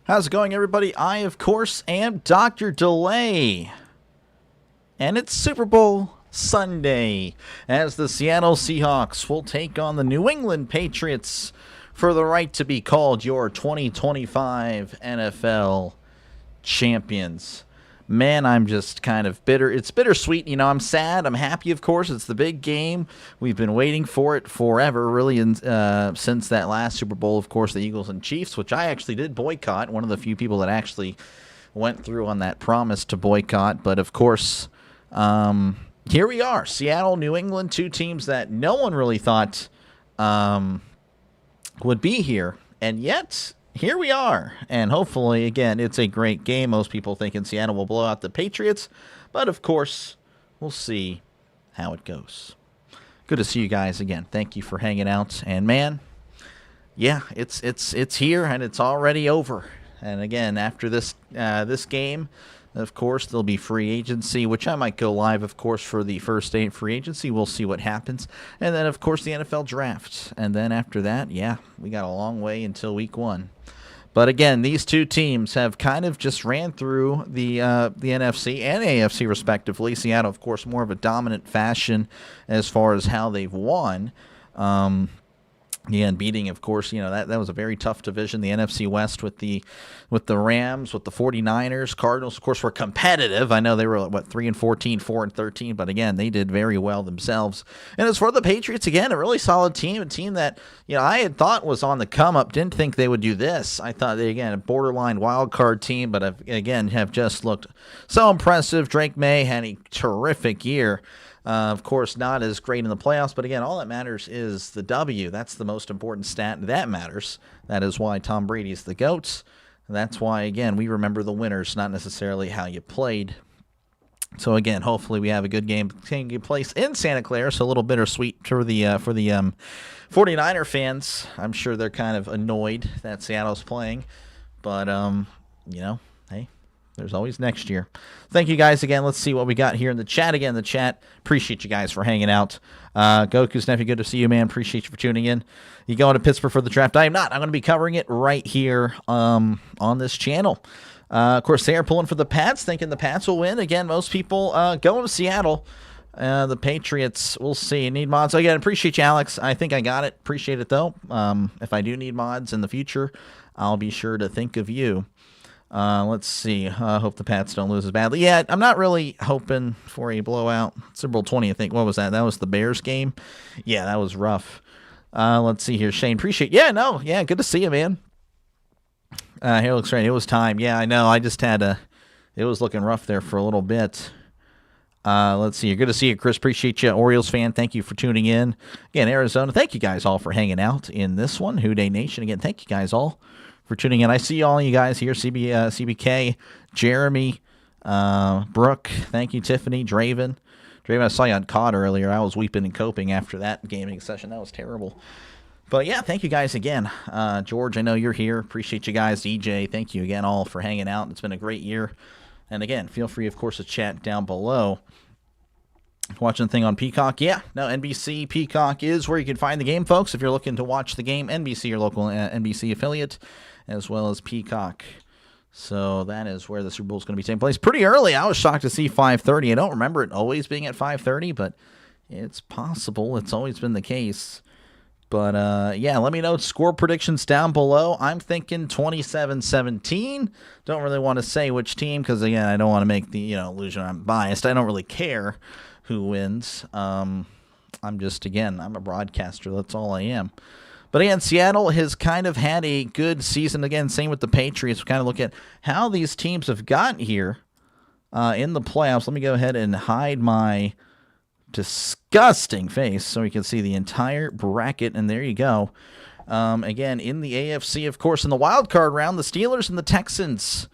How's it going, everybody? I, of course, am Dr. Delay. And it's Super Bowl Sunday as the Seattle Seahawks will take on the New England Patriots for the right to be called your 2025 NFL champions. Man, I'm just kind of bitter. It's bittersweet. You know, I'm sad. I'm happy, of course. It's the big game. We've been waiting for it forever, really, since that last Super Bowl, of course, the Eagles and Chiefs, which I actually did boycott. One of the few people that actually went through on that promise to boycott. But, of course, here we are. Seattle, New England, two teams that no one really thought would be here. And yet, here we are, and hopefully, again, it's a great game. Most people thinking Seattle will blow out the Patriots, but of course, we'll see how it goes. Good to see you guys again. Thank you for hanging out, and man, yeah, it's here, and it's already over. And again, after this game, of course, there'll be free agency, which I might go live, of course, for the first day of free agency. We'll see what happens. And then, of course, the NFL draft. And then after that, yeah, we got a long way until week 1. But again, these two teams have kind of just ran through the NFC and AFC, respectively. Seattle, of course, more of a dominant fashion as far as how they've won. Yeah, and beating, of course, you know, that was a very tough division. The NFC West with the Rams, with the 49ers, Cardinals, of course, were competitive. I know they were, 3-14, 4-13, but again, they did very well themselves. And as for the Patriots, again, a really solid team, a team that, you know, I had thought was on the come up. Didn't think they would do this. I thought they, again, a borderline wild card team, but have just looked so impressive. Drake May had a terrific year. Of course, not as great in the playoffs, but again, all that matters is the W. That's the most important stat that matters. That is why Tom Brady's the GOAT. That's why, again, we remember the winners, not necessarily how you played. So again, hopefully we have a good game taking place in Santa Clara. So a little bittersweet for the 49er fans. I'm sure they're kind of annoyed that Seattle's playing, but you know, hey. There's always next year. Thank you guys again. Let's see what we got here in the chat. Again, the chat. Appreciate you guys for hanging out. Goku's nephew, good to see you, man. Appreciate you for tuning in. You going to Pittsburgh for the draft? I am not. I'm going to be covering it right here on this channel. Of course, they are pulling for the Pats, thinking the Pats will win. Again, most people going to Seattle. The Patriots, we'll see. Need mods. Again, appreciate you, Alex. I think I got it. Appreciate it, though. If I do need mods in the future, I'll be sure to think of you. Let's see. Hope the Pats don't lose as badly. Yeah, I'm not really hoping for a blowout. Super Bowl 20, I think. What was that? That was the Bears game? Yeah, that was rough. Let's see here. Shane, appreciate. Yeah, no. Yeah, good to see you, man. Here looks right. It was time. Yeah, I know. I just had it was looking rough there for a little bit. Let's see. Good to see you, Chris. Appreciate you. Orioles fan, thank you for tuning in. Again, Arizona, thank you guys all for hanging out in this one. Who Day Nation. Again, thank you guys all for tuning in. I see all you guys here. CBK, Jeremy, Brooke, thank you, Tiffany, Draven. I saw you on COD earlier. I was weeping and coping after that gaming session. That was terrible. But yeah, thank you guys again. George, I know you're here. Appreciate you guys. EJ, thank you again all for hanging out. It's been a great year. And again, feel free, of course, to chat down below. Watching the thing on Peacock? Yeah, no, NBC Peacock is where you can find the game, folks. If you're looking to watch the game, NBC, your local NBC affiliate, as well as Peacock. So that is where the Super Bowl is going to be taking place. Pretty early. I was shocked to see 5:30. I don't remember it always being at 5:30, but it's possible. It's always been the case. But, yeah, let me know score predictions down below. I'm thinking 27-17. Don't really want to say which team because, again, I don't want to make the illusion I'm biased. I don't really care who wins. I'm just, again, I'm a broadcaster. That's all I am. But again, Seattle has kind of had a good season. Again, same with the Patriots. We kind of look at how these teams have gotten here in the playoffs. Let me go ahead and hide my disgusting face so we can see the entire bracket. And there you go. Again, in the AFC, of course, in the wild card round, the Steelers and the Texans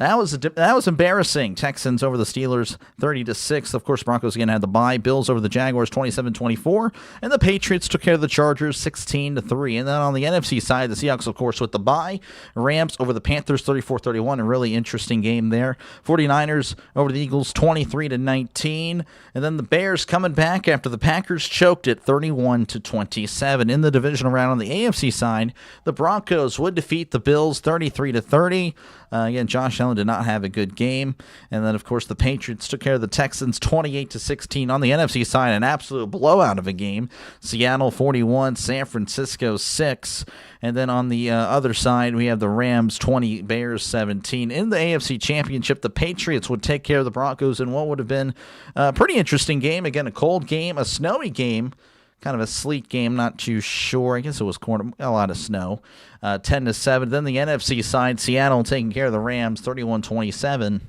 That was embarrassing. Texans over the Steelers 30-6. Of course, Broncos again had the bye. Bills over the Jaguars 27-24. And the Patriots took care of the Chargers 16-3. And then on the NFC side, the Seahawks, of course, with the bye. Rams over the Panthers 34-31. A really interesting game there. 49ers over the Eagles 23-19. And then the Bears coming back after the Packers choked it 31-27. In the divisional round on the AFC side, the Broncos would defeat the Bills 33-30. Again, Josh Allen did not have a good game. And then, of course, the Patriots took care of the Texans 28-16. On the NFC side, an absolute blowout of a game. Seattle 41, San Francisco 6. And then on the other side, we have the Rams 20, Bears 17. In the AFC Championship, the Patriots would take care of the Broncos in what would have been a pretty interesting game. Again, a cold game, a snowy game. Kind of a sleet game, not too sure. I guess it was a lot of snow. 10-7. Then the NFC side, Seattle taking care of the Rams, 31-27.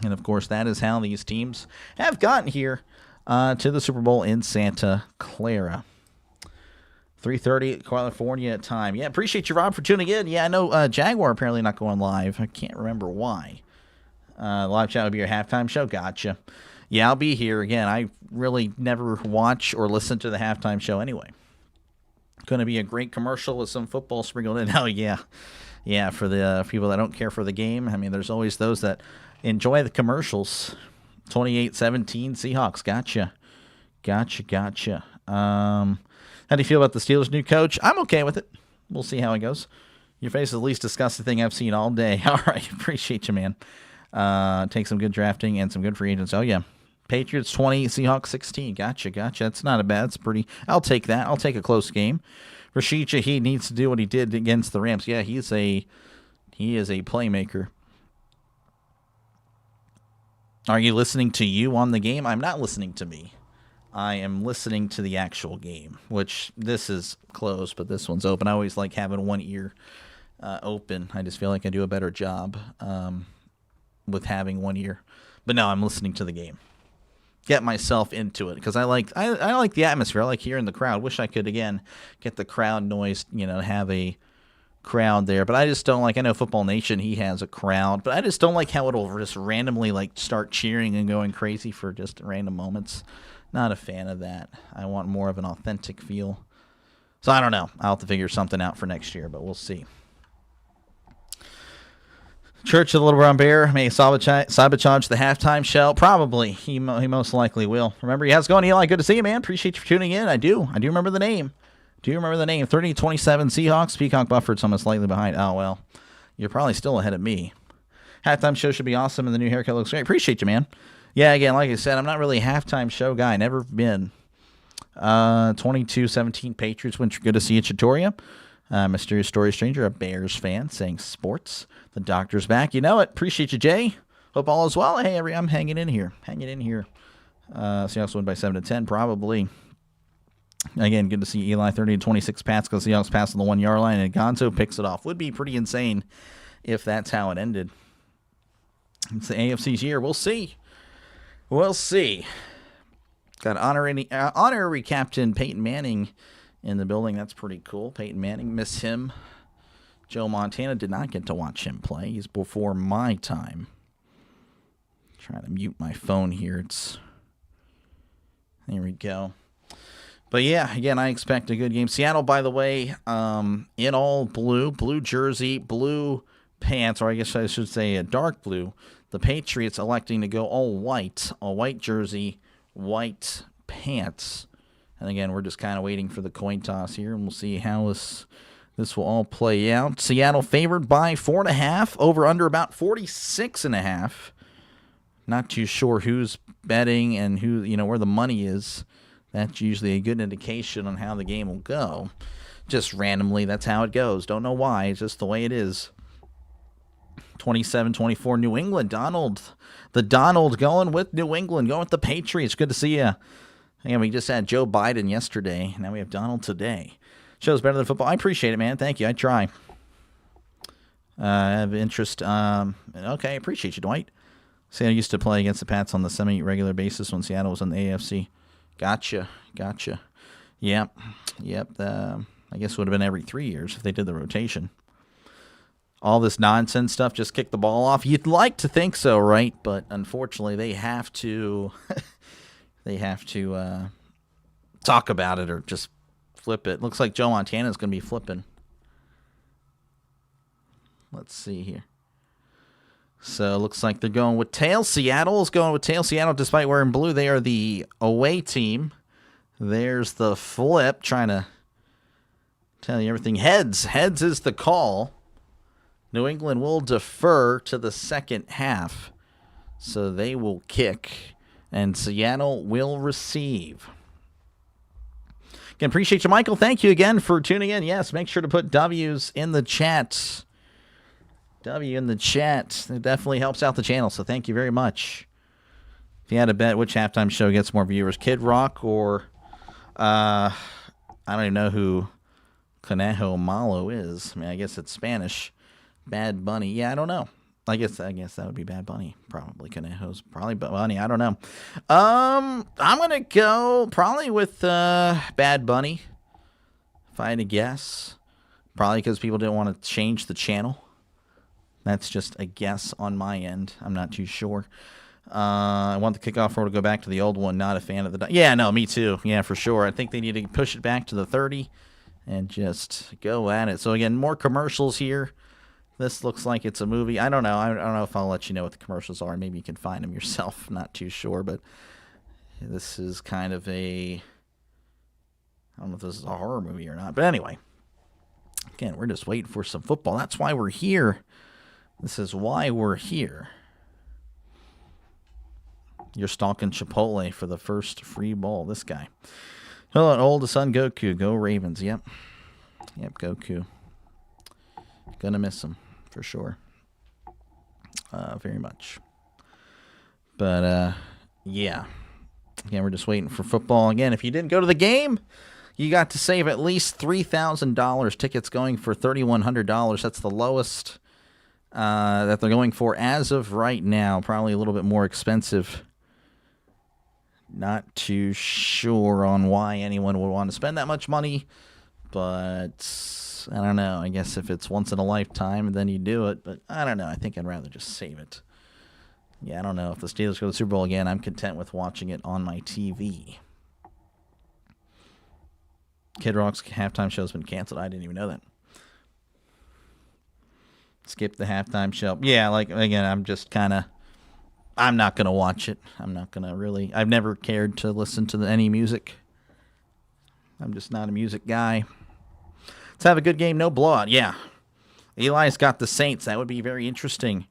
And, of course, that is how these teams have gotten here to the Super Bowl in Santa Clara. 3:30 California time. Yeah, appreciate you, Rob, for tuning in. Yeah, I know Jaguar apparently not going live. I can't remember why. Live chat will be your halftime show. Gotcha. Yeah, I'll be here again. I really never watch or listen to the halftime show anyway. Going to be a great commercial with some football sprinkled in. Oh, yeah. Yeah, for the people that don't care for the game. I mean, there's always those that enjoy the commercials. 28-17 Seahawks. Gotcha. How do you feel about the Steelers' new coach? I'm okay with it. We'll see how it goes. Your face is the least disgusting thing I've seen all day. All right. Appreciate you, man. Take some good drafting and some good free agents. Oh, yeah. Patriots 20, Seahawks 16. Gotcha. That's not a bad. It's pretty. I'll take that. I'll take a close game. Rashid Shaheed needs to do what he did against the Rams. Yeah, he is a playmaker. Are you listening to you on the game? I'm not listening to me. I am listening to the actual game, which this is closed, but this one's open. I always like having one ear open. I just feel like I do a better job with having one ear. But no, I'm listening to the game. Get myself into it because I like the atmosphere. I like hearing the crowd. Wish I could again get the crowd noise. Have a crowd there. But I just don't like. I know Football Nation, he has a crowd, but I just don't like how it'll just randomly start cheering and going crazy for just random moments. Not a fan of that. I want more of an authentic feel. So I don't know. I'll have to figure something out for next year, but we'll see. Church of the Little Brown Bear may sabotage the halftime show. Probably. He most likely will. Remember, how's it going, Eli? Good to see you, man. Appreciate you for tuning in. I do remember the name. 30-27 Seahawks. Peacock buffered, so I'm slightly behind. Oh, well. You're probably still ahead of me. Halftime show should be awesome, and the new haircut looks great. Appreciate you, man. Yeah, again, like I said, I'm not really a halftime show guy. Never been. 22-17 Patriots win. Good to see you, Chitoria. Mysterious Story Stranger, a Bears fan, saying sports. The doctor's back. You know it. Appreciate you, Jay. Hope all is well. Hey, I'm hanging in here. Seahawks win by 7-10, probably. Again, good to see Eli 30-26 Pats because Seahawks pass on the 1 yard line and Gonzo picks it off. Would be pretty insane if that's how it ended. It's the AFC's year. We'll see. Got honorary captain Peyton Manning in the building. That's pretty cool. Peyton Manning, miss him. Joe Montana, did not get to watch him play. He's before my time. Trying to mute my phone here. There we go. But yeah, again, I expect a good game. Seattle, by the way, in all blue jersey, blue pants, or I guess I should say a dark blue. The Patriots electing to go all white jersey, white pants. And again, we're just kind of waiting for the coin toss here, and we'll see how this will all play out. Seattle favored by 4.5, over under about 46.5. Not too sure who's betting and who, where the money is. That's usually a good indication on how the game will go. Just randomly, that's how it goes. Don't know why. It's just the way it is. 27-24 New England. Donald going with New England, going with the Patriots. Good to see you. Again, we just had Joe Biden yesterday. Now we have Donald today. Show's better than football. I appreciate it, man. Thank you. I try. I have interest. Okay, appreciate you, Dwight. See, I used to play against the Pats on the semi-regular basis when Seattle was in the AFC. Gotcha. Yep. I guess it would have been every 3 years if they did the rotation. all this nonsense stuff, just kick the ball off. You'd like to think so, right? But unfortunately, they have to talk about it or just flip it. Looks like Joe Montana's going to be flipping. Let's see here. So it looks like they're going with tail. Seattle's going with tail. Seattle, despite wearing blue, they are the away team. There's the flip, trying to tell you everything. Heads. Heads is the call. New England will defer to the second half. So they will kick, and Seattle will receive. Again, appreciate you, Michael. Thank you again for tuning in. Yes, make sure to put W's in the chat. W in the chat. It definitely helps out the channel, so thank you very much. If you had to bet which halftime show gets more viewers, Kid Rock or I don't even know who Conejo Malo is. I mean, I guess it's Spanish. Bad Bunny. Yeah, I don't know. I guess that would be Bad Bunny. Probably Conejo's probably Bunny. I don't know. I'm gonna go probably with Bad Bunny. If I had to guess, probably because people didn't want to change the channel. That's just a guess on my end. I'm not too sure. I want the kickoff roll to go back to the old one. Not a fan of the... Yeah, no, me too. Yeah, for sure. I think they need to push it back to the 30 and just go at it. So, again, more commercials here. This looks like it's a movie. I don't know. I don't know if I'll let you know what the commercials are. Maybe you can find them yourself. Not too sure, but this is kind of a... I don't know if this is a horror movie or not. But anyway, again, we're just waiting for some football. That's why we're here. This is why we're here. You're stalking Chipotle for the first free ball. This guy. Hello, oldest son Goku. Go Ravens. Yep. Yep, Goku. Gonna miss him for sure. Very much. But, yeah. Again, we're just waiting for football. Again, if you didn't go to the game, you got to save at least $3,000. Tickets going for $3,100. That's the lowest that they're going for as of right now. Probably a little bit more expensive. Not too sure on why anyone would want to spend that much money, but I don't know. I guess if it's once in a lifetime, then you do it, but I don't know. I think I'd rather just save it. Yeah, I don't know. If the Steelers go to the Super Bowl again, I'm content with watching it on my TV. Kid Rock's halftime show's been canceled. I didn't even know that. Skip the halftime show. Yeah, like, again, I'm not going to watch it. I'm not going to really. I've never cared to listen to any music. I'm just not a music guy. Let's have a good game. No blowout. Yeah. Eli's got the Saints. That would be very interesting.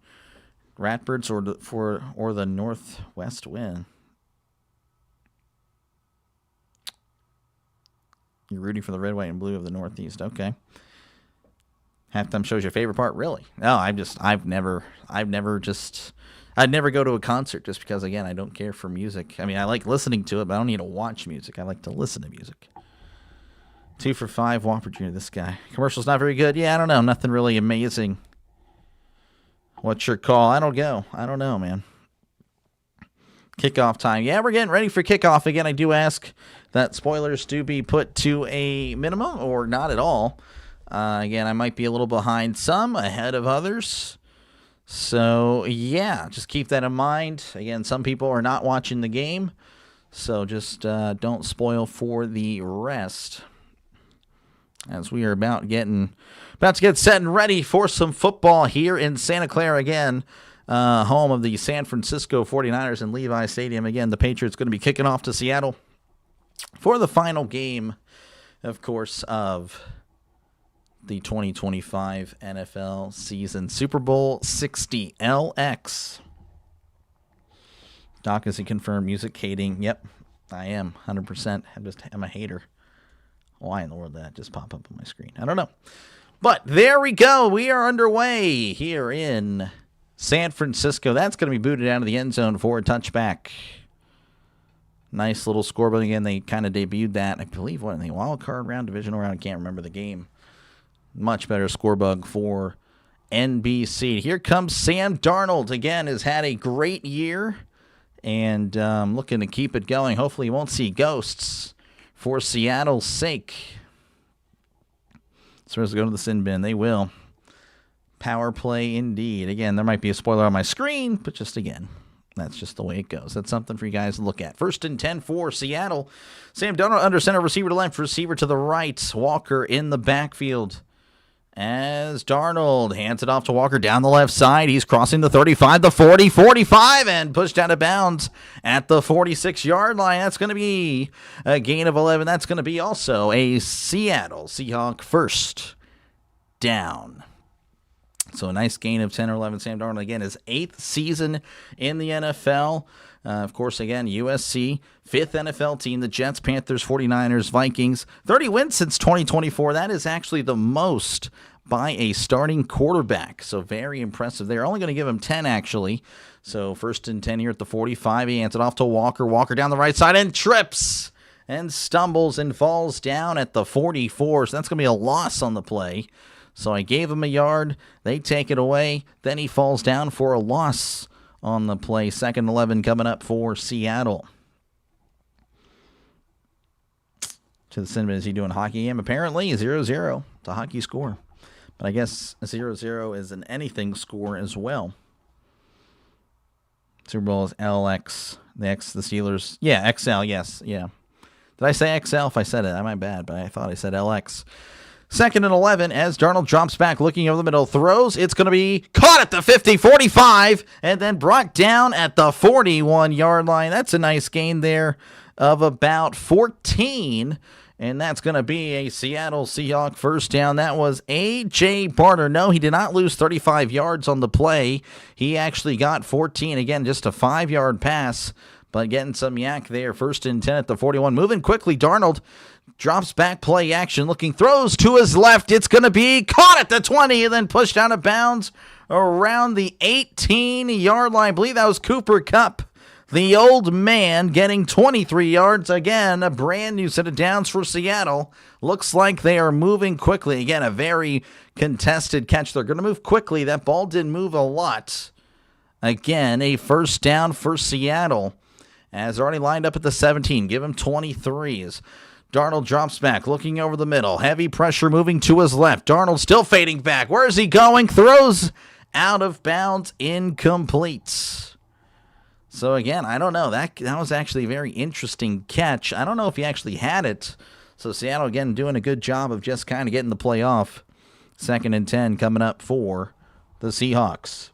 Ratbirds or the Northwest win. You're rooting for the red, white, and blue of the Northeast. Okay. Halftime show's your favorite part? Really? No, I'd never go to a concert just because, again, I don't care for music. I mean, I like listening to it, but I don't need to watch music. I like to listen to music. 2 for $5, Whopper Jr., this guy. Commercial's not very good. Yeah, I don't know. Nothing really amazing. What's your call? I don't go. I don't know, man. Kickoff time. Yeah, we're getting ready for kickoff. Again, I do ask that spoilers do be put to a minimum or not at all. Again, I might be a little behind some, ahead of others. So, yeah, just keep that in mind. Again, some people are not watching the game, so just don't spoil for the rest. As we are about to get set and ready for some football here in Santa Clara again, home of the San Francisco 49ers in Levi Stadium. Again, the Patriots going to be kicking off to Seattle for the final game, of course, of the 2025 NFL season. Super Bowl 60 LX. Doc, is he confirmed music hating? Yep, I am 100%. I'm a hater. Why in the world did that just pop up on my screen? I don't know. But there we go. We are underway here in San Francisco. That's going to be booted out of the end zone for a touchback. Nice little scoreboard. Again, they kind of debuted that, I believe, what, in the wild card round, divisional round? I can't remember the game. Much better scorebug for NBC. Here comes Sam Darnold. Again, has had a great year and looking to keep it going. Hopefully, you won't see ghosts for Seattle's sake. So let's go to the sin bin. They will. Power play indeed. Again, there might be a spoiler on my screen, but just again, that's just the way it goes. That's something for you guys to look at. 1st and 10 for Seattle. Sam Darnold under center, receiver to left, receiver to the right. Walker in the backfield. As Darnold hands it off to Walker down the left side. He's crossing the 35, the 40, 45, and pushed out of bounds at the 46-yard line. That's going to be a gain of 11. That's going to be also a Seattle Seahawk first down. So a nice gain of 10 or 11. Sam Darnold, again, his 8th season in the NFL. Of course, again, USC, 5th NFL team, the Jets, Panthers, 49ers, Vikings. 30 wins since 2024. That is actually the most by a starting quarterback. So very impressive. They're only going to give him 10, actually. So 1st and 10 here at the 45. He hands it off to Walker. Walker down the right side and trips and stumbles and falls down at the 44. So that's going to be a loss on the play. So I gave him a yard. They take it away. Then he falls down for a loss on the play. 2nd and 11 coming up for Seattle. To the cinnamon, is he doing hockey game? Apparently 0-0. It's a hockey score. But I guess 0-0 is an anything score as well. Super Bowl is LX. The Steelers. Yeah, XL, yes. Yeah. Did I say XL? If I said it, I'm my bad, but I thought I said LX. 2nd and 11 as Darnold drops back, looking over the middle, throws. It's going to be caught at the 50, 45, and then brought down at the 41-yard line. That's a nice gain there of about 14, and that's going to be a Seattle Seahawk first down. That was A.J. Barter. No, he did not lose 35 yards on the play. He actually got 14. Again, just a 5-yard pass, but getting some yak there. 1st and 10 at the 41. Moving quickly, Darnold drops back, play action, looking, throws to his left. It's going to be caught at the 20 and then pushed out of bounds around the 18-yard line. I believe that was Cooper Kupp, the old man, getting 23 yards. Again, a brand new set of downs for Seattle. Looks like they are moving quickly. Again, a very contested catch. They're going to move quickly. That ball didn't move a lot. Again, a first down for Seattle. As already lined up at the 17. Give him 23s. Darnold drops back, looking over the middle. Heavy pressure moving to his left. Darnold still fading back. Where is he going? Throws out of bounds, incomplete. So again, I don't know. That was actually a very interesting catch. I don't know if he actually had it. So Seattle, again, doing a good job of just kind of getting the play off. 2nd and 10 coming up for the Seahawks.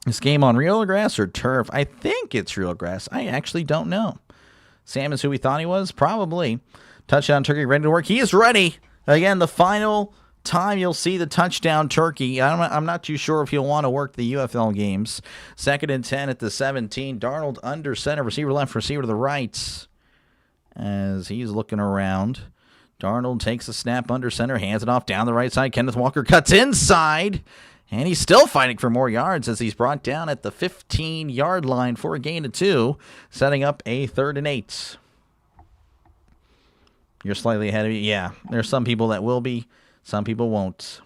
This game on real grass or turf? I think it's real grass. I actually don't know. Sam is who we thought he was? Probably. Touchdown turkey ready to work. He is ready. Again, the final time you'll see the touchdown turkey. I'm not too sure if he'll want to work the UFL games. 2nd and 10 at the 17. Darnold under center. Receiver left, receiver to the right. As he's looking around. Darnold takes a snap under center. Hands it off down the right side. Kenneth Walker cuts inside. And he's still fighting for more yards as he's brought down at the 15-yard line for a gain of 2, setting up a 3rd and 8. You're slightly ahead of me. Yeah, there's some people that will be. Some people won't.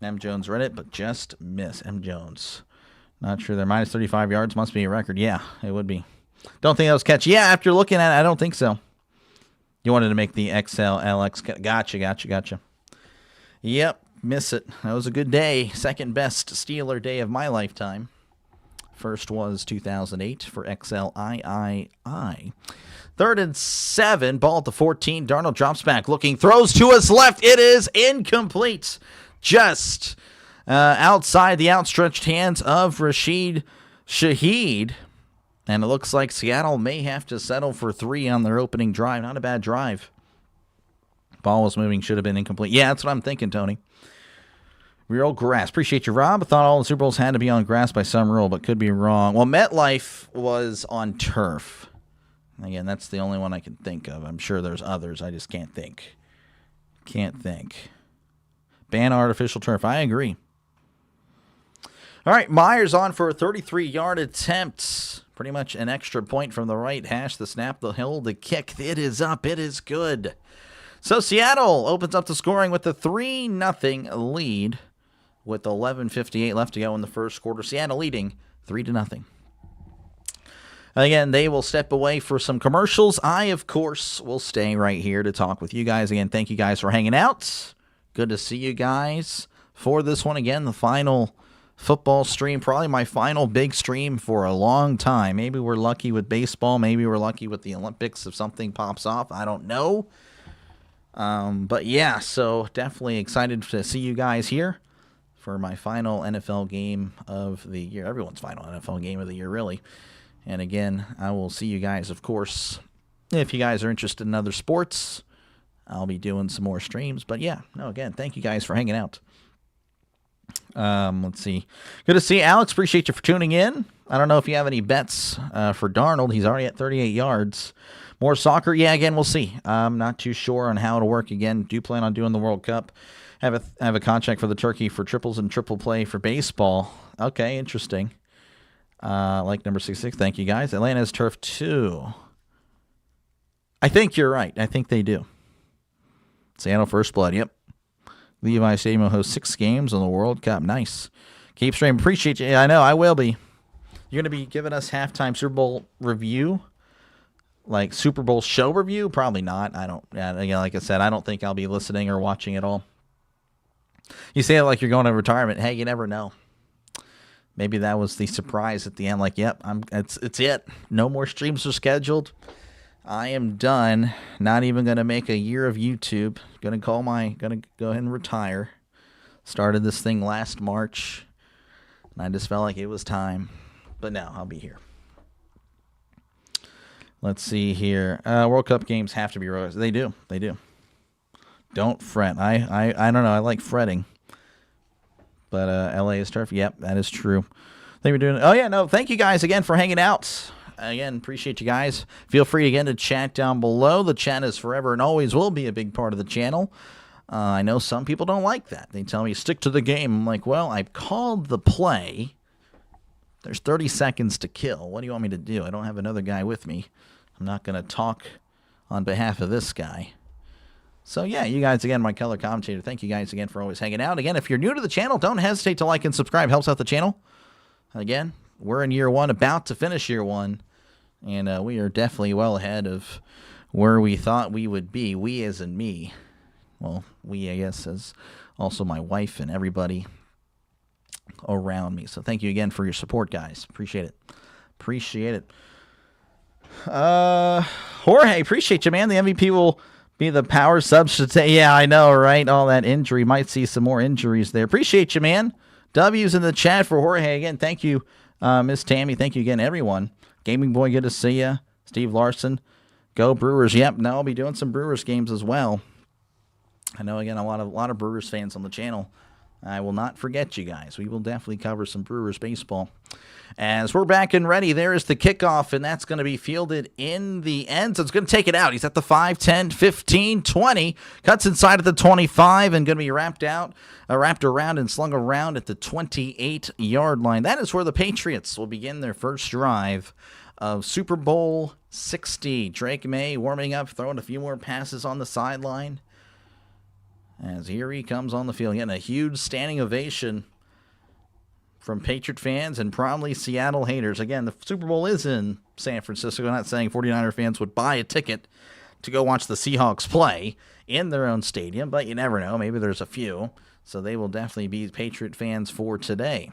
M. Jones read it, but just miss. M. Jones. Not sure. They're minus 35 yards. Must be a record. Yeah, it would be. Don't think that was catch. Yeah, after looking at it, I don't think so. You wanted to make the XL, LX. Gotcha. Yep, miss it. That was a good day. 2nd best Steeler day of my lifetime. First was 2008 for XLIII. 3rd and 7, ball at the 14. Darnold drops back, looking, throws to his left. It is incomplete. Just outside the outstretched hands of Rashid Shaheed. And it looks like Seattle may have to settle for 3 on their opening drive. Not a bad drive. Ball was moving, should have been incomplete. Yeah, that's what I'm thinking, Tony. Real grass. Appreciate you, Rob. I thought all the Super Bowls had to be on grass by some rule, but could be wrong. Well, MetLife was on turf. Again, that's the only one I can think of. I'm sure there's others. I just can't think. Ban artificial turf. I agree. All right, Myers on for a 33-yard attempt. Pretty much an extra point from the right hash. The snap, the hold, the kick. It is up. It is good. So Seattle opens up the scoring with a 3-0 lead with 11:58 left to go in the first quarter. Seattle leading 3-0. Again, they will step away for some commercials. I, of course, will stay right here to talk with you guys. Again, thank you guys for hanging out. Good to see you guys for this one again, the final football stream, probably my final big stream for a long time. Maybe we're lucky with baseball. Maybe we're lucky with the Olympics if something pops off. I don't know. But yeah, so definitely excited to see you guys here for my final NFL game of the year. Everyone's final NFL game of the year, really. And again, I will see you guys, of course, if you guys are interested in other sports. I'll be doing some more streams. But yeah, no, again, thank you guys for hanging out. Let's see. Good to see you, Alex. Appreciate you for tuning in. I don't know if you have any bets for Darnold. He's already at 38 yards. More soccer? Yeah, again, we'll see. I'm not too sure on how it'll work. Again, do plan on doing the World Cup. Have a contract for the turkey for triples and triple play for baseball. Okay, interesting. Like number 66. Thank you, guys. Atlanta's turf 2. I think you're right. I think they do. Seattle First Blood. Yep. Levi Stadium will host 6 games on the World Cup. Nice. Keep streaming. Appreciate you. Yeah, I know. I will be. You're going to be giving us halftime Super Bowl review? Like Super Bowl show review? Probably not. I don't. Yeah, like I said, I don't think I'll be listening or watching at all. You say it like you're going to retirement. Hey, you never know. Maybe that was the surprise at the end. Like, yep, it's it. No more streams are scheduled. I am done. Not even going to make a year of YouTube. Gonna go ahead and retire. Started this thing last March, and I just felt like it was time. But now I'll be here. Let's see here. World Cup games have to be rose. They do. They do. Don't fret. I don't know. I like fretting. But LA is turf. Yep, that is true. They were doing. Oh yeah, no. Thank you guys again for hanging out. Again, appreciate you guys. Feel free again to chat down below. The chat is forever and always will be a big part of the channel. I know some people don't like that. They tell me, stick to the game. I'm like, well, I've called the play. There's 30 seconds to kill. What do you want me to do? I don't have another guy with me. I'm not going to talk on behalf of this guy. So, yeah, you guys, again, my color commentator, thank you guys again for always hanging out. Again, if you're new to the channel, don't hesitate to like and subscribe. Helps out the channel. Again, we're in year 1, about to finish year 1. And we are definitely well ahead of where we thought we would be. We as in me. Well, we, I guess, as also my wife and everybody around me. So thank you again for your support, guys. Appreciate it. Appreciate it. Jorge, appreciate you, man. The MVP will be the power substitute. Yeah, I know, right? All that injury. Might see some more injuries there. Appreciate you, man. W's in the chat for Jorge. Again, thank you, Miss Tammy. Thank you again, everyone. Gaming Boy, good to see ya. Steve Larson. Go Brewers. Yep, now I'll be doing some Brewers games as well. I know, again, a lot of Brewers fans on the channel. I will not forget you guys. We will definitely cover some Brewers baseball. As we're back and ready, there is the kickoff, and that's going to be fielded in the end. So it's going to take it out. He's at the 5, 10, 15, 20. Cuts inside at the 25 and going to be wrapped around and slung around at the 28-yard line. That is where the Patriots will begin their first drive of Super Bowl 60. Drake May warming up, throwing a few more passes on the sideline. As here he comes on the field. Getting a huge standing ovation from Patriot fans and probably Seattle haters. Again, the Super Bowl is in San Francisco. I'm not saying 49er fans would buy a ticket to go watch the Seahawks play in their own stadium, but you never know. Maybe there's a few. So they will definitely be Patriot fans for today.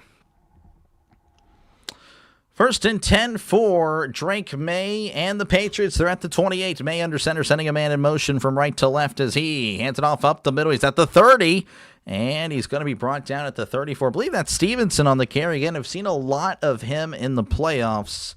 First and 10 for Drake May and the Patriots. They're at the 28. May under center, sending a man in motion from right to left as he hands it off up the middle. He's at the 30, and he's going to be brought down at the 34. I believe that's Stevenson on the carry. Again, I've seen a lot of him in the playoffs.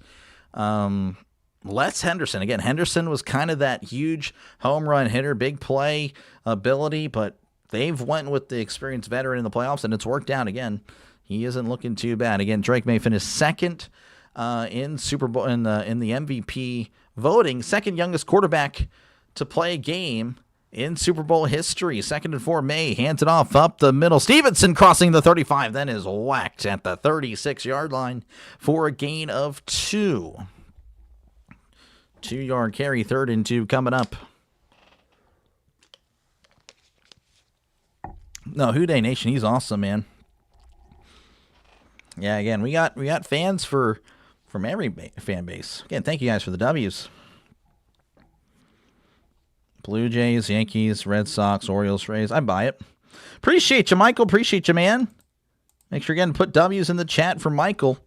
Les Henderson. Again, Henderson was kind of that huge home run hitter, big play ability, but they've went with the experienced veteran in the playoffs, and it's worked out again. He isn't looking too bad. Again, Drake May finished second in Super Bowl in the MVP voting, second youngest quarterback to play a game in Super Bowl history. 2nd and 4. May hands it off up the middle. Stevenson crossing the 35, then is whacked at the 36-yard line for a gain of 2. 2-yard carry, 3rd and 2 coming up. No, Houday Nation, he's awesome, man. Yeah, again, we got fans from every fan base. Again, thank you guys for the W's. Blue Jays, Yankees, Red Sox, Orioles, Rays. I buy it. Appreciate you, Michael. Appreciate you, man. Make sure again put W's in the chat for Michael.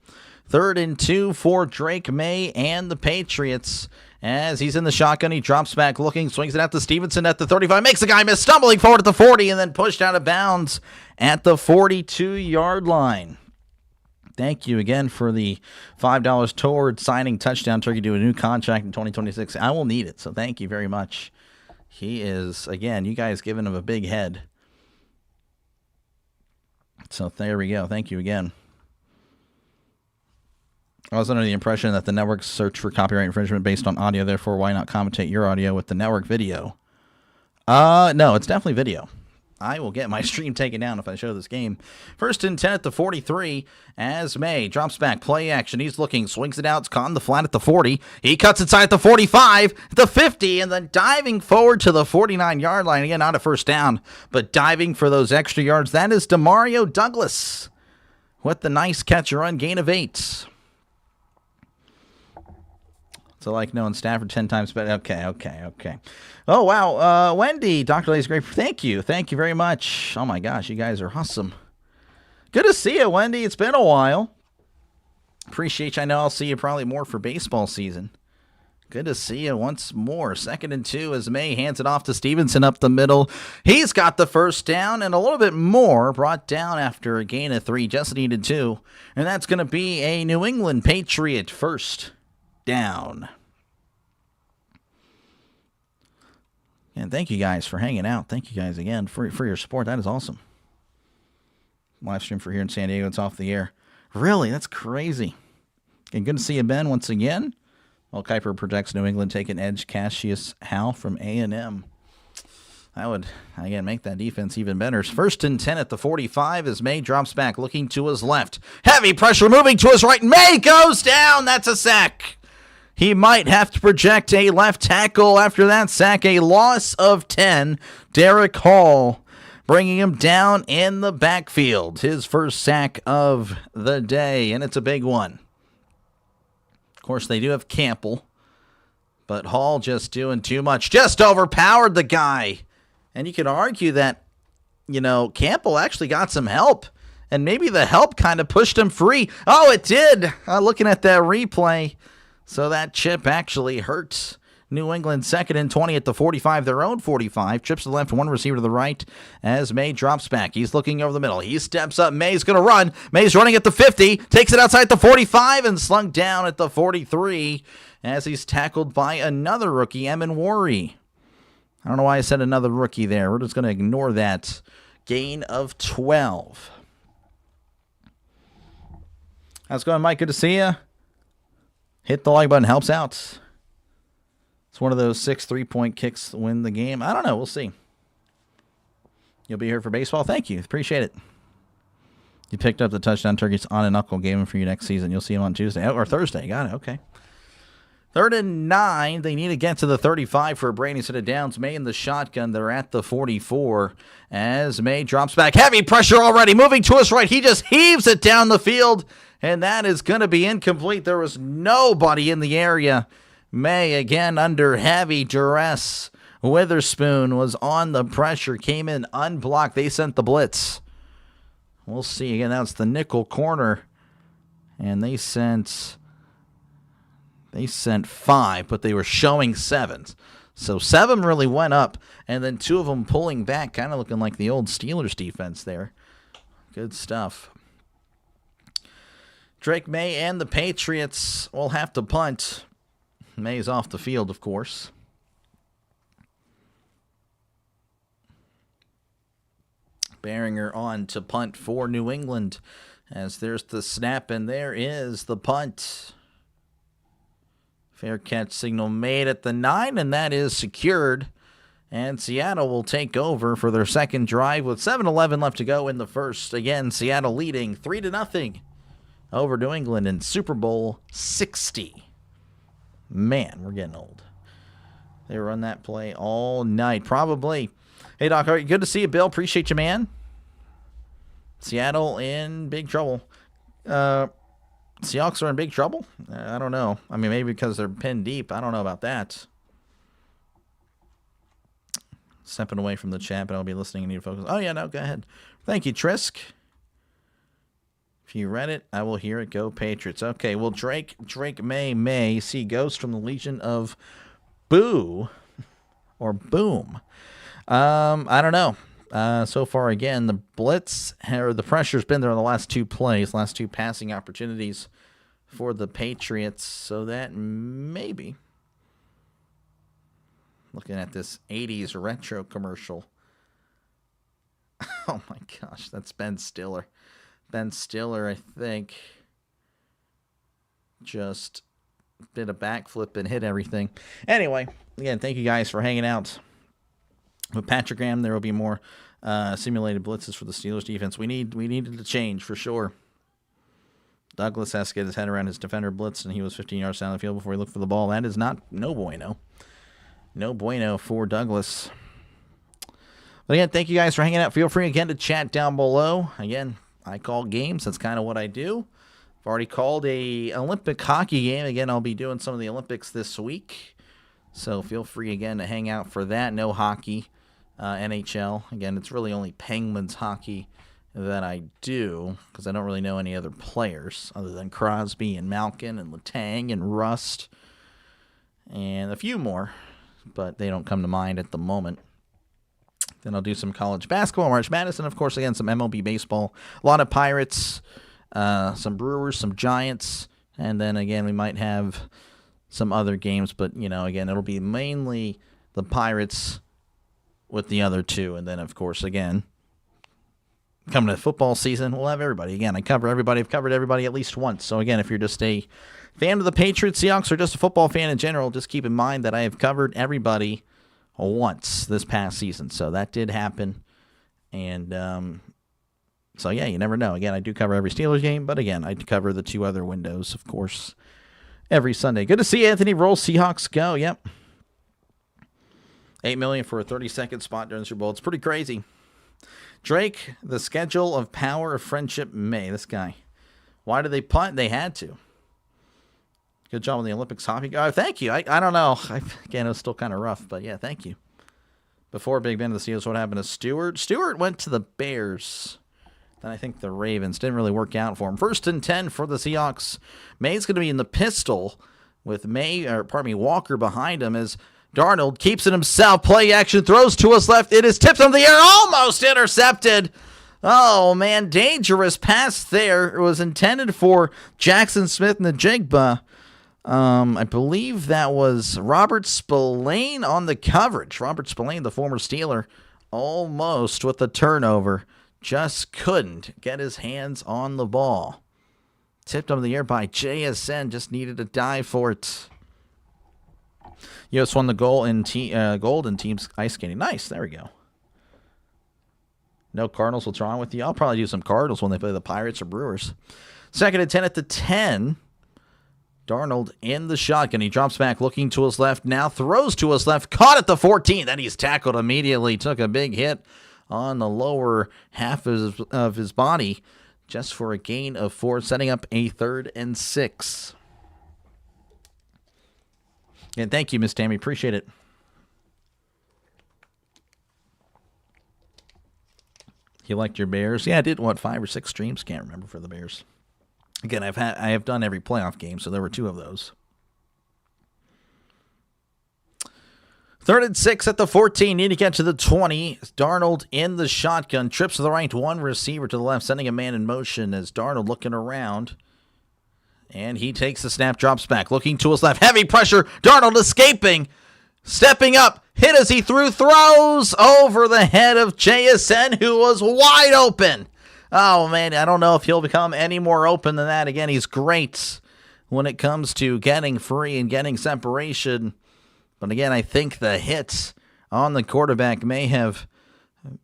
3rd and 2 for Drake May and the Patriots. As he's in the shotgun, he drops back looking, swings it out to Stevenson at the 35, makes the guy miss, stumbling forward at the 40, and then pushed out of bounds at the 42-yard line. Thank you again for the $5 toward signing touchdown turkey to a new contract in 2026. I will need it, so thank you very much. He is, again, you guys giving him a big head. So there we go. Thank you again. I was under the impression that the networks search for copyright infringement based on audio, therefore why not commentate your audio with the network video? No, it's definitely video. I will get my stream taken down if I show this game. 1st and 10 at the 43 as May drops back, play action. He's looking, swings it out. It's caught in the flat at the 40. He cuts inside at the 45, the 50, and then diving forward to the 49-yard line. Again, not a first down, but diving for those extra yards. That is Demario Douglas with the nice catch and run, gain of 8. So like knowing Stafford 10 times better. Okay. Oh, wow. Wendy, Dr. Lay's great. Thank you very much. Oh, my gosh. You guys are awesome. Good to see you, Wendy. It's been a while. Appreciate you. I know I'll see you probably more for baseball season. Good to see you once more. 2nd and 2 as May hands it off to Stevenson up the middle. He's got the first down and a little bit more brought down after a gain of 3. Just needed 2. And that's going to be a New England Patriot first down. And thank you guys for hanging out. Thank you guys again for your support. That is awesome. Live stream for here in San Diego. It's off the air. Really? That's crazy. And good to see you, Ben, once again. Well, Kuiper projects New England taking edge. Cassius Howe from A&M. That would, again, make that defense even better. 1st and 10 at the 45 as May drops back, looking to his left. Heavy pressure moving to his right. May goes down. That's a sack. He might have to project a left tackle after that sack. A loss of 10. Derek Hall bringing him down in the backfield. His first sack of the day, and it's a big one. Of course, they do have Campbell, but Hall just doing too much. Just overpowered the guy. And you could argue that, Campbell actually got some help, and maybe the help kind of pushed him free. Oh, it did. Looking at that replay. So that chip actually hurts New England. 2nd and 20 at the 45, their own 45. Trips to the left, one receiver to the right as May drops back. He's looking over the middle. He steps up. May's going to run. May's running at the 50, takes it outside the 45 and slung down at the 43 as he's tackled by another rookie, Emin Worry. I don't know why I said another rookie there. We're just going to ignore that. Gain of 12. How's it going, Mike? Good to see you. Hit the like button. Helps out. It's one of those 6 3-point kicks to win the game. I don't know. We'll see. You'll be here for baseball. Thank you. Appreciate it. You picked up the touchdown turkeys on a knuckle game for you next season. You'll see him on Tuesday or Thursday. Got it. Okay. 3rd and 9. They need to get to the 35 for a Brady set of downs. May in the shotgun. They're at the 44 as May drops back. Heavy pressure already. Moving to his right. He just heaves it down the field. And that is going to be incomplete. There was nobody in the area. May, again, under heavy duress. Witherspoon was on the pressure. Came in unblocked. They sent the blitz. We'll see. Again, that's the nickel corner. And they sent 5, but they were showing 7s. So 7 really went up. And then 2 of them pulling back, kind of looking like the old Steelers defense there. Good stuff. Drake May and the Patriots will have to punt. May's off the field, of course. Behringer on to punt for New England. As there's the snap, and there is the punt. Fair catch signal made at the 9, and that is secured. And Seattle will take over for their second drive with 7:11 left to go in the first. Again, Seattle leading 3-0. Over New England in Super Bowl 60. Man, we're getting old. They run that play all night, probably. Hey, Doc, good to see you, Bill. Appreciate you, man. Seattle in big trouble. Seahawks are in big trouble? I don't know. I mean, maybe because they're pinned deep. I don't know about that. Stepping away from the chat, but I'll be listening and need to focus. Oh, yeah, no, go ahead. Thank you, Trisk. If you read it, I will hear it. Go Patriots. Okay, well, Drake May see Ghost from the Legion of Boo or Boom. I don't know. So far, again, the blitz or the pressure's been there on the last two plays, last two passing opportunities for the Patriots. So that maybe, looking at this 80s retro commercial. Oh my gosh, that's Ben Stiller. Ben Stiller, I think, just did a backflip and hit everything. Anyway, again, thank you guys for hanging out. With Pregame, there will be more simulated blitzes for the Steelers defense. We needed to change for sure. Douglas has to get his head around his defender blitz, and he was 15 yards down the field before he looked for the ball. That is no bueno. No bueno for Douglas. But again, thank you guys for hanging out. Feel free again to chat down below. Again, I call games. That's kind of what I do. I've already called a Olympic hockey game. Again, I'll be doing some of the Olympics this week. So feel free again to hang out for that. No hockey, NHL. Again, it's really only Penguins hockey that I do because I don't really know any other players other than Crosby and Malkin and Letang and Rust and a few more, but they don't come to mind at the moment. Then I'll do some college basketball, March Madness, and of course, again, some MLB baseball. A lot of Pirates, some Brewers, some Giants, and then again, we might have some other games, but, you know, again, it'll be mainly the Pirates with the other two, and then, of course, again, coming to the football season, we'll have everybody. Again, I cover everybody. I've covered everybody at least once. So, again, if you're just a fan of the Patriots, Seahawks, or just a football fan in general, just keep in mind that I have covered everybody once this past season. So that did happen. And so, yeah, you never know. Again, I do cover every Steelers game, but, again, I cover the two other windows, of course, every Sunday. Good to see Anthony roll. Seahawks go. Yep. $8 million for a 30-second spot during the Super Bowl. It's pretty crazy. Drake, the schedule of power of friendship May. This guy. Why did they punt? They had to. Good job on the Olympics hockey. Oh, thank you. I don't know. Again, it was still kind of rough, but yeah, thank you. Before Big Ben to the Steelers, what happened to Stewart? Stewart went to the Bears. Then I think the Ravens. Didn't really work out for him. 1st and 10 for the Seahawks. May's going to be in the pistol with Walker behind him as Darnold keeps it himself. Play action, throws to his left. It is tipped on the air, almost intercepted. Oh, man, dangerous pass there. It was intended for Jackson Smith and the Jigba. I believe that was Robert Spillane on the coverage. Robert Spillane, the former Steeler, almost with the turnover. Just couldn't get his hands on the ball. Tipped on the air by JSN. Just needed to dive for it. U.S. won the gold in teams ice skating. Nice. There we go. No Cardinals. What's wrong with you? I'll probably do some Cardinals when they play the Pirates or Brewers. 2nd and 10 at the 10. Darnold in the shotgun. He drops back looking to his left. Now throws to his left. Caught at the 14. Then he's tackled immediately. Took a big hit on the lower half of his body just for a gain of 4, setting up a 3rd and 6. And thank you, Miss Tammy. Appreciate it. You liked your Bears? Yeah, I did, 5 or 6 streams? Can't remember for the Bears. Again, I have done every playoff game, so there were 2 of those. 3rd and 6 at the 14. Need to get to the 20. Darnold in the shotgun. Trips to the right. 1 receiver to the left, sending a man in motion as Darnold looking around. And he takes the snap, drops back, looking to his left. Heavy pressure. Darnold escaping. Stepping up. Hit as he throws over the head of JSN, who was wide open. Oh, man, I don't know if he'll become any more open than that. Again, he's great when it comes to getting free and getting separation. But again, I think the hits on the quarterback may have,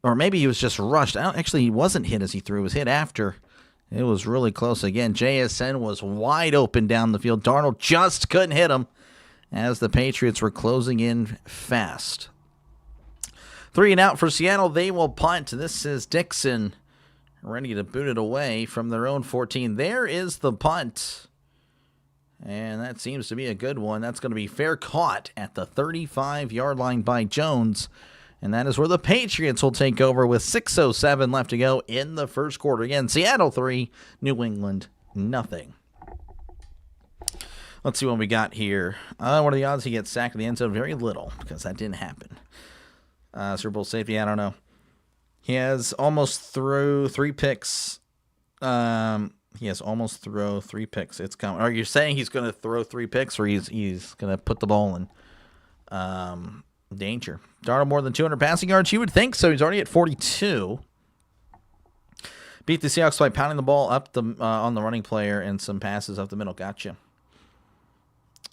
or maybe he was just rushed. Actually, he wasn't hit as he threw. He was hit after. It was really close. Again, JSN was wide open down the field. Darnold just couldn't hit him as the Patriots were closing in fast. 3 and out for Seattle. They will punt. This is Dixon ready to boot it away from their own 14. There is the punt. And that seems to be a good one. That's going to be fair caught at the 35-yard line by Jones. And that is where the Patriots will take over with 6:07 left to go in the first quarter. Again, Seattle 3, New England nothing. Let's see what we got here. What are the odds he gets sacked in the end zone? Very little, because that didn't happen. Super Bowl safety, I don't know. He has almost through 3 picks. He has almost throw 3 picks. It's coming. Are you saying he's going to throw 3 picks, or he's going to put the ball in danger? Darnold more than 200 passing yards? You would think so. He's already at 42. Beat the Seahawks by pounding the ball up the on the running player and some passes up the middle. Gotcha.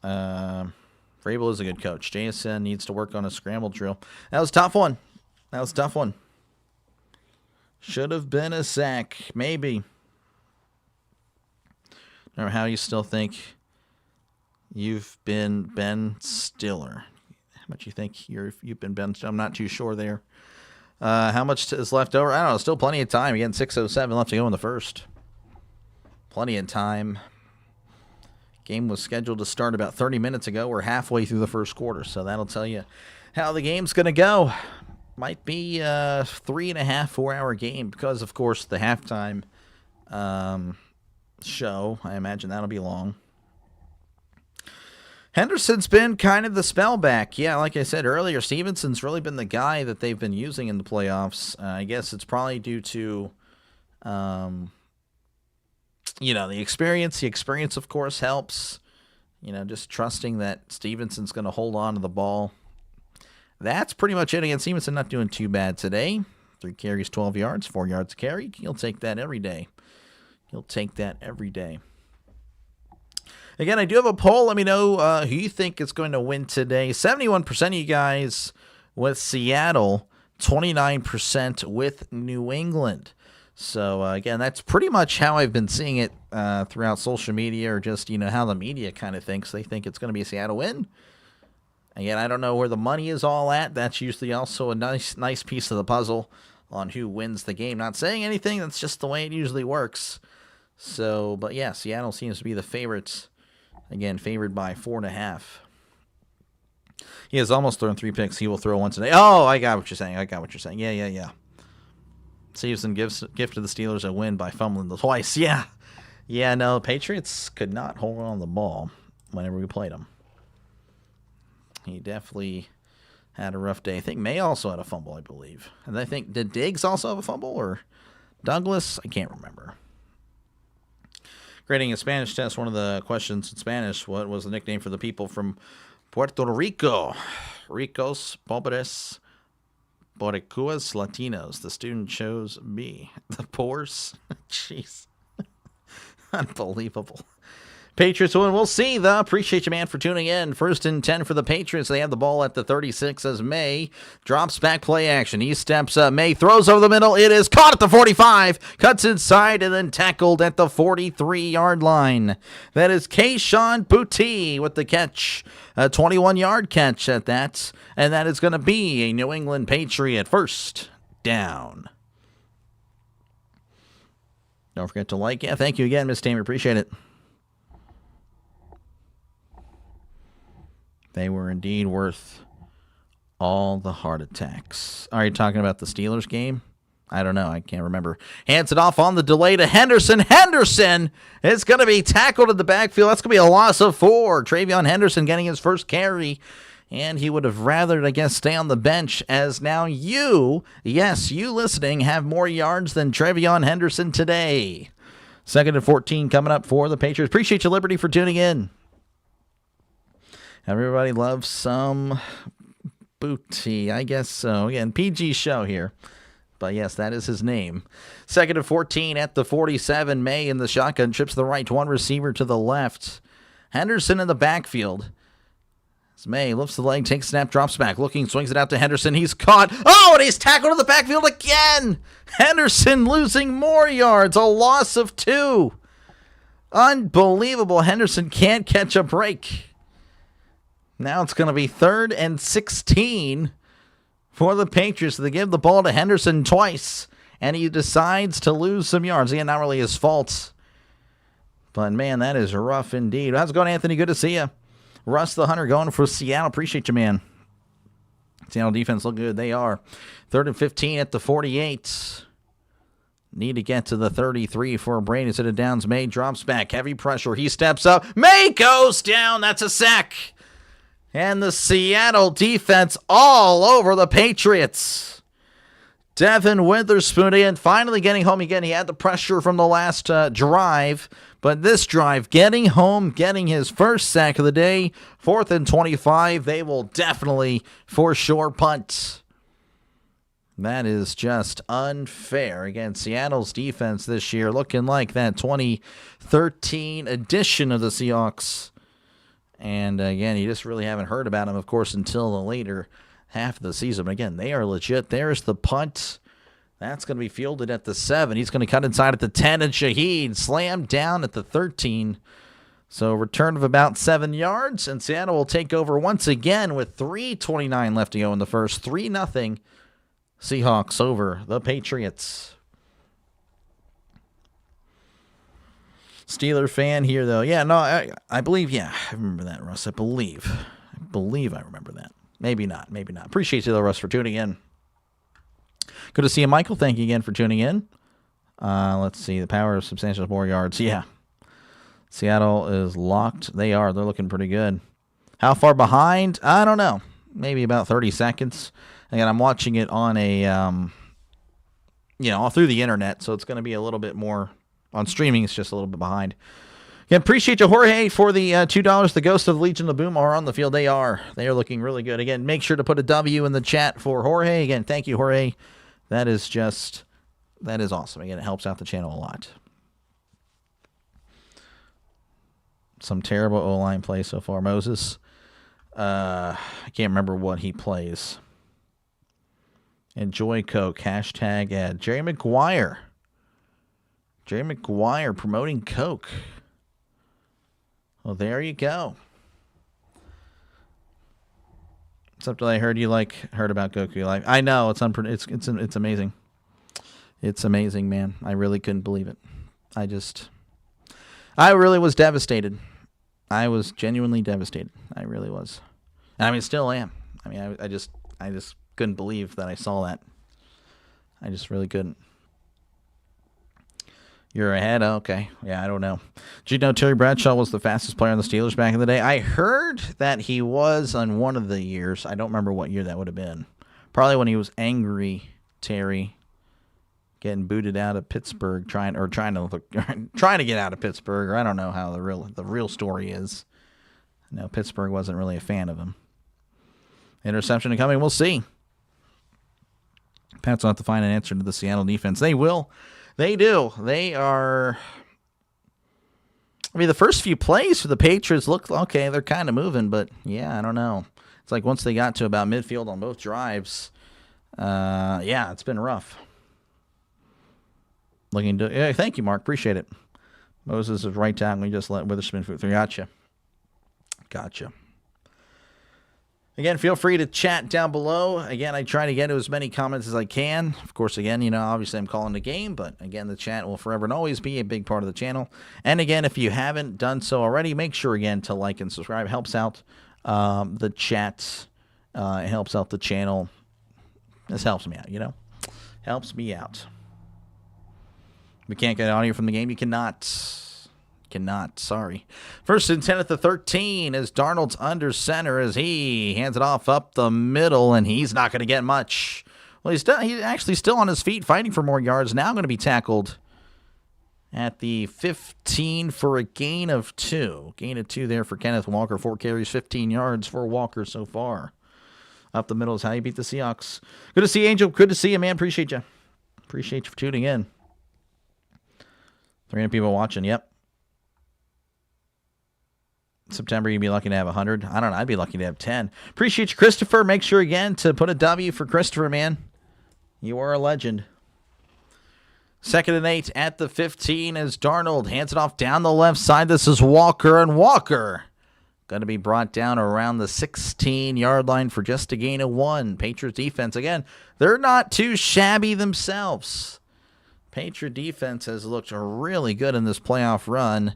Vrabel is a good coach. JSN needs to work on a scramble drill. That was a tough one. Should have been a sack. Maybe. Or how you still think you've been Ben Stiller? How much you think you've been Ben Stiller? I'm not too sure there. How much is left over? I don't know. Still plenty of time. Again, 6:07 left to go in the first. Plenty of time. Game was scheduled to start about 30 minutes ago. We're halfway through the first quarter, so that'll tell you how the game's going to go. Might be a 3.5, 4-hour game because, of course, the halftime show. I imagine that'll be long. Henderson's been kind of the spell back. Yeah, like I said earlier, Stevenson's really been the guy that they've been using in the playoffs. I guess it's probably due to, the experience. The experience, of course, helps. Just trusting that Stevenson's going to hold on to the ball. That's pretty much it. Again, Stevenson not doing too bad today. 3 carries, 12 yards, 4 yards a carry. He'll take that every day. Again, I do have a poll. Let me know who you think is going to win today. 71% of you guys with Seattle, 29% with New England. So, again, that's pretty much how I've been seeing it throughout social media, or just, how the media kind of thinks. They think it's going to be a Seattle win. Again, I don't know where the money is all at. That's usually also a nice piece of the puzzle on who wins the game. Not saying anything. That's just the way it usually works. So, but yeah, Seattle seems to be the favorites. Again, favored by 4.5. He has almost thrown 3 picks. He will throw one today. Oh, I got what you're saying. Yeah. Stevenson gifted the Steelers a win by fumbling twice. Yeah, no, Patriots could not hold on the ball whenever we played them. He definitely had a rough day. I think May also had a fumble, I believe. And I think, did Diggs also have a fumble, or Douglas? I can't remember. Grading a Spanish test, one of the questions in Spanish, what was the nickname for the people from Puerto Rico? Ricos, pobres, boricuas, Latinos. The student chose B. The Poors? Jeez. Unbelievable. Patriots win. We'll see, though. Appreciate you, man, for tuning in. 1st and 10 for the Patriots. They have the ball at the 36 as May drops back play action. He steps up. May throws over the middle. It is caught at the 45. Cuts inside and then tackled at the 43-yard line. That is Kayshon Boutte with the catch. A 21-yard catch at that. And that is going to be a New England Patriot first down. Don't forget to like. Yeah, thank you again, Miss Tamer. Appreciate it. They were indeed worth all the heart attacks. Are you talking about the Steelers game? I don't know. I can't remember. Hands it off on the delay to Henderson. Henderson is going to be tackled in the backfield. That's going to be a loss of 4. Travion Henderson getting his first carry. And he would have rather, I guess, stay on the bench, as now you listening, have more yards than Travion Henderson today. 2nd and 14 coming up for the Patriots. Appreciate you, Liberty, for tuning in. Everybody loves some Boutte. I guess so. Again, PG show here. But yes, that is his name. 2nd and 14 at the 47. May in the shotgun. Trips to the right. 1 receiver to the left. Henderson in the backfield. As May lifts the leg, takes snap, drops back. Looking, swings it out to Henderson. He's caught. Oh, and he's tackled in the backfield again. Henderson losing more yards. A loss of 2. Unbelievable. Henderson can't catch a break. Now it's going to be 3rd and 16 for the Patriots. They give the ball to Henderson twice, and he decides to lose some yards. Again, not really his fault. But, man, that is rough indeed. How's it going, Anthony? Good to see you. Russ the Hunter going for Seattle. Appreciate you, man. Seattle defense look good. They are. 3rd and 15 at the 48. Need to get to the 33 for Brady. Instead of downs, May drops back. Heavy pressure. He steps up. May goes down. That's a sack. And the Seattle defense all over the Patriots. Devin Witherspoon again, finally getting home again. He had the pressure from the last drive. But this drive, getting home, getting his first sack of the day. 4th and 25. They will definitely, for sure, punt. That is just unfair. Again, Seattle's defense this year looking like that 2013 edition of the Seahawks. And again, you just really haven't heard about them, of course, until the later half of the season. But again, they are legit. There's the punt. That's going to be fielded at the 7. He's going to cut inside at the 10, and Shaheed slammed down at the 13. So return of about 7 yards, and Seattle will take over once again with 3:29 left to go in the first. 3-0. Seahawks over the Patriots. Steeler fan here, though. Yeah, no, I believe, yeah, I remember that, Russ. I believe I remember that. Maybe not. Appreciate you, though, Russ, for tuning in. Good to see you, Michael. Thank you again for tuning in. Let's see. The power of substantial more yards. Yeah. Seattle is locked. They are. They're looking pretty good. How far behind? I don't know. Maybe about 30 seconds. Again, I'm watching it on a, all through the internet, so it's going to be a little bit more on streaming. It's just a little bit behind. Yeah, appreciate you, Jorge, for the $2. The Ghost of the Legion of Boom are on the field. They are looking really good. Again, make sure to put a W in the chat for Jorge. Again, thank you, Jorge. That is awesome. Again, it helps out the channel a lot. Some terrible O-line play so far. Moses, I can't remember what he plays. Enjoy Coke. Hashtag ad. Jerry Maguire promoting Coke. Well, there you go. Except I heard heard about Goku Live. I know it's amazing. It's amazing, man. I really couldn't believe it. I really was devastated. I was genuinely devastated. I really was. And I mean, still am. I mean, I just couldn't believe that I saw that. I just really couldn't. You're ahead? Okay. Yeah, I don't know. Did you know Terry Bradshaw was the fastest player on the Steelers back in the day? I heard that he was on one of the years. I don't remember what year that would have been. Probably when he was angry, Terry, getting booted out of Pittsburgh, trying to get out of Pittsburgh, or I don't know how the real story is. No, Pittsburgh wasn't really a fan of him. Interception incoming. We'll see. Pats will have to find an answer to the Seattle defense. They will. They do. They are. I mean, the first few plays for the Patriots look okay. They're kind of moving, but yeah, I don't know. It's like once they got to about midfield on both drives, yeah, it's been rough. Yeah, thank you, Mark. Appreciate it. Moses is right down. We just let Witherspoon through. Gotcha. Again, feel free to chat down below. Again, I try to get to as many comments as I can. Of course, again, obviously I'm calling the game, but again, the chat will forever and always be a big part of the channel. And again, if you haven't done so already, make sure, again, to like and subscribe. It helps out the chat. It helps out the channel. This helps me out, Helps me out. We can't get audio from the game. You cannot. Sorry. 1st and 10 at the 13 as Darnold's under center as he hands it off up the middle, and he's not going to get much. Well, he's actually still on his feet fighting for more yards. Now going to be tackled at the 15 for a gain of 2. Gain of 2 there for Kenneth Walker. 4 carries, 15 yards for Walker so far. Up the middle is how you beat the Seahawks. Good to see you, Angel. Good to see you, man. Appreciate you. Appreciate you for tuning in. 300 people watching. Yep. September, you'd be lucky to have 100. I don't know. I'd be lucky to have 10. Appreciate you, Christopher. Make sure, again, to put a W for Christopher, man. You are a legend. 2nd and 8 at the 15 as Darnold hands it off down the left side. This is Walker, and Walker going to be brought down around the 16-yard line for just a gain of 1. Patriots defense, again, they're not too shabby themselves. Patriot defense has looked really good in this playoff run.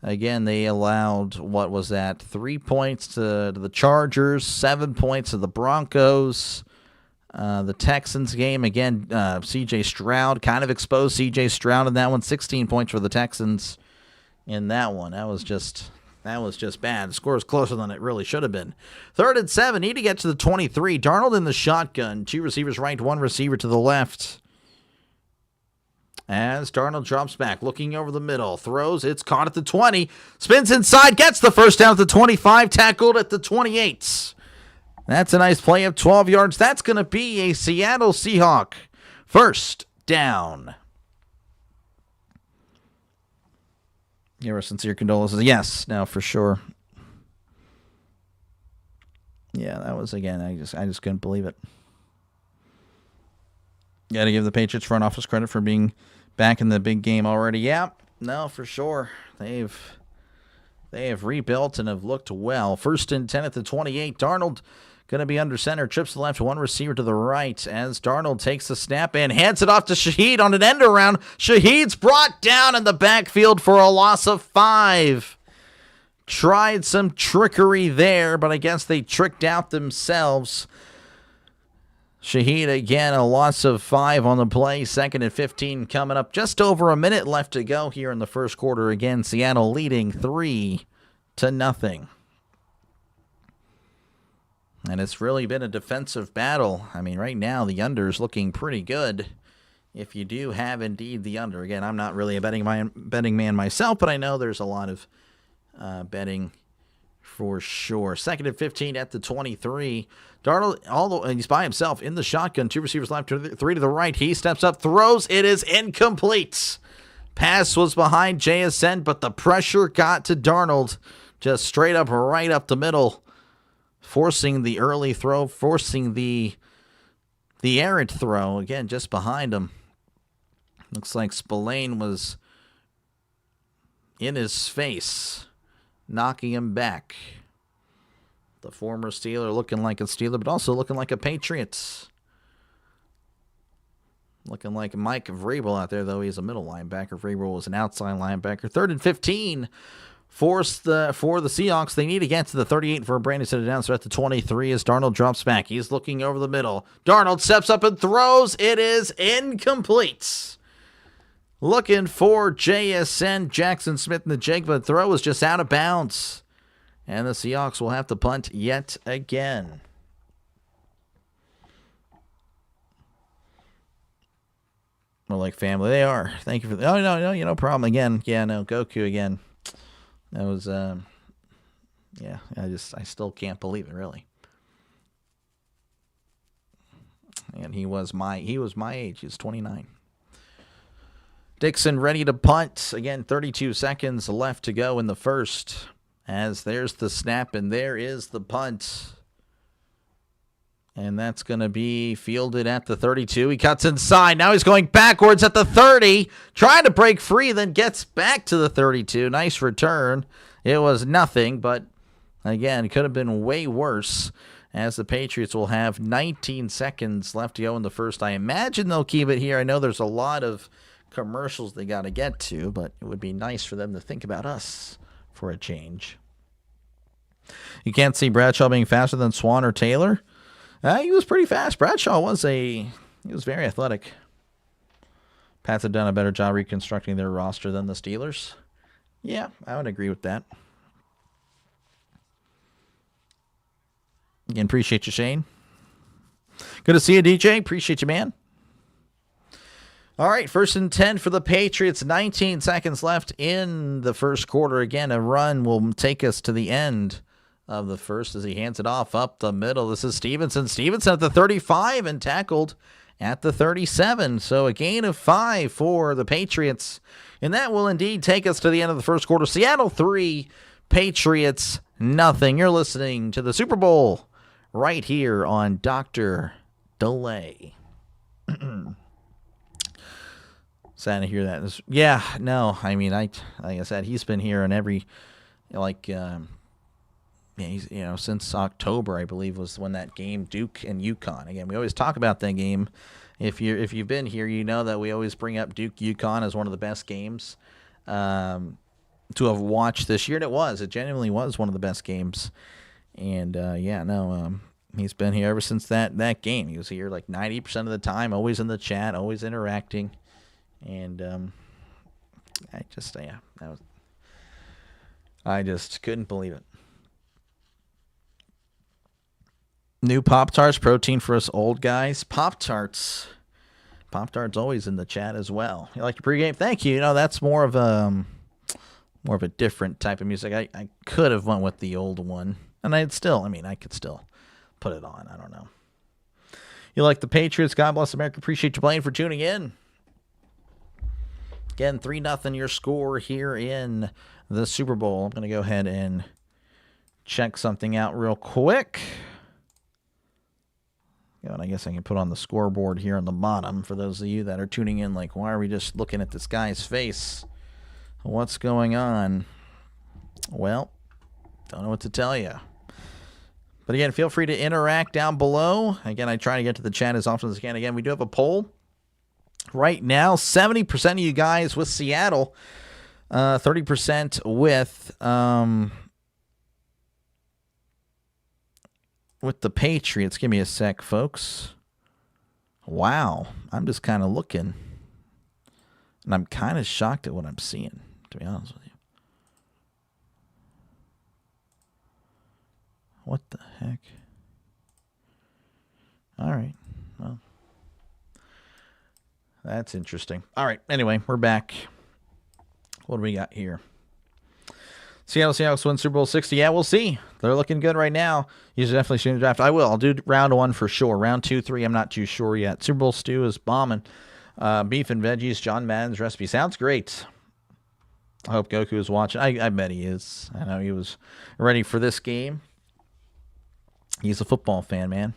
Again, they allowed, what was that, 3 points to the Chargers, 7 points to the Broncos. The Texans game, again, C.J. Stroud kind of exposed C.J. Stroud in that one. 16 points for the Texans in that one. That was just bad. The score is closer than it really should have been. 3rd and 7, need to get to the 23. Darnold in the shotgun. 2 receivers right, 1 receiver to the left. As Darnold drops back, looking over the middle, throws, it's caught at the 20, spins inside, gets the first down at the 25, tackled at the 28. That's a nice play of 12 yards. That's going to be a Seattle Seahawk first down. Give our sincere condolences. Yes, no, for sure. Yeah, that was, again, I just couldn't believe it. Got to give the Patriots front office credit for being back in the big game already. Yeah, no, for sure. They have rebuilt and have looked well. 1st and 10 at the 28. Darnold going to be under center. Trips to the left, 1 receiver to the right as Darnold takes the snap and hands it off to Shaheed on an end around. Shaheed's brought down in the backfield for a loss of 5. Tried some trickery there, but I guess they tricked out themselves. Shaheed, again, a loss of 5 on the play. 2nd and 15 coming up. Just over a minute left to go here in the first quarter. Again, Seattle leading 3-0. And it's really been a defensive battle. I mean, right now, the under is looking pretty good. If you do have, indeed, the under. Again, I'm not really a betting man myself, but I know there's a lot of betting for sure. 2nd and 15 at the 23. Darnold, he's by himself in the shotgun. 2 receivers left, 3 to the right. He steps up, throws. It is incomplete. Pass was behind JSN, but the pressure got to Darnold. Just straight up, right up the middle. Forcing the early throw, forcing the errant throw. Again, just behind him. Looks like Spillane was in his face, knocking him back. The former Steeler looking like a Steeler, but also looking like a Patriot. Looking like Mike Vrabel out there, though he's a middle linebacker. Vrabel was an outside linebacker. 3rd and 15 for the Seahawks. They need to get to the 38 for a Brandon set it down. So at the 23 as Darnold drops back. He's looking over the middle. Darnold steps up and throws. It is incomplete. Looking for JSN, Jackson Smith in the jig, but the throw was just out of bounds. And the Seahawks will have to punt yet again. More like family. They are. Thank you for that. Oh, no, no problem. Again. Yeah, no, Goku again. That was, yeah, I still can't believe it, really. And he was my age. He was 29. Dixon ready to punt. Again, 32 seconds left to go in the first. As there's the snap, and there is the punt. And that's going to be fielded at the 32. He cuts inside. Now he's going backwards at the 30. Trying to break free, then gets back to the 32. Nice return. It was nothing, but again, it could have been way worse. As the Patriots will have 19 seconds left to go in the first. I imagine they'll keep it here. I know there's a lot of commercials they got to get to, but it would be nice for them to think about us for a change. You can't see Bradshaw being faster than Swan or Taylor. He was pretty fast. Bradshaw was he was very athletic. Pats have done a better job reconstructing their roster than the Steelers. Yeah, I would agree with that. Again, appreciate you, Shane. Good to see you, DJ. Appreciate you, man. All right, 1st and 10 for the Patriots. 19 seconds left in the first quarter. Again, a run will take us to the end of the first as he hands it off up the middle. This is Stevenson. Stevenson at the 35 and tackled at the 37. So a gain of 5 for the Patriots. And that will indeed take us to the end of the first quarter. Seattle 3, Patriots nothing. You're listening to the Super Bowl right here on Dr. Delay. Sad to hear that. Yeah, no, I mean, like I said, he's been here in every, he's, since October, I believe, was when that game, Duke and UConn. Again, we always talk about that game. If you've been here, you know that we always bring up Duke UConn as one of the best games. to have watched this year, and it was. It genuinely was one of the best games. And, he's been here ever since that game. He was here like 90% of the time, always in the chat, always interacting. And I just couldn't believe it. New Pop-Tarts, protein for us old guys. Pop-Tarts always in the chat as well. You like your pregame? Thank you. That's more of a different type of music. I could have went with the old one, and I could still put it on. I don't know. You like the Patriots? God bless America. Appreciate you playing for tuning in. Again, 3-0 your score here in the Super Bowl. I'm going to go ahead and check something out real quick. And I guess I can put on the scoreboard here on the bottom for those of you that are tuning in like, why are we just looking at this guy's face? What's going on? Well, don't know what to tell you. But again, feel free to interact down below. Again, I try to get to the chat as often as I can. Again, we do have a poll right now. 70% of you guys with Seattle, 30% with the Patriots. Give me a sec, folks. Wow. I'm just kind of looking. And I'm kind of shocked at what I'm seeing, to be honest with you. What the heck? All right. Well, that's interesting. All right. Anyway, we're back. What do we got here? Seattle Seahawks win Super Bowl 60. Yeah, we'll see. They're looking good right now. You should definitely shoot the draft. I will. I'll do round 1 for sure. Round 2, 3, I'm not too sure yet. Super Bowl stew is bombing. Beef and veggies, John Madden's recipe. Sounds great. I hope Goku is watching. I bet he is. I know he was ready for this game. He's a football fan, man.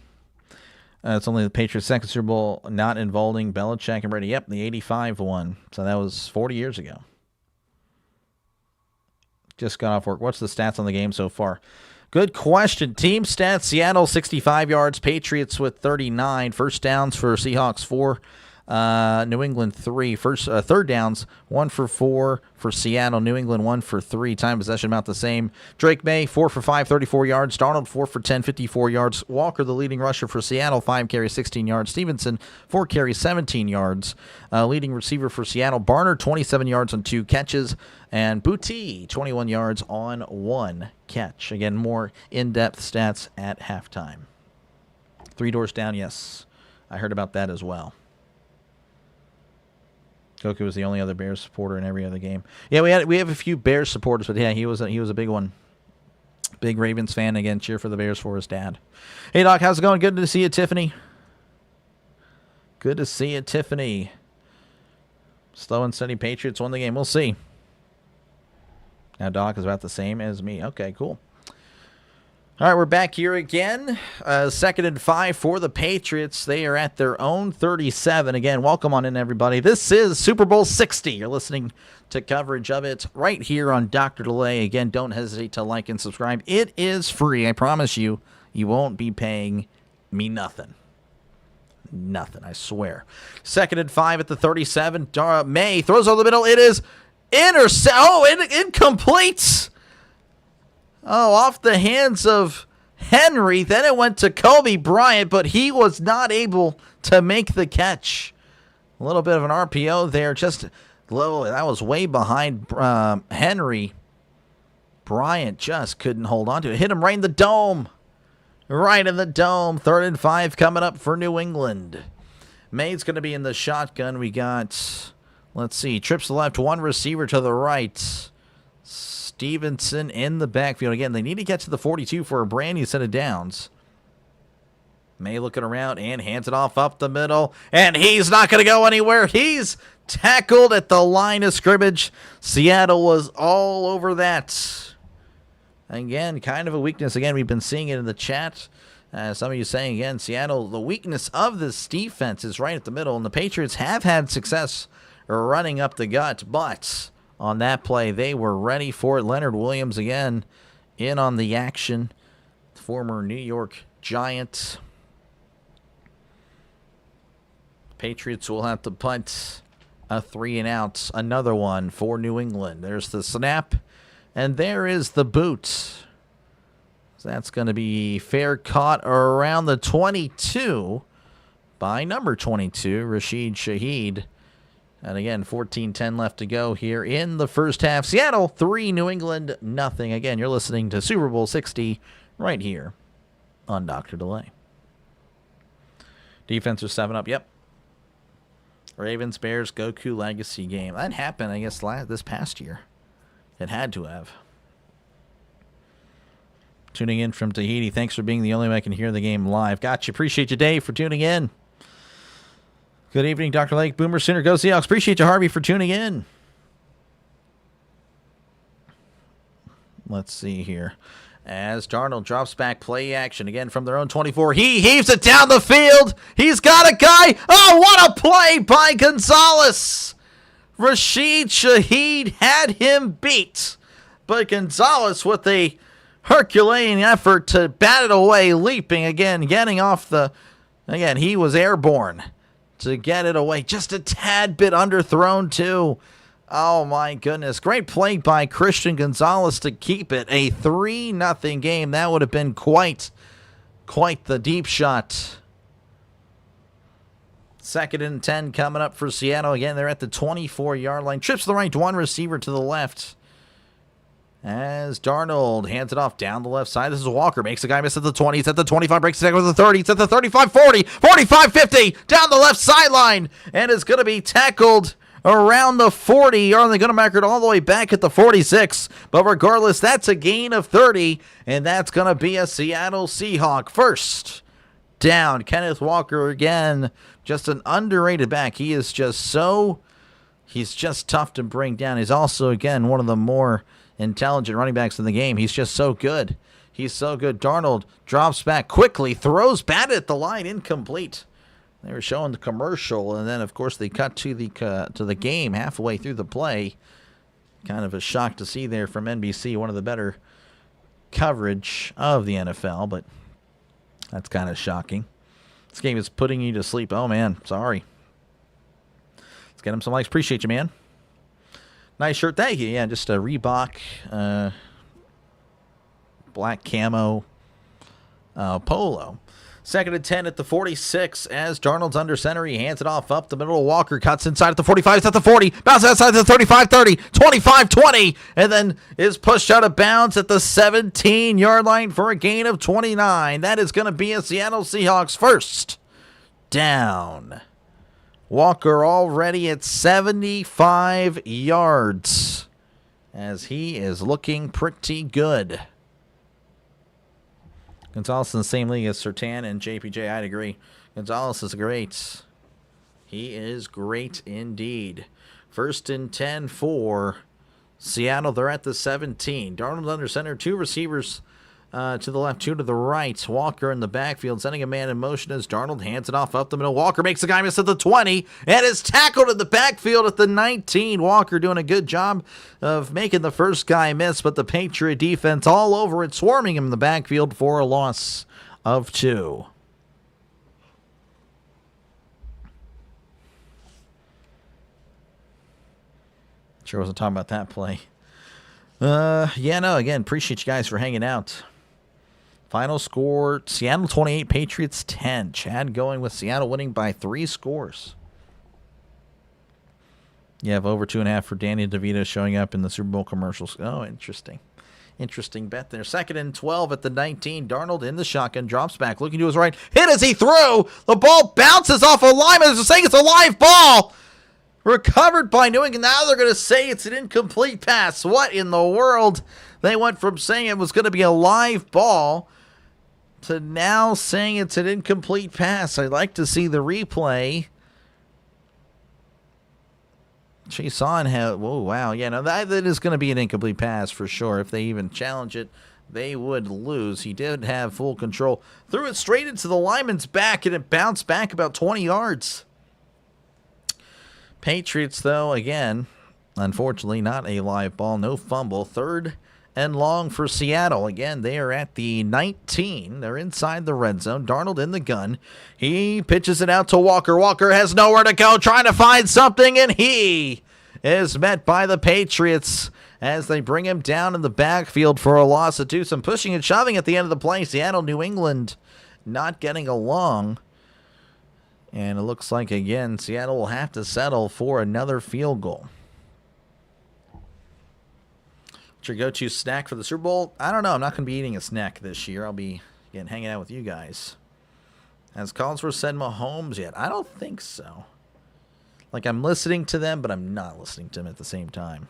It's only the Patriots' second Super Bowl not involving Belichick and Brady. Yep, the 85 one. So that was 40 years ago. Just got off work. What's the stats on the game so far? Good question. Team stats, Seattle 65 yards, Patriots with 39. First downs for Seahawks 4. New England 3. Third downs 1 for 4 for Seattle. New England 1 for 3. Time possession about the same. Drake May 4 for 5, 34 yards. Darnold 4 for 10, 54 yards. Walker, the leading rusher for Seattle, 5 carries, 16 yards. Stevenson 4 carries, 17 yards. Leading receiver for Seattle, Barner 27 yards on 2 catches, and Booty 21 yards on 1 catch. Again, more in-depth stats at halftime. 3 doors down. Yes, I heard about that as well. Goku was the only other Bears supporter in every other game. Yeah, we have a few Bears supporters, but yeah, he was a big one. Big Ravens fan. Again, cheer for the Bears for his dad. Hey, Doc, how's it going? Good to see you, Tiffany. Good to see you, Tiffany. Slow and steady Patriots won the game. We'll see. Now, Doc is about the same as me. Okay, cool. All right, we're back here again. 2nd and 5 for the Patriots. They are at their own 37. Again, welcome on in, everybody. This is Super Bowl 60. You're listening to coverage of it right here on Dr. Delay. Again, don't hesitate to like and subscribe. It is free. I promise you, you won't be paying me nothing. Nothing, I swear. 2nd and 5 at the 37. May throws over the middle. It is incomplete. Oh, off the hands of Henry. Then it went to Kobe Bryant, but he was not able to make the catch. A little bit of an RPO there. Just low. That was way behind Henry. Bryant just couldn't hold on to it. Hit him right in the dome. Right in the dome. 3rd and 5 coming up for New England. May's going to be in the shotgun. We got, let's see, trips to the left, 1 receiver to the right. Stevenson in the backfield. Again, they need to get to the 42 for a brand new set of downs. May looking around and hands it off up the middle. And he's not going to go anywhere. He's tackled at the line of scrimmage. Seattle was all over that. Again, kind of a weakness. Again, we've been seeing it in the chat. Some of you saying, again, Seattle, the weakness of this defense is right at the middle. And the Patriots have had success running up the gut, but on that play, they were ready for it. Leonard Williams again in on the action. Former New York Giant. Patriots will have to punt A 3 and out. Another one for New England. There's the snap. And there is the boot. So that's going to be fair caught around the 22 by number 22, Rashid Shaheed. And again, 14-10 left to go here in the first half. Seattle 3, New England nothing. Again, you're listening to Super Bowl 60 right here on Dr. Delay. Defense is 7 up. Yep. Ravens, Bears, Goku Legacy game. That happened, I guess, this past year. It had to have. Tuning in from Tahiti. Thanks for being the only way I can hear the game live. Gotcha. Appreciate you, Dave, for tuning in. Good evening, Dr. Lake. Boomer Sooner. Go Seahawks. Appreciate you, Harvey, for tuning in. Let's see here. As Darnold drops back, play action again from their own 24. He heaves it down the field. He's got a guy. Oh, what a play by Gonzalez. Rashid Shaheed had him beat. But Gonzalez with a Herculean effort to bat it away, leaping again, getting off the... Again, he was airborne to get it away. Just a tad bit underthrown, too. Oh, my goodness. Great play by Christian Gonzalez to keep it a 3-0 game. That would have been quite the deep shot. 2nd and 10 coming up for Seattle. Again, they're at the 24-yard line. Trips to the right, one receiver to the left. As Darnold hands it off down the left side. This is Walker. Makes a guy miss at the 20. It's at the 25. Breaks the tackle with the 30. It's at the 35, 40, 45, 50. Down the left sideline. And it's going to be tackled around the 40. Or they're going to mark it all the way back at the 46. But regardless, that's a gain of 30. And that's going to be a Seattle Seahawk first down. Kenneth Walker again. Just an underrated back. He is just he's just tough to bring down. He's also, again, one of the more intelligent running backs in the game. He's just so good. He's so good. Darnold drops back quickly, throws bat at the line, incomplete. They were showing the commercial, and then, of course, they cut to the game halfway through the play. Kind of a shock to see there from NBC, one of the better coverage of the NFL, but that's kind of shocking. This game is putting you to sleep. Oh, man, sorry. Let's get him some likes. Appreciate you, man. Nice shirt. Thank you. Yeah, just a Reebok black camo polo. 2nd and 10 at the 46 as Darnold's under center. He hands it off up the middle. Walker cuts inside at the 45. It's at the 40. Bounces outside the 35, 30, 25, 20. And then is pushed out of bounds at the 17-yard line for a gain of 29. That is going to be a Seattle Seahawks first down. Walker already at 75 yards as he is looking pretty good. Gonzalez in the same league as Surtain and JPJ. I'd agree. Gonzalez is great. He is great indeed. 1st and 10 for Seattle. They're at the 17. Darnold under center. 2 receivers to the left, 2 to the right. Walker in the backfield, sending a man in motion as Darnold hands it off up the middle. Walker makes the guy miss at the 20 and is tackled in the backfield at the 19. Walker doing a good job of making the first guy miss, but the Patriot defense all over it, swarming him in the backfield for a loss of 2. Sure wasn't talking about that play. Again, appreciate you guys for hanging out. Final score, Seattle 28, Patriots 10. Chad going with Seattle winning by 3 scores. You have over 2.5 for Danny DeVito showing up in the Super Bowl commercials. Oh, interesting. Interesting bet there. 2nd and 12 at the 19. Darnold in the shotgun, drops back, looking to his right. Hit as he threw. The ball bounces off a lineman. They're saying it's a live ball. Recovered by New England. Now they're going to say it's an incomplete pass. What in the world? They went from saying it was going to be a live ball to now saying it's an incomplete pass. I'd like to see the replay. Chase on how... Whoa, wow. Yeah, no, that is going to be an incomplete pass for sure. If they even challenge it, they would lose. He did have full control. Threw it straight into the lineman's back, and it bounced back about 20 yards. Patriots, though, again, unfortunately, not a live ball. No fumble. 3rd and long for Seattle. Again, they are at the 19. They're inside the red zone. Darnold in the gun. He pitches it out to Walker. Walker has nowhere to go, trying to find something, and he is met by the Patriots as they bring him down in the backfield for a loss of 2. Some pushing and shoving at the end of the play. Seattle, New England not getting along. And it looks like, again, Seattle will have to settle for another field goal. What's your go-to snack for the Super Bowl? I don't know. I'm not going to be eating a snack this year. I'll be, again, hanging out with you guys. Has Collinsworth said Mahomes yet? I don't think so. Like, I'm listening to them, but I'm not listening to them at the same time.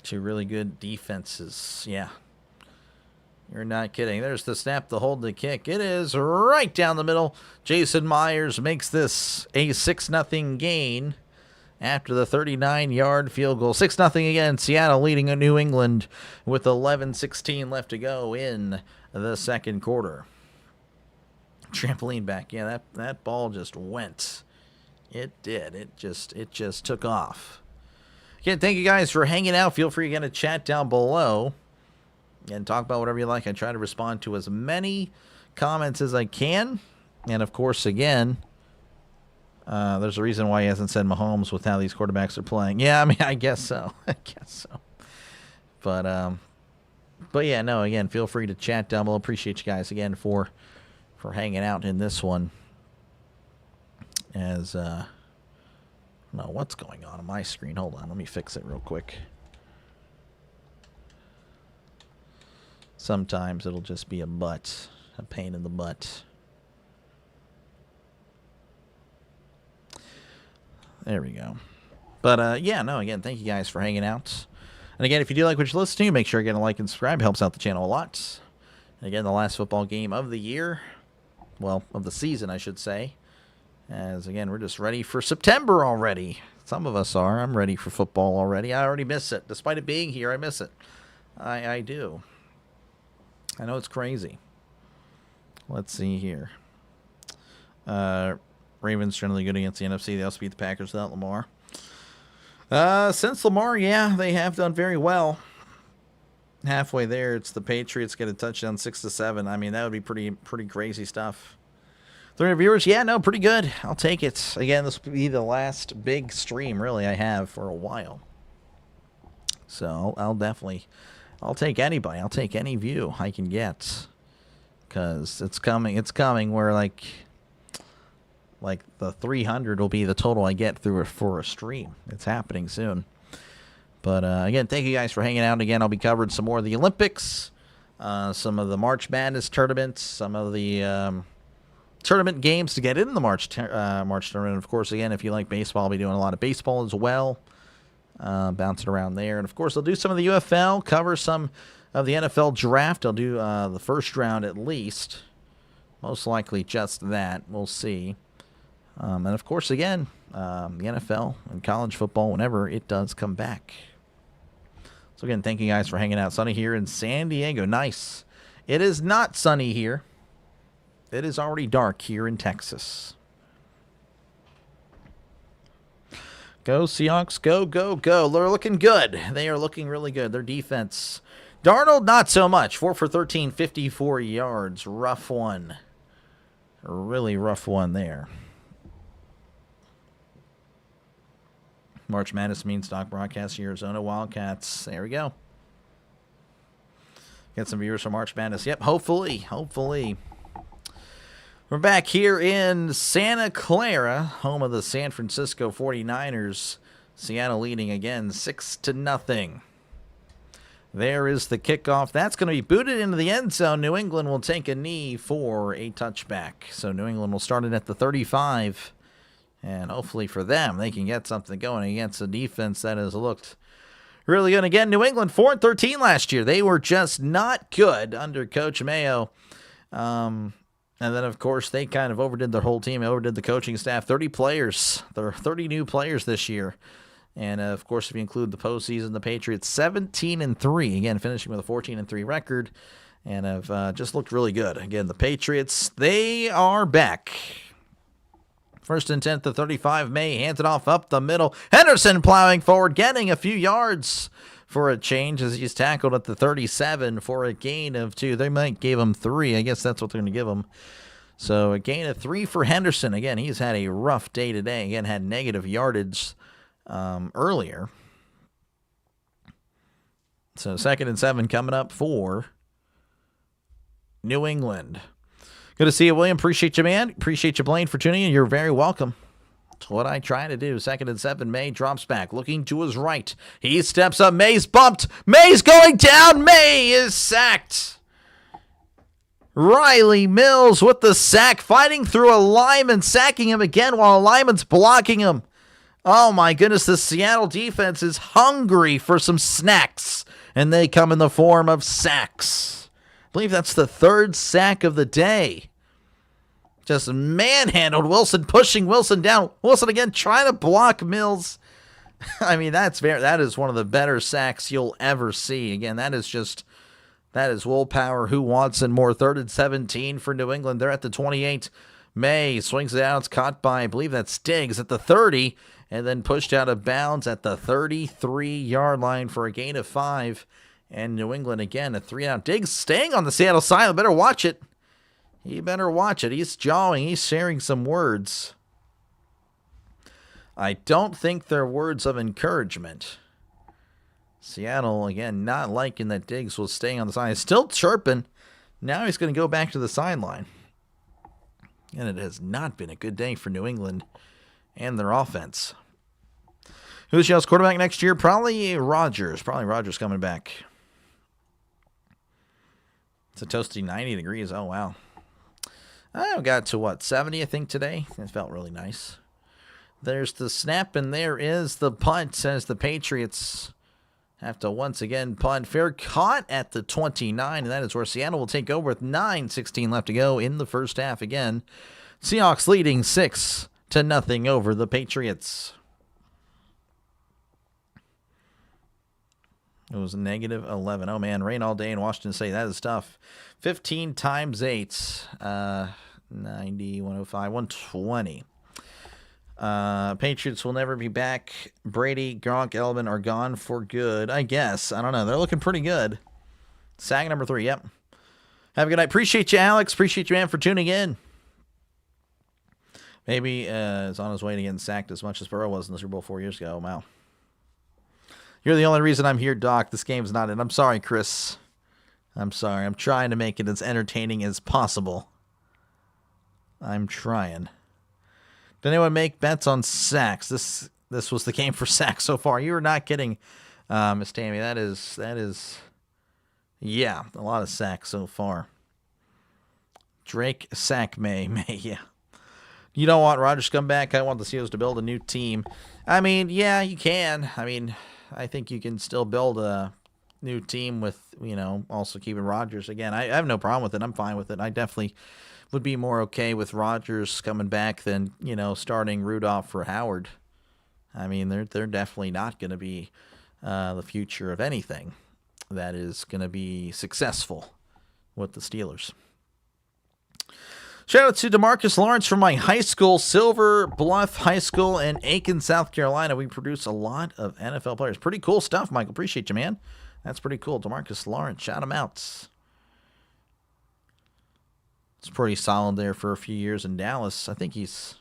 2 really good defenses. Yeah. You're not kidding. There's the snap, the hold, the kick. It is right down the middle. Jason Myers makes this a 6-0 gain after the 39-yard field goal. 6-0 again. Seattle leading New England with 11:16 left to go in the second quarter. Trampoline back. Yeah, that ball just went. It did. It just took off. Again, thank you guys for hanging out. Feel free again to chat down below and talk about whatever you like. I try to respond to as many comments as I can. And, of course, again, there's a reason why he hasn't said Mahomes with how these quarterbacks are playing. Yeah, I mean, I guess so. But yeah, no, again, feel free to chat down below. Appreciate you guys, again, for hanging out in this one. As, I don't know what's going on my screen. Hold on, let me fix it real quick. Sometimes it'll just be a pain in the butt. There we go. But, yeah, no, again, thank you guys for hanging out. And, again, if you do like what you're listening to, make sure you get a like and subscribe. Helps out the channel a lot. And, again, the last football game of the year. Well, of the season, I should say. As, again, we're just ready for September already. Some of us are. I'm ready for football already. I already miss it. Despite it being here, I miss it. I do. I know it's crazy. Let's see here. Ravens generally good against the NFC. They also beat the Packers without Lamar. Since Lamar, yeah, they have done very well. Halfway there, it's the Patriots get a touchdown 6-7. I mean, that would be pretty crazy stuff. 300 viewers, yeah, no, pretty good. I'll take it. Again, this will be the last big stream, really, I have for a while. So I'll take anybody. I'll take any view I can get. Because it's coming where, like the 300 will be the total I get for a stream. It's happening soon. But, again, thank you guys for hanging out. Again, I'll be covering some more of the Olympics, some of the March Madness tournaments, some of the tournament games to get in the March tournament. Of course, again, if you like baseball, I'll be doing a lot of baseball as well, bouncing around there. And, of course, I'll do some of the UFL, cover some of the NFL draft. I'll do the first round at least. Most likely just that. We'll see. And, of course, again, the NFL and college football whenever it does come back. So, again, thank you guys for hanging out. Sunny here in San Diego. Nice. It is not sunny here. It is already dark here in Texas. Go, Seahawks. Go, go, go. They're looking good. They are looking really good. Their defense. Darnold, not so much. 4 for 13, 54 yards. Rough one. A really rough one there. March Madness means stock broadcast, Arizona Wildcats. There we go. Get some viewers from March Madness. Yep, hopefully. We're back here in Santa Clara, home of the San Francisco 49ers. Seattle leading again 6-0. There is the kickoff. That's going to be booted into the end zone. New England will take a knee for a touchback. So New England will start it at the 35. And hopefully for them, they can get something going against a defense that has looked really good. Again, New England 4-13 last year. They were just not good under Coach Mayo. And then, of course, they kind of overdid their whole team, overdid the coaching staff. 30 players. There are 30 new players this year. And, of course, if you include the postseason, the Patriots 17-3. Again, finishing with a 14-3 record. And have just looked really good. Again, the Patriots, they are back. First and 10 to 35. May hands it off up the middle. Henderson plowing forward, getting a few yards for a change as he's tackled at the 37 for a gain of 2. They might give him 3. I guess that's what they're going to give him. So a gain of 3 for Henderson. Again, he's had a rough day today. Again, had negative yardage earlier. So 2nd and 7 coming up for New England. Good to see you, William. Appreciate you, man. Appreciate you, Blaine, for tuning in. You're very welcome. It's what I try to do. 2nd and 7. May drops back, looking to his right. He steps up. May's bumped. May's going down. May is sacked. Riley Mills with the sack, fighting through a lineman, sacking him again while a lineman's blocking him. Oh, my goodness. The Seattle defense is hungry for some snacks, and they come in the form of sacks. I believe that's the 3rd sack of the day. Just manhandled Wilson, pushing Wilson down. Wilson again trying to block Mills. I mean, that is one of the better sacks you'll ever see. Again, that is willpower. Who wants it more? 3rd and 17 for New England. They're at the 28. May swings it out. It's caught by, I believe that's Diggs at the 30, and then pushed out of bounds at the 33-yard line for a gain of 5. And New England, again, a 3-out. Diggs staying on the Seattle side. Better watch it. You better watch it. He's jawing. He's sharing some words. I don't think they're words of encouragement. Seattle, again, not liking that Diggs was staying on the side. He's still chirping. Now he's going to go back to the sideline. And it has not been a good day for New England and their offense. Who's Seattle's quarterback next year? Probably Rodgers. Probably Rodgers coming back. It's a toasty 90 degrees. Oh, wow. I got to, 70, I think, today? It felt really nice. There's the snap, and there is the punt, as the Patriots have to once again punt. Fair caught at the 29, and that is where Seattle will take over with 9:16 left to go in the first half again. Seahawks leading 6-0 over the Patriots. It was negative 11. Oh, man, rain all day in Washington State. That is tough. 15 times 8. 90, 105, 120. Patriots will never be back. Brady, Gronk, Edelman are gone for good, I guess. I don't know. They're looking pretty good. Sack number 3, yep. Have a good night. Appreciate you, Alex. Appreciate you, man, for tuning in. Maybe is on his way to getting sacked as much as Burrow was in the Super Bowl 4 years ago. Wow. You're the only reason I'm here, Doc. This game's not in. I'm sorry, Chris. I'm sorry. I'm trying to make it as entertaining as possible. I'm trying. Did anyone make bets on sacks? This was the game for sacks so far. You are not kidding, Miss Tammy. That is, yeah, a lot of sacks so far. Drake, sack May, yeah. You don't want Rodgers to come back. I want the Seahawks to build a new team. I mean, yeah, you can. I mean, I think you can still build a new team with, also keeping Rodgers. Again, I have no problem with it. I'm fine with it. I definitely would be more okay with Rodgers coming back than, starting Rudolph for Howard. I mean, they're definitely not going to be the future of anything that is going to be successful with the Steelers. Shout out to DeMarcus Lawrence from my high school, Silver Bluff High School in Aiken, South Carolina. We produce a lot of NFL players. Pretty cool stuff, Michael. Appreciate you, man. That's pretty cool. DeMarcus Lawrence, shout him out. It's pretty solid there for a few years in Dallas. I think he's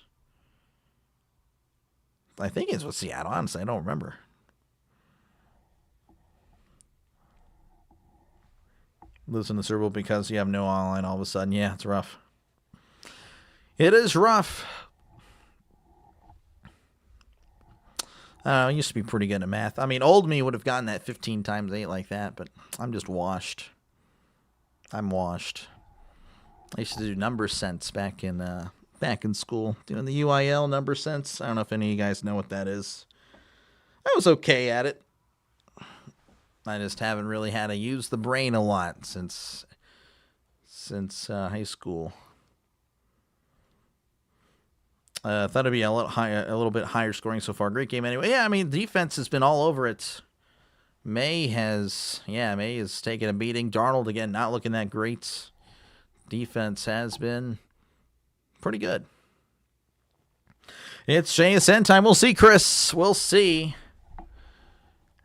with Seattle, honestly. I don't remember. Losing the Super Bowl because you have no online all of a sudden. Yeah, it's rough. It is rough. I used to be pretty good at math. I mean, old me would have gotten that 15 times 8 like that, but I'm just washed. I'm washed. I used to do number sense back in school, doing the UIL number sense. I don't know if any of you guys know what that is. I was okay at it. I just haven't really had to use the brain a lot since high school. Thought it'd be a little bit higher scoring so far. Great game anyway. Yeah, I mean, defense has been all over it. May has taken a beating. Darnold, again, not looking that great. Defense has been pretty good. It's JSN time. We'll see, Chris. We'll see.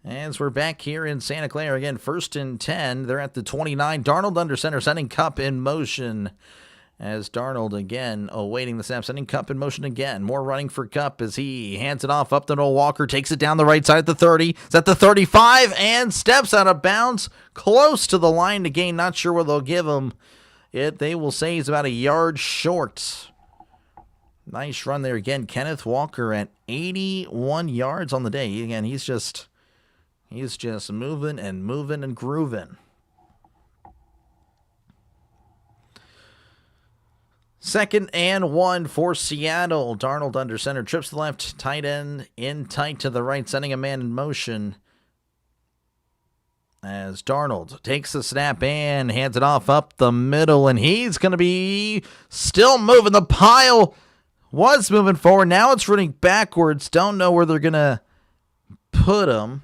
As we're back here in Santa Clara again, 1st and 10. They're at the 29. Darnold under center, sending Cup in motion. As Darnold again awaiting the snap, sending Cup in motion again. More running for Cup as he hands it off up to Noel Walker, takes it down the right side at the 30. It's at the 35 and steps out of bounds close to the line to gain. Not sure what they'll give him. They will say he's about a yard short. Nice run there again. Kenneth Walker at 81 yards on the day. Again, he's just moving and grooving. 2nd and 1 for Seattle. Darnold under center, trips to the left, tight end in tight to the right, sending a man in motion. As Darnold takes the snap and hands it off up the middle, and he's going to be still moving. The pile was moving forward. Now it's running backwards. Don't know where they're going to put him.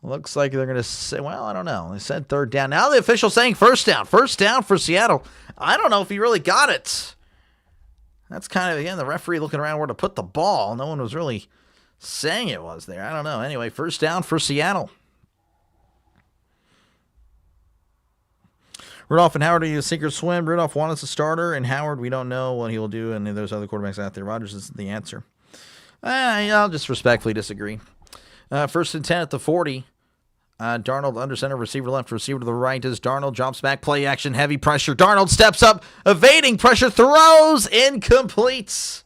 Looks like they're going to say, well, I don't know. They said 3rd down. Now the official saying 1st down. 1st down for Seattle. I don't know if he really got it. That's kind of, again, the referee looking around where to put the ball. No one was really saying it was there. I don't know. Anyway, 1st down for Seattle. Rudolph and Howard are you sink or swim. Rudolph wanted a starter, and Howard, we don't know what he will do, and there's other quarterbacks out there. Rodgers isn't the answer. I'll just respectfully disagree. 1st and 10 at the 40. Darnold under center, receiver left, receiver to the right as Darnold drops back, play action, heavy pressure. Darnold steps up, evading pressure, throws, incomplete.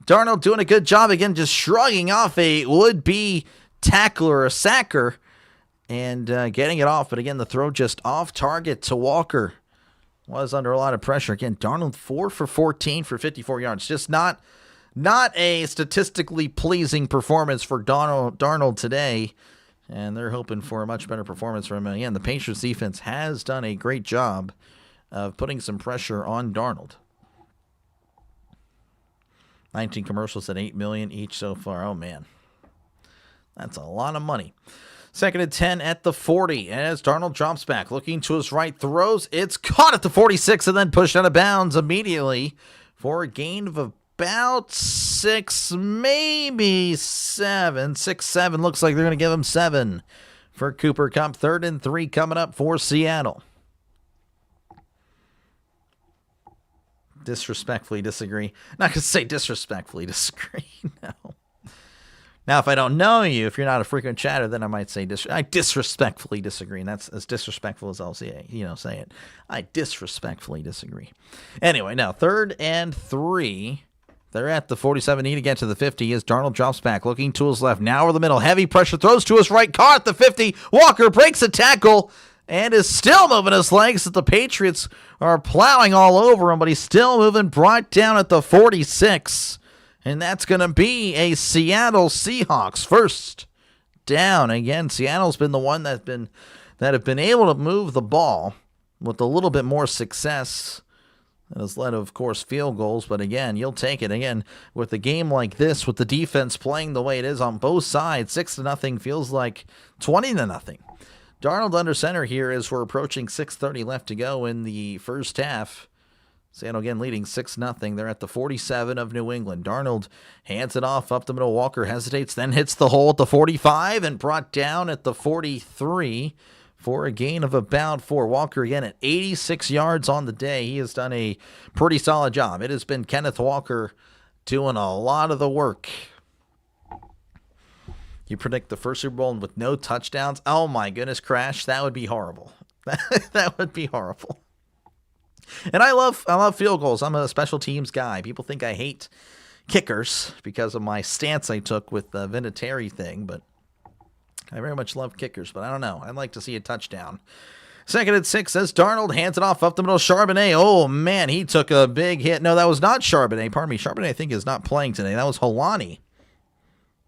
Darnold doing a good job again, just shrugging off a would-be tackler, a sacker, and getting it off. But again, the throw just off target to Walker. Was under a lot of pressure. Again, Darnold 4 for 14 for 54 yards. Just not a statistically pleasing performance for Darnold today, and they're hoping for a much better performance from him. Again, the Patriots defense has done a great job of putting some pressure on Darnold. 19 commercials at $8 million each so far. Oh, man. That's a lot of money. 2nd and 10 at the 40, and as Darnold drops back, looking to his right, throws. It's caught at the 46 and then pushed out of bounds immediately for a gain of about 6, maybe 7. 6, 7. Looks like they're going to give him 7 for Cooper Kupp. 3rd and 3 coming up for Seattle. Disrespectfully disagree. Not going to say disrespectfully disagree. No. Now, if I don't know you, if you're not a frequent chatter, then I might say I disrespectfully disagree. And that's as disrespectful as I'll say it. I disrespectfully disagree. Anyway, now 3rd and 3. They're at the 47, need to get to the 50 as Darnold drops back, looking to his left. Now over the middle, heavy pressure, throws to his right, caught at the 50. Walker breaks a tackle and is still moving his legs as the Patriots are plowing all over him, but he's still moving, brought down at the 46. And that's going to be a Seattle Seahawks 1st down. Again, Seattle's been the one that have been able to move the ball with a little bit more success. That has led, of course, field goals. But again, you'll take it. Again, with a game like this, with the defense playing the way it is on both sides, 6-0 feels like 20-0. Darnold under center here as we're approaching 6:30 left to go in the first half. Seattle again leading 6-0. They're at the 47 of New England. Darnold hands it off up the middle. Walker hesitates, then hits the hole at the 45 and brought down at the 43 for a gain of about 4. Walker again at 86 yards on the day. He has done a pretty solid job. It has been Kenneth Walker doing a lot of the work. You predict the first Super Bowl with no touchdowns? Oh my goodness, Crash. That would be horrible. That would be horrible. And I love field goals. I'm a special teams guy. People think I hate kickers because of my stance I took with the Vinatieri thing, but I very much love kickers. But I don't know. I'd like to see a touchdown. 2nd and 6 as Darnold hands it off up the middle. Charbonnet. Oh, man, he took a big hit. No, that was not Charbonnet. Pardon me. Charbonnet, I think, is not playing today. That was Holani.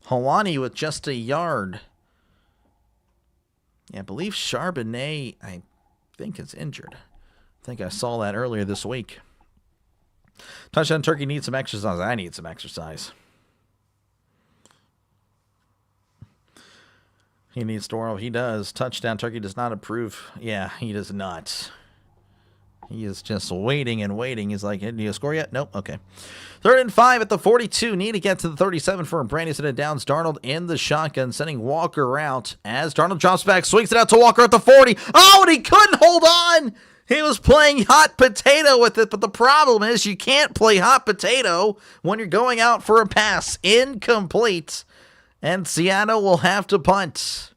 Holani with just a yard. Yeah, I believe Charbonnet, I think, is injured. I think I saw that earlier this week. Touchdown Turkey needs some exercise. I need some exercise. He needs to warm up. He does. Touchdown Turkey does not approve. Yeah, he does not. He is just waiting and waiting. He's like, "Did you score yet?" Nope. Okay. 3rd and 5 at the 42. Need to get to the 37 for a brand new set of downs. Darnold in the shotgun, sending Walker out as Darnold drops back, swings it out to Walker at the 40. Oh, and he couldn't hold on. He was playing hot potato with it, but the problem is you can't play hot potato when you're going out for a pass. Incomplete, and Seattle will have to punt.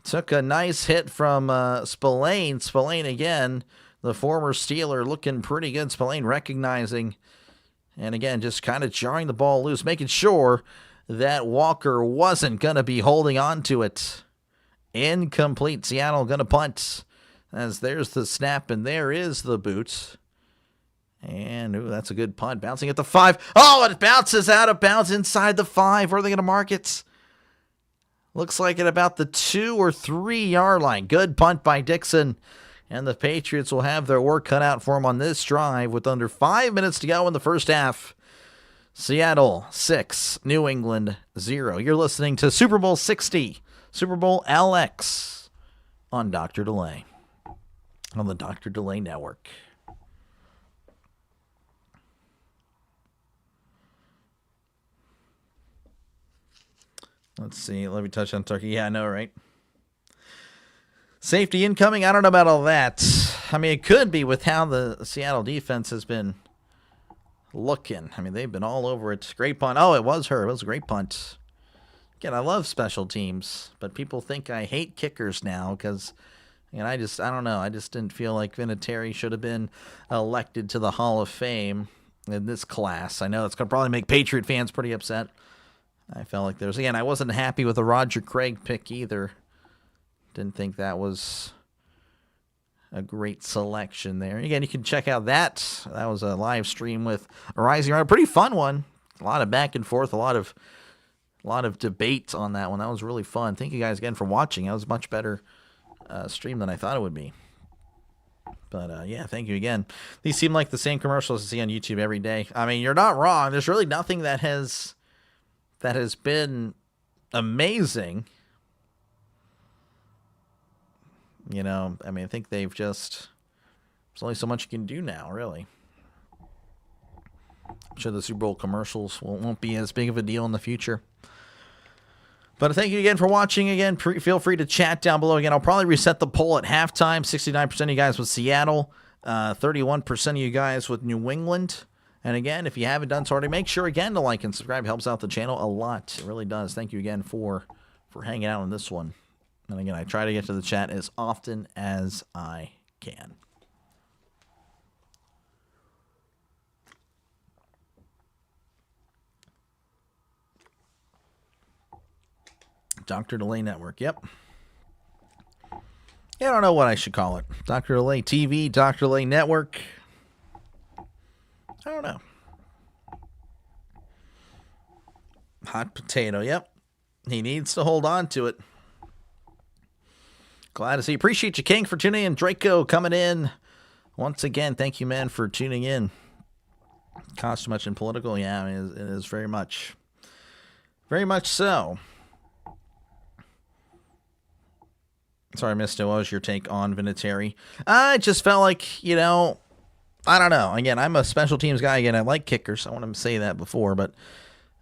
Took a nice hit from Spillane. Spillane again, the former Steeler, looking pretty good. Spillane recognizing, and again, just kind of jarring the ball loose, making sure that Walker wasn't going to be holding on to it. Incomplete. Seattle going to punt. As there's the snap, and there is the boot. And, ooh, that's a good punt. Bouncing at the 5. Oh, it bounces out of bounds inside the 5. Where are they going to mark it? Looks like at about the 2 or 3 yard line. Good punt by Dixon. And the Patriots will have their work cut out for them on this drive with under 5 minutes to go in the first half. Seattle 6, New England 0. You're listening to Super Bowl 60, Super Bowl LX on Dr. Delay, on the Dr. Delay Network. Let's see. Let me touch on Turkey. Yeah, I know, right? Safety incoming. I don't know about all that. I mean, it could be with how the Seattle defense has been looking. I mean, they've been all over it. Great punt. Oh, it was her. It was a great punt. Again, I love special teams, but people think I hate kickers now because, I don't know. I just didn't feel like Vinatieri should have been elected to the Hall of Fame in this class. I know it's going to probably make Patriot fans pretty upset. I felt like I wasn't happy with the Roger Craig pick either. Didn't think that was a great selection there. Again, you can check out that. That was a live stream with a Rising Rider. Pretty fun one. A lot of back and forth, a lot of debate on that one. That was really fun. Thank you guys again for watching. That was a much better stream than I thought it would be. But, yeah, thank you again. These seem like the same commercials I see on YouTube every day. I mean, you're not wrong. There's really nothing that has been amazing. I think they've just... There's only so much you can do now, really. I'm sure the Super Bowl commercials won't be as big of a deal in the future. But thank you again for watching. Again, feel free to chat down below. Again, I'll probably reset the poll at halftime. 69% of you guys with Seattle. 31% of you guys with New England. And again, if you haven't done so already, make sure again to like and subscribe. It helps out the channel a lot. It really does. Thank you again for hanging out on this one. And again, I try to get to the chat as often as I can. Dr. Delay Network. Yep. Yeah, I don't know what I should call it. Dr. Delay TV, Dr. Delay Network. I don't know. Hot potato. Yep. He needs to hold on to it. Glad to see. Appreciate you, King, for tuning in. Draco coming in. Once again, thank you, man, for tuning in. Cost too much in political? Yeah, I mean, it is very much. Very much so. Sorry, Misto. What was your take on Vinatieri? I just felt like, I don't know. Again, I'm a special teams guy. Again, I like kickers. I want to say that before, but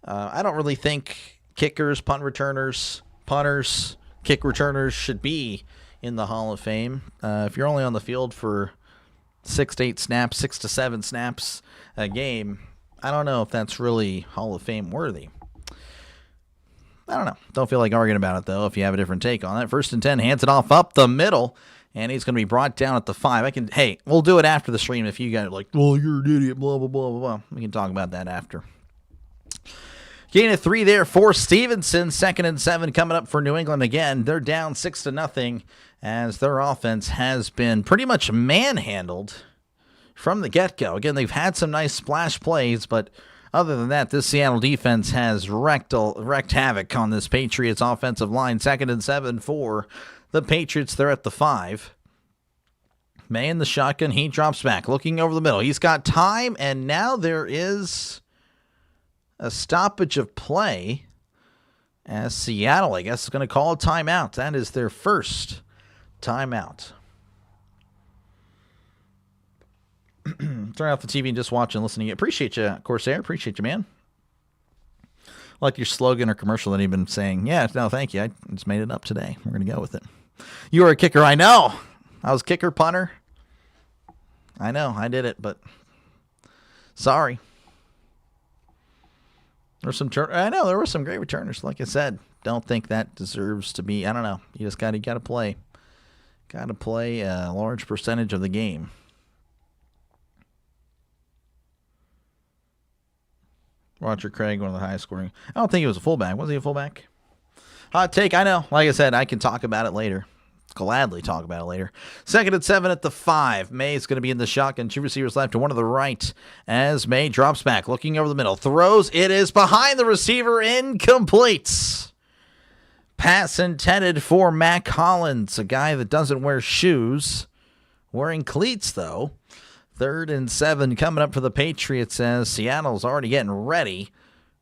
I don't really think kickers, punt returners, punters, kick returners should be in the Hall of Fame. If you're only on the field for 6 to 8 snaps, 6 to 7 snaps a game, I don't know if that's really Hall of Fame worthy. I don't know. Don't feel like arguing about it, though, if you have a different take on it. 1st and 10, hands it off up the middle, and he's going to be brought down at the 5. Hey, we'll do it after the stream if you guys are like, well, you're an idiot, blah, blah, blah, blah, blah. We can talk about that after. Gain of 3 there for Stevenson. 2nd and 7 coming up for New England again. They're down 6-0 as their offense has been pretty much manhandled from the get-go. Again, they've had some nice splash plays, but other than that, this Seattle defense has wreaked havoc on this Patriots offensive line. 2nd and 7 for the Patriots. They're at the 5. May in the shotgun. He drops back, looking over the middle. He's got time, and now there is a stoppage of play as Seattle, I guess, is going to call a timeout. That is their first timeout. turn off the TV and just watch and listening. Appreciate you, Corsair. Appreciate you, man. Like your slogan or commercial that you've been saying. Yeah, no, thank you. I just made it up today. We're going to go with it. You were a kicker, I know. I was kicker, punter. I know, I did it, but sorry. I know there were some great returners. Like I said, don't think that deserves to be. I don't know. You just got to play. Got to play a large percentage of the game. Roger Craig, one of the highest scoring. I don't think he was a fullback. Was he a fullback? Hot take. I know. Like I said, I can talk about it later. Gladly talk about it later. 2nd and 7 at the 5. May is going to be in the shotgun. 2 receivers left to one to the right as May drops back, looking over the middle. Throws. It is behind the receiver. Incomplete. Pass intended for Mac Hollins, a guy that doesn't wear shoes. Wearing cleats, though. 3rd and 7 coming up for the Patriots as Seattle's already getting ready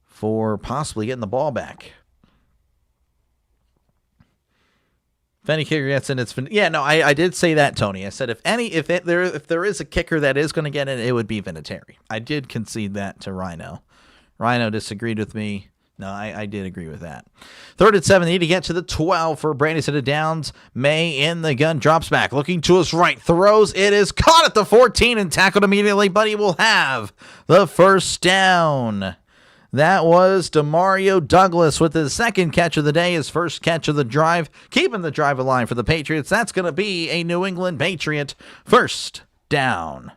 for possibly getting the ball back. If any kicker gets in, it's yeah. No, I did say that, Tony. I said if there is a kicker that is going to get in, it would be Vinatieri. I did concede that to Rhino. Rhino disagreed with me. No, I did agree with that. 3rd and 7, need to get to the 12 for Brandy set of downs. May in the gun, drops back, looking to his right, throws. It is caught at the 14 and tackled immediately, but he will have the first down. That was Demario Douglas with his 2nd catch of the day, his 1st catch of the drive, keeping the drive alive for the Patriots. That's going to be a New England Patriot first down.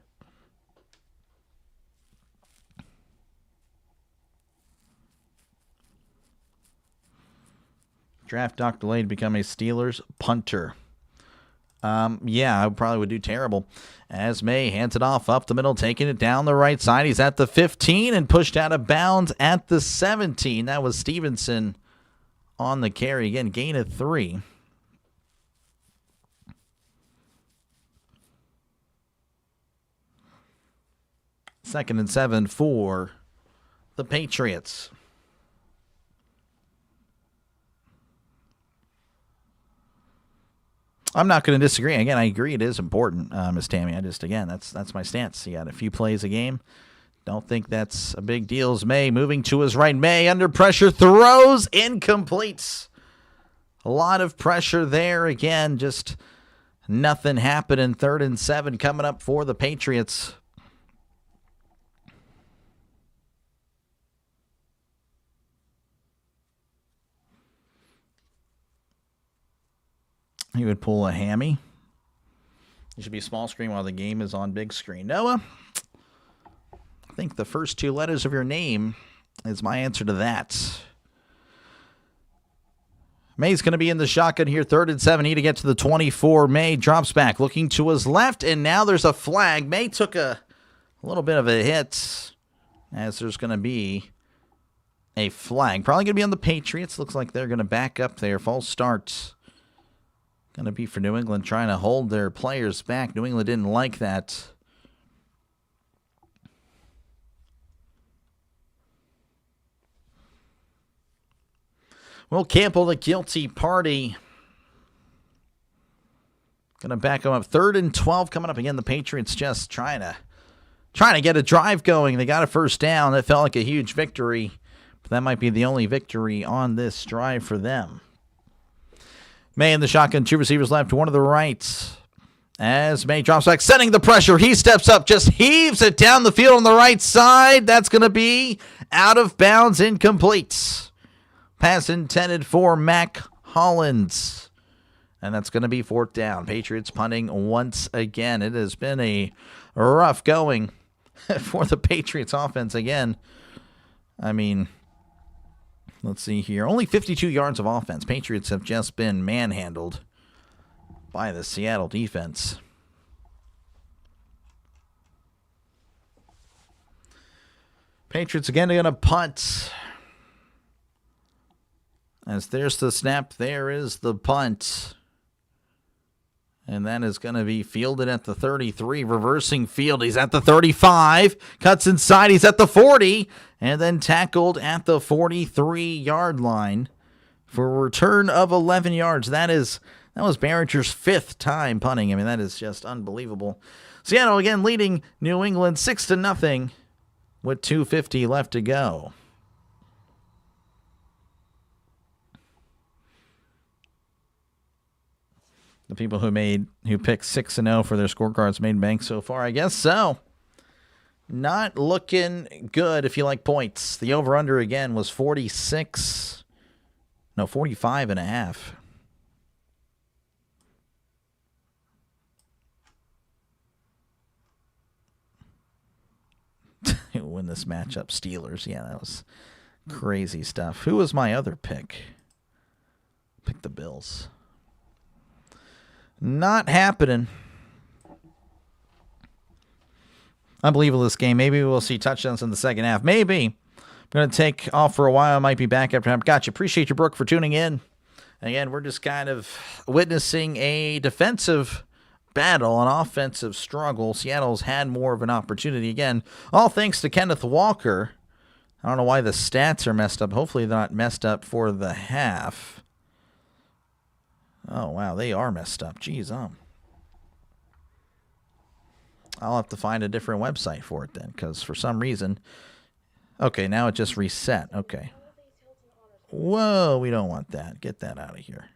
Draft Doc delayed to become a Steelers punter. Yeah, I probably would do terrible. As May hands it off up the middle, taking it down the right side. He's at the 15 and pushed out of bounds at the 17. That was Stevenson on the carry. Again, gain of 3. Second and 7 for the Patriots. I'm not going to disagree. Again, I agree it is important, Miss Tammy. That's my stance. You got a few plays a game. Don't think that's a big deal. As May moving to his right. May under pressure, throws, incomplete. A lot of pressure there. Again, just nothing happening. 3rd and 7 coming up for the Patriots. He would pull a hammy. It should be small screen while the game is on big screen. Noah, I think the first 2 letters of your name is my answer to that. May's going to be in the shotgun here. 3rd and 7. Need to get to the 24. May drops back, looking to his left, and now there's a flag. May took a little bit of a hit as there's going to be a flag. Probably going to be on the Patriots. Looks like they're going to back up there. False start. Going to be for New England, trying to hold their players back. New England didn't like that. Will Campbell, the guilty party. Going to back them up. 3rd and 12 coming up. Again, the Patriots just trying to get a drive going. They got a first down. That felt like a huge victory. But that might be the only victory on this drive for them. May in the shotgun, 2 receivers left, 1 to the right. As May drops back, setting the pressure. He steps up, just heaves it down the field on the right side. That's going to be out of bounds, incomplete. Pass intended for Mac Hollins. And that's going to be 4th down. Patriots punting once again. It has been a rough going for the Patriots offense again. I mean, let's see here. Only 52 yards of offense. Patriots have just been manhandled by the Seattle defense. Patriots again are going to punt. As there's the snap, there is the punt. And that is going to be fielded at the 33, reversing field. He's at the 35, cuts inside, he's at the 40, and then tackled at the 43-yard line for a return of 11 yards. That is That was Behringer's 5th time punting. I mean, that is just unbelievable. Seattle again leading New England 6-0 with 2:50 left to go. The people who picked 6-0 for their scorecards made bank so far, I guess so. Not looking good if you like points. The over-under again was 45.5. Win this matchup, Steelers. Yeah, that was crazy stuff. Who was my other pick? Pick the Bills. Not happening. Unbelievable, this game. Maybe we'll see touchdowns in the second half. Maybe. I'm going to take off for a while. I might be back after time. Gotcha. Appreciate you, Brooke, for tuning in. Again, we're just kind of witnessing a defensive battle, an offensive struggle. Seattle's had more of an opportunity. Again, all thanks to Kenneth Walker. I don't know why the stats are messed up. Hopefully they're not messed up for the half. Oh, wow, they are messed up. Jeez, I'll have to find a different website for it then, because for some reason... Okay, now it just reset. Okay. Whoa, we don't want that. Get that out of here.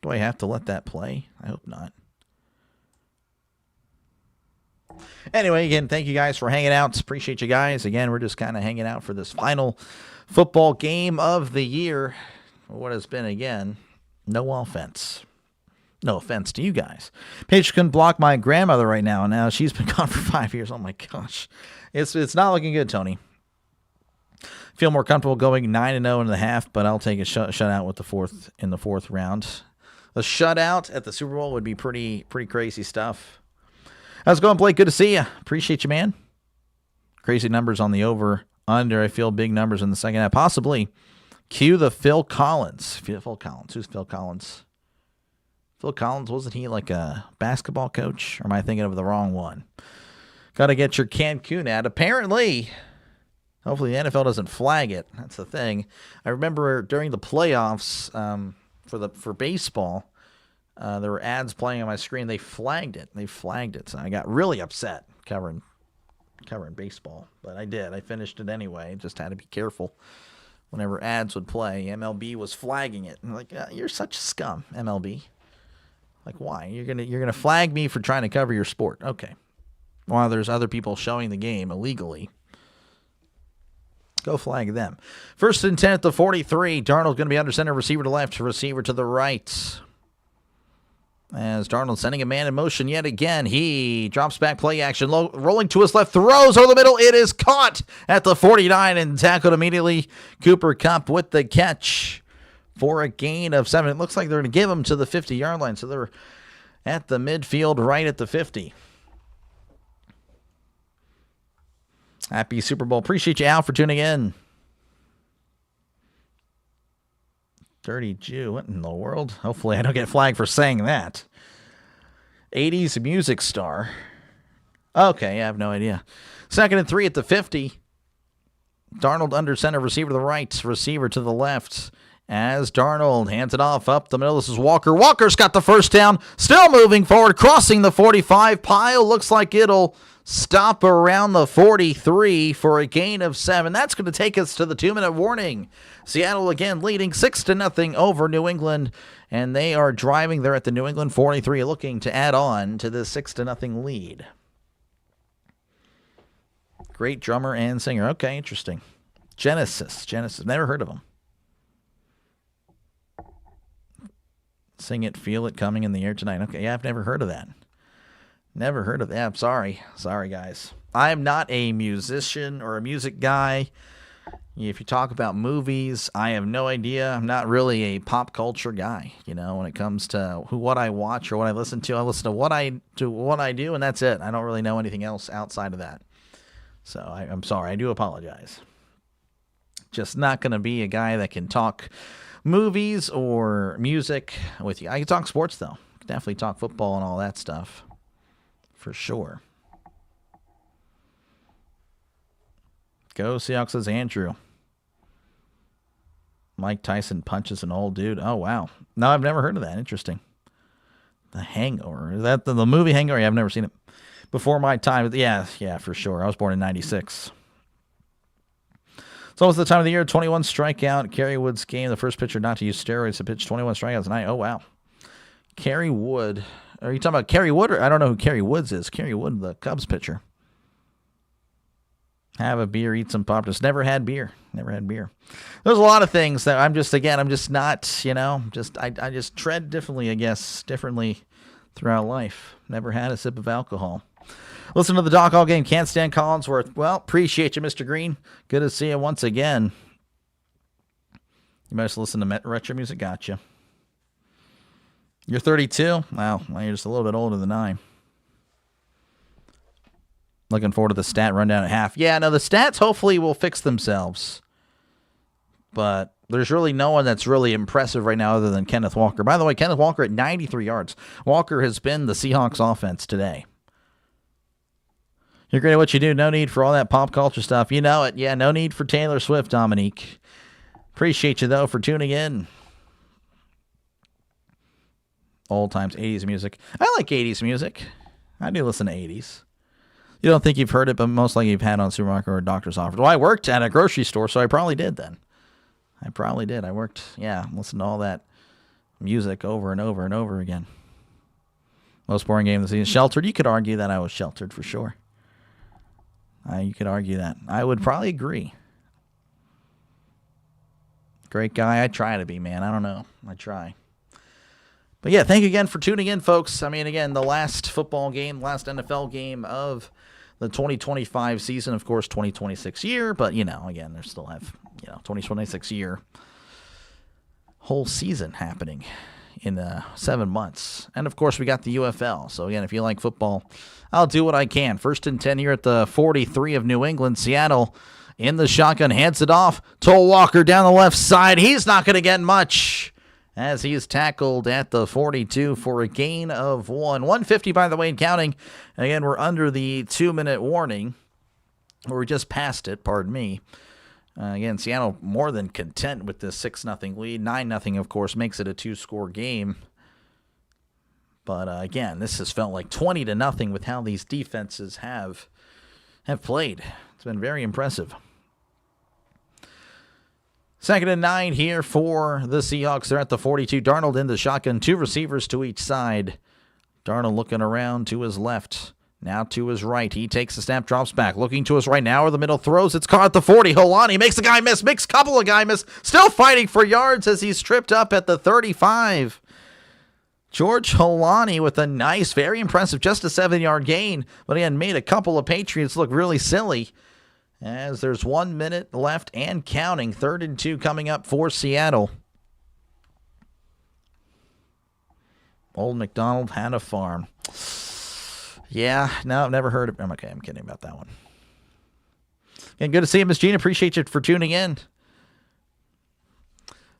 Do I have to let that play? I hope not. Anyway, again, thank you guys for hanging out. Appreciate you guys. Again, we're just kind of hanging out for this final football game of the year. What has been, again, no offense. No offense to you guys. Paige couldn't block my grandmother right now. Now she's been gone for 5 years. Oh, my gosh. It's not looking good, Tony. Feel more comfortable going 9-0 in the half, but I'll take a shutout with the fourth round. A shutout at the Super Bowl would be pretty crazy stuff. How's it going, Blake? Good to see you. Appreciate you, man. Crazy numbers on the over-under. I feel big numbers in the second half. Possibly. Cue the Phil Collins. Phil Collins. Who's Phil Collins? Phil Collins, wasn't he like a basketball coach? Or am I thinking of the wrong one? Got to get your Cancun ad. Apparently, hopefully the NFL doesn't flag it. That's the thing. I remember during the playoffs for baseball, there were ads playing on my screen. They flagged it. So I got really upset covering baseball. But I did. I finished it anyway. Just had to be careful whenever ads would play. MLB was flagging it. I'm like, you're such scum, MLB. Like, why? You're gonna flag me for trying to cover your sport. Okay. While there's other people showing the game illegally. Go flag them. 1st and 10 at the 43. Darnold's going to be under center, receiver to left, receiver to the right. As Darnold sending a man in motion yet again. He drops back, play action, rolling to his left, throws over the middle. It is caught at the 49 and tackled immediately. Cooper Kupp with the catch for a gain of 7. It looks like they're going to give him to the 50-yard line, so they're at the midfield right at the 50. Happy Super Bowl. Appreciate you, Al, for tuning in. Dirty Jew. What in the world? Hopefully I don't get flagged for saying that. 80s music star. Okay, I have no idea. 2nd and 3 at the 50. Darnold under center, receiver to the right, receiver to the left. As Darnold hands it off up the middle. This is Walker. Walker's got the first down. Still moving forward, crossing the 45. Pile looks like it'll stop around the 43 for a gain of 7. That's going to take us to the 2-minute warning. Seattle again leading 6-0 over New England, and they are driving there at the New England 43, looking to add on to the 6-0 lead. Great drummer and singer. Okay, interesting. Genesis. Never heard of them. Sing it, feel it coming in the air tonight. Okay, yeah, I've never heard of that. Never heard of that. I'm sorry. Sorry, guys. I am not a musician or a music guy. If you talk about movies, I have no idea. I'm not really a pop culture guy. When it comes to what I watch or what I listen to to what I do, and that's it. I don't really know anything else outside of that. So I'm sorry. I do apologize. Just not going to be a guy that can talk movies or music with you. I can talk sports, though. Definitely talk football and all that stuff. For sure. Go Seahawks, says Andrew. Mike Tyson punches an old dude. Oh, wow. No, I've never heard of that. Interesting. The Hangover. Is that the movie Hangover? Yeah, I've never seen it. Before my time. Yeah, for sure. I was born in 96. So what's the time of the year? 21 strikeout. Kerry Wood's game. The first pitcher not to use steroids to pitch 21 strikeouts tonight. Oh, wow. Kerry Wood. Are you talking about Kerry Wood? Or I don't know who Kerry Woods is. Kerry Wood, the Cubs pitcher. Have a beer, eat some pop. Just never had beer. There's a lot of things that I'm just not, I just tread differently, I guess, throughout life. Never had a sip of alcohol. Listen to the Doc all game. Can't stand Collinsworth. Well, appreciate you, Mr. Green. Good to see you once again. You must listen to retro music. Gotcha. You're 32? Wow, you're just a little bit older than I. Looking forward to the stat rundown at half. Yeah, no, the stats hopefully will fix themselves. But there's really no one that's really impressive right now other than Kenneth Walker. By the way, Kenneth Walker at 93 yards. Walker has been the Seahawks offense today. You're great at what you do. No need for all that pop culture stuff. You know it. Yeah, no need for Taylor Swift, Dominique. Appreciate you, though, for tuning in. Old times, 80s music. I like 80s music. I do listen to 80s. You don't think you've heard it, but most likely you've had on Supermarket or Doctor's Office. Well, I worked at a grocery store, so I probably did then. I worked, listened to all that music over and over and over again. Most boring game of the season. Sheltered. You could argue that I was sheltered for sure. You could argue that. I would probably agree. Great guy. I try to be, man. I don't know. I try. But yeah, thank you again for tuning in, folks. I mean, again, the last football game, last NFL game of the 2025 season, of course, 2026 year. But, again, they still have, 2026 year whole season happening in 7 months. And, of course, we got the UFL. So, again, if you like football, I'll do what I can. 1st and 10 here at the 43 of New England. Seattle in the shotgun, hands it off to Walker down the left side. He's not going to get much as he is tackled at the 42 for a gain of 1. 150, by the way, and counting. Again, we're under the 2-minute warning. Or we just passed it, pardon me. Again, Seattle more than content with this 6-0 lead. 9-0, of course, makes it a 2-score game. But again, this has felt like 20-0 with how these defenses have played. It's been very impressive. 2nd and 9 here for the Seahawks. They're at the 42. Darnold in the shotgun. 2 receivers to each side. Darnold looking around to his left. Now to his right. He takes the snap, drops back. Looking to his right now or the middle. Throws. It's caught at the 40. Holani makes a guy miss. Makes a couple of guys miss. Still fighting for yards as he's tripped up at the 35. George Holani with a nice, very impressive, just a 7-yard gain. But again, made a couple of Patriots look really silly. As there's 1 minute left and counting. 3rd and 2 coming up for Seattle. Old MacDonald had a farm. Yeah, no, I've never heard of him. Okay, I'm kidding about that one. And good to see you, Miss Jean. Appreciate you for tuning in.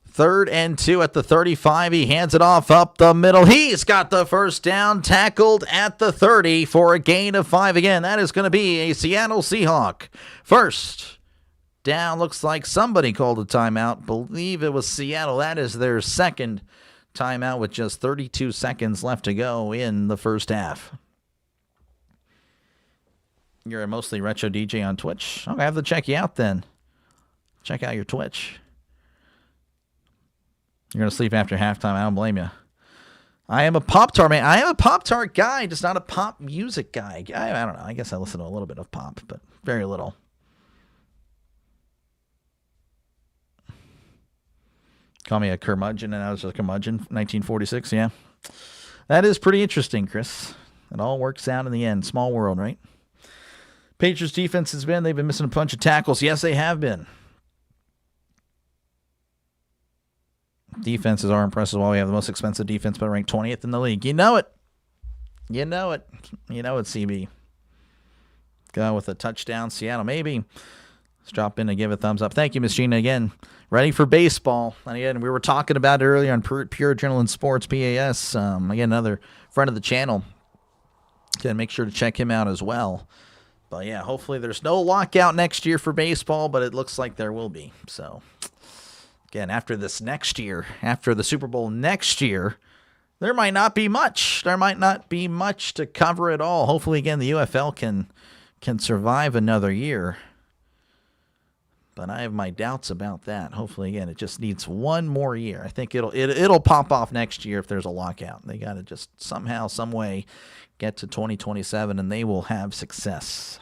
3rd and 2 at the 35. He hands it off up the middle. He's got the first down, tackled at the 30 for a gain of 5. Again, that is going to be a Seattle Seahawk. First down. Looks like somebody called a timeout. Believe it was Seattle. That is their second timeout with just 32 seconds left to go in the first half. You're a mostly retro DJ on Twitch. Okay, I have to check you out then. Check out your Twitch. You're going to sleep after halftime. I don't blame you. I am a Pop-Tart man. I am a Pop-Tart guy, just not a pop music guy. I don't know. I guess I listen to a little bit of pop, but very little. Call me a curmudgeon, and I was a curmudgeon. 1946, yeah. That is pretty interesting, Chris. It all works out in the end. Small world, right? Patriots defense they've been missing a bunch of tackles. Yes, they have been. Defenses are impressive. While we have the most expensive defense, but ranked 20th in the league. You know it. You know it. You know it, CB. Go with a touchdown. Seattle, maybe. Let's drop in and give a thumbs up. Thank you, Miss Gina. Again, ready for baseball. And again, we were talking about it earlier on Pure Adrenaline Sports, PAS. Again, another friend of the channel. Again, make sure to check him out as well. But yeah, hopefully there's no lockout next year for baseball, but it looks like there will be. So Again, after this next year, after the Super Bowl next year, there might not be much. There might not be much to cover at all. Hopefully, again, the UFL can survive another year. But I have my doubts about that. Hopefully, again, it just needs one more year. I think it'll pop off next year if there's a lockout. They got to just somehow, some way get to 2027, and they will have success.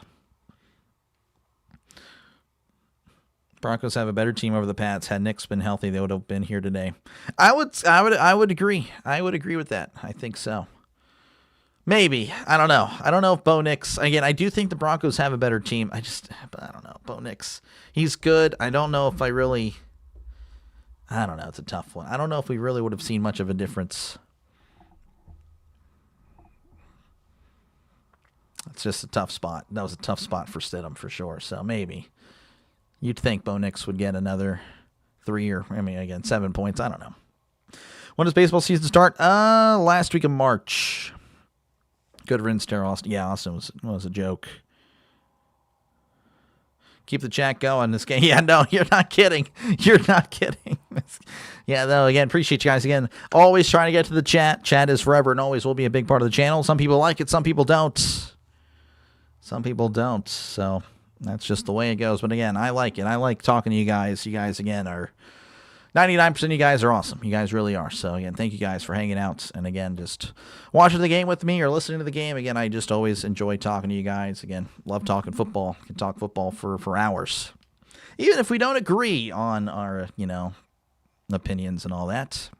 Broncos have a better team over the Pats. Had Nick's been healthy, they would have been here today. I would agree. I would agree with that. I think so. Maybe. I don't know. I don't know if Bo Nix... Again, I do think the Broncos have a better team. I don't know. Bo Nix, he's good. I don't know if I don't know. It's a tough one. I don't know if we really would have seen much of a difference. It's just a tough spot. That was a tough spot for Stidham, for sure. So maybe. You'd think Bo Nix would get another 7 points. I don't know. When does baseball season start? Last week of March. Good riddance there, Austin. Yeah, Austin was a joke. Keep the chat going this game. Yeah, no, you're not kidding. You're not kidding. Yeah, though, again, appreciate you guys again. Always trying to get to the chat. Chat is forever and always will be a big part of the channel. Some people like it, some people don't. Some people don't. So that's just the way it goes. But again, I like it. I like talking to you guys. You guys, again, are 99% of you guys are awesome. You guys really are. So, again, thank you guys for hanging out. And, again, just watching the game with me or listening to the game. Again, I just always enjoy talking to you guys. Again, love talking football. Can talk football for hours. Even if we don't agree on our, opinions and all that.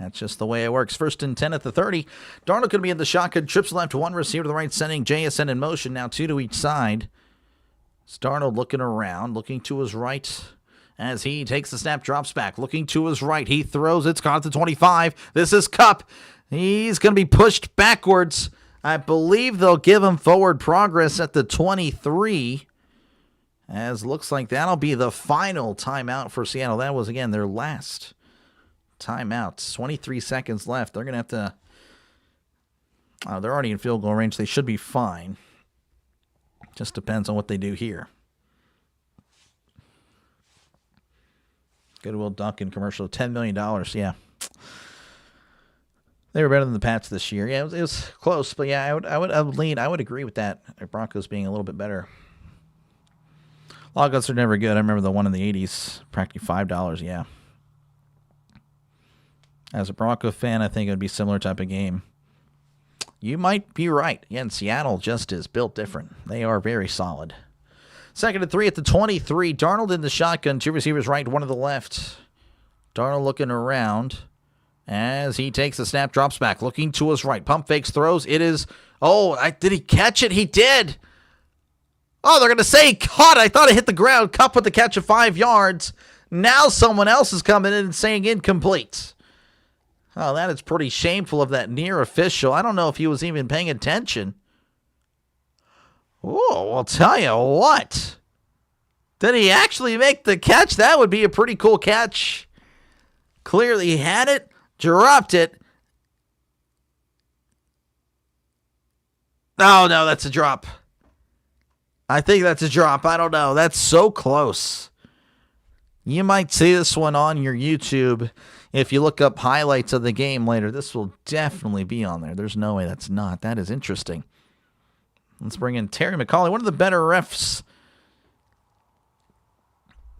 That's just the way it works. 1st and 10 at the 30. Darnold going to be in the shotgun. Trips left, one receiver to the right, sending JSN in motion. Now 2 to each side. Darnold looking around, looking to his right. As he takes the snap, drops back, looking to his right. He throws. It's gone to 25. This is Kupp. He's going to be pushed backwards. I believe they'll give him forward progress at the 23. As looks like that'll be the final timeout for Seattle. That was, again, their last timeout. 23 seconds left. They're going to have to... they're already in field goal range. They should be fine. Just depends on what they do here. Goodwill Duncan commercial, $10 million. Yeah. They were better than the Pats this year. Yeah, it was close, but yeah, I would agree with that. The Broncos being a little bit better. Logouts are never good. I remember the one in the 80s, practically $5, yeah. As a Bronco fan, I think it would be a similar type of game. You might be right. Again, Seattle just is built different. They are very solid. 2nd and 3 at the 23. Darnold in the shotgun. 2 receivers right, 1 to the left. Darnold looking around as he takes the snap, drops back, looking to his right. Pump fakes, throws. It is... did he catch it? He did. Oh, they're going to say he caught it. I thought it hit the ground. Kupp with the catch of 5 yards. Now someone else is coming in and saying incomplete. Oh, that is pretty shameful of that near official. I don't know if he was even paying attention. Oh, I'll tell you what. Did he actually make the catch? That would be a pretty cool catch. Clearly he had it, dropped it. Oh, no, that's a drop. I think that's a drop. I don't know. That's so close. You might see this one on your YouTube. If you look up highlights of the game later, this will definitely be on there. There's no way that's not. That is interesting. Let's bring in Terry McCauley, one of the better refs.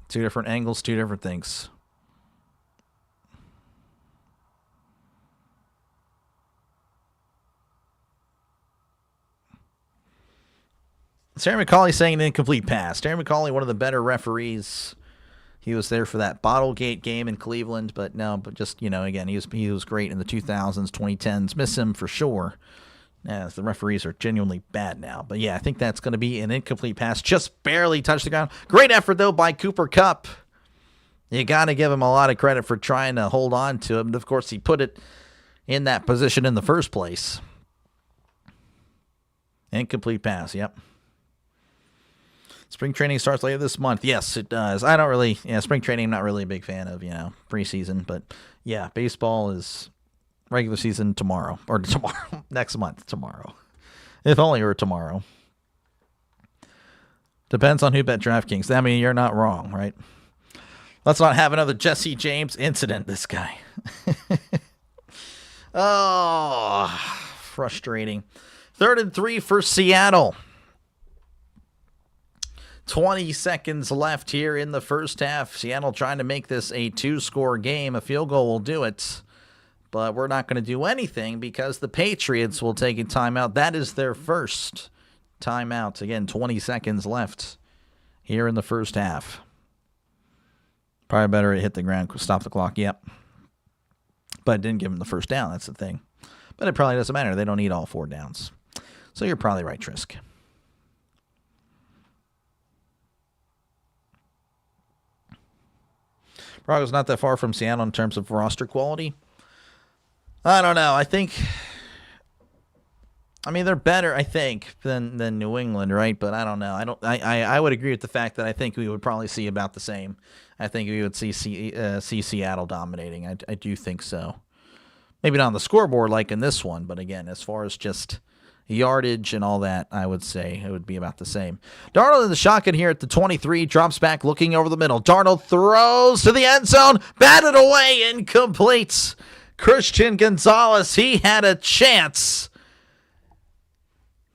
2 different angles, 2 different things. Terry McCauley saying an incomplete pass. Terry McCauley, one of the better referees. He was there for that Bottlegate game in Cleveland, but just, again, he was great in the 2000s, 2010s. Miss him for sure. As the referees are genuinely bad now. But yeah, I think that's going to be an incomplete pass. Just barely touched the ground. Great effort, though, by Cooper Kupp. You got to give him a lot of credit for trying to hold on to him. And of course, he put it in that position in the first place. Incomplete pass, yep. Spring training starts later this month. Yes, it does. Spring training, I'm not really a big fan of, preseason. But yeah, baseball is... regular season tomorrow. Next month, tomorrow. If only it were tomorrow. Depends on who bet DraftKings. I mean, you're not wrong, right? Let's not have another Jesse James incident, this guy. Oh, frustrating. 3rd and 3 for Seattle. 20 seconds left here in the first half. Seattle trying to make this a 2-score game. A field goal will do it. But we're not going to do anything because the Patriots will take a timeout. That is their first timeout. Again, 20 seconds left here in the first half. Probably better to hit the ground, stop the clock. Yep. But it didn't give them the first down. That's the thing. But it probably doesn't matter. They don't need all 4 downs. So you're probably right, Trisk. Broncos not that far from Seattle in terms of roster quality. I don't know. I mean, they're better, I think, than New England, right? But I don't know. I would agree with the fact that I think we would probably see about the same. I think we would see Seattle dominating. I do think so. Maybe not on the scoreboard like in this one, but again, as far as just yardage and all that, I would say it would be about the same. Darnold in the shotgun here at the 23, drops back, looking over the middle. Darnold throws to the end zone, batted away, incomplete. Christian Gonzalez, he had a chance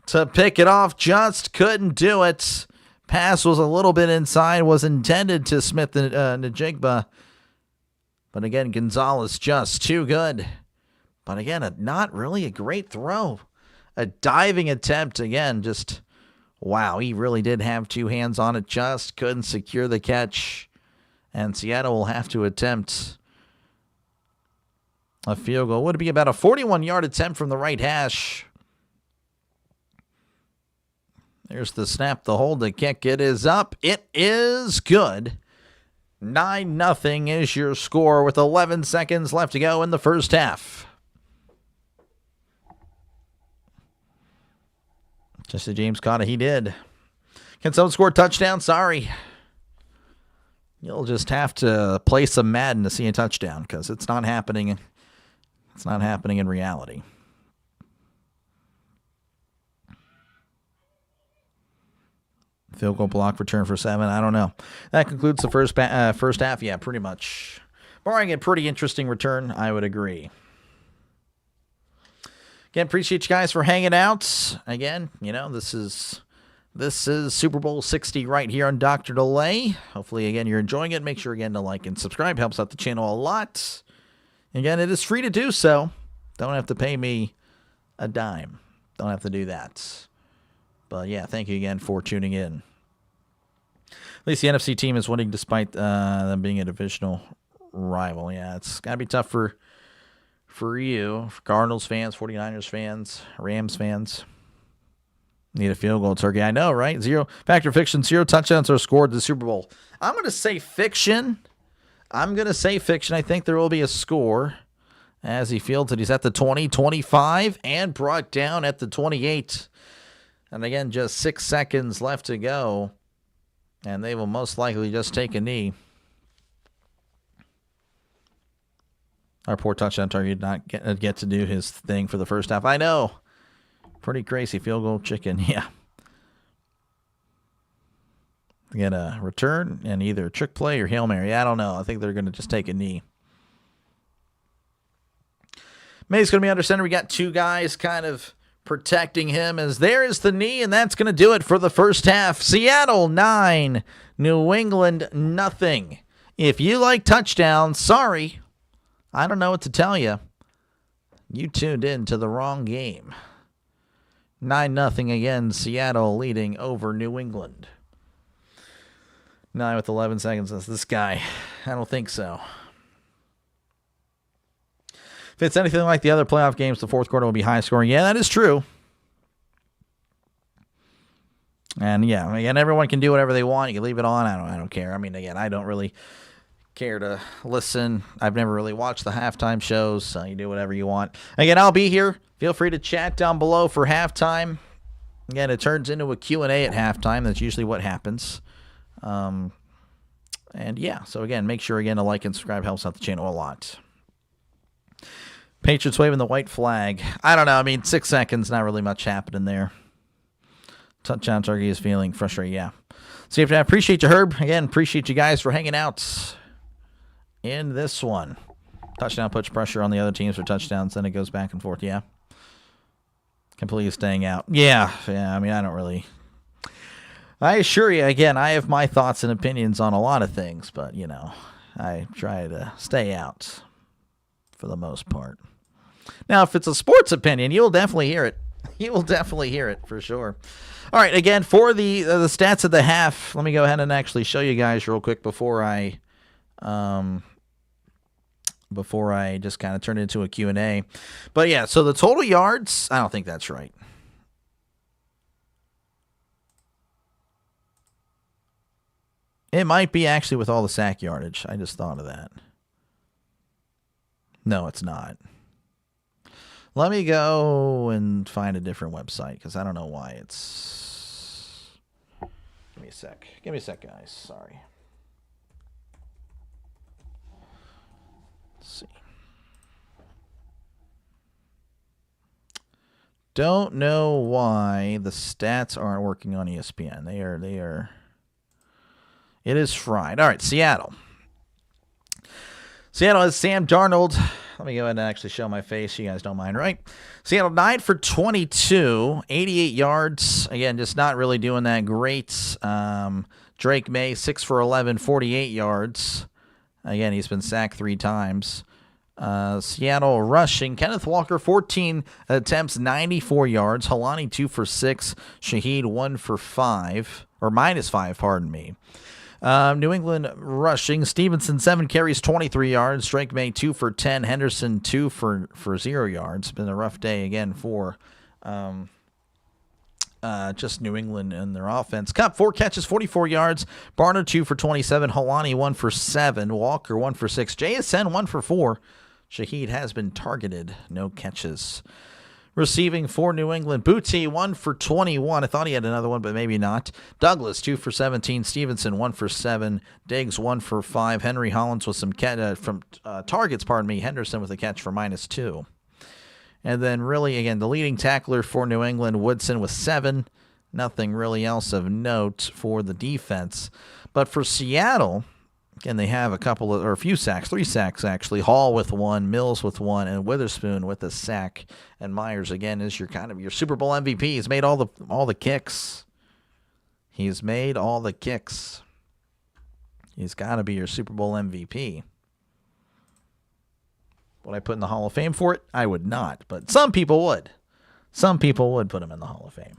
to pick it off, just couldn't do it. Pass was a little bit inside, was intended to Smith Njigba. But again, Gonzalez just too good. But again, not really a great throw. A diving attempt, again, just, wow, he really did have 2 hands on it, just couldn't secure the catch. And Seattle will have to attempt a field goal. Would it be about a 41-yard attempt from the right hash? There's the snap, the hold, the kick. It is up. It is good. 9-0 is your score with 11 seconds left to go in the first half. Jesse James caught it. He did. Can someone score a touchdown? Sorry. You'll just have to play some Madden to see a touchdown because it's not happening. It's not happening in reality. Field goal block return for 7. I don't know. That concludes the first half. Yeah, pretty much. Barring a pretty interesting return, I would agree. Again, appreciate you guys for hanging out. Again, this is Super Bowl 60 right here on Dr. Delay. Hopefully, again, you're enjoying it. Make sure, again, to like and subscribe. Helps out the channel a lot. Again, it is free to do so. Don't have to pay me a dime. Don't have to do that. But, yeah, thank you again for tuning in. At least the NFC team is winning despite them being a divisional rival. Yeah, it's got to be tough for you, for Cardinals fans, 49ers fans, Rams fans. Need a field goal, Turkey. I know, right? Factor fiction, 0 touchdowns are scored in the Super Bowl. I'm going to say fiction. I think there will be a score as he fields it. He's at the 20, 25, and brought down at the 28. And again, just 6 seconds left to go. And they will most likely just take a knee. Our poor touchdown target did not get to do his thing for the first half. I know. Pretty crazy field goal chicken. Yeah. Get a return and either trick play or Hail Mary. I don't know. I think they're going to just take a knee. May's going to be under center. We got 2 guys kind of protecting him as there is the knee, and that's going to do it for the first half. Seattle 9, New England nothing. If you like touchdowns, sorry. I don't know what to tell you. You tuned in to the wrong game. 9-0 again, Seattle leading over New England. 9 with 11 seconds. That's this guy. I don't think so. If it's anything like the other playoff games, the fourth quarter will be high scoring. Yeah, that is true. And yeah, again, everyone can do whatever they want. You can leave it on. I don't care. I mean, again, I don't really care to listen. I've never really watched the halftime shows, so you do whatever you want. Again, I'll be here. Feel free to chat down below for halftime. Again, it turns into a Q&A at halftime. That's usually what happens. And yeah, so again, make sure again to like and subscribe. Helps out the channel a lot. Patriots waving the white flag. I don't know. I mean, 6 seconds, not really much happening there. Touchdown turkey is feeling frustrated. Yeah. So I appreciate you, Herb. Again, appreciate you guys for hanging out. in this one. Touchdown puts pressure on the other teams for touchdowns, then it goes back and forth. Yeah. Completely staying out. Yeah. I mean, I don't really... I assure you, again, I have my thoughts and opinions on a lot of things, but, you know, I try to stay out for the most part. Now, if it's a sports opinion, you'll definitely hear it. You will definitely hear it for sure. All right, again, for the stats of the half, let me go ahead and actually show you guys real quick before I just kind of turn it into a Q&A. But, yeah, so the total yards, I don't think that's right. It might be actually with all the sack yardage. I just thought of that. No, it's not. Let me go and find a different website because I don't know why it's... Give me a sec. Give me a sec, guys. Sorry. Let's see. Don't know why the stats aren't working on ESPN. They are... It is fried. All right, Seattle. Seattle has Sam Darnold. Let me go ahead and actually show my face. You guys don't mind, right? Seattle 9 for 22, 88 yards. Again, just not really doing that great. Drake May, 6 for 11, 48 yards. Again, he's been sacked 3 times. Seattle rushing. Kenneth Walker, 14 attempts, 94 yards. Halani, 2 for 6. Shaheed, 1 for 5. Or -5, pardon me. New England rushing. Stevenson, 7 carries, 23 yards. Drake May, 2 for 10. Henderson, 2 for 0 yards. Been a rough day again for just New England and their offense. Cup, 4 catches, 44 yards. Barner, 2 for 27. Halani, 1 for 7. Walker, 1 for 6. JSN, 1 for 4. Shaheed has been targeted. No catches. Receiving for New England, Booty, 1 for 21. I thought he had another one, but maybe not. Douglas, 2 for 17. Stevenson, 1 for 7. Diggs, 1 for 5. Henry Hollins with some targets, Henderson with a catch for -2. And then really, again, the leading tackler for New England, Woodson with 7. Nothing really else of note for the defense. But for Seattle... Again, they have a few sacks, 3 sacks actually. Hall with 1, Mills with 1, and Witherspoon with a sack. And Myers again is your Super Bowl MVP. He's made all the kicks. He's made all the kicks. He's got to be your Super Bowl MVP. Would I put in the Hall of Fame for it? I would not, but some people would. Some people would put him in the Hall of Fame.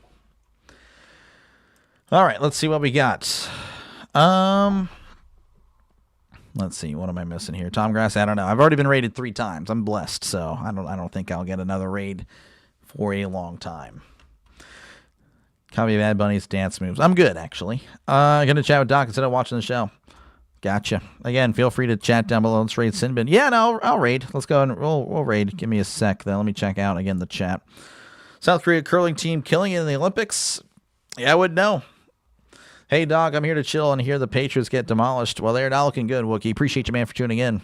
All right, let's see what we got. Let's see. What am I missing here? Tom Grass, I don't know. I've already been raided 3 times. I'm blessed, so I don't think I'll get another raid for a long time. Copy of Bad Bunny's dance moves. I'm good, actually. Gonna chat with Doc instead of watching the show. Gotcha. Again, feel free to chat down below. Let's raid Sinbin. Yeah, no, I'll raid. Let's go and we'll raid. Give me a sec, then. Let me check out again the chat. South Korea curling team killing it in the Olympics. Yeah, I would know. Hey, dog, I'm here to chill and hear the Patriots get demolished. Well, they're not looking good, Wookie. Appreciate you, man, for tuning in.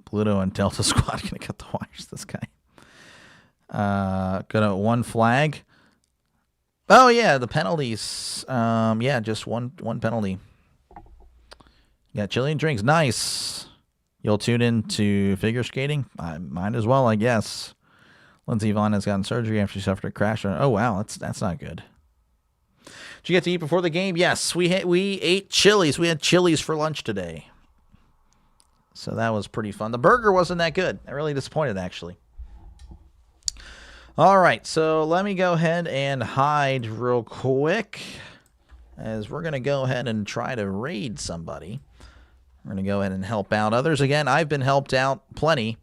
Pluto and Delta Squad going to cut the wires, this guy. Gonna one flag. Oh, yeah, the penalties. Yeah, just one penalty. Got chili and drinks. Nice. You'll tune in to figure skating? I might as well, I guess. Lindsey Vonn has gotten surgery after she suffered a crash. Oh, wow, that's not good. Did you get to eat before the game? Yes, we ate Chili's. We had Chili's for lunch today. So that was pretty fun. The burger wasn't that good. I'm really disappointed, actually. All right, so let me go ahead and hide real quick as we're going to go ahead and try to raid somebody. We're going to go ahead and help out others. Again, I've been helped out plenty.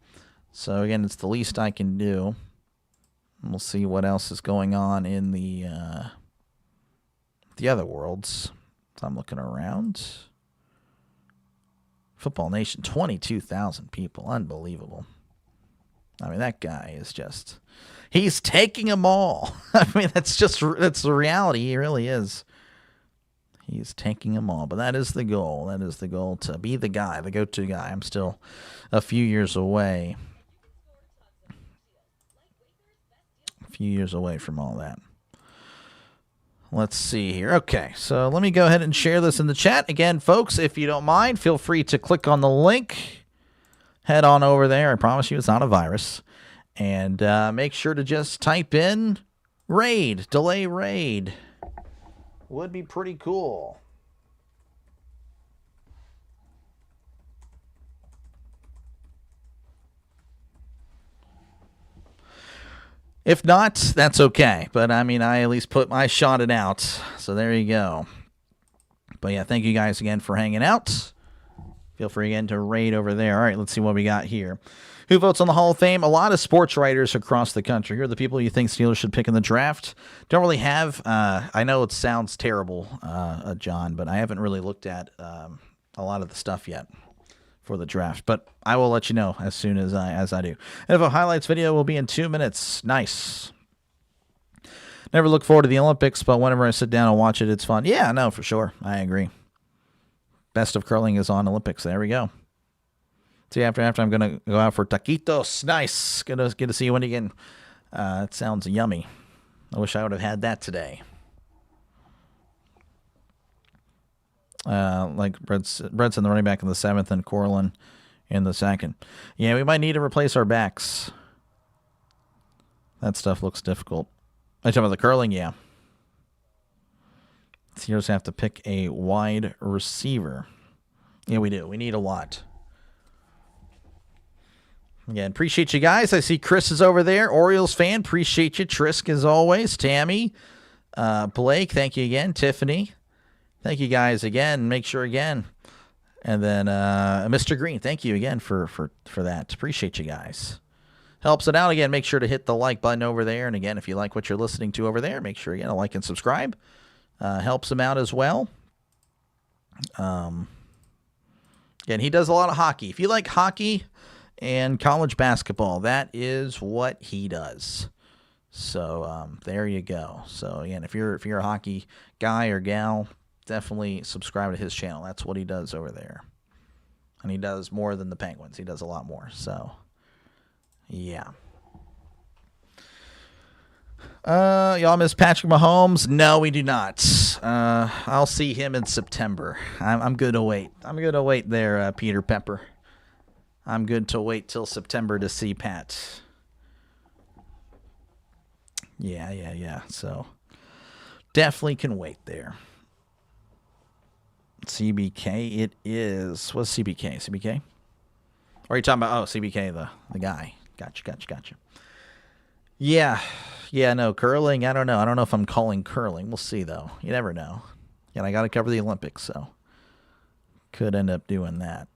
So, again, it's the least I can do. We'll see what else is going on in the other worlds. So I'm looking around. Football Nation, 22,000 people. Unbelievable. I mean, that guy is just... He's taking them all. I mean, that's the reality. He really is. He's taking them all. But that is the goal. That is the goal, to be the guy, the go-to guy. I'm still a few years away. A few years away from all that. Let's see here. Okay, so let me go ahead and share this in the chat. Again, folks, if you don't mind, feel free to click on the link. Head on over there. I promise you it's not a virus. And make sure to just type in raid, delay raid. Would be pretty cool. If not, that's okay. But, I mean, I at least shot it out. So there you go. But, yeah, thank you guys again for hanging out. Feel free again to raid over there. All right, let's see what we got here. Who votes on the Hall of Fame? A lot of sports writers across the country. Here are the people you think Steelers should pick in the draft. Don't really have, I know it sounds terrible, John, but I haven't really looked at a lot of the stuff yet for the draft, but I will let you know as soon as I do. NFL highlights video will be in 2 minutes. Nice. Never look forward to the Olympics, but whenever I sit down and watch it, it's fun. Yeah, no, for sure. I agree. Best of curling is on Olympics. There we go. See, after I'm going to go out for taquitos. Nice. Good to see you when again. It sounds yummy. I wish I would have had that today. Like Bredson, the running back in the 7th, and Corlin in the 2nd. Yeah, we might need to replace our backs. That stuff looks difficult. Are you talking about the curling? Yeah. Steelers have to pick a wide receiver. Yeah, we do. We need a lot. Again, appreciate you guys. I see Chris is over there. Orioles fan. Appreciate you. Trisk, as always. Tammy. Blake, thank you again. Tiffany. Thank you guys again. Make sure again. And then Mr. Green, thank you again for that. Appreciate you guys. Helps it out. Again, make sure to hit the like button over there. And again, if you like what you're listening to over there, make sure again to like and subscribe. Helps him out as well. Again, he does a lot of hockey. If you like hockey and college basketball, that is what he does. So there you go. So again, if you're a hockey guy or gal, definitely subscribe to his channel. That's what he does over there. And he does more than the Penguins. He does a lot more. So yeah. Y'all miss Patrick Mahomes? No, we do not. I'll see him in September. I'm good to wait. I'm good to wait there, Peter Pepper. I'm good to wait till September to see Pat. Yeah. So definitely can wait there. CBK, it is. What's CBK? CBK? Or are you talking about, CBK, the guy. Gotcha. Yeah, no, curling, I don't know. I don't know if I'm calling curling. We'll see, though. You never know. And I got to cover the Olympics, so could end up doing that.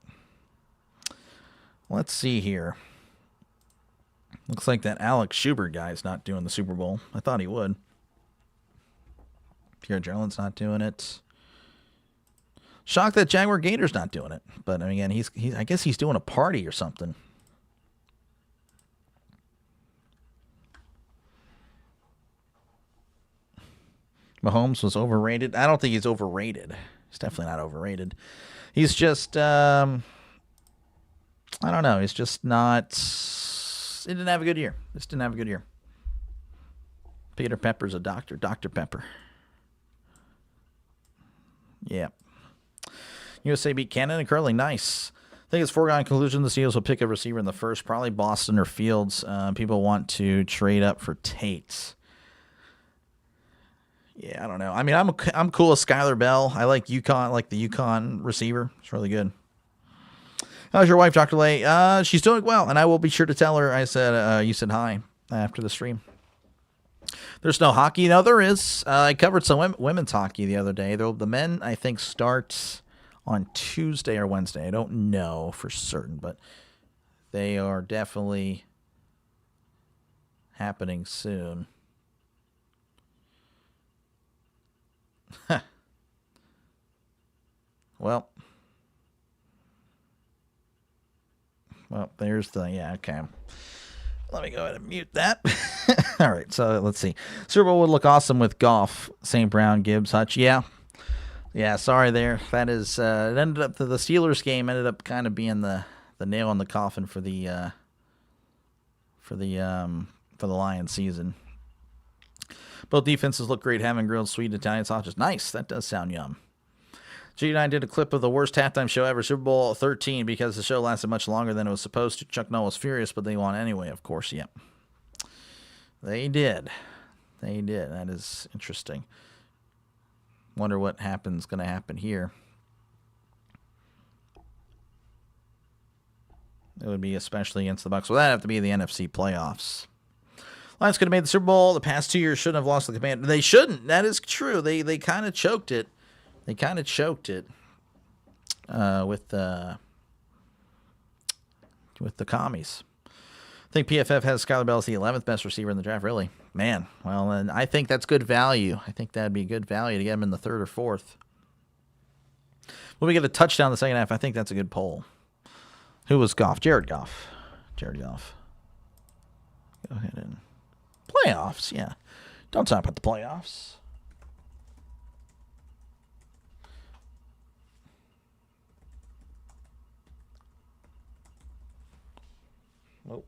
Let's see here. Looks like that Alex Schubert guy's not doing the Super Bowl. I thought he would. Pierre Jones not doing it. Shocked that Jaguar Gator's not doing it. But, I mean, again, he's I guess he's doing a party or something. Mahomes was overrated. I don't think he's overrated. He's definitely not overrated. He's just, I don't know. He's just not, he didn't have a good year. Just didn't have a good year. Peter Pepper's a doctor. Dr. Pepper. Yeah. USA beat Canada in curling. Nice. I think it's foregone conclusion the Steelers will pick a receiver in the first. Probably Boston or Fields. People want to trade up for Tate. Yeah, I don't know. I mean, I'm cool with Skylar Bell. I like UConn, like the UConn receiver. It's really good. How's your wife, Dr. Lay? She's doing well, and I will be sure to tell her I said you said hi after the stream. There's no hockey. No, there is. I covered some women's hockey the other day. The men, I think, start on Tuesday or Wednesday. I don't know for certain, but they are definitely happening soon. Well, there's okay. Let me go ahead and mute that. All right, so let's see. Super Bowl would look awesome with Goff, St. Brown, Gibbs, Hutch. Yeah, sorry there. That is, it ended up, the Steelers game ended up kind of being the nail in the coffin for the Lions season. Both defenses look great having grilled sweet Italian sausages. Nice. That does sound yum. G9 did a clip of the worst halftime show ever, Super Bowl 13, because the show lasted much longer than it was supposed to. Chuck Noll was furious, but they won anyway, of course. Yep. They did. They did. That is interesting. Wonder what going to happen here. It would be especially against the Bucs. Well, that'd have to be the NFC playoffs. Lions could have made the Super Bowl. The past 2 years shouldn't have lost the command. They shouldn't. That is true. They kind of choked it. They kind of choked it with the commies. I think PFF has Skylar Bell as the 11th best receiver in the draft. Really, man. Well, and I think that's good value. I think that'd be good value to get him in the 3rd or 4th. When we get a touchdown in the second half, I think that's a good poll. Who was Goff? Jared Goff. Jared Goff. Go ahead and playoffs. Yeah, don't talk about the playoffs. Nope.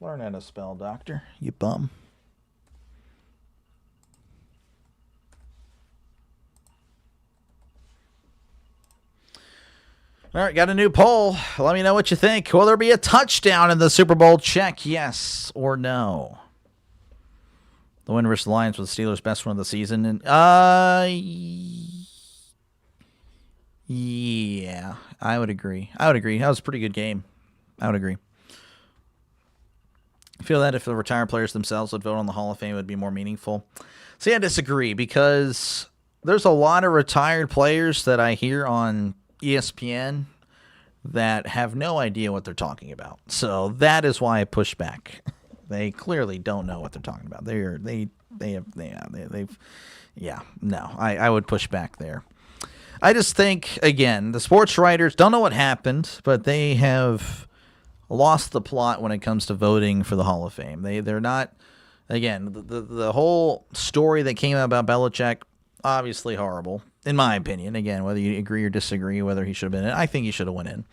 Learn how to spell, doctor. You bum. All right, got a new poll. Let me know what you think. Will there be a touchdown in the Super Bowl? Check yes or no. The win versus the Lions was the Steelers' best win of the season. And yeah, I would agree. That was a pretty good game. I would agree. I feel that if the retired players themselves would vote on the Hall of Fame, it would be more meaningful. See, I disagree because there's a lot of retired players that I hear on ESPN that have no idea what they're talking about. So that is why I push back. They clearly don't know what they're talking about. I would push back there. I just think, again, the sports writers don't know what happened, but they have lost the plot when it comes to voting for the Hall of Fame. They're not, again, the whole story that came out about Belichick, obviously horrible, in my opinion. Again, whether you agree or disagree, whether he should have been in, I think he should have went in.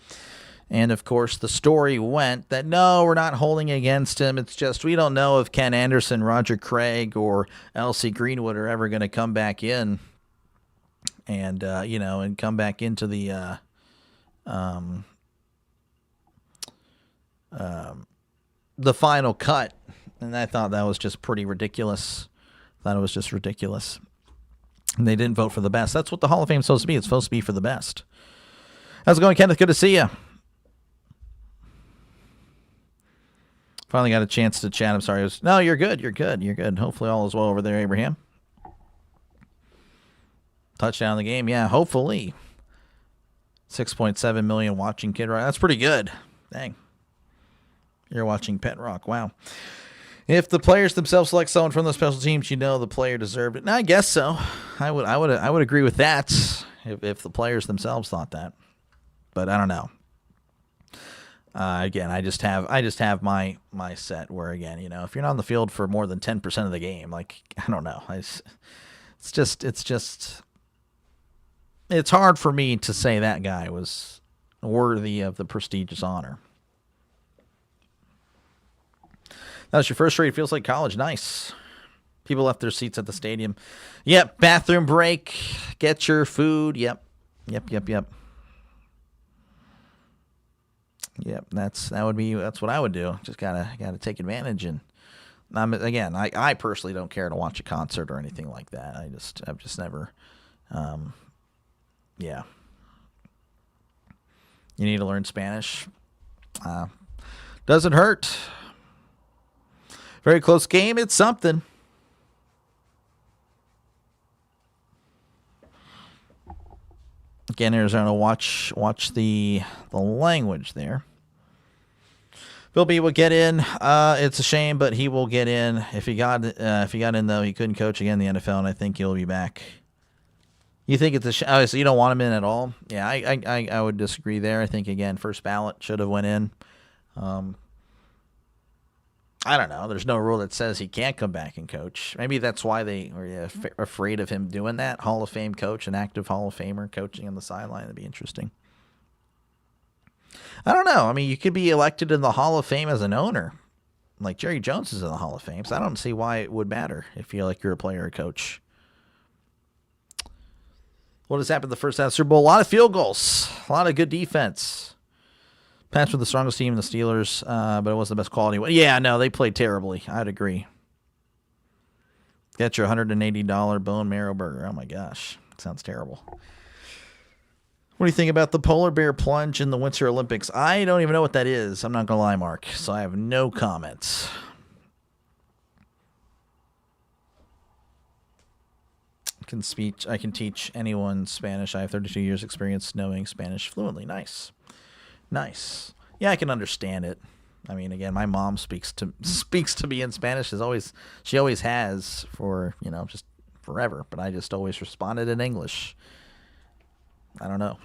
And, of course, the story went that, no, we're not holding against him. It's just we don't know if Ken Anderson, Roger Craig, or L.C. Greenwood are ever going to come back in and, and come back into the final cut. And I thought that was just pretty ridiculous. And they didn't vote for the best. That's what the Hall of Fame is supposed to be. It's supposed to be for the best. How's it going, Kenneth? Good to see you. Finally got a chance to chat. I'm sorry. No, you're good. You're good. Hopefully all is well over there, Abraham. Touchdown in the game. Yeah, hopefully. 6.7 million watching Kid Rock. That's pretty good. Dang. You're watching Pet Rock. Wow. If the players themselves select someone from the special teams, the player deserved it. No, I guess so. I would agree with that if the players themselves thought that. But I don't know. Again, I just have my set where, again, if you're not on the field for more than 10% of the game, like, I don't know. It's hard for me to say that guy was worthy of the prestigious honor. That was your first read. Feels like college. Nice. People left their seats at the stadium. Yep. Bathroom break. Get your food. Yep. Yep. That's what I would do. Just gotta take advantage. And I personally don't care to watch a concert or anything like that. I've just never. Yeah. You need to learn Spanish. Doesn't hurt. Very close game. It's something. Again, Arizona, watch the language there. Bill B will get in. It's a shame, but he will get in. If he got in, though, he couldn't coach again in the NFL, and I think he'll be back. You think it's a shame? Oh, so you don't want him in at all? Yeah, I would disagree there. I think, again, first ballot should have went in. I don't know. There's no rule that says he can't come back and coach. Maybe that's why they were afraid of him doing that. Hall of Fame coach, an active Hall of Famer coaching on the sideline. That'd be interesting. I don't know. I mean, you could be elected in the Hall of Fame as an owner. Like, Jerry Jones is in the Hall of Fame, so I don't see why it would matter if you're a player or coach. What has happened in the first half of the Super Bowl? A lot of field goals. A lot of good defense. Pats were the strongest team in the Steelers, but it wasn't the best quality one. Yeah, no, they played terribly. I'd agree. Get your $180 bone marrow burger. Oh, my gosh. Sounds terrible. What do you think about the polar bear plunge in the Winter Olympics? I don't even know what that is. I'm not going to lie, Mark. So I have no comments. I can teach anyone Spanish. I have 32 years experience knowing Spanish fluently. Nice. Yeah, I can understand it. I mean, again, my mom speaks to me in Spanish. She always has for, just forever. But I just always responded in English. I don't know.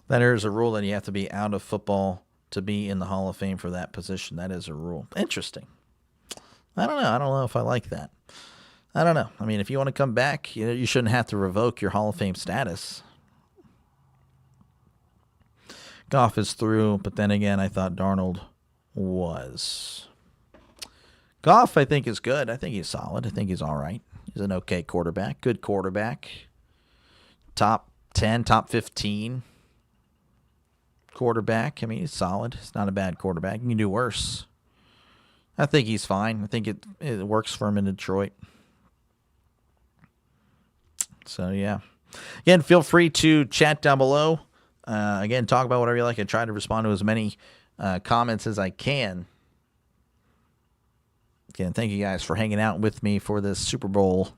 There is a rule that you have to be out of football to be in the Hall of Fame for that position. That is a rule. Interesting. I don't know. I don't know if I like that. I don't know. I mean, if you want to come back, you shouldn't have to revoke your Hall of Fame status. Goff is through, but then again, I thought Darnold was. Goff, I think, is good. I think he's solid. I think he's all right. He's an okay quarterback. Good quarterback. Top 10, top 15 quarterback. I mean, he's solid. He's not a bad quarterback. You can do worse. I think he's fine. I think it works for him in Detroit. So, yeah. Again, feel free to chat down below. Again, talk about whatever you like. I try to respond to as many comments as I can. Again, thank you guys for hanging out with me for this Super Bowl,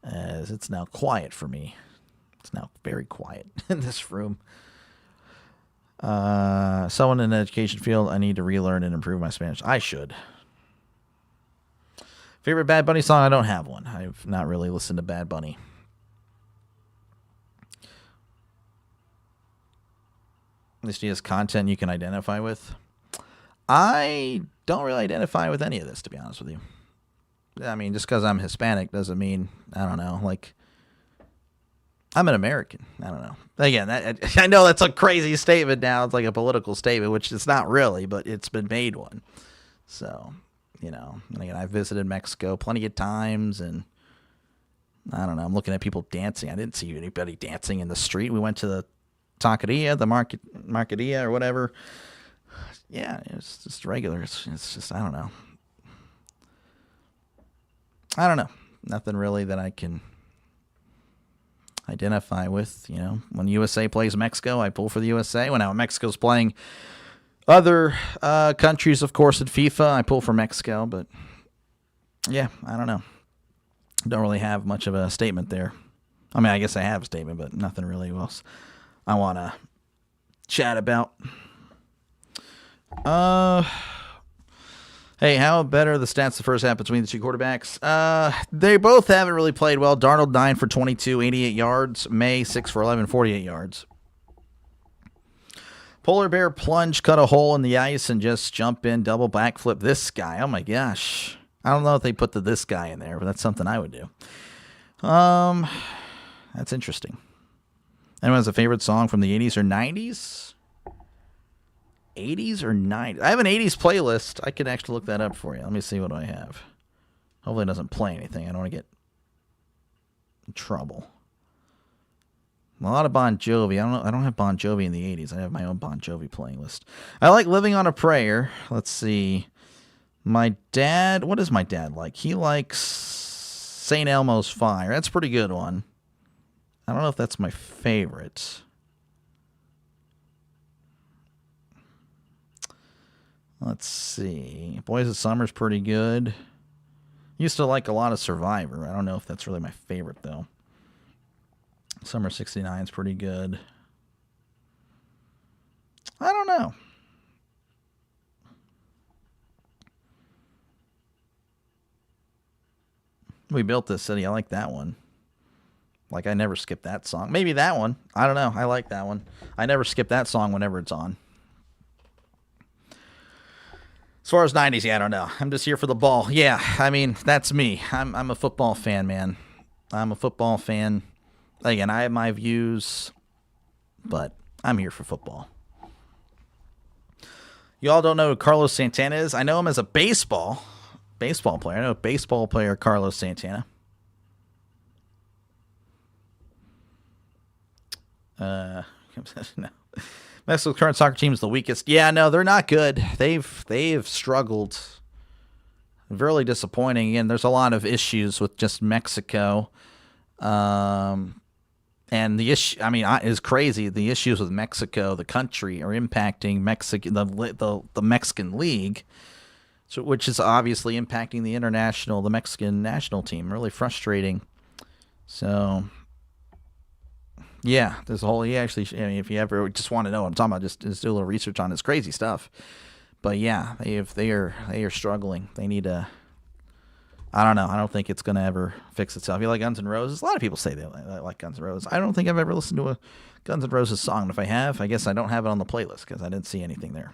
as it's now quiet for me. It's now very quiet in this room. Someone in the education field, I need to relearn and improve my Spanish. I should. Favorite Bad Bunny song? I don't have one. I've not really listened to Bad Bunny. At least he has content you can identify with. I don't really identify with any of this, to be honest with you. I mean, just because I'm Hispanic doesn't mean, I don't know, like, I'm an American. I don't know. Again, I know that's a crazy statement now. It's like a political statement, which it's not really, but it's been made one. So, and again, I've visited Mexico plenty of times, and I don't know, I'm looking at people dancing. I didn't see anybody dancing in the street. We went to the taqueria, the marqueteria or whatever. Yeah, it's just regular. It's just, I don't know. Nothing really that I can identify with. When USA plays Mexico, I pull for the USA. When Mexico's playing other countries, of course, in FIFA, I pull for Mexico. But yeah, I don't know. Don't really have much of a statement there. I mean, I guess I have a statement, but nothing really else I want to chat about. Hey, how better are the stats the first half between the two quarterbacks? They both haven't really played well. Darnold 9 for 22, 88 yards. May 6 for 11, 48 yards. Polar bear plunge, cut a hole in the ice, and just jump in, double backflip. This guy, oh my gosh. I don't know if they put this guy in there, but that's something I would do. That's interesting. Anyone has a favorite song from the 80s or 90s? 80s or 90s? I have an 80s playlist. I can actually look that up for you. Let me see what I have. Hopefully it doesn't play anything. I don't want to get in trouble. A lot of Bon Jovi. I don't have Bon Jovi in the 80s. I have my own Bon Jovi playlist. I like Living on a Prayer. Let's see. My dad, what is my dad like? He likes St. Elmo's Fire. That's a pretty good one. I don't know if that's my favorite. Let's see. Boys of Summer's pretty good. Used to like a lot of Survivor. I don't know if that's really my favorite, though. Summer 69 is pretty good. I don't know. We Built This City. I like that one. Like, I never skip that song. Maybe that one. I don't know. I like that one. I never skip that song whenever it's on. As far as 90s, yeah, I don't know. I'm just here for the ball. Yeah, I mean, that's me. I'm a football fan, man. I'm a football fan. Again, I have my views, but I'm here for football. You all don't know who Carlos Santana is? I know him as a baseball player. I know baseball player Carlos Santana. No. Mexico's current soccer team is the weakest. Yeah, no, they're not good. They've struggled. Really disappointing. Again, there's a lot of issues with just Mexico. And the issue, I mean, is crazy. The issues with Mexico, the country, are impacting the Mexican League, so, which is obviously impacting the Mexican national team. Really frustrating. So, yeah, there's a whole. Actually, I mean, if you ever just want to know what I'm talking about, just do a little research on this crazy stuff. But yeah, they are struggling. They need to. I don't know. I don't think it's going to ever fix itself. You like Guns N' Roses? A lot of people say they like Guns N' Roses. I don't think I've ever listened to a Guns N' Roses song. And if I have, I guess I don't have it on the playlist because I didn't see anything there.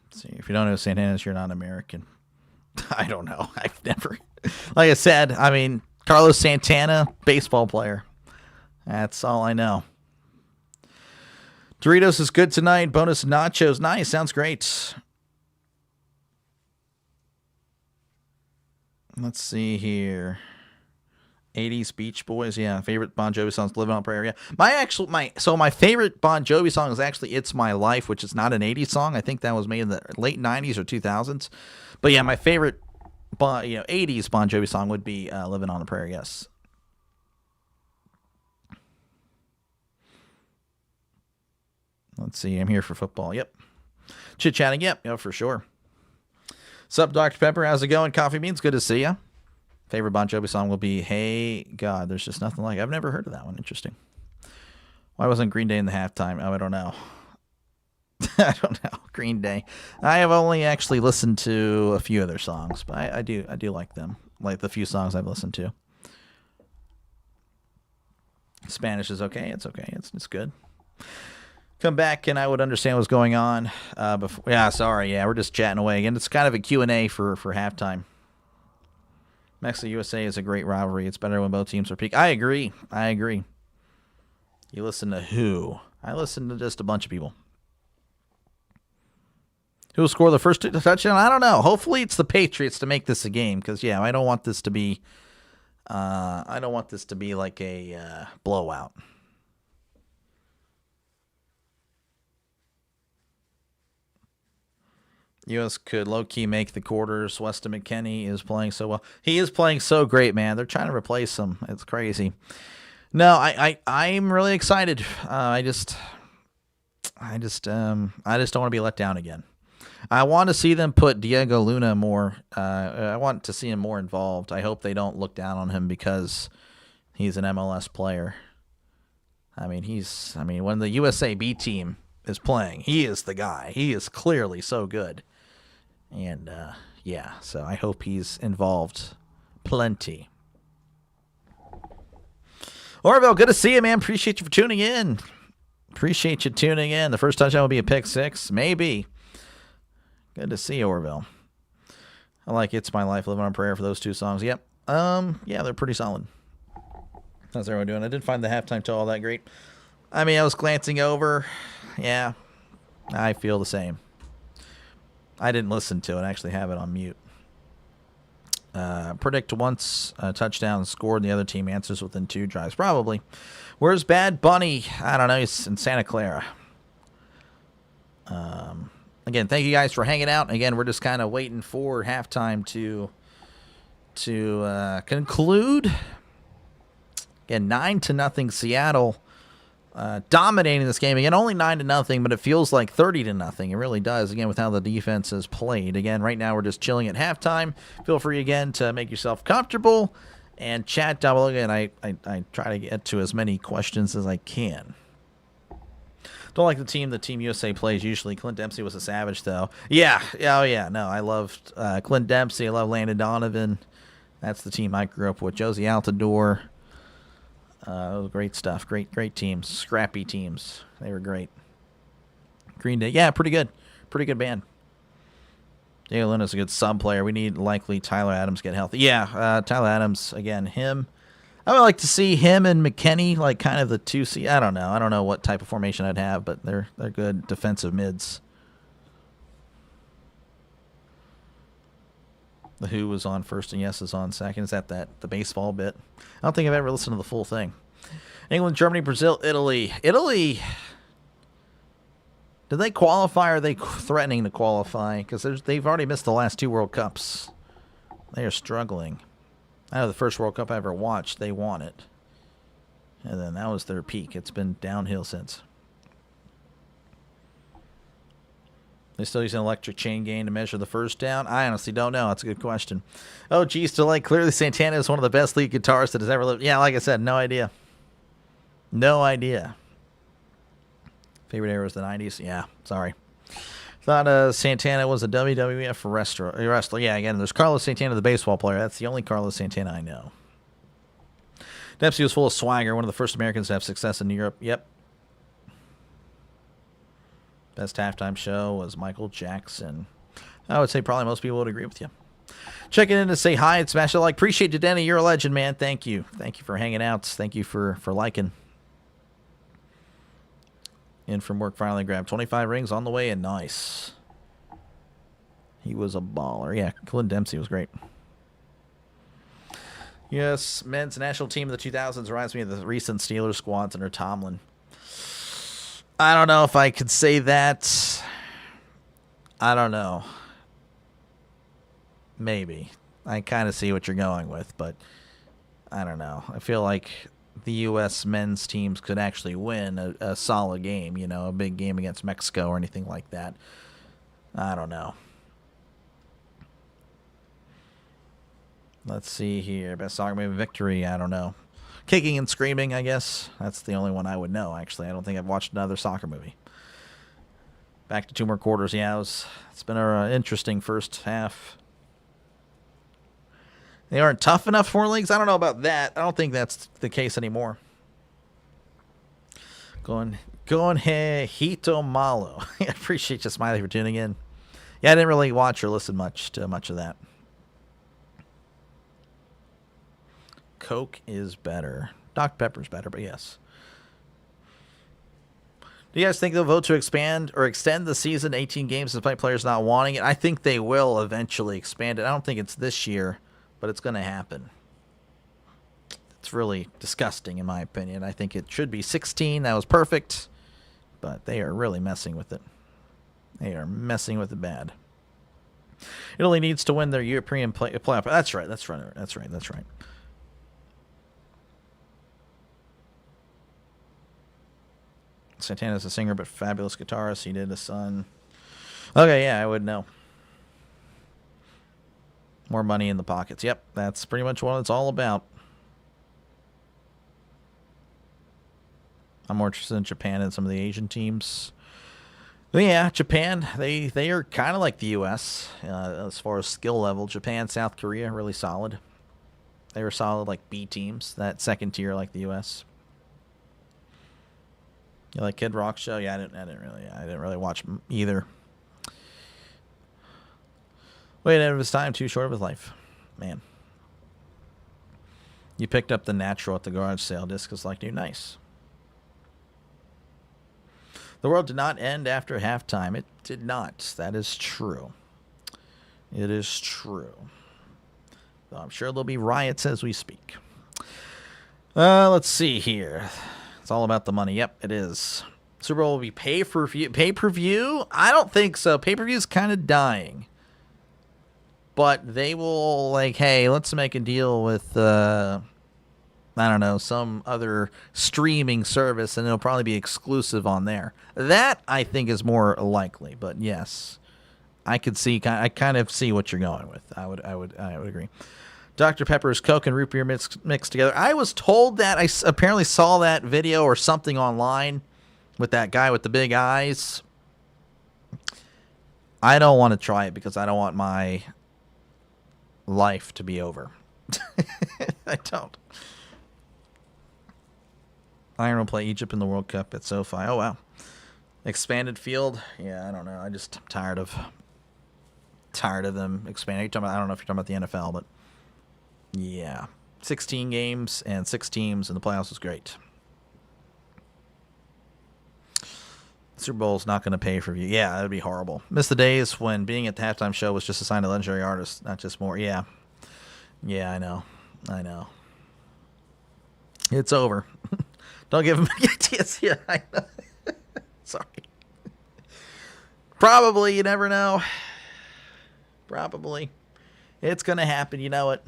Let's see, if you don't know Santana, you're not American. I don't know. I've never. Like I said, I mean, Carlos Santana, baseball player. That's all I know. Doritos is good tonight. Bonus nachos. Nice. Sounds great. Let's see here. 80s Beach Boys. Yeah. Favorite Bon Jovi songs, Living on a Prayer. Yeah. My favorite Bon Jovi song is actually It's My Life, which is not an 80s song. I think that was made in the late 90s or 2000s. But yeah, my favorite 80s Bon Jovi song would be Living on a Prayer. Yes. Let's see. I'm here for football. Yep. Chit-chatting. Yep, for sure. Sup, Dr. Pepper? How's it going? Coffee Beans? Good to see ya. Favorite Bon Jovi song will be Hey God. There's just nothing like it. I've never heard of that one. Interesting. Why wasn't Green Day in the halftime? Oh, I don't know. I don't know. Green Day. I have only actually listened to a few of their songs, but I do like them. Like the few songs I've listened to. Spanish is okay. It's okay. It's good. Come back and I would understand what's going on. Sorry. Yeah, we're just chatting away again. It's kind of a Q&A for halftime. Mexico USA is a great rivalry. It's better when both teams are peak. I agree. You listen to who? I listen to just a bunch of people. Who will score the first touchdown? I don't know. Hopefully it's the Patriots to make this a game because yeah, I don't want this to be. Like a blowout. U.S. could low-key make the quarters. Weston McKennie is playing so well. He is playing so great, man. They're trying to replace him. It's crazy. No, I'm really excited. I just don't want to be let down again. I want to see them put Diego Luna more. I want to see him more involved. I hope they don't look down on him because he's an MLS player. I mean, when the USA B team is playing, he is the guy. He is clearly so good. And, so I hope he's involved plenty. Orville, good to see you, man. Appreciate you for tuning in. The first touchdown will be a pick six. Maybe. Good to see you, Orville. I like It's My Life, Living on Prayer for those two songs. Yep. They're pretty solid. How's everyone doing? I didn't find the halftime show all that great. I mean, I was glancing over. Yeah, I feel the same. I didn't listen to it. I actually have it on mute. Predict once a touchdown scored and the other team answers within 2 drives. Probably. Where's Bad Bunny? I don't know. He's in Santa Clara. Again, thank you guys for hanging out. Again, we're just kind of waiting for halftime to conclude. Again, 9-0 Seattle. Dominating this game. Again, only 9-0, but it feels like 30-0. It really does, again, with how the defense has played. Again, right now we're just chilling at halftime. Feel free, again, to make yourself comfortable and chat down below. Again, I try to get to as many questions as I can. Don't like the Team USA plays usually. Clint Dempsey was a savage, though. Yeah. Oh, yeah. No, I loved Clint Dempsey. I love Landon Donovan. That's the team I grew up with. Josie Altidore. Great stuff. Great teams. Scrappy teams. They were great. Green Day. Yeah, pretty good. Pretty good band. Diego Luna's a good sub player. We need likely Tyler Adams get healthy. Yeah, Tyler Adams, again, him. I would like to see him and McKinney, like kind of the 2C. I don't know. I don't know what type of formation I'd have, but they're good defensive mids. The Who was on first and Yes is on second. Is that the baseball bit? I don't think I've ever listened to the full thing. England, Germany, Brazil, Italy. Italy, did they qualify or are they threatening to qualify? Because they've already missed the last 2 World Cups. They are struggling. I know the first World Cup I ever watched, they won it. And then that was their peak. It's been downhill since. They still using electric chain gain to measure the first down? I honestly don't know. That's a good question. Oh, geez, Delay. Clearly Santana is one of the best lead guitarists that has ever lived. Yeah, like I said, no idea. No idea. Favorite era was the 90s? Yeah, sorry. Thought Santana was a WWF wrestler. Yeah, again, there's Carlos Santana, the baseball player. That's the only Carlos Santana I know. Dempsey was full of swagger. One of the first Americans to have success in Europe. Yep. Best halftime show was Michael Jackson. I would say probably most people would agree with you. Checking in to say hi and smash a like. Appreciate you, Denny. You're a legend, man. Thank you. Thank you for hanging out. Thank you for liking. In from work, finally grabbed 25 rings on the way, and nice. He was a baller. Yeah, Clint Dempsey was great. Yes, men's national team of the 2000s reminds me of the recent Steelers squads under Tomlin. I don't know if I could say that. I don't know. Maybe. I kind of see what you're going with, but I don't know. I feel like the U.S. men's teams could actually win a solid game, you know, a big game against Mexico or anything like that. I don't know. Let's see here. Best soccer movie victory, I don't know. Kicking and Screaming, I guess. That's the only one I would know, actually. I don't think I've watched another soccer movie. Back to 2 more quarters. Yeah, it's been an interesting first half. They aren't tough enough for leagues. I don't know about that. I don't think that's the case anymore. Going Hito Malo. I appreciate you, Smiley, for tuning in. Yeah, I didn't really watch or listen to much of that. Coke is better. Dr. Pepper's better, but yes. Do you guys think they'll vote to expand or extend the season 18 games despite players not wanting it? I think they will eventually expand it. I don't think it's this year, but it's going to happen. It's really disgusting, in my opinion. I think it should be 16. That was perfect, but they are really messing with it. They are messing with it bad. It only needs to win their European playoff. That's right. That's right. Santana's a singer, but fabulous guitarist. He did a son. Okay, yeah, I would know. More money in the pockets. Yep, that's pretty much what it's all about. I'm more interested in Japan and some of the Asian teams. But yeah, Japan, they are kind of like the U.S. As far as skill level. Japan, South Korea, really solid. They were solid like B teams, that second tier like the U.S. You like Kid Rock show? Yeah, I didn't really watch either. Wait, ahead of his time, too short of his life. Man. You picked up the Natural at the garage sale. Disc is like new. Nice. The world did not end after halftime. It did not. That is true. It is true. Though I'm sure there'll be riots as we speak. Let's see here. It's all about the money. Yep, it is. Super Bowl will be pay-per-view? I don't think so. Pay-per-view is kind of dying. But they will, like, hey, let's make a deal with, I don't know, some other streaming service, and it'll probably be exclusive on there. That, I think, is more likely. But, yes, I kind of see what you're going with. I would agree. Dr. Pepper's Coke and root beer mixed together. I was told that. I apparently saw that video or something online with that guy with the big eyes. I don't want to try it because I don't want my life to be over. I don't. Ireland will play Egypt in the World Cup at SoFi. Oh, wow. Expanded field? Yeah, I don't know. I'm tired of them expanding. I don't know if you're talking about the NFL, but yeah, 16 games and 6 teams in the playoffs was great. Super Bowl's not going to pay for you. Yeah, that would be horrible. Miss the days when being at the halftime show was just a sign of legendary artists, not just more. Yeah. Yeah, I know. It's over. Don't give him ideas. Yeah, I know. Sorry. Probably. You never know. Probably. It's going to happen. You know it.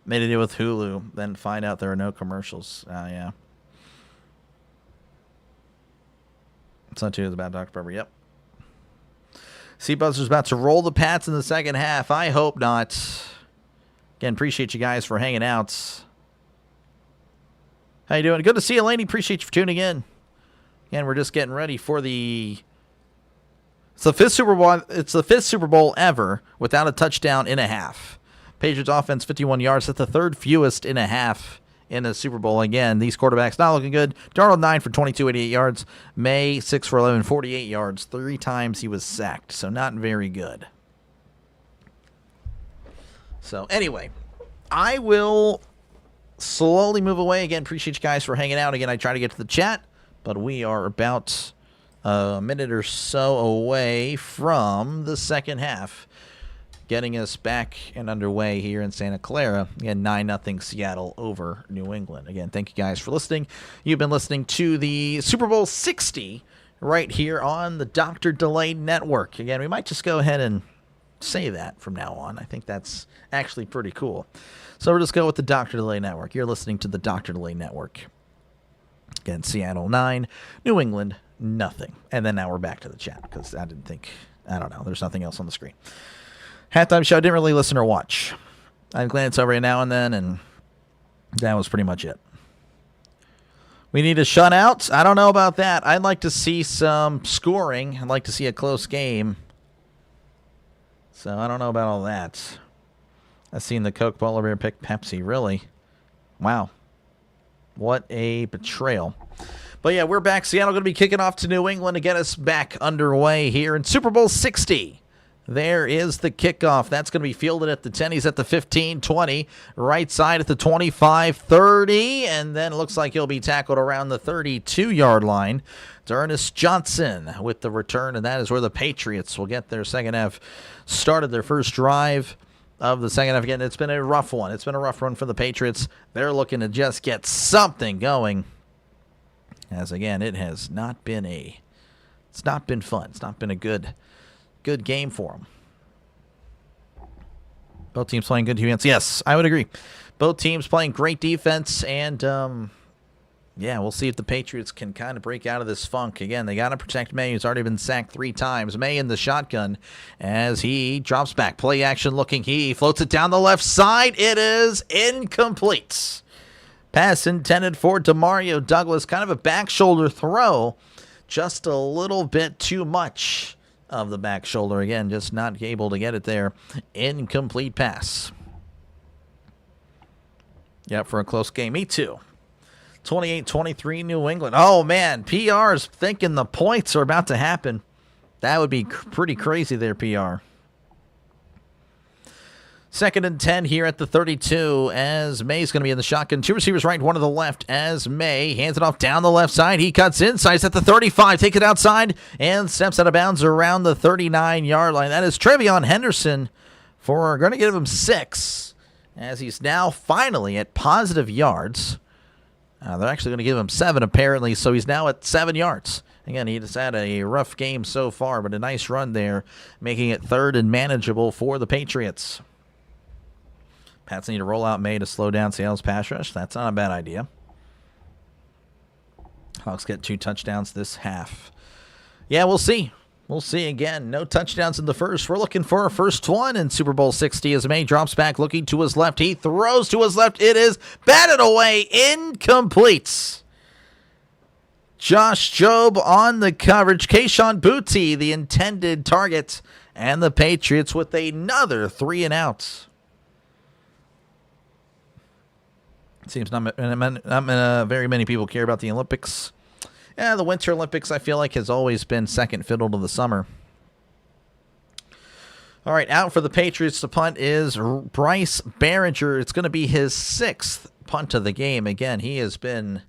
Made a deal with Hulu, then find out there are no commercials. Yeah. It's not too about Dr. Pepper. Yep. Sea Buzzer's about to roll the Pats in the second half. I hope not. Again, appreciate you guys for hanging out. How you doing? Good to see you, Laney. Appreciate you for tuning in. Again, we're just getting ready for it's the fifth Super Bowl. It's the 5th Super Bowl ever without a touchdown in a half. Patriots offense 51 yards. That's the 3rd fewest in a half in the Super Bowl. Again, these quarterbacks not looking good. Darnold 9 for 22, 88 yards. May 6 for 11, 48 yards. 3 times he was sacked, so not very good. So anyway, I will slowly move away. Again, appreciate you guys for hanging out. Again, I try to get to the chat, but we are about a minute or so away from the second half, getting us back and underway here in Santa Clara. Again, 9-0 Seattle over New England. Again, thank you guys for listening. You've been listening to the Super Bowl 60 right here on the Dr. Delay Network. Again, we might just go ahead and say that from now on. I think that's actually pretty cool. So we'll just go with the Dr. Delay Network. You're listening to the Dr. Delay Network. Again, Seattle 9, New England nothing. And then now we're back to the chat because I don't know. There's nothing else on the screen. Halftime show, I didn't really listen or watch. I'd glance over now and then, and that was pretty much it. We need a shutout. I don't know about that. I'd like to see some scoring. I'd like to see a close game. So I don't know about all that. I've seen the Coke Polar Bear pick Pepsi. Really? Wow. What a betrayal. But yeah, we're back. Seattle going to be kicking off to New England to get us back underway here in Super Bowl 60. There is the kickoff. That's going to be fielded at the 10. He's at the 15, 20. Right side at the 25, 30. And then it looks like he'll be tackled around the 32-yard line. It's Ernest Johnson with the return, and that is where the Patriots will get their second half started, their first drive of the second half. Again, it's been a rough one. It's been a rough run for the Patriots. They're looking to just get something going. As, again, it has not been it's not been fun. It's not been a good game for them. Both teams playing good defense. Yes, I would agree. Both teams playing great defense, and yeah, we'll see if the Patriots can kind of break out of this funk. Again, they got to protect May, who's already been sacked 3 times. May in the shotgun as he drops back. Play action looking. He floats it down the left side. It is incomplete. Pass intended for Demario Douglas. Kind of a back shoulder throw. Just a little bit too much of the back shoulder. Again, just not able to get it there. Incomplete pass. Yep, for a close game. Me too. 28-23 New England. Oh, man. PR's thinking the points are about to happen. That would be pretty crazy there, PR. 2nd and 10 here at the 32 as May's going to be in the shotgun. 2 receivers right, 1 to the left as May hands it off down the left side. He cuts inside. He's at the 35. Takes it outside and steps out of bounds around the 39-yard line. That is Trevion Henderson for going to give him 6 as he's now finally at positive yards. They're actually going to give him 7 apparently, so he's now at 7 yards. Again, he just had a rough game so far, but a nice run there, making it 3rd and manageable for the Patriots. Pats need to roll out May to slow down Seattle's pass rush. That's not a bad idea. Hawks get 2 touchdowns this half. Yeah, we'll see. We'll see again. No touchdowns in the first. We're looking for our first one in Super Bowl 60 as May drops back looking to his left. He throws to his left. It is batted away. Incomplete. Josh Jobe on the coverage. Kayshon Boutte, the intended target. And the Patriots with another 3 and outs. It seems not very many people care about the Olympics. Yeah, the Winter Olympics, I feel like, has always been second fiddle to the summer. All right, out for the Patriots. The punt is Bryce Behringer. It's going to be his 6th punt of the game. Again, he has been,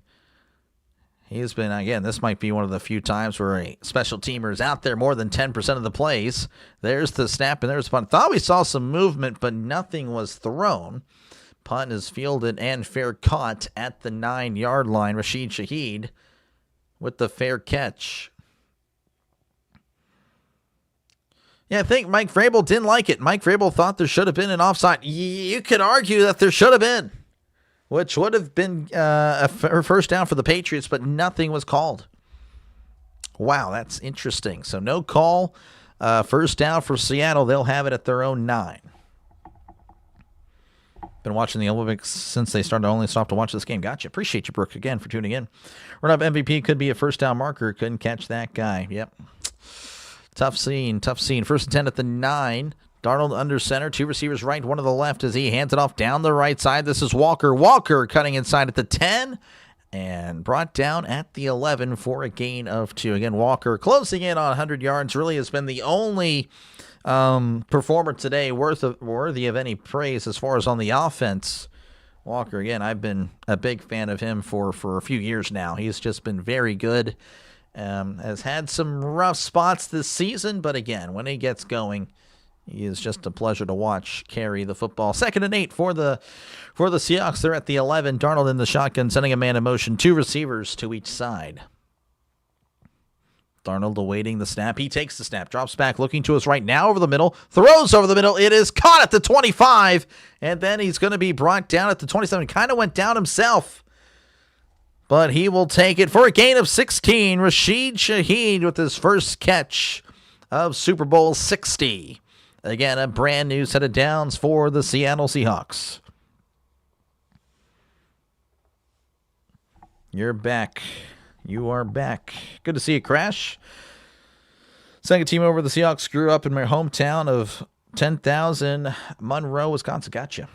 again, this might be one of the few times where a special teamer is out there more than 10% of the plays. There's the snap, and there's the punt. Thought we saw some movement, but nothing was thrown. Punt is fielded and fair caught at the 9-yard line. Rashid Shaheed with the fair catch. Yeah, I think Mike Vrabel didn't like it. Mike Vrabel thought there should have been an offside. You could argue that there should have been, which would have been a first down for the Patriots, but nothing was called. Wow, that's interesting. So no call. First down for Seattle. They'll have it at their own 9. Been watching the Olympics since they started. Only stopped to watch this game. Gotcha. Appreciate you, Brooke, again for tuning in. Run-up MVP could be a first down marker. Couldn't catch that guy. Yep. Tough scene. First and 10 at the 9. Darnold under center. 2 receivers right, 1 to the left as he hands it off down the right side. This is Walker. Walker cutting inside at the 10 and brought down at the 11 for a gain of 2. Again, Walker closing in on 100 yards. Really has been the only performer today worthy of any praise as far as on the offense. Walker, again, I've been a big fan of him for a few years now. He's just been very good. Has had some rough spots this season, but again, when he gets going, he is just a pleasure to watch carry the football. 2nd and 8 for the Seahawks. They're at the 11. Darnold in the shotgun, sending a man in motion. 2 receivers to each side. Darnold awaiting the snap. He takes the snap, drops back, looking to his right now over the middle, throws over the middle. It is caught at the 25, and then he's going to be brought down at the 27. Kind of went down himself. But he will take it for a gain of 16. Rashid Shaheed with his first catch of Super Bowl 60. Again, a brand new set of downs for the Seattle Seahawks. You're back. You are back. Good to see you, Crash. Second team over the Seahawks grew up in my hometown of 10,000, Monroe, Wisconsin. Gotcha.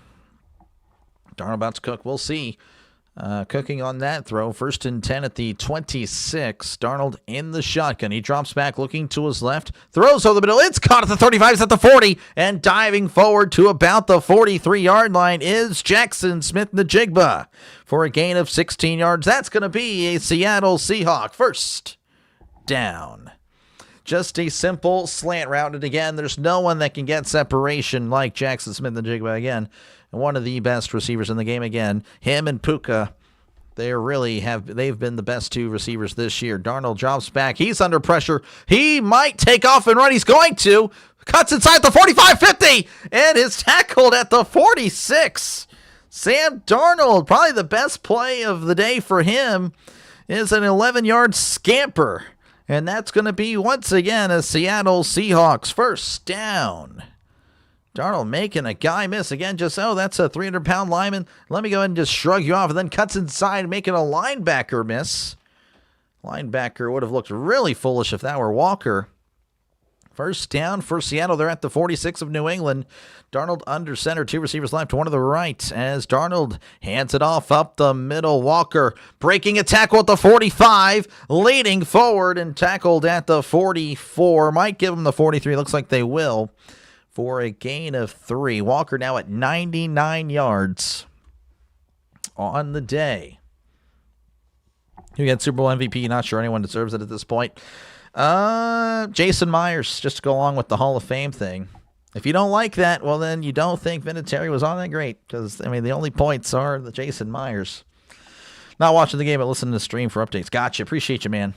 Darnold about to cook. We'll see. Cooking on that throw. 1st and 10 at the 26. Darnold in the shotgun. He drops back looking to his left. Throws over the middle. It's caught at the 35. It's at the 40. And diving forward to about the 43-yard line is Jackson Smith-Njigba for a gain of 16 yards. That's going to be a Seattle Seahawk first down. Just a simple slant route. And again, there's no one that can get separation like Jackson Smith-Njigba again. One of the best receivers in the game again. Him and Puka, they've been the best 2 receivers this year. Darnold drops back. He's under pressure. He might take off and run. He's going to. Cuts inside the 45-50 and is tackled at the 46. Sam Darnold, probably the best play of the day for him, is an 11-yard scamper. And that's going to be, once again, a Seattle Seahawks first down. Darnold making a guy miss. Again, that's a 300-pound lineman. Let me go ahead and just shrug you off, and then cuts inside, making a linebacker miss. Linebacker would have looked really foolish if that were Walker. First down for Seattle. They're at the 46 of New England. Darnold under center. 2 receivers left, 1 to the right. As Darnold hands it off up the middle. Walker breaking a tackle at the 45. Leading forward and tackled at the 44. Might give him the 43. Looks like they will. For a gain of 3. Walker now at 99 yards on the day. Who got Super Bowl MVP? Not sure anyone deserves it at this point. Jason Myers, just to go along with the Hall of Fame thing. If you don't like that, well, then you don't think Vinatieri was on that great. Because, the only points are the Jason Myers. Not watching the game, but listening to the stream for updates. Gotcha. Appreciate you, man.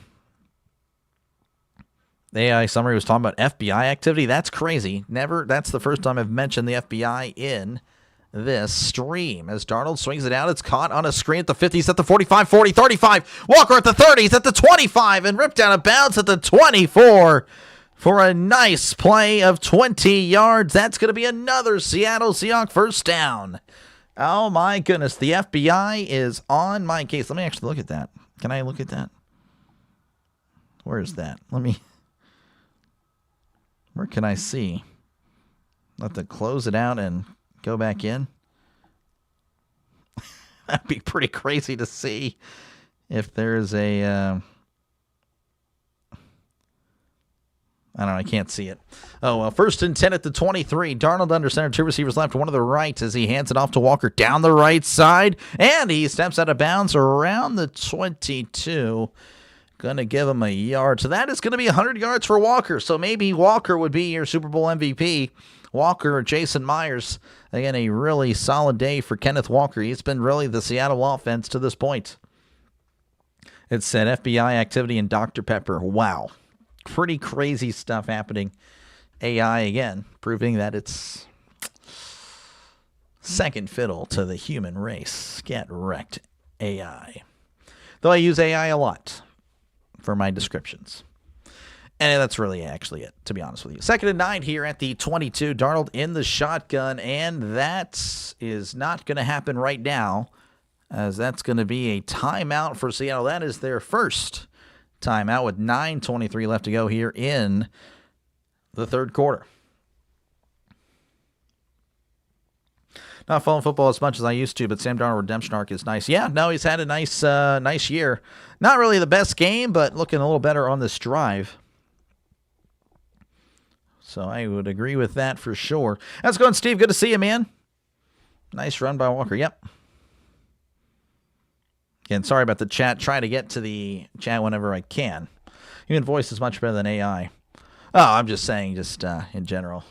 The AI summary was talking about FBI activity. That's crazy. That's the first time I've mentioned the FBI in this stream. As Darnold swings it out, it's caught on a screen at the 50s, at the 45, 40, 35. Walker at the 30s, at the 25, and ripped out of bounds at the 24 for a nice play of 20 yards. That's going to be another Seattle Seahawks first down. Oh, my goodness. The FBI is on my case. Let me actually look at that. Can I look at that? Where is that? Where can I see? I'll have to close it out and go back in. That'd be pretty crazy to see if there's a... I don't know. I can't see it. Oh, well, 1st and 10 at the 23. Darnold under center, 2 receivers left, one to the right as he hands it off to Walker down the right side. And he steps out of bounds around the 22. Going to give him a yard. So that is going to be 100 yards for Walker. So maybe Walker would be your Super Bowl MVP. Walker or Jason Myers. Again, a really solid day for Kenneth Walker. He's been really the Seattle offense to this point. It said FBI activity in Dr. Pepper. Wow. Pretty crazy stuff happening. AI again, proving that it's second fiddle to the human race. Get wrecked, AI. Though I use AI a lot for my descriptions. And that's really actually it, to be honest with you. 2nd and 9 here at the 22. Darnold in the shotgun, and that is not going to happen right now, as that's going to be a timeout for Seattle. That is their first timeout with 9:23 left to go here in the third quarter. Not following football as much as I used to, but Sam Darnold Redemption Arc is nice. Yeah, no, he's had a nice year. Not really the best game, but looking a little better on this drive. So I would agree with that for sure. How's it going, Steve? Good to see you, man. Nice run by Walker. Yep. Again, sorry about the chat. Try to get to the chat whenever I can. Human voice is much better than AI. Oh, I'm just saying, in general,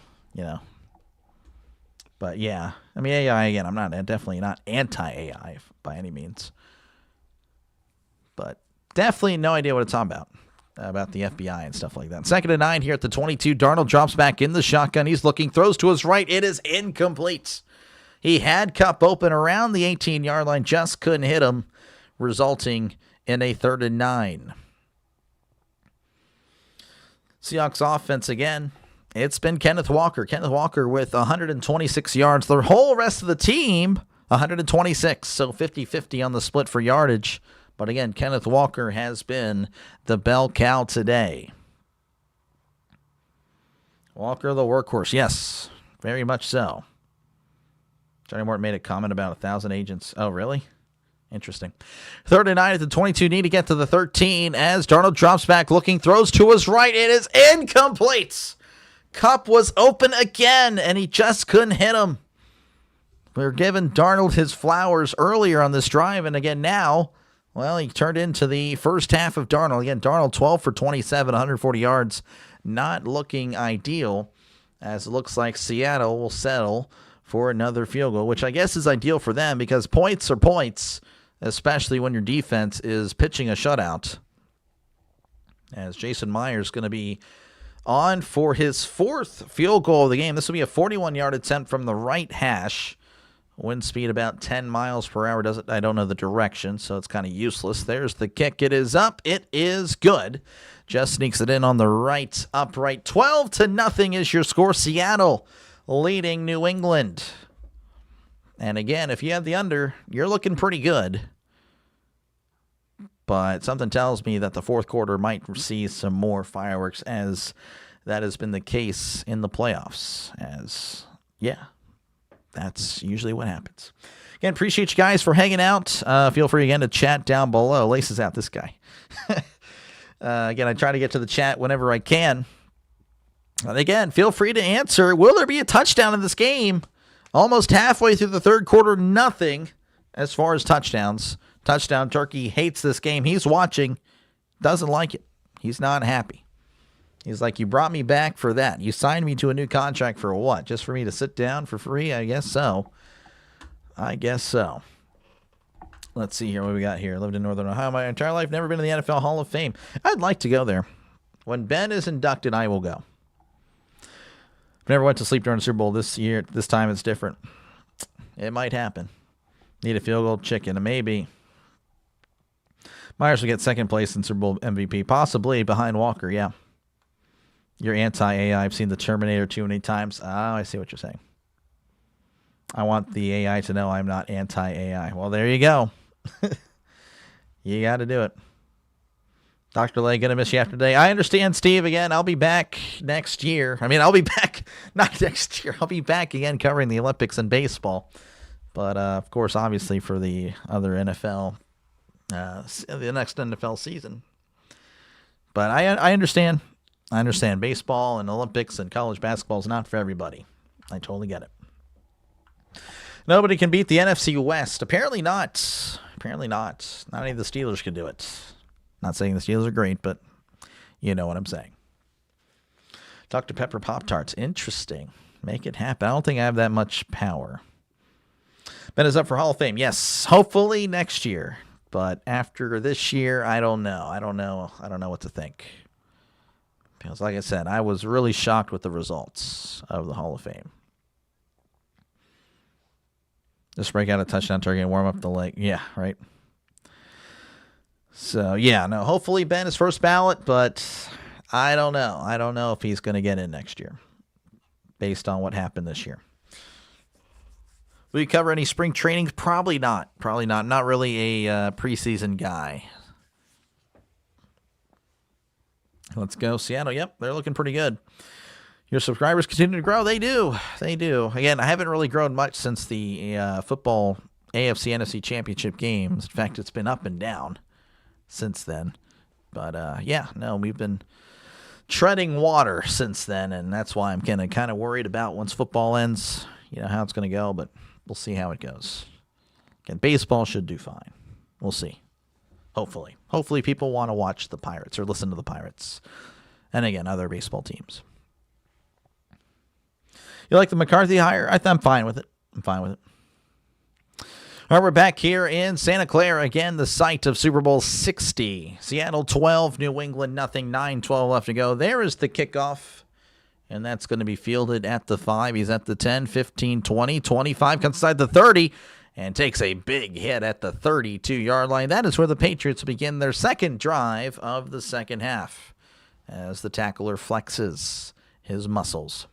But yeah, I mean, AI, again, I'm definitely not anti-AI by any means. But definitely no idea what it's all about the FBI and stuff like that. 2nd and 9 here at the 22. Darnold drops back in the shotgun. He's looking, throws to his right. It is incomplete. He had Kupp open around the 18-yard line, just couldn't hit him, resulting in a 3rd and 9. Seahawks offense again. It's been Kenneth Walker. Kenneth Walker with 126 yards. The whole rest of the team, 126. So 50-50 on the split for yardage. But again, Kenneth Walker has been the bell cow today. Walker the workhorse. Yes, very much so. Johnny Morton made a comment about 1,000 agents. Oh, really? Interesting. 3rd and 9 at the 22. Need to get to the 13 as Darnold drops back, looking, throws to his right. It is incomplete. Kupp was open again, and he just couldn't hit him. We were giving Darnold his flowers earlier on this drive, and again now, well, he turned into the first half of Darnold. Again, Darnold 12 for 27, 140 yards. Not looking ideal, as it looks like Seattle will settle for another field goal, which I guess is ideal for them because points are points, especially when your defense is pitching a shutout. As Jason Myers is going to be on for his 4th field goal of the game. This will be a 41-yard attempt from the right hash. Wind speed about 10 miles per hour. I don't know the direction, so it's kind of useless. There's the kick. It is up. It is good. Just sneaks it in on the right upright. 12-0 is your score. Seattle leading New England. And again, if you have the under, you're looking pretty good. But something tells me that the fourth quarter might see some more fireworks, as that has been the case in the playoffs. That's usually what happens. Again, appreciate you guys for hanging out. Feel free again to chat down below. Laces out, this guy. Again, I try to get to the chat whenever I can. And again, feel free to answer. Will there be a touchdown in this game? Almost halfway through the third quarter, nothing as far as touchdowns. Touchdown Turkey hates this game. He's watching, doesn't like it. He's not happy. He's like, you brought me back for that. You signed me to a new contract for what? Just for me to sit down for free? I guess so. Let's see here what we got here. Lived in Northern Ohio my entire life. Never been to the NFL Hall of Fame. I'd like to go there. When Ben is inducted, I will go. Never went to sleep during the Super Bowl this year. This time it's different. It might happen. Need a field goal chicken. And maybe Myers will get second place in Super Bowl MVP. Possibly behind Walker, yeah. You're anti-AI. I've seen the Terminator too many times. Oh, I see what you're saying. I want the AI to know I'm not anti-AI. Well, there you go. You got to do it. Dr. Lay, going to miss you after today. I understand, Steve. Again, I'll be back next year. I'll be back, not next year. I'll be back again covering the Olympics and baseball. But, of course, obviously for the other NFL, the next NFL season. But I understand. I understand baseball and Olympics and college basketball is not for everybody. I totally get it. Nobody can beat the NFC West. Apparently not. Apparently not. Not any of the Steelers can do it. Not saying the Steelers are great, but you know what I'm saying. Dr. Pepper Pop-Tarts. Interesting. Make it happen. I don't think I have that much power. Ben is up for Hall of Fame. Yes, hopefully next year. But after this year, I don't know. I don't know what to think. Because like I said, I was really shocked with the results of the Hall of Fame. Just break out a touchdown target and warm up the leg. Yeah, right. So, yeah, no, hopefully Ben is first ballot, but I don't know. I don't know if he's going to get in next year based on what happened this year. Will you cover any spring trainings? Probably not. Probably not. Not really a preseason guy. Let's go. Seattle. Yep, they're looking pretty good. Your subscribers continue to grow. They do. They do. Again, I haven't really grown much since the football AFC NFC Championship games. In fact, it's been up and down since then. But, yeah, no, we've been treading water since then, and that's why I'm kind of worried about once football ends, how it's going to go, but we'll see how it goes. Again, baseball should do fine. We'll see. Hopefully. Hopefully people want to watch the Pirates or listen to the Pirates. And, again, other baseball teams. You like the McCarthy hire? I'm fine with it. I'm fine with it. All right, we're back here in Santa Clara. Again, the site of Super Bowl 60. Seattle 12, New England nothing. 9:12 left to go. There is the kickoff. And that's going to be fielded at the 5. He's at the 10, 15, 20, 25. Comes inside the 30 and takes a big hit at the 32-yard line. That is where the Patriots begin their second drive of the second half as the tackler flexes his muscles.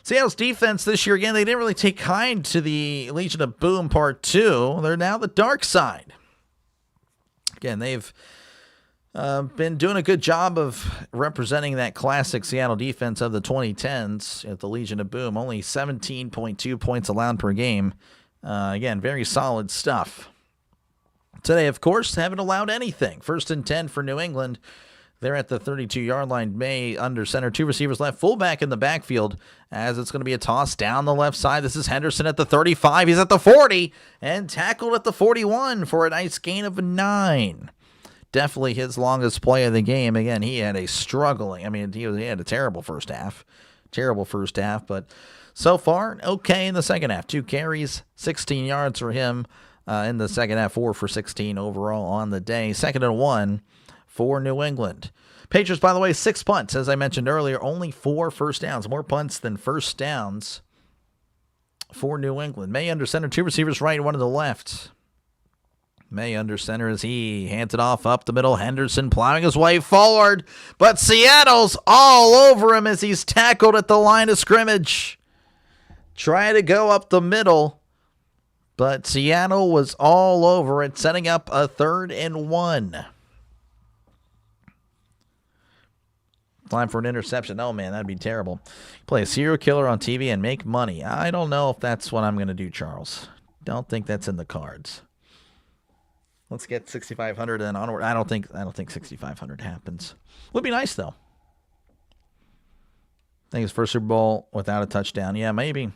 Seattle's defense this year, again, they didn't really take kind to the Legion of Boom Part 2. They're now the dark side. Again, they've been doing a good job of representing that classic Seattle defense of the 2010s at the Legion of Boom. Only 17.2 points allowed per game. Again, very solid stuff. Today, of course, haven't allowed anything. 1st and 10 for New England. They're at the 32-yard line. May under center. 2 receivers left. Fullback in the backfield as it's going to be a toss down the left side. This is Henderson at the 35. He's at the 40 and tackled at the 41 for a nice gain of 9. Definitely his longest play of the game. Again, he had a struggling. He had a terrible first half. But so far, okay in the second half. 2 carries, 16 yards for him in the second half. 4 for 16 overall on the day. 2nd and 1 for New England. Patriots, by the way, 6 punts. As I mentioned earlier, only 4 first downs. More punts than first downs for New England. May under center. 2 receivers right, 1 to the left. May under center as he hands it off up the middle. Henderson plowing his way forward. But Seattle's all over him as he's tackled at the line of scrimmage. Try to go up the middle. But Seattle was all over it, setting up a 3rd and 1. Time for an interception. Oh, man, that'd be terrible. Play a serial killer on TV and make money. I don't know if that's what I'm going to do, Charles. Don't think that's in the cards. Let's get 6,500 and onward. I don't think 6,500 happens. Would be nice, though. I think his first Super Bowl without a touchdown. Yeah, maybe.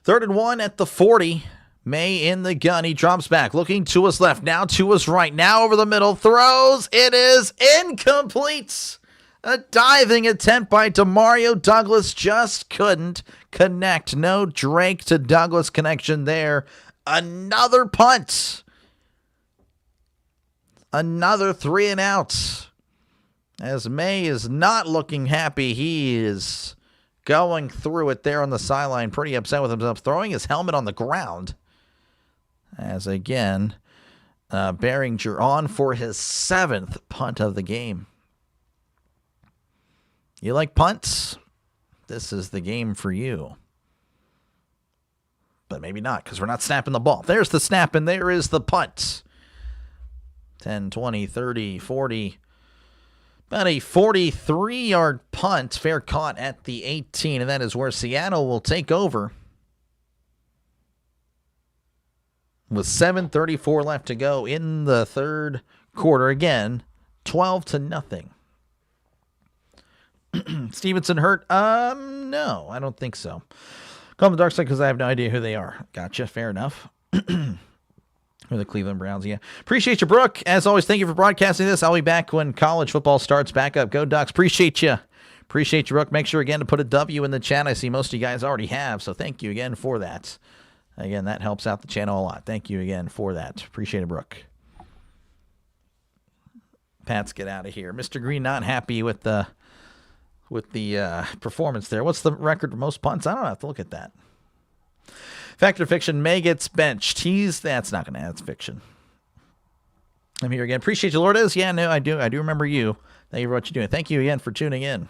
3rd and 1 at the 40. May in the gun. He drops back, looking to his left, now to his right, now over the middle, throws. It is incomplete. A diving attempt by Demario Douglas just couldn't connect. No Drake to Douglas connection there. Another punt. Another 3 and outs. As May is not looking happy. He is going through it there on the sideline. Pretty upset with himself. Throwing his helmet on the ground. As again, Behringer on for his 7th punt of the game. You like punts? This is the game for you. But maybe not, because we're not snapping the ball. There's the snap, and there is the punt. 10, 20, 30, 40. About a 43-yard punt. Fair caught at the 18, and that is where Seattle will take over. With 7:34 left to go in the third quarter. Again, 12-0. Stevenson hurt? No, I don't think so. Call them the dark side because I have no idea who they are. Gotcha. Fair enough. Or the Cleveland Browns, yeah. Appreciate you, Brooke. As always, thank you for broadcasting this. I'll be back when college football starts back up. Go Ducks. Appreciate you. Appreciate you, Brooke. Make sure, again, to put a W in the chat. I see most of you guys already have, so thank you again for that. Again, that helps out the channel a lot. Thank you again for that. Appreciate it, Brooke. Pats, get out of here. Mr. Green not happy with the performance there. What's the record for most punts? I don't have to look at that. Fact or fiction, May gets benched. That's not going to add fiction. I'm here again. Appreciate you, Lourdes. Yeah, no, I do remember you. Thank you for what you're doing. Thank you again for tuning in.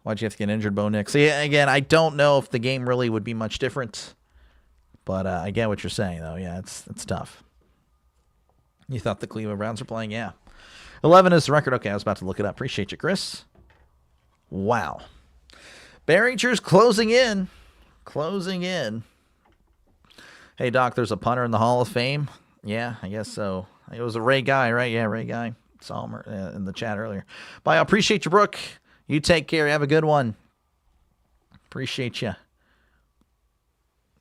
Why'd you have to get injured, Bo Nick? See, again, I don't know if the game really would be much different, but I get what you're saying, though. Yeah, it's tough. You thought the Cleveland Browns were playing? Yeah. 11 is the record. Okay, I was about to look it up. Appreciate you, Chris. Wow. Behringer's closing in. Hey, Doc, there's a punter in the Hall of Fame. Yeah, I guess so. It was a Ray Guy, right? Yeah, Ray Guy. Saw him in the chat earlier. Bye. I appreciate you, Brooke. You take care. Have a good one. Appreciate you.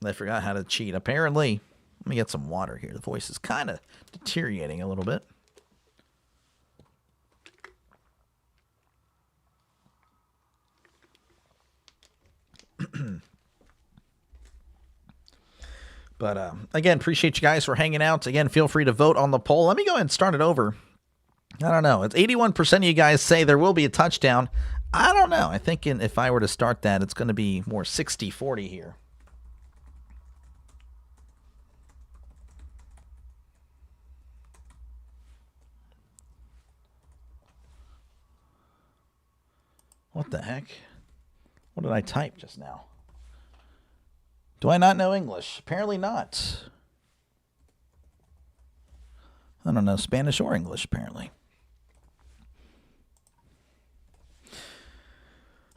I forgot how to cheat. Apparently, let me get some water here. The voice is kind of deteriorating a little bit. But, again, appreciate you guys for hanging out. Again, feel free to vote on the poll. Let me go ahead and start it over. I don't know. It's 81% of you guys say there will be a touchdown. I don't know. I think if I were to start that, it's going to be more 60-40 here. What the heck? What did I type just now? Do I not know English? Apparently not. I don't know Spanish or English, apparently.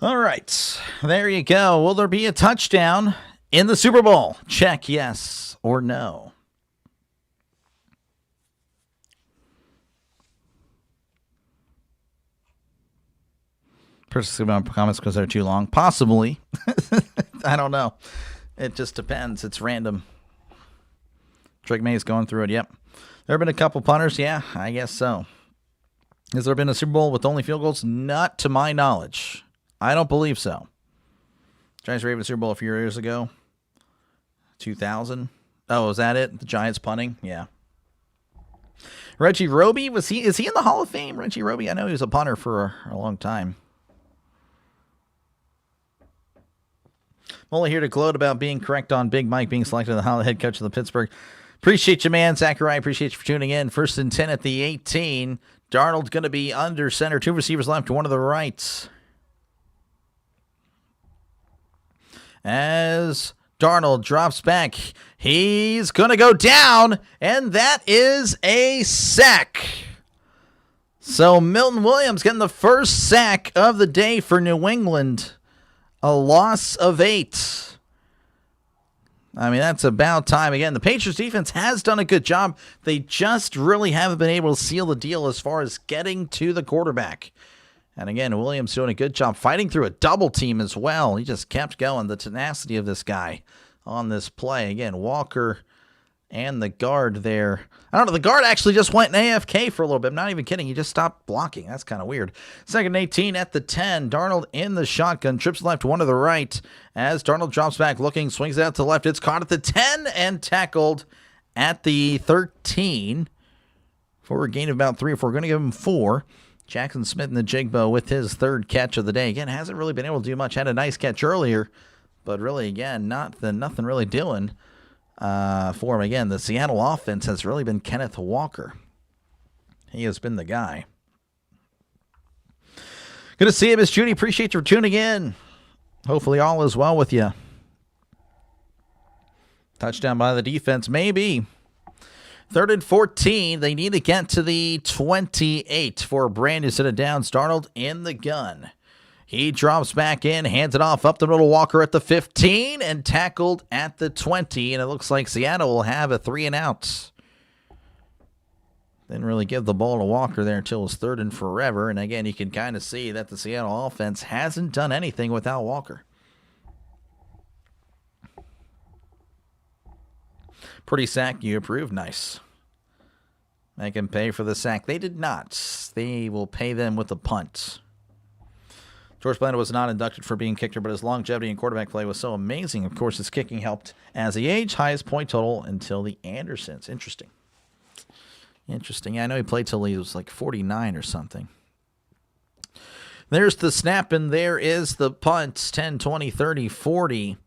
All right. There you go. Will there be a touchdown in the Super Bowl? Check yes or no. Personally, about comments because they're too long. Possibly. I don't know. It just depends. It's random. Drake May's going through it. Yep. There have been a couple punters. Yeah, I guess so. Has there been a Super Bowl with only field goals? Not to my knowledge. I don't believe so. Giants Ravens Super Bowl a few years ago. 2000. Oh, is that it? The Giants punting? Yeah. Reggie Roby, is he in the Hall of Fame? Reggie Roby, I know he was a punter for a long time. I'm only here to gloat about being correct on Big Mike being selected as the head coach of the Pittsburgh. Appreciate you, man. Zachariah, appreciate you for tuning in. 1st and 10 at the 18. Darnold's going to be under center. 2 receivers left, 1 to the right. As Darnold drops back, he's going to go down, and that is a sack. So Milton Williams getting the first sack of the day for New England. A loss of 8. I mean, that's about time. Again, the Patriots defense has done a good job. They just really haven't been able to seal the deal as far as getting to the quarterback. And again, Williams doing a good job fighting through a double team as well. He just kept going. The tenacity of this guy on this play. Again, Walker and the guard there. I don't know. The guard actually just went AFK for a little bit. I'm not even kidding. He just stopped blocking. That's kind of weird. 2nd and 18 at the 10. Darnold in the shotgun. Trips left, 1 to the right. As Darnold drops back, looking, swings out to the left. It's caught at the 10 and tackled at the 13 for a gain of about 3 or 4. We're going to give him 4. Jackson Smith in the Jigbo with his 3rd catch of the day. Again, hasn't really been able to do much. Had a nice catch earlier, but really, again, nothing really doing for him. Again, the Seattle offense has really been Kenneth Walker. He has been the guy. Good to see you, Miss Judy. Appreciate you for tuning in. Hopefully all is well with you. Touchdown by the defense, maybe. 3rd and 14. They need to get to the 28 for a brand new set of downs. Darnold in the gun. He drops back in, hands it off up the middle. Walker at the 15 and tackled at the 20. And it looks like Seattle will have a 3 and out. Didn't really give the ball to Walker there until it was 3rd and forever. And again, you can kind of see that the Seattle offense hasn't done anything without Walker. Pretty sack, you approve. Nice. Make him pay for the sack. They did not. They will pay them with a punt. George Blanda was not inducted for being kicker, but his longevity in quarterback play was so amazing. Of course, his kicking helped as he aged. Highest point total until the Andersons. Interesting. Interesting. Yeah, I know he played till he was like 49 or something. There's the snap, and there is the punt. 10, 20, 30, 40.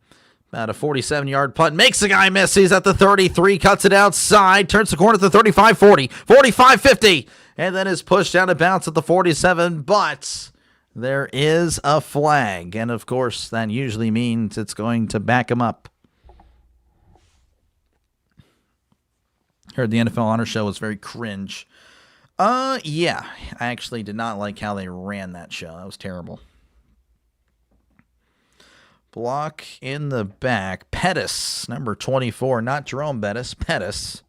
About a 47-yard punt. Makes the guy miss. He's at the 33. Cuts it outside. Turns the corner at the 35, 40. 45, 50. And then is pushed down to bounce at the 47. But there is a flag. And, of course, that usually means it's going to back him up. Heard the NFL Honor Show was very cringe. Yeah. I actually did not like how they ran that show. That was terrible. Block in the back. Pettis, number 24, not Jerome Bettis. Pettis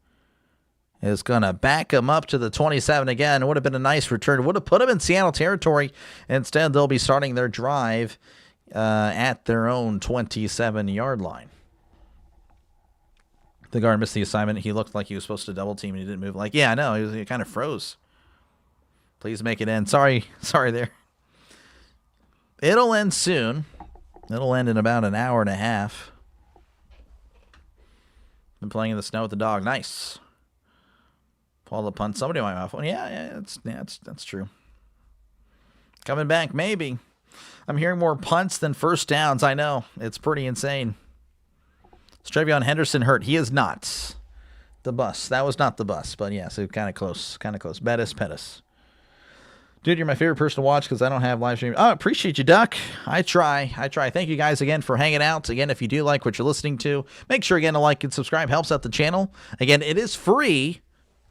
is going to back him up to the 27 again. It would have been a nice return. Would have put him in Seattle territory. Instead, they'll be starting their drive at their own 27-yard line. The guard missed the assignment. He looked like he was supposed to double team and he didn't move. Like, yeah, I know. He kind of froze. Please make it end. Sorry there. It'll end soon. It'll end in about an hour and a half. Been playing in the snow with the dog. Nice. Paul the punt. Somebody might have one. Yeah, that's true. Coming back, maybe. I'm hearing more punts than first downs. I know. It's pretty insane. Is Trevion Henderson hurt? He is not. The bus. That was not the bus, but yeah, so kind of close. Kind of close. Pettis. Dude, you're my favorite person to watch because I don't have live stream. Oh, appreciate you, Duck. I try. Thank you guys again for hanging out. Again, if you do like what you're listening to, make sure again to like and subscribe. Helps out the channel. Again, it is free.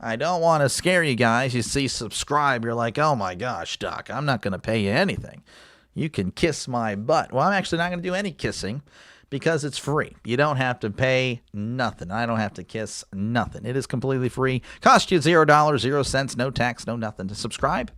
I don't want to scare you guys. You see subscribe, you're like, oh my gosh, Duck, I'm not going to pay you anything. You can kiss my butt. Well, I'm actually not going to do any kissing because it's free. You don't have to pay nothing. I don't have to kiss nothing. It is completely free. Cost you $0, 0 cents, no tax, no nothing. To subscribe,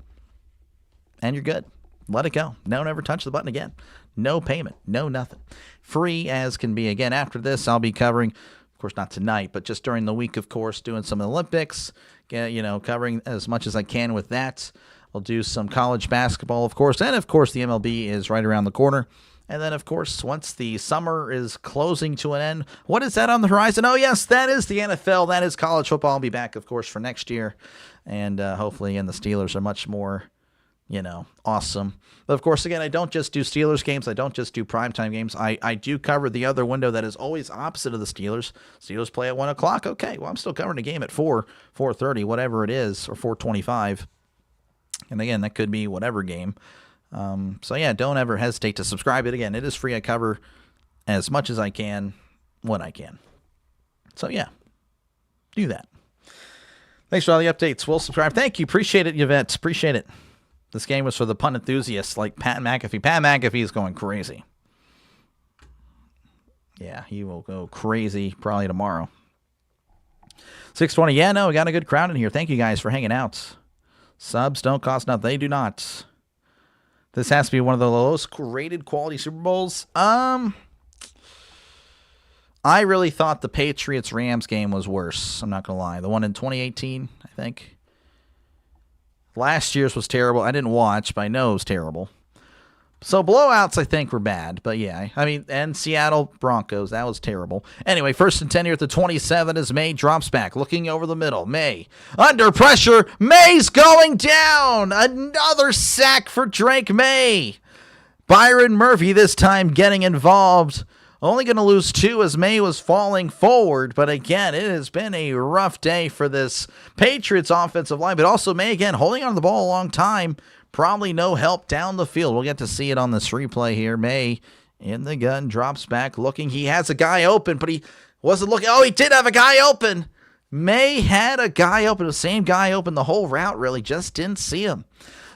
and you're good. Let it go. Don't ever touch the button again. No payment. No nothing. Free as can be. Again, after this, I'll be covering, of course, not tonight, but just during the week, of course, doing some Olympics, covering as much as I can with that. I'll do some college basketball, of course, and, of course, the MLB is right around the corner. And then, of course, once the summer is closing to an end, what is that on the horizon? Oh, yes, that is the NFL. That is college football. I'll be back, of course, for next year. And hopefully, and the Steelers are much more awesome. But of course, again, I don't just do Steelers games. I don't just do primetime games. I do cover the other window that is always opposite of the Steelers. Steelers play at 1 o'clock. Okay, well, I'm still covering a game at 4, 4:30, whatever it is, or 4:25. And again, that could be whatever game. So yeah, don't ever hesitate to subscribe. It again, it is free. I cover as much as I can when I can. So yeah, do that. Thanks for all the updates. We'll subscribe. Thank you. Appreciate it, Yvette. Appreciate it. This game was for the punt enthusiasts like Pat McAfee. Pat McAfee is going crazy. Yeah, he will go crazy probably tomorrow. 620. Yeah, no, we got a good crowd in here. Thank you guys for hanging out. Subs don't cost nothing. They do not. This has to be one of the lowest rated quality Super Bowls. I really thought the Patriots-Rams game was worse. I'm not going to lie. The one in 2018, I think. Last year's was terrible. I didn't watch, but I know it was terrible. So blowouts, I think, were bad. But yeah, and Seattle Broncos, that was terrible. Anyway, 1st and 10 here at the 27 as May drops back, looking over the middle. May, under pressure. May's going down. Another sack for Drake May. Byron Murphy this time getting involved. Only going to lose 2 as May was falling forward. But again, it has been a rough day for this Patriots offensive line. But also May, again, holding on to the ball a long time. Probably no help down the field. We'll get to see it on this replay here. May in the gun, drops back, looking. He has a guy open, but he wasn't looking. Oh, he did have a guy open. May had a guy open, the same guy open the whole route, really. Just didn't see him.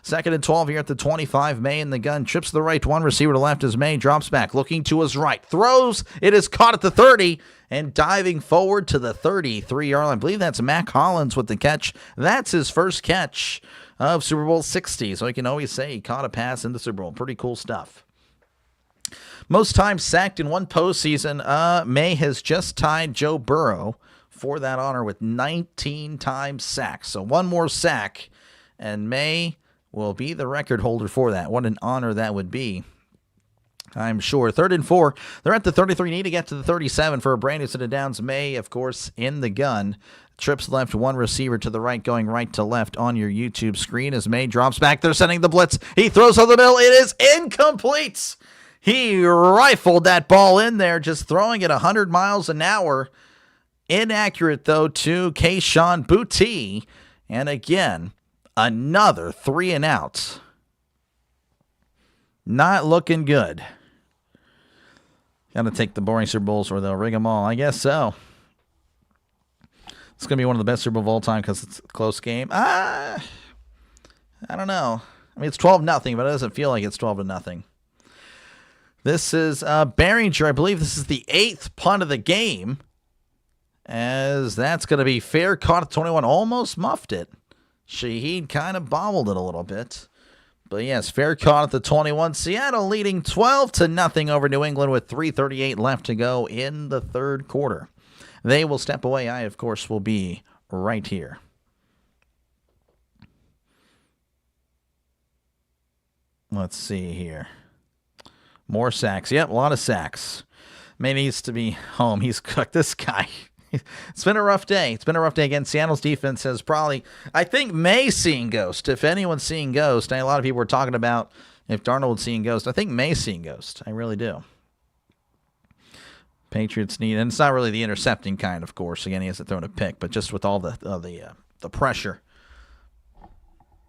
Second and 12 here at the 25. May in the gun. Trips to the right. One receiver to left as May drops back. Looking to his right. Throws. It is caught at the 30. And diving forward to the 33-yard line. I believe that's Mac Hollins with the catch. That's his first catch of Super Bowl 60. So you can always say he caught a pass in the Super Bowl. Pretty cool stuff. Most times sacked in one postseason. May has just tied Joe Burrow for that honor with 19 times sacked. So one more sack, and May will be the record holder for that. What an honor that would be, I'm sure. 3rd and 4. They're at the 33. Need to get to the 37 for a brand new set of downs. May, of course, in the gun. Trips left, one receiver to the right, going right to left on your YouTube screen as May drops back. They're sending the blitz. He throws on the middle. It is incomplete. He rifled that ball in there, just throwing it 100 miles an hour. Inaccurate, though, to Kayshon Boutte. And again, another 3 and out. Not looking good. Got to take the boring Super Bowls or they'll rig them all. I guess so. It's going to be one of the best Super Bowls of all time because it's a close game. I don't know. I mean, it's 12-0, but it doesn't feel like it's 12-0. This is Behringer. I believe this is the 8th punt of the game. As that's going to be fair. Caught at 21. Almost muffed it. Shaheed kind of bobbled it a little bit. But yes, fair caught at the 21. Seattle leading 12-0 over New England with 3:38 left to go in the third quarter. They will step away. I, of course, will be right here. Let's see here. More sacks. Yep, a lot of sacks. May needs to be home. He's cooked. This guy. It's been a rough day. It's been a rough day. Again, Seattle's defense has probably, I think, May seeing ghost. If anyone's seeing ghost, a lot of people were talking about if Darnold's seeing ghost. I think May seeing ghost. I really do. Patriots need, and it's not really the intercepting kind, of course. Again, he hasn't thrown a pick, but just with all the pressure.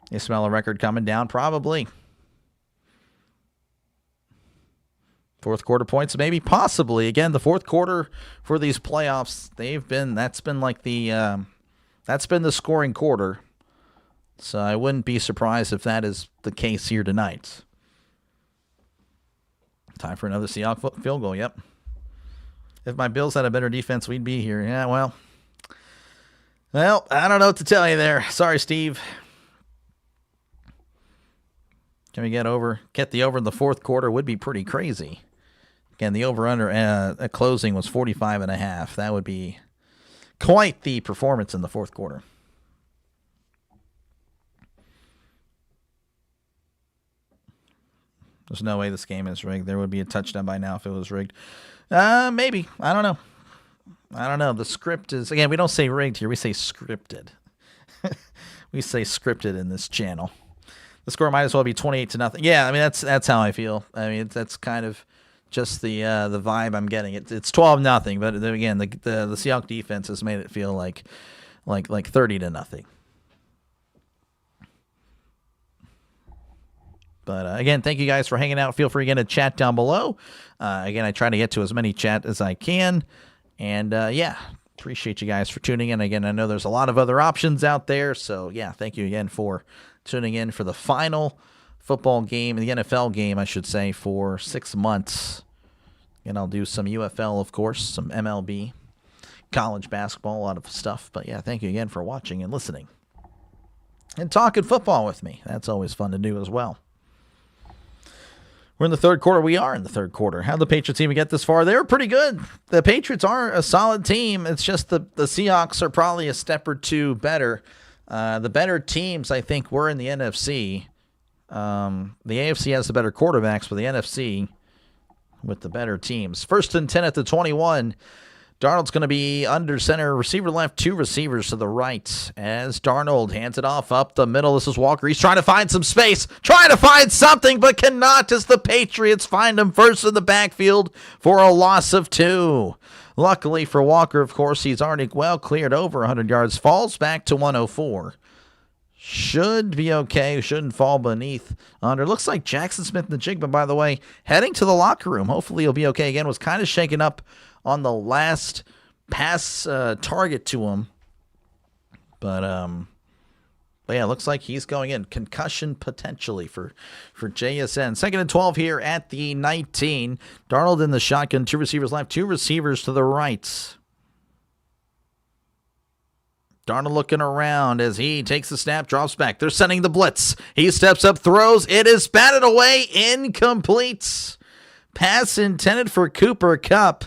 You smell a record coming down? Probably. Fourth quarter points, maybe, possibly. Again, the fourth quarter for these playoffs, that's been the scoring quarter. So I wouldn't be surprised if that is the case here tonight. Time for another Seahawks field goal. Yep. If my Bills had a better defense, we'd be here. Yeah, well, I don't know what to tell you there. Sorry, Steve. Can we get the over in the fourth quarter? Would be pretty crazy. Again, the over-under at closing was 45.5. That would be quite the performance in the fourth quarter. There's no way this game is rigged. There would be a touchdown by now if it was rigged. Maybe. I don't know. The script is, again, we don't say rigged here. We say scripted. We say scripted in this channel. The score might as well be 28-0. Yeah, I mean, that's how I feel. I mean, that's kind of just the vibe I'm getting. It's 12-0, but again, the Seahawks defense has made it feel like 30-0. But again, thank you guys for hanging out. Feel free again to chat down below. Again, I try to get to as many chat as I can. And yeah, appreciate you guys for tuning in. Again, I know there's a lot of other options out there. So yeah, thank you again for tuning in for the final football game, the NFL game, I should say, for 6 months. And I'll do some UFL, of course, some MLB, college basketball, a lot of stuff. But yeah, thank you again for watching and listening. And talking football with me. That's always fun to do as well. We're in the third quarter. We are in the third quarter. How'd the Patriots even get this far? They were pretty good. The Patriots are a solid team. It's just the Seahawks are probably a step or two better. The better teams, I think, were in the NFC. The AFC has the better quarterbacks, but the NFC with the better teams. 1st and 10 at the 21. Darnold's going to be under center. Receiver left, 2 receivers to the right. As Darnold hands it off up the middle. This is Walker. He's trying to find some space. Trying to find something, but cannot as the Patriots find him first in the backfield for a loss of 2. Luckily for Walker, of course, he's already well cleared over 100 yards. Falls back to 104. Should be okay. Shouldn't fall beneath under. Looks like Jackson Smith and the Jigba, by the way, heading to the locker room. Hopefully he'll be okay. Again, was kind of shaken up on the last pass target to him. But But yeah, looks like he's going in. Concussion potentially for JSN. 2nd and 12 here at the 19. Darnold in the shotgun. 2 receivers left. 2 receivers to the right. Darnold looking around as he takes the snap, drops back. They're sending the blitz. He steps up, throws. It is batted away. Incomplete. Pass intended for Cooper Kupp,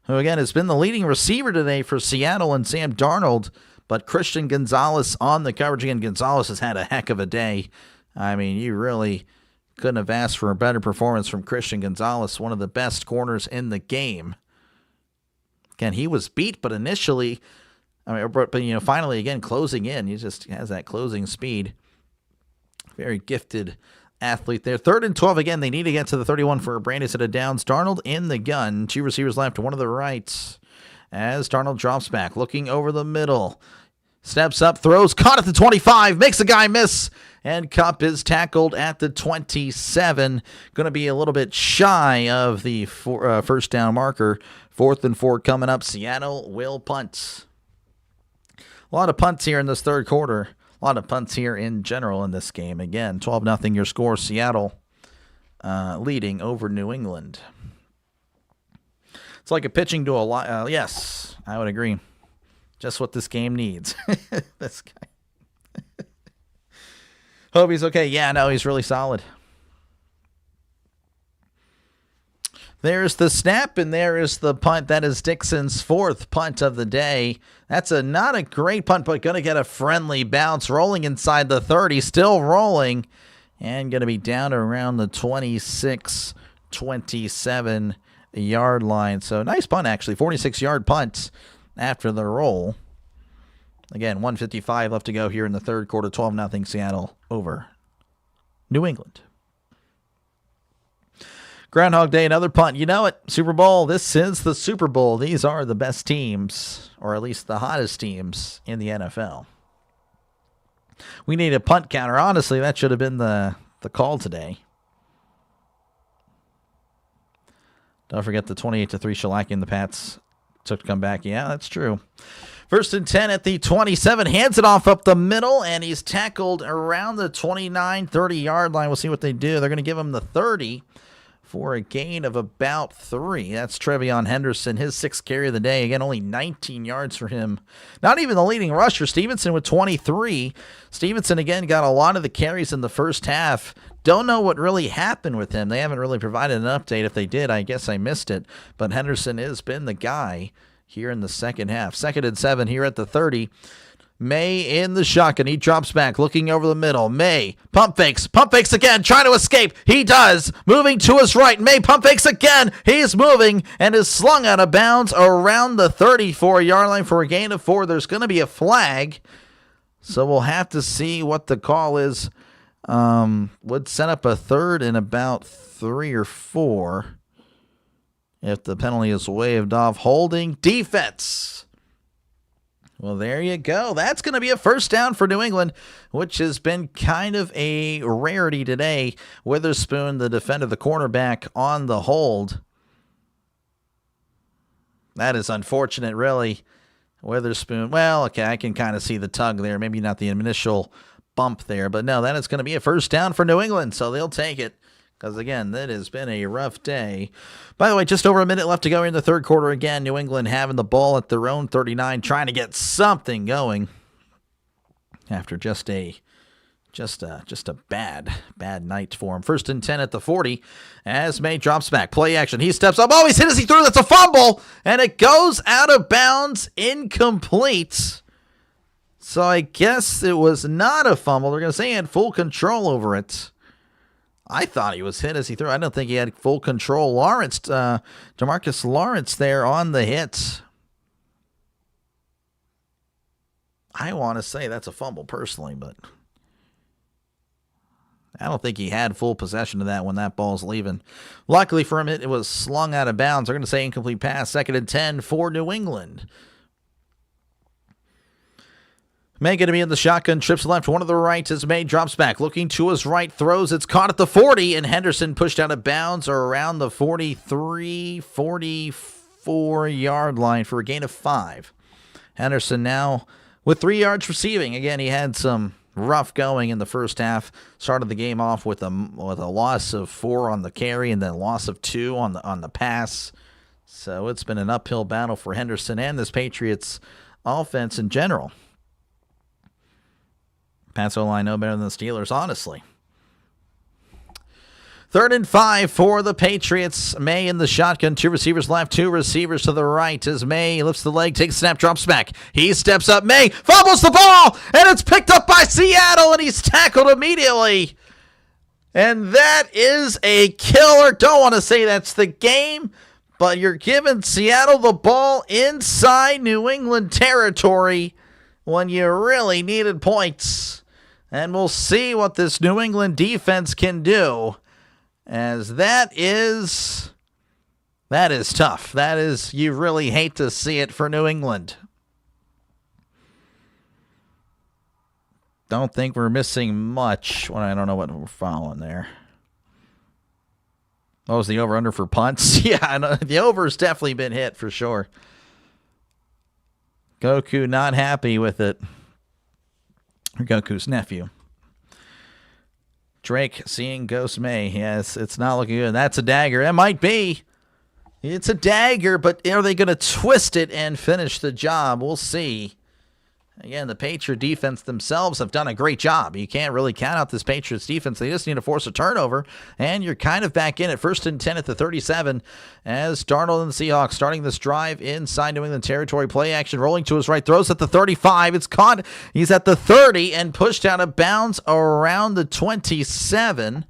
who again has been the leading receiver today for Seattle and Sam Darnold. But Christian Gonzalez on the coverage. Again, Gonzalez has had a heck of a day. I mean, you really couldn't have asked for a better performance from Christian Gonzalez, one of the best corners in the game. Again, he was beat, but initially, finally, again, closing in. He just has that closing speed. Very gifted athlete there. 3rd and 12. Again, they need to get to the 31 for a brand new set of downs. Darnold in the gun. 2 receivers left, 1 to the right. As Darnold drops back, looking over the middle. Steps up, throws, caught at the 25, makes a guy miss, and Kupp is tackled at the 27. Going to be a little bit shy of the first down marker. 4th and 4 coming up. Seattle will punt. A lot of punts here in this third quarter. A lot of punts here in general in this game. Again, 12-0 your score. Seattle leading over New England. It's like a pitching to a lot. Yes, I would agree. Just what this game needs. This guy. Hope he's okay. Yeah, no, he's really solid. There's the snap, and there is the punt. That is Dixon's 4th punt of the day. That's not a great punt, but going to get a friendly bounce. Rolling inside the 30, still rolling, and going to be down around the 26, 27 yard line. So nice punt, actually. 46-yard punt after the roll. Again, 1:55 left to go here in the third quarter. 12-0 Seattle over New England. Groundhog Day, another punt. You know it. Super Bowl. This is the Super Bowl. These are the best teams, or at least the hottest teams in the NFL. We need a punt counter. Honestly, that should have been the call today. Don't forget the 28-3 shellacking the Pats took to come back. Yeah, that's true. 1st and 10 at the 27. Hands it off up the middle, and he's tackled around the 29, 30-yard line. We'll see what they do. They're going to give him the 30 for a gain of about 3. That's Trevion Henderson, his 6th carry of the day. Again, only 19 yards for him. Not even the leading rusher. Stevenson with 23. Stevenson, again, got a lot of the carries in the first half. Don't know what really happened with him. They haven't really provided an update. If they did, I guess I missed it. But Henderson has been the guy here in the second half. 2nd and 7 here at the 30. May in the shotgun. He drops back, looking over the middle. May pump fakes again, trying to escape. He does. Moving to his right. May pump fakes again. He's moving and is slung out of bounds around the 34-yard line for a gain of 4. There's going to be a flag, so we'll have to see what the call is. Would set up a 3rd and about 3 or 4 if the penalty is waived off. Holding defense. Well, there you go. That's going to be a first down for New England, which has been kind of a rarity today. Witherspoon, the defender, the cornerback, on the hold. That is unfortunate, really. Witherspoon, well, okay, I can kind of see the tug there. Maybe not the initial bump there, but no, that is going to be a first down for New England, so they'll take it. Because, again, that has been a rough day. By the way, just over a minute left to go in the third quarter. Again, New England having the ball at their own 39, trying to get something going after just a bad night for him. 1st and 10 at the 40 as May drops back. Play action. He steps up. Oh, he's hit as he threw. That's a fumble. And it goes out of bounds. Incomplete. So I guess it was not a fumble. They're going to say he had full control over it. I thought he was hit as he threw. I don't think he had full control. DeMarcus Lawrence there on the hit. I want to say that's a fumble personally, but I don't think he had full possession of that when that ball's leaving. Luckily for him, it was slung out of bounds. They're going to say incomplete pass. 2nd and 10 for New England. May going to be in the shotgun, trips left, 1 to the right as May drops back, looking to his right, throws, it's caught at the 40, and Henderson pushed out of bounds or around the 43, 44-yard line for a gain of 5. Henderson now with 3 yards receiving. Again, he had some rough going in the first half. Started the game off with a loss of 4 on the carry and then loss of 2 on the pass. So it's been an uphill battle for Henderson and this Patriots offense in general. Pats O-line no better than the Steelers, honestly. 3rd and 5 for the Patriots. May in the shotgun. 2 receivers left, 2 receivers to the right as May lifts the leg, takes a snap, drops back. He steps up. May fumbles the ball, and it's picked up by Seattle, and he's tackled immediately. And that is a killer. Don't want to say that's the game, but you're giving Seattle the ball inside New England territory when you really needed points. And we'll see what this New England defense can do. As that is tough. That is, you really hate to see it for New England. Don't think we're missing much. Well, I don't know what we're following there. What was the over-under for punts? Yeah, I know. The over's definitely been hit for sure. Goku not happy with it. Or Goku's nephew. Drake seeing Ghost May. Yes, it's not looking good. That's a dagger. It might be. It's a dagger, but are they going to twist it and finish the job? We'll see. Again, the Patriot defense themselves have done a great job. You can't really count out this Patriots defense. They just need to force a turnover, and you're kind of back in at 1st and 10 at the 37 as Darnold and the Seahawks starting this drive inside New England territory. Play action rolling to his right, throws at the 35. It's caught. He's at the 30 and pushed out of bounds around the 27.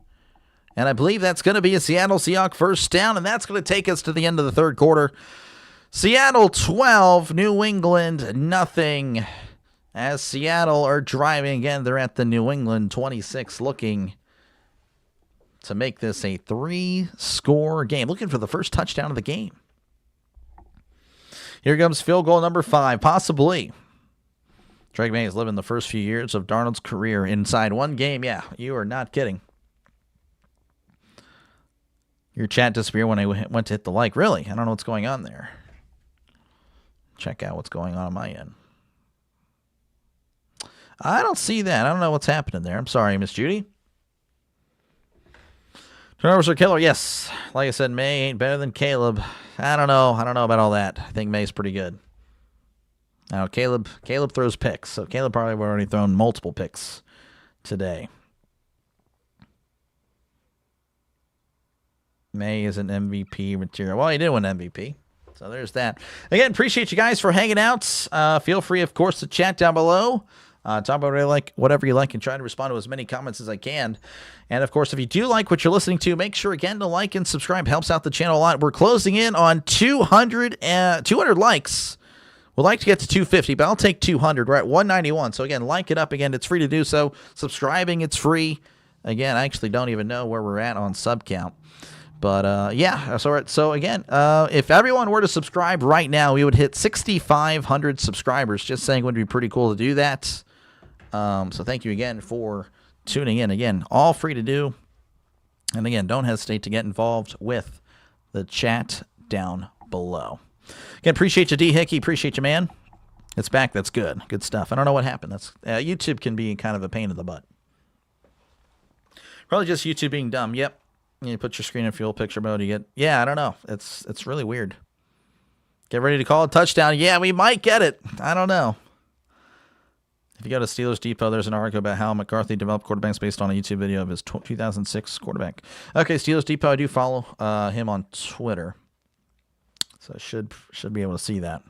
And I believe that's going to be a Seattle Seahawks first down, and that's going to take us to the end of the 3rd quarter. Seattle 12, New England nothing. As Seattle are driving again, they're at the New England 26, looking to make this a 3-score game. Looking for the first touchdown of the game. Here comes field goal number 5, possibly. Drake May is living the first few years of Darnold's career inside one game. Yeah, you are not kidding. Your chat disappeared when I went to hit the like. Really? I don't know what's going on there. Check out what's going on my end. I don't see that. I don't know what's happening there. I'm sorry, Miss Judy. Turnovers are killer. Yes. Like I said, May ain't better than Caleb. I don't know. I don't know about all that. I think May's pretty good. Now, Caleb throws picks, so Caleb probably would already thrown multiple picks today. May is an MVP material. Well, he did win MVP. So there's that. Again, appreciate you guys for hanging out. Feel free, of course, to chat down below. Talk about whatever you like and try to respond to as many comments as I can. And, of course, if you do like what you're listening to, make sure, again, to like and subscribe. Helps out the channel a lot. We're closing in on 200 likes. We'd like to get to 250, but I'll take 200. We're at 191. So, again, like it up. Again, it's free to do so. Subscribing, it's free. Again, I actually don't even know where we're at on sub count. But, yeah, so again, if everyone were to subscribe right now, we would hit 6,500 subscribers. Just saying, it would be pretty cool to do that. So thank you again for tuning in. Again, all free to do. And again, don't hesitate to get involved with the chat down below. Again, appreciate you, D. Hickey. Appreciate you, man. It's back. That's good. Good stuff. I don't know what happened. That's YouTube can be kind of a pain in the butt. Probably just YouTube being dumb. Yep. You put your screen in fuel picture mode. You get, yeah, I don't know. It's really weird. Get ready to call a touchdown. Yeah, we might get it. I don't know. If you go to Steelers Depot, there's an article about how McCarthy developed quarterbacks based on a YouTube video of his 2006 quarterback. Okay, Steelers Depot, I do follow him on Twitter. So I should be able to see that.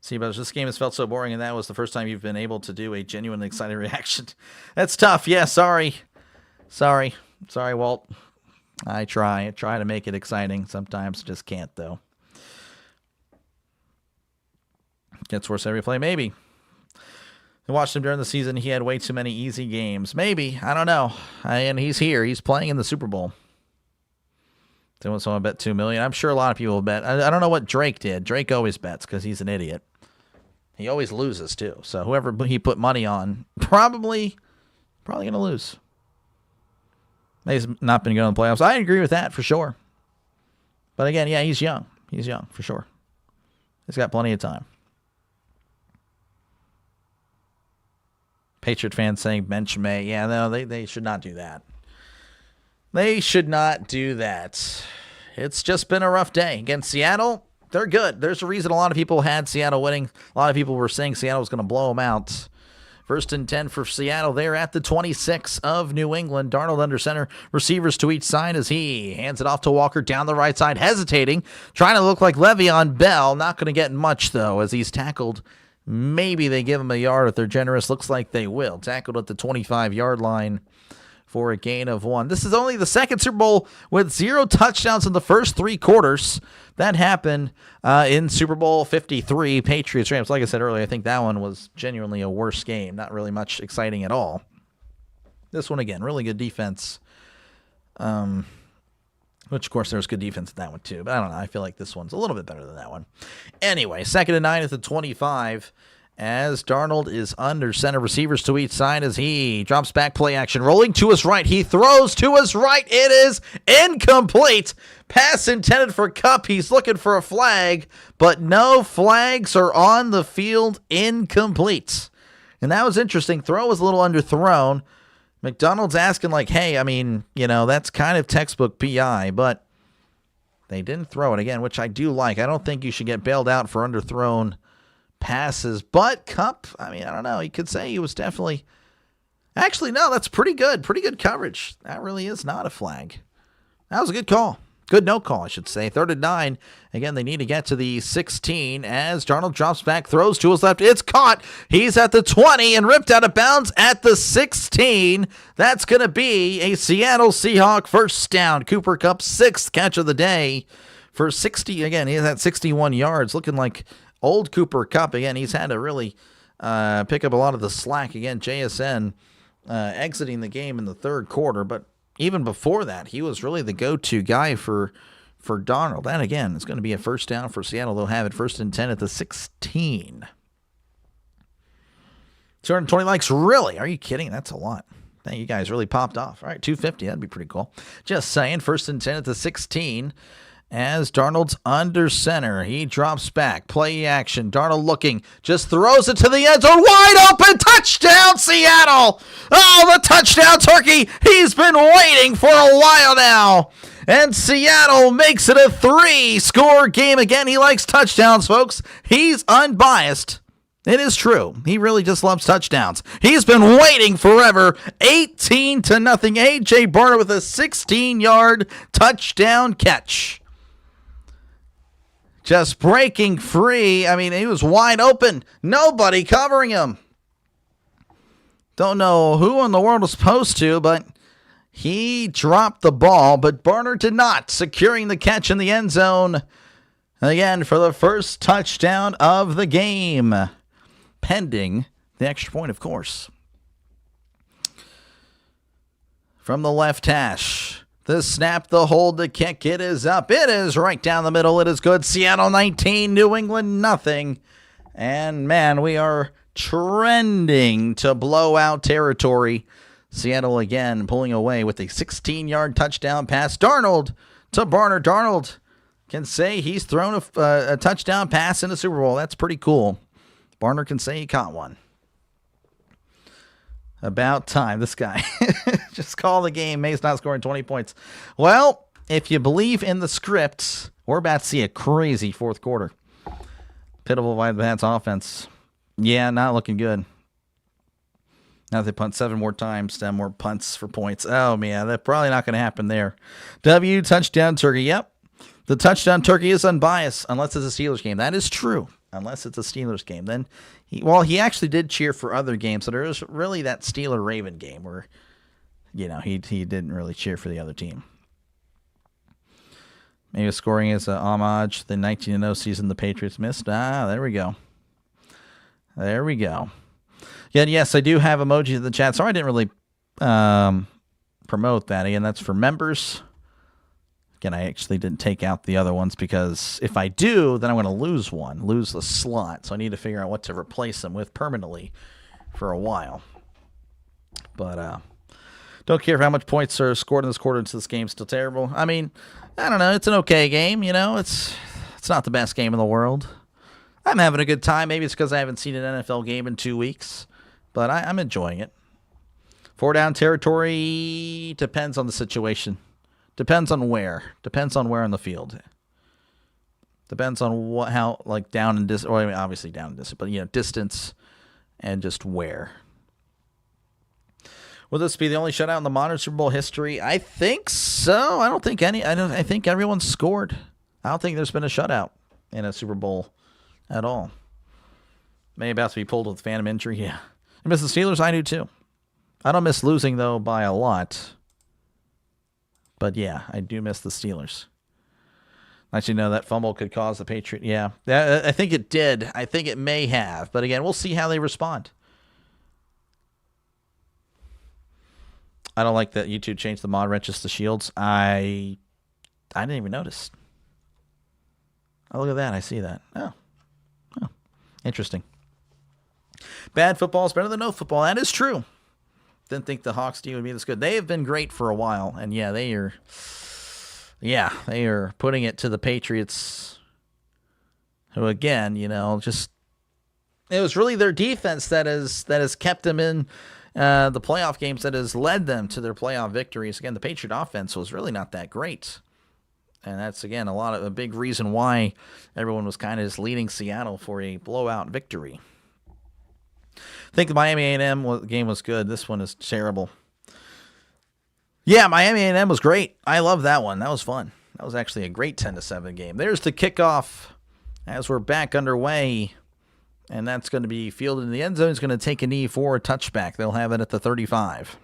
See, but this game has felt so boring, and that was the first time you've been able to do a genuinely excited reaction. That's tough. Yeah, sorry. Sorry, Walt. I try to make it exciting. Sometimes just can't, though. Gets worse every play. Maybe. I watched him during the season. He had way too many easy games. Maybe. I don't know. And he's here. He's playing in the Super Bowl. They want someone to bet $2 million. I'm sure a lot of people will bet. I don't know what Drake did. Drake always bets because he's an idiot. He always loses, too. So whoever he put money on, probably going to lose. He's not been good in the playoffs. I agree with that for sure. But again, yeah, he's young. He's young for sure. He's got plenty of time. Patriot fans saying bench May. Yeah, no, they should not do that. They should not do that. It's just been a rough day. Against Seattle, they're good. There's a reason a lot of people had Seattle winning. A lot of people were saying Seattle was going to blow them out. 1st and 10 for Seattle. They're at the 26 of New England. Darnold under center. Receivers to each side as he hands it off to Walker down the right side, hesitating, trying to look like Le'Veon Bell. Not going to get much, though, as he's tackled. Maybe they give him a yard if they're generous. Looks like they will. Tackled at the 25-yard line for a gain of 1. This is only the second Super Bowl with 0 touchdowns in the first 3 quarters. That happened in Super Bowl 53, Patriots Rams. Like I said earlier, I think that one was genuinely a worse game. Not really much exciting at all. This one, again, really good defense. Which, of course, there's good defense in that one, too. But I don't know. I feel like this one's a little bit better than that one. Anyway, 2nd and 9 at the 25. As Darnold is under center, receivers to each side as he drops back, play action, rolling to his right. He throws to his right. It is incomplete. Pass intended for Kupp. He's looking for a flag, but no flags are on the field. Incomplete. And that was interesting. Throw was a little underthrown. McDonald's asking like, hey, I mean, that's kind of textbook PI, but they didn't throw it again, which I do like. I don't think you should get bailed out for underthrown passes, but Kupp, I mean, I don't know. You could say he was definitely... Actually, no, that's pretty good. Pretty good coverage. That really is not a flag. That was a good call. Good no call, I should say. 3rd and 9. Again, they need to get to the 16 as Darnold drops back, throws to his left. It's caught. He's at the 20 and ripped out of bounds at the 16. That's going to be a Seattle Seahawk first down. Cooper Kupp, 6th catch of the day for 60. Again, he had 61 yards, looking like old Cooper Kupp. Again, he's had to really pick up a lot of the slack. Again, JSN exiting the game in the 3rd quarter, but even before that, he was really the go-to guy for Darnold. And again, it's going to be a first down for Seattle. They'll have it 1st and 10 at the 16. 220 likes, really? Are you kidding? That's a lot. Dang, you guys really popped off. All right, 250, that'd be pretty cool. Just saying, 1st and 10 at the 16. As Darnold's under center, he drops back, play action. Darnold looking, just throws it to the end zone, wide open, touchdown Seattle! Oh, the touchdown turkey! He's been waiting for a while now, and Seattle makes it a 3-score game again. He likes touchdowns, folks. He's unbiased. It is true. He really just loves touchdowns. He's been waiting forever. 18-0. A.J. Barner with a 16-yard touchdown catch. Just breaking free. I mean, he was wide open. Nobody covering him. Don't know who in the world was supposed to, but he dropped the ball, but Barner did not, securing the catch in the end zone. Again, for the first touchdown of the game. Pending the extra point, of course. From the left hash. The snap, the hold, the kick, it is up. It is right down the middle. It is good. Seattle 19, New England nothing. And, man, we are trending to blowout territory. Seattle again pulling away with a 16-yard touchdown pass. Darnold to Barner. Darnold can say he's thrown a touchdown pass in the Super Bowl. That's pretty cool. Barner can say he caught one. About time. This guy. Just call the game. May's not scoring 20 points. Well, if you believe in the script, we're about to see a crazy 4th quarter. Pitiful Bats offense. Yeah, not looking good. Now they punt 7 more times, 10 more punts for points. Oh, man, that's probably not going to happen there. W, touchdown turkey. Yep. The touchdown turkey is unbiased unless it's a Steelers game. That is true. Unless it's a Steelers game. Then, he actually did cheer for other games. So there was really that Steeler-Raven game where, he didn't really cheer for the other team. Maybe scoring is an homage to the 19-0 season the Patriots missed. There we go. There we go. Yeah, yes, I do have emojis in the chat. Sorry I didn't really promote that. Again, that's for members. Again, I actually didn't take out the other ones because if I do, then I'm going to lose the slot. So I need to figure out what to replace them with permanently for a while. But don't care how much points are scored in this quarter into this game. Still terrible. I mean, I don't know. It's an okay game. It's not the best game in the world. I'm having a good time. Maybe it's because I haven't seen an NFL game in 2 weeks. But I'm enjoying it. 4-down territory depends on the situation. Depends on where. Depends on where on the field. Depends on how down and distance, or I mean, obviously down and distance, but distance and just where. Will this be the only shutout in the modern Super Bowl history? I think so. I think everyone's scored. I don't think there's been a shutout in a Super Bowl at all. May about to be pulled with phantom injury. Yeah. I miss the Steelers. I do too. I don't miss losing, though, by a lot. But, yeah, I do miss the Steelers. Actually, no, that fumble could cause the Patriots. Yeah, I think it did. I think it may have. But, again, we'll see how they respond. I don't like that YouTube changed the mod wrenches to shields. I didn't even notice. Oh, look at that. I see that. Oh. Interesting. Bad football is better than no football. That is true. Didn't think the Hawks team would be this good. They have been great for a while, and they are putting it to the Patriots, who again, just it was really their defense that has kept them in the playoff games, that has led them to their playoff victories. Again, the Patriot offense was really not that great, and that's again a big reason why everyone was kind of just leading Seattle for a blowout victory. I think the Miami A&M game was good. This one is terrible. Yeah, Miami A&M was great. I love that one. That was fun. That was actually a great 10-7 game. There's the kickoff as we're back underway, and that's going to be fielded in the end zone. It's going to take a knee for a touchback. They'll have it at the 35.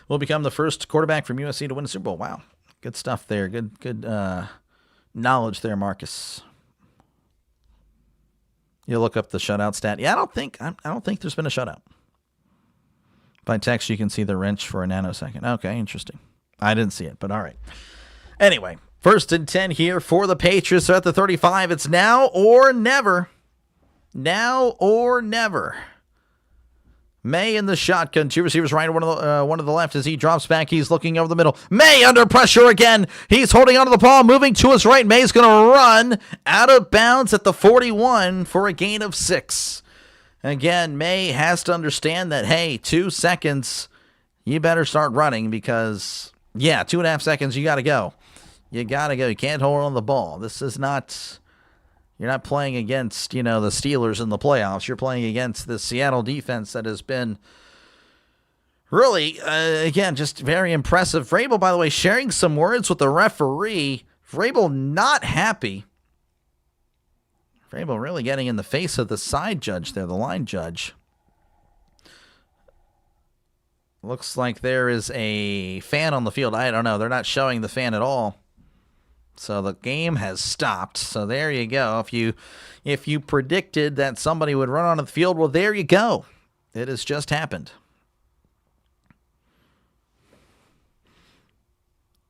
Will become the first quarterback from USC to win a Super Bowl. Wow, good stuff there. Good knowledge there, Marcus. You look up the shutout stat. Yeah, I don't think there's been a shutout. By text, you can see the wrench for a nanosecond. Okay, interesting. I didn't see it, but all right. Anyway, 1st and 10 here for the Patriots. They're at the 35. It's now or never. Now or never. May in the shotgun. 2 receivers right, one to the left as he drops back. He's looking over the middle. May under pressure again. He's holding onto the ball, moving to his right. May's going to run out of bounds at the 41 for a gain of 6. Again, May has to understand that, hey, 2 seconds, you better start running because, 2.5 seconds, you got to go. You got to go. You can't hold on the ball. This is not... You're not playing against, the Steelers in the playoffs. You're playing against the Seattle defense that has been really, again, just very impressive. Vrabel, by the way, sharing some words with the referee. Vrabel not happy. Vrabel really getting in the face of the side judge there, the line judge. Looks like there is a fan on the field. I don't know. They're not showing the fan at all. So the game has stopped. So there you go. If you predicted that somebody would run onto the field, well, there you go. It has just happened.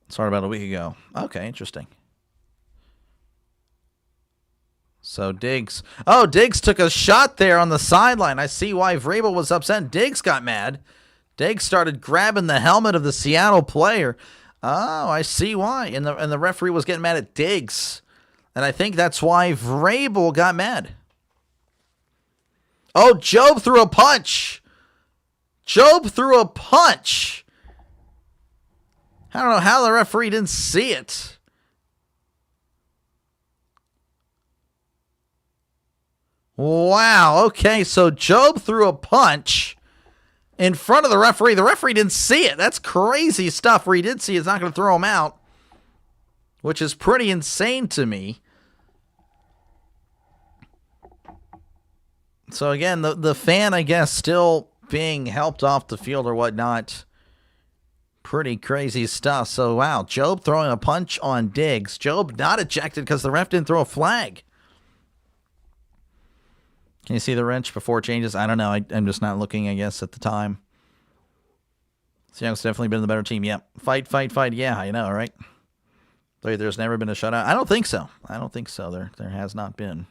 Started about a week ago. Okay, interesting. So Diggs. Oh, Diggs took a shot there on the sideline. I see why Vrabel was upset. Diggs got mad. Diggs started grabbing the helmet of the Seattle player. Oh, I see why. And the referee was getting mad at Diggs. And I think that's why Vrabel got mad. Oh, Job threw a punch. Job threw a punch. I don't know how the referee didn't see it. Wow. Okay, so Job threw a punch in front of the referee. The referee didn't see it. That's crazy stuff. Where he did see it's not going to throw him out, which is pretty insane to me. So again, the fan, I guess, still being helped off the field or whatnot. Pretty crazy stuff. So wow, Job throwing a punch on Diggs. Job not ejected because the ref didn't throw a flag. Can you see the wrench before it changes? I don't know. I'm just not looking, I guess, at the time. Seattle's definitely been the better team. Yep. Fight. Yeah, I know, right? There's never been a shutout. I don't think so. There has not been.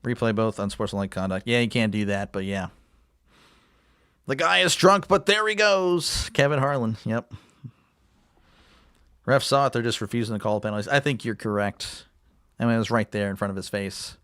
Replay both unsportsmanlike conduct. Yeah, you can't do that, but yeah. The guy is drunk, but there he goes. Kevin Harlan. Yep. Ref saw it. They're just refusing to call penalties. I think you're correct. I mean, it was right there in front of his face.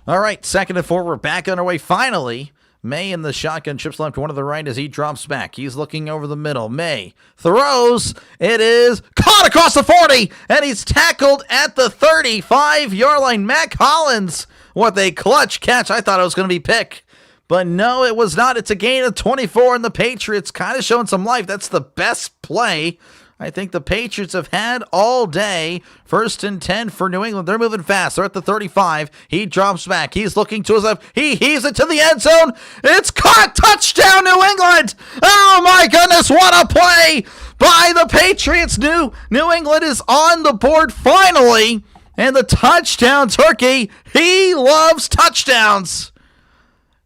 All right, 2nd and 4. We're back underway finally. May in the shotgun, chips left, one to the right as he drops back. He's looking over the middle. May throws. It is caught across the 40, and he's tackled at the 35-yard line. Mac Hollins, what a clutch catch. I thought it was going to be pick, but no, it was not. It's a gain of 24, and the Patriots kind of showing some life. That's the best play I think the Patriots have had all day. 1st and 10 for New England. They're moving fast. They're at the 35. He drops back. He's looking to his left. He heaves it to the end zone. It's caught. Touchdown, New England. Oh, my goodness. What a play by the Patriots. New England is on the board finally. And the touchdown turkey. He loves touchdowns.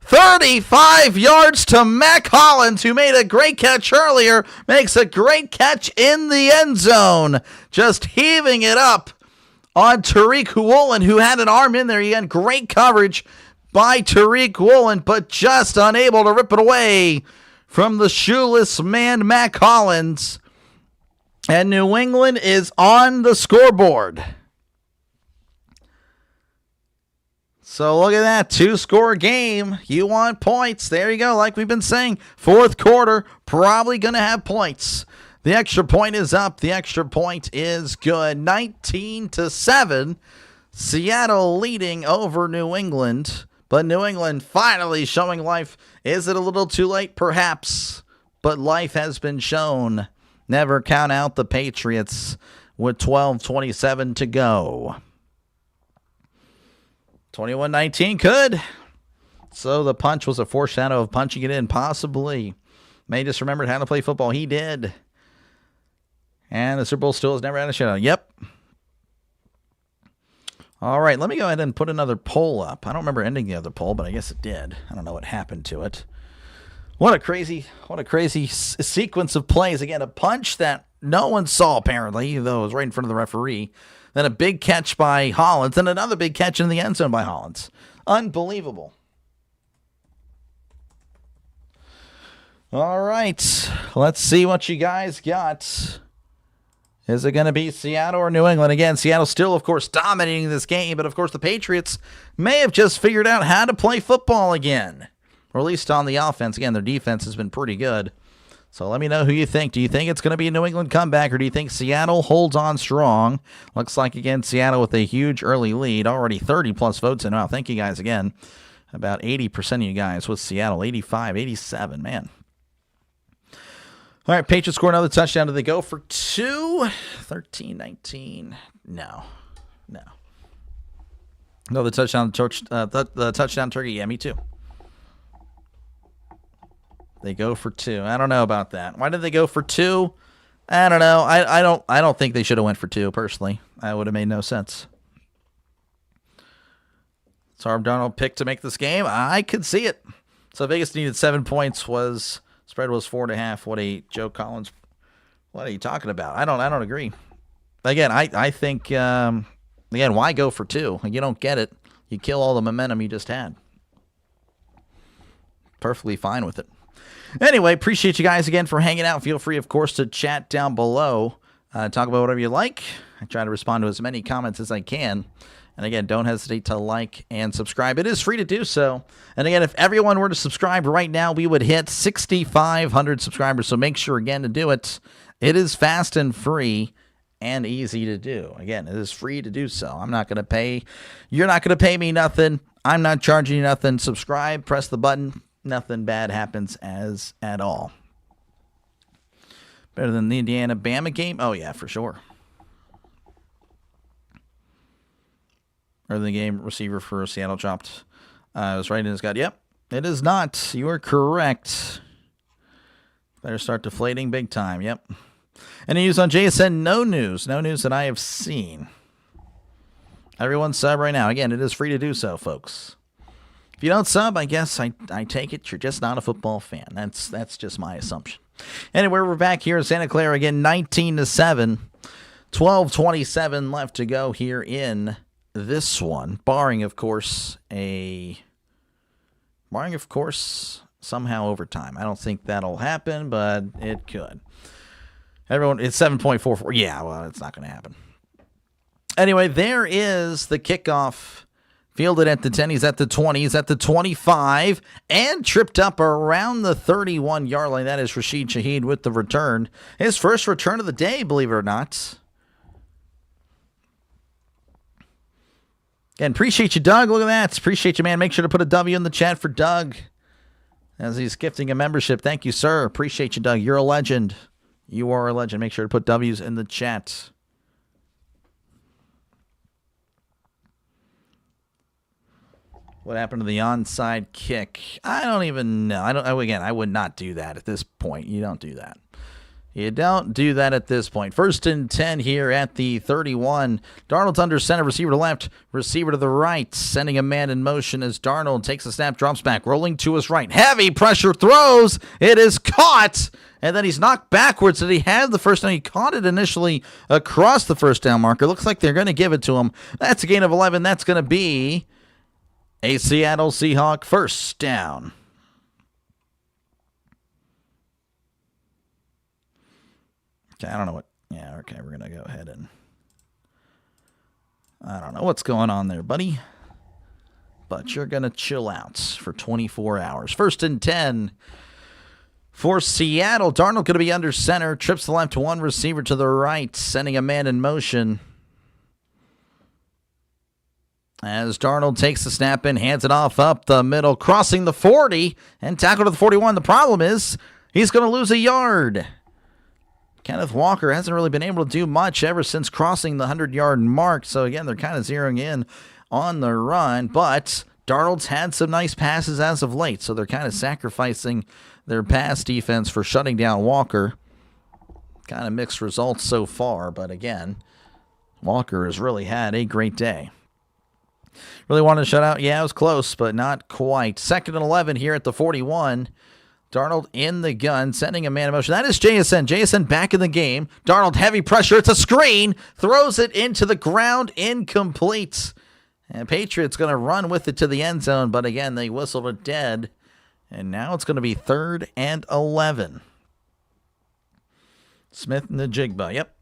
35 yards to Mac Hollins, who made a great catch earlier, makes a great catch in the end zone. Just heaving it up on Tariq Woolen, who had an arm in there. He had great coverage by Tariq Woolen, but just unable to rip it away from the shoeless man, Mac Hollins. And New England is on the scoreboard. So look at that, 2-score game. You want points. There you go, like we've been saying. 4th quarter, probably going to have points. The extra point is up. The extra point is good. 19-7. Seattle leading over New England. But New England finally showing life. Is it a little too late? Perhaps. But life has been shown. Never count out the Patriots with 12:27 to go. 21-19 could. So the punch was a foreshadow of punching it in, possibly. May just remembered how to play football. He did. And the Super Bowl still has never had a shutout. Yep. All right, let me go ahead and put another poll up. I don't remember ending the other poll, but I guess it did. I don't know what happened to it. What a crazy sequence of plays. Again, a punch that no one saw, apparently, even though it was right in front of the referee. Then a big catch by Hollins, and another big catch in the end zone by Hollins. Unbelievable. All right, let's see what you guys got. Is it going to be Seattle or New England? Again, Seattle still, of course, dominating this game, but of course the Patriots may have just figured out how to play football again. Or at least on the offense. Again, their defense has been pretty good. So let me know who you think. Do you think it's going to be a New England comeback, or do you think Seattle holds on strong? Looks like, again, Seattle with a huge early lead. Already 30-plus votes in. Wow, thank you guys again. About 80% of you guys with Seattle. 85, 87, man. All right, Patriots score another touchdown. Do they go for 2? 13-19. No. No, the touchdown turkey. Yeah, me too. They go for 2. I don't know about that. Why did they go for 2? I don't know. I don't think they should have went for 2, personally. That would have made no sense. Sam Darnold picked to make this game. I could see it. So Vegas needed 7 points. Spread was 4.5. What a Joe Collins. What are you talking about? I don't agree. Again, I think why go for 2? You don't get it. You kill all the momentum you just had. Perfectly fine with it. Anyway, appreciate you guys again for hanging out. Feel free, of course, to chat down below. Talk about whatever you like. I try to respond to as many comments as I can. And again, don't hesitate to like and subscribe. It is free to do so. And again, if everyone were to subscribe right now, we would hit 6,500 subscribers. So make sure, again, to do it. It is fast and free and easy to do. Again, it is free to do so. I'm not going to pay. You're not going to pay me nothing. I'm not charging you nothing. Subscribe, press the button. Nothing bad happens at all. Better than the Indiana-Bama game? Oh, yeah, for sure. Or the game receiver for Seattle dropped. I was right in his gut. Yep, it is not. You are correct. Better start deflating big time. Yep. Any news on JSN? No news. No news that I have seen. Everyone sub right now. Again, it is free to do so, folks. If you don't sub, I guess I take it you're just not a football fan. That's just my assumption. Anyway, we're back here in Santa Clara again, 19-7. 12:27 left to go here in this one, barring of course somehow overtime. I don't think that'll happen, but it could. Everyone, it's 7.44. Yeah, well, it's not going to happen. Anyway, there is the kickoff. Fielded at the 10. He's at the 20. He's at the 25. And tripped up around the 31-yard line. That is Rashid Shaheed with the return. His first return of the day, believe it or not. And appreciate you, Doug. Look at that. Appreciate you, man. Make sure to put a W in the chat for Doug as he's gifting a membership. Thank you, sir. Appreciate you, Doug. You're a legend. You are a legend. Make sure to put W's in the chat. What happened to the onside kick? I don't even know. I would not do that at this point. You don't do that. You don't do that at this point. 1st and 10 here at the 31. Darnold's under center, receiver to left, receiver to the right, sending a man in motion as Darnold takes a snap, drops back, rolling to his right. Heavy pressure throws. It is caught, and then he's knocked backwards. Did he have the first down? He caught it initially across the first down marker. Looks like they're going to give it to him. That's a gain of 11. That's going to be a Seattle Seahawk first down. Okay, I don't know what. Yeah, okay, we're going to go ahead and. I don't know what's going on there, buddy. But you're going to chill out for 24 hours. 1st and 10 for Seattle. Darnold going to be under center. Trips the left to one receiver to the right, sending a man in motion. As Darnold takes the snap in, hands it off up the middle, crossing the 40, and tackle to the 41. The problem is he's going to lose a yard. Kenneth Walker hasn't really been able to do much ever since crossing the 100-yard mark. So, again, they're kind of zeroing in on the run. But Darnold's had some nice passes as of late, so they're kind of sacrificing their pass defense for shutting down Walker. Kind of mixed results so far, but, again, Walker has really had a great day. Really wanted to shut out. Yeah, it was close, but not quite. 2nd and 11 here at the 41. Darnold in the gun, sending a man in motion. That is JSN. JSN back in the game. Darnold, heavy pressure. It's a screen. Throws it into the ground. Incomplete. And Patriots going to run with it to the end zone, but again, they whistled it dead. And now it's going to be 3rd and 11. Smith-Njigba. Yep.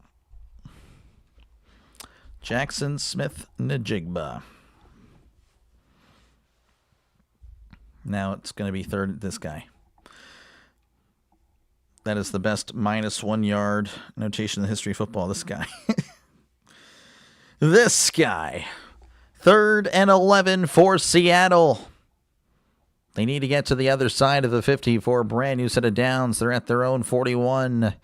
Jackson Smith-Njigba. Now it's going to be this guy. That is the best -1 yard notation in the history of football. This guy. This guy. 3rd and 11 for Seattle. They need to get to the other side of the 50 for a brand new set of downs. They're at their own 41.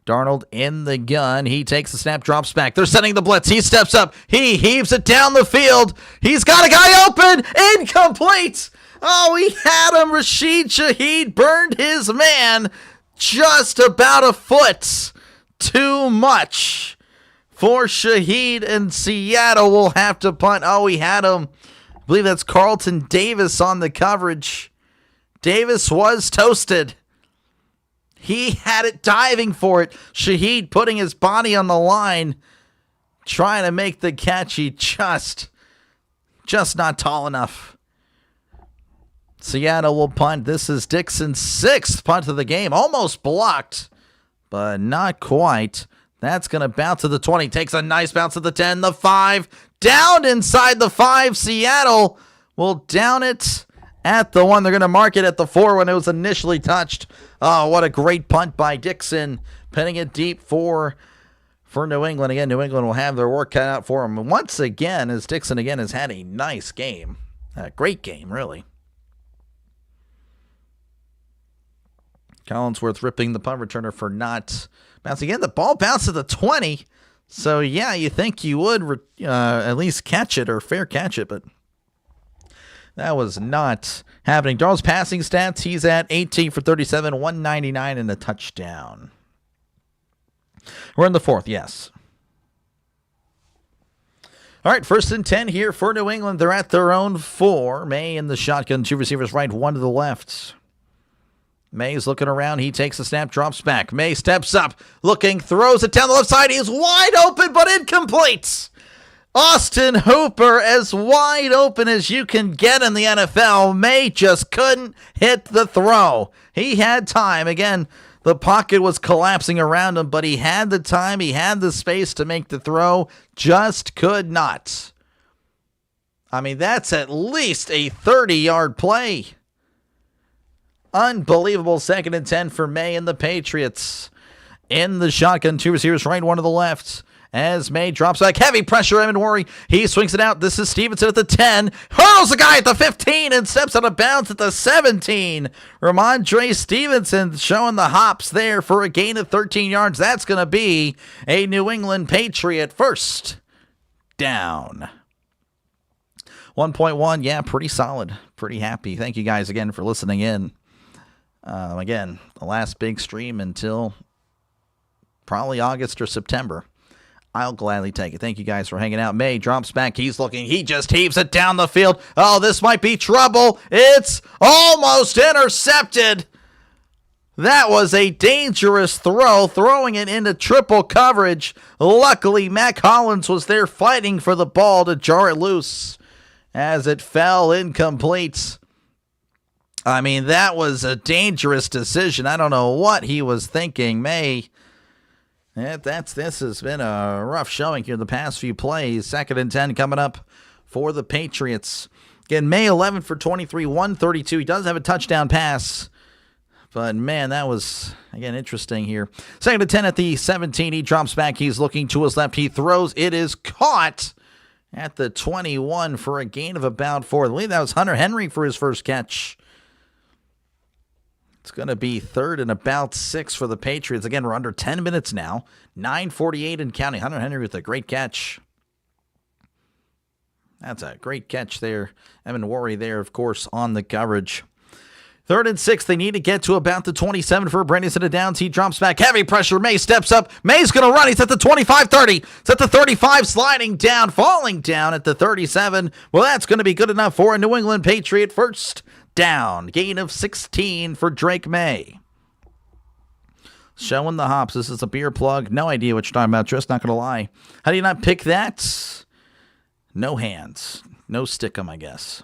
Darnold in the gun. He takes the snap, drops back. They're sending the blitz. He steps up. He heaves it down the field. He's got a guy open. Incomplete. Oh, he had him. Rashid Shaheed burned his man just about a foot too much for Shaheed, and Seattle will have to punt. Oh, he had him. I believe that's Carlton Davis on the coverage. Davis was toasted. He had it diving for it. Shaheed putting his body on the line, trying to make the catch. He just not tall enough. Seattle will punt. This is Dixon's 6th punt of the game. Almost blocked, but not quite. That's going to bounce to the 20. Takes a nice bounce to the 10, the 5. Down inside the 5. Seattle will down it at the 1. They're going to mark it at the 4 when it was initially touched. Oh, what a great punt by Dixon. Pinning it deep for New England. Again, New England will have their work cut out for them. And once again, as Dixon again has had a nice game. A great game, really. Collinsworth ripping the punt returner for not bouncing in. The ball bounced to the 20. So, yeah, you think you would at least catch it or fair catch it, but that was not happening. Darnold's passing stats, he's at 18 for 37, 199 and a touchdown. We're in the 4th, yes. All right, 1st and 10 here for New England. They're at their own 4. May in the shotgun, 2 receivers right, 1 to the left. May's looking around. He takes the snap, drops back. May steps up, looking, throws it down the left side. He's wide open, but incomplete. Austin Hooper as wide open as you can get in the NFL. May just couldn't hit the throw. He had time. Again, The pocket was collapsing around him, but he had the time, he had the space to make the throw, just could not. I mean, that's at least a 30-yard play. Unbelievable 2nd and 10 for May and the Patriots. In the shotgun, 2 receivers right, 1 to the left. As May drops back, heavy pressure, Evan Worry. He swings it out. This is Stevenson at the 10. Hurls the guy at the 15 and steps out of bounds at the 17. Ramondre Stevenson showing the hops there for a gain of 13 yards. That's going to be a New England Patriot first down. 1.1, yeah, pretty solid. Pretty happy. Thank you guys again for listening in. Again, the last big stream until probably August or September. I'll gladly take it. Thank you guys for hanging out. May drops back. He's looking. He just heaves it down the field. Oh, this might be trouble. It's almost intercepted. That was a dangerous throw, throwing it into triple coverage. Luckily, Mac Hollins was there fighting for the ball to jar it loose as it fell incomplete. I mean, that was a dangerous decision. I don't know what he was thinking. May, this has been a rough showing here the past few plays. 2nd and 10 coming up for the Patriots. Again, May 11 for 23, 132. He does have a touchdown pass. But, man, that was, again, interesting here. 2nd and 10 at the 17. He drops back. He's looking to his left. He throws. It is caught at the 21 for a gain of about 4. I believe that was Hunter Henry for his first catch. It's going to be 3rd and about 6 for the Patriots. Again, we're under 10 minutes now. 9:48 and counting. Hunter Henry with a great catch. That's a great catch there. Evan Worry there, of course, on the coverage. 3rd and 6. They need to get to about the 27 for Brandon Santa Downs. He drops back. Heavy pressure. May steps up. May's going to run. He's at the 25-30. It's at the 35, sliding down, falling down at the 37. Well, that's going to be good enough for a New England Patriot first down. Gain of 16 for Drake May. Showing the hops. This is a beer plug. No idea what you're talking about, Tris. Not going to lie. How do you not pick that? No hands. No stick 'em, I guess.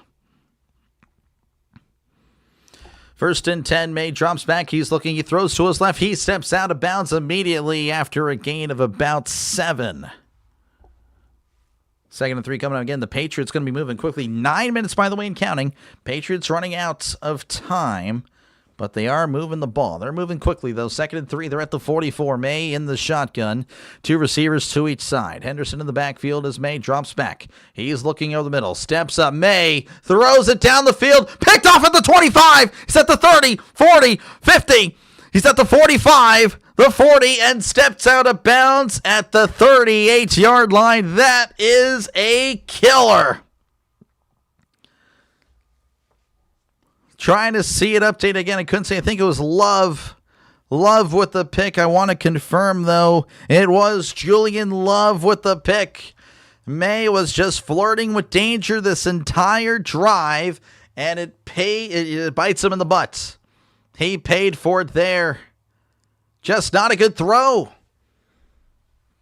1st and 10. May drops back. He's looking. He throws to his left. He steps out of bounds immediately after a gain of about 7. 2nd and 3 coming up again. The Patriots going to be moving quickly. 9 minutes, by the way, and counting. Patriots running out of time, but they are moving the ball. They're moving quickly, though. 2nd and 3. They're at the 44. May in the shotgun. 2 receivers to each side. Henderson in the backfield as May drops back. He's looking over the middle. Steps up. May throws it down the field. Picked off at the 25. He's at the 30, 40, 50. He's at the 45, the 40, and steps out of bounds at the 38-yard line. That is a killer. Trying to see it update again. I couldn't say. I think it was Love. Love with the pick. I want to confirm, though. It was Julian Love with the pick. May was just flirting with danger this entire drive, and it bites him in the butt. He paid for it there. Just not a good throw.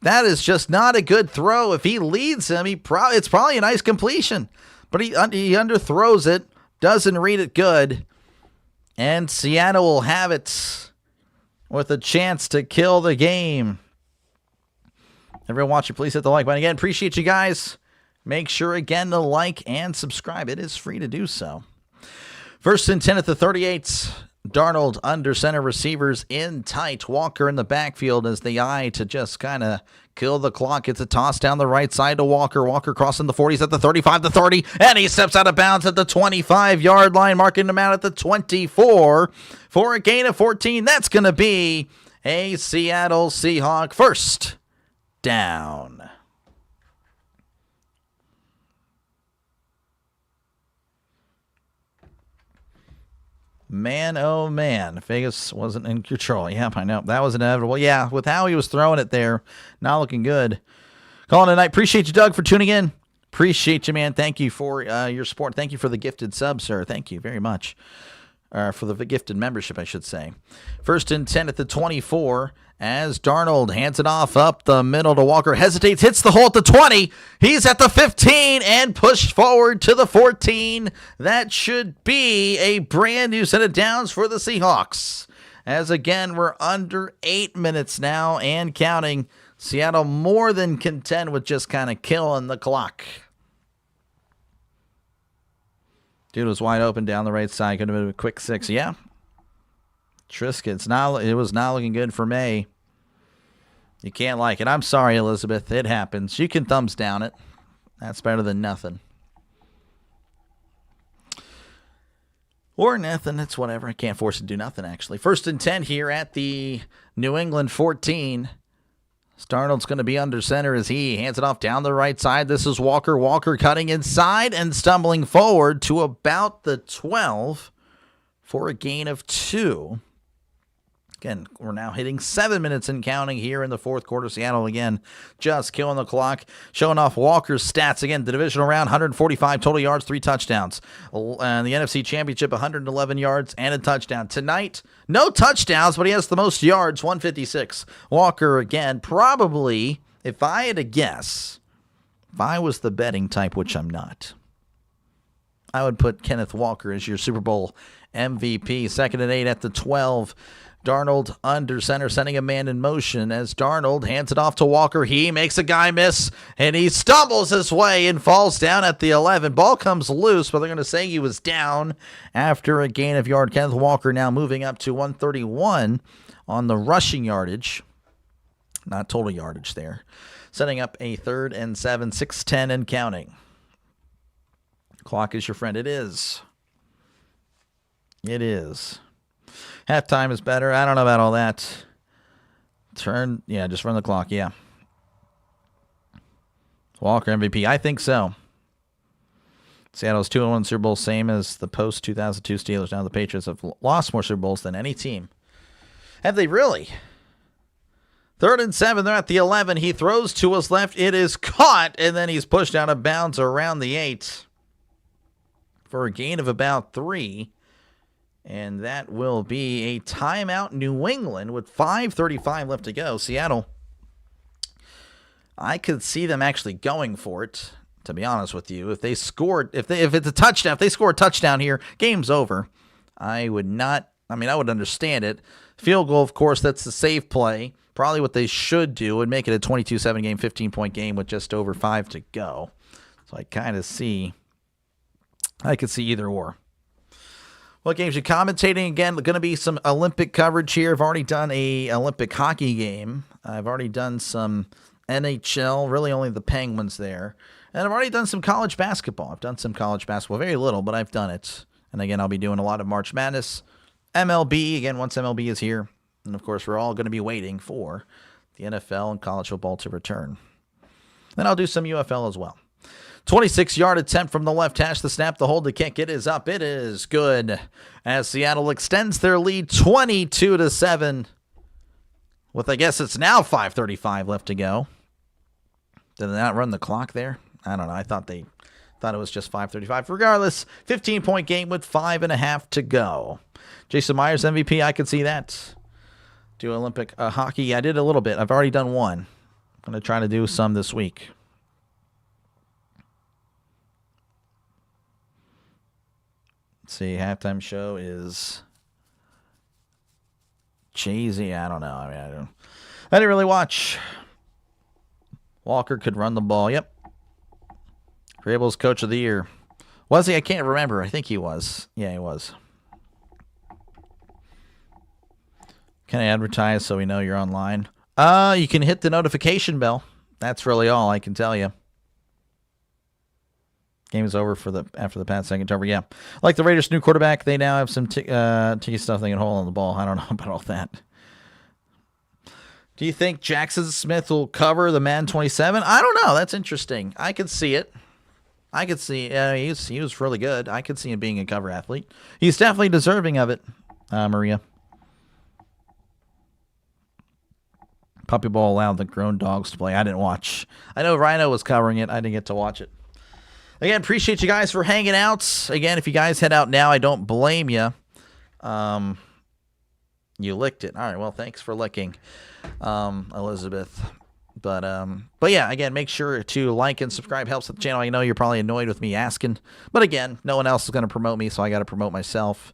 That is just not a good throw. If he leads him, it's probably a nice completion. But he underthrows it, doesn't read it good, and Seattle will have it with a chance to kill the game. Everyone watching, please hit the like button. Again, appreciate you guys. Make sure, again, to like and subscribe. It is free to do so. 1st and 10 at the 38. Darnold under center, receivers in tight. Walker in the backfield as the eye to just kind of kill the clock. It's a toss down the right side to Walker. Walker crossing the 40s at the 35, the 30, and he steps out of bounds at the 25-yard line, marking him out at the 24 for a gain of 14. That's going to be a Seattle Seahawk first down. Man, oh man, Vegas wasn't in control. Yep, I know. That was inevitable. Yeah, with how he was throwing it there, not looking good. Calling it a night. Appreciate you, Doug, for tuning in. Appreciate you, man. Thank you for your support. Thank you for the gifted sub, sir. Thank you very much. For the gifted membership, I should say. 1st and 10 at the 24 as Darnold hands it off up the middle to Walker. Hesitates, hits the hole at the 20. He's at the 15 and pushed forward to the 14. That should be a brand new set of downs for the Seahawks as again we're under 8 minutes now and counting. Seattle more than content with just kind of killing the clock. Dude was wide open down the right side. Could have been a quick 6. Yeah. Triscuit, it was not looking good for May. You can't like it. I'm sorry, Elizabeth. It happens. You can thumbs down it. That's better than nothing. Or nothing. It's whatever. I can't force it to do nothing, actually. 1st and 10 here at the New England 14. Darnold's going to be under center as he hands it off down the right side. This is Walker. Walker cutting inside and stumbling forward to about the 12 for a gain of 2. Again, we're now hitting 7 minutes and counting here in the fourth quarter. Seattle, again, just killing the clock. Showing off Walker's stats. Again, the divisional round, 145 total yards, 3 touchdowns. And the NFC Championship, 111 yards and a touchdown. Tonight, no touchdowns, but he has the most yards, 156. Walker, again, probably, if I had to guess, if I was the betting type, which I'm not, I would put Kenneth Walker as your Super Bowl MVP. 2nd and 8 at the 12. Darnold under center, sending a man in motion as Darnold hands it off to Walker. He makes a guy miss, and he stumbles his way and falls down at the 11. Ball comes loose, but they're going to say he was down after a gain of yard. Kenneth Walker now moving up to 131 on the rushing yardage. Not total yardage there. Setting up a 3rd and 7, 6:10 and counting. Clock is your friend. It is. It is. Halftime is better. I don't know about all that. Just run the clock, yeah. Walker MVP, I think so. Seattle's 2-1 Super Bowl, same as the post-2002 Steelers. Now the Patriots have lost more Super Bowls than any team. Have they really? 3rd and 7, they're at the 11. He throws to his left. It is caught, and then he's pushed out of bounds around the 8 for a gain of about 3. And that will be a timeout, New England, with 5:35 left to go. Seattle, I could see them actually going for it, to be honest with you. If they scored, if it's a touchdown, if they score a touchdown here, game's over. I would understand it. Field goal, of course, that's the safe play. Probably what they should do would make it a 22-7 game, 15-point game with just over 5 to go. So I could see either or. What games you commentating? Again, going to be some Olympic coverage here. I've already done a Olympic hockey game. I've already done some NHL, really only the Penguins there. And I've already done some college basketball. I've done some college basketball, very little, but I've done it. And again, I'll be doing a lot of March Madness. MLB, again, once MLB is here. And of course, we're all going to be waiting for the NFL and college football to return. Then I'll do some UFL as well. 26-yard attempt from the left hash. The snap, the hold, the kick. It is up. It is good. As Seattle extends their lead 22-7. With, I guess it's now 5:35 left to go. Did they not run the clock there? I don't know. I thought it was just 5:35. Regardless, 15-point game with 5.5 to go. Jason Myers MVP. I could see that. Do Olympic hockey. I did a little bit. I've already done one. I'm going to try to do some this week. See, halftime show is cheesy. I don't know. I didn't really watch. Walker could run the ball. Yep. Vrabel's coach of the year. Was he? I can't remember. I think he was. Yeah, he was. Can I advertise so we know you're online? You can hit the notification bell. That's really all I can tell you. Game is over after the Pats second turnover. Yeah. Like the Raiders' new quarterback, they now have some ticky stuff they can hold on the ball. I don't know about all that. Do you think Jackson Smith will cover the Madden 27? I don't know. That's interesting. I could see it. I could see he was really good. I could see him being a cover athlete. He's definitely deserving of it, Maria. Puppy ball allowed the grown dogs to play. I didn't watch. I know Rhino was covering it. I didn't get to watch it. Again, appreciate you guys for hanging out. Again, if you guys head out now, I don't blame you. You licked it. All right, well, thanks for licking, Elizabeth. But yeah, again, make sure to like and subscribe. Helps with the channel. I know you're probably annoyed with me asking. But again, no one else is going to promote me, so I got to promote myself.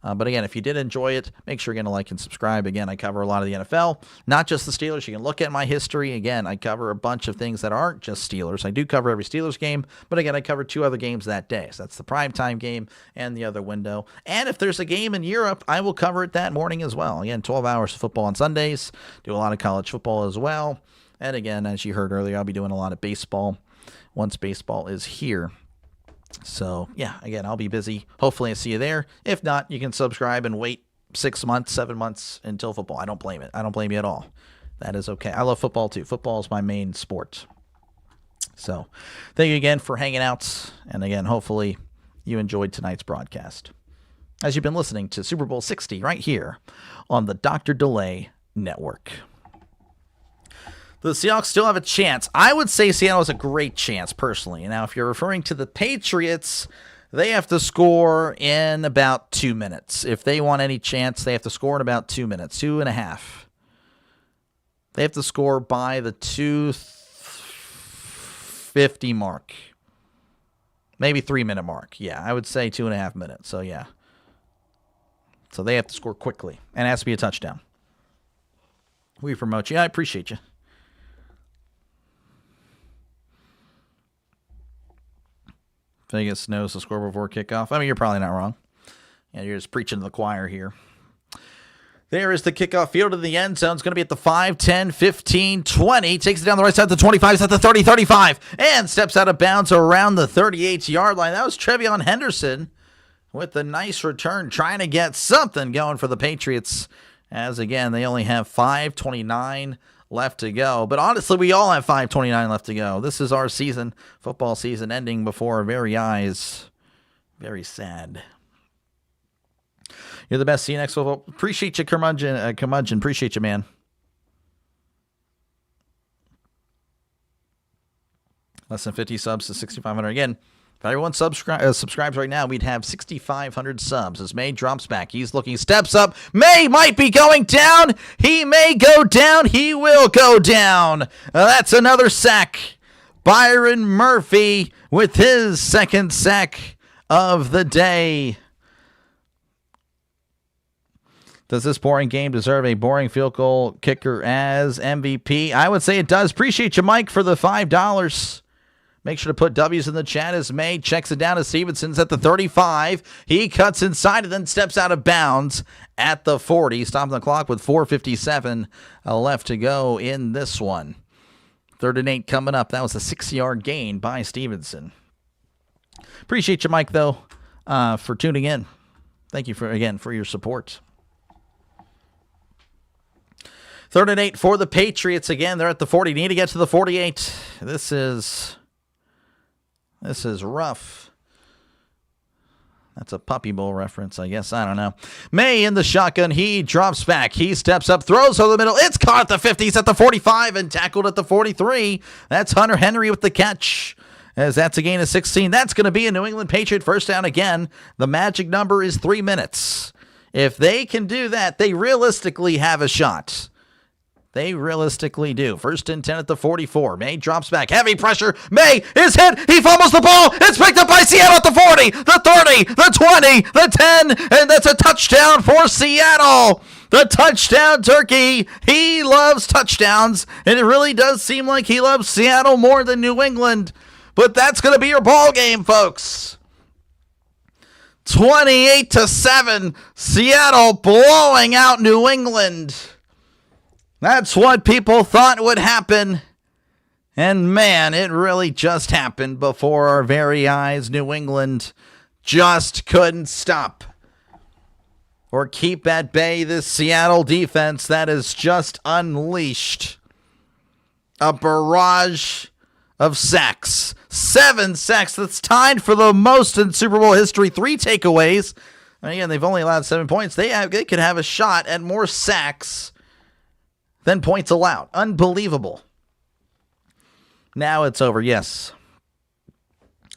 But again, if you did enjoy it, make sure you're going to like and subscribe. Again, I cover a lot of the NFL, not just the Steelers. You can look at my history. Again, I cover a bunch of things that aren't just Steelers. I do cover every Steelers game, but again, I cover 2 other games that day. So that's the primetime game and the other window. And if there's a game in Europe, I will cover it that morning as well. Again, 12 hours of football on Sundays. Do a lot of college football as well. And again, as you heard earlier, I'll be doing a lot of baseball once baseball is here. So, yeah, again, I'll be busy. Hopefully I see you there. If not, you can subscribe and wait 6 months, 7 months until football. I don't blame it. I don't blame you at all. That is okay. I love football, too. Football is my main sport. So, thank you again for hanging out. And again, hopefully you enjoyed tonight's broadcast, as you've been listening to Super Bowl 60 right here on the Dr. Delay Network. The Seahawks still have a chance. I would say Seattle has a great chance, personally. Now, if you're referring to the Patriots, they have to score in about 2 minutes. If they want any chance, they have to score in about 2 minutes, 2.5. They have to score by the 2:50 mark. Maybe 3-minute mark. Yeah, I would say 2.5 minutes. So, yeah. So they have to score quickly. And it has to be a touchdown. We promote you. I appreciate you. Vegas knows the score before kickoff. I mean, you're probably not wrong. Yeah, you're just preaching to the choir here. There is the kickoff field in the end zone. It's going to be at the 5, 10, 15, 20. Takes it down the right side to the 25. It's at the 30, 35. And steps out of bounds around the 38-yard line. That was Trevion Henderson with a nice return, trying to get something going for the Patriots. As, again, they only have 5:29 left to go. But honestly, we all have 5:29 left to go. This is our season, football season, ending before our very eyes. Very sad. You're the best. See you next football. Appreciate you, Curmudgeon. Appreciate you, man. Less than 50 subs to 6,500. Again, if everyone subscribes right now, we'd have 6,500 subs. As May drops back, he's looking, steps up. May might be going down. He may go down. He will go down. That's another sack. Byron Murphy with his second sack of the day. Does this boring game deserve a boring field goal kicker as MVP? I would say it does. Appreciate you, Mike, for the $5. Make sure to put W's in the chat as May checks it down to Stevenson's at the 35. He cuts inside and then steps out of bounds at the 40. Stopping the clock with 4:57 left to go in this one. 3rd and 8 coming up. That was a 6-yard gain by Stevenson. Appreciate you, Mike, though, for tuning in. Thank you for your support. 3rd and 8 for the Patriots. Again, they're at the 40. Need to get to the 48. This is rough. That's a Puppy Bowl reference, I guess. I don't know. May in the shotgun. He drops back. He steps up, throws over the middle. It's caught at the 50. He's at the 45 and tackled at the 43. That's Hunter Henry with the catch, as that's a gain of 16. That's going to be a New England Patriot first down again. The magic number is 3 minutes. If they can do that, they realistically have a shot. They realistically do. 1st and 10 at the 44. May drops back. Heavy pressure. May is hit. He fumbles the ball. It's picked up by Seattle at the 40, the 30, the 20, the 10, and that's a touchdown for Seattle. The touchdown turkey. He loves touchdowns, and it really does seem like he loves Seattle more than New England. But that's going to be your ball game, folks. 28-7. Seattle blowing out New England. That's what people thought would happen. And man, it really just happened before our very eyes. New England just couldn't stop or keep at bay this Seattle defense that is just unleashed a barrage of sacks. 7 sacks. That's tied for the most in Super Bowl history. 3 takeaways. And again, they've only allowed 7 points. They could have a shot at more sacks than points allowed. Unbelievable. Now it's over. Yes.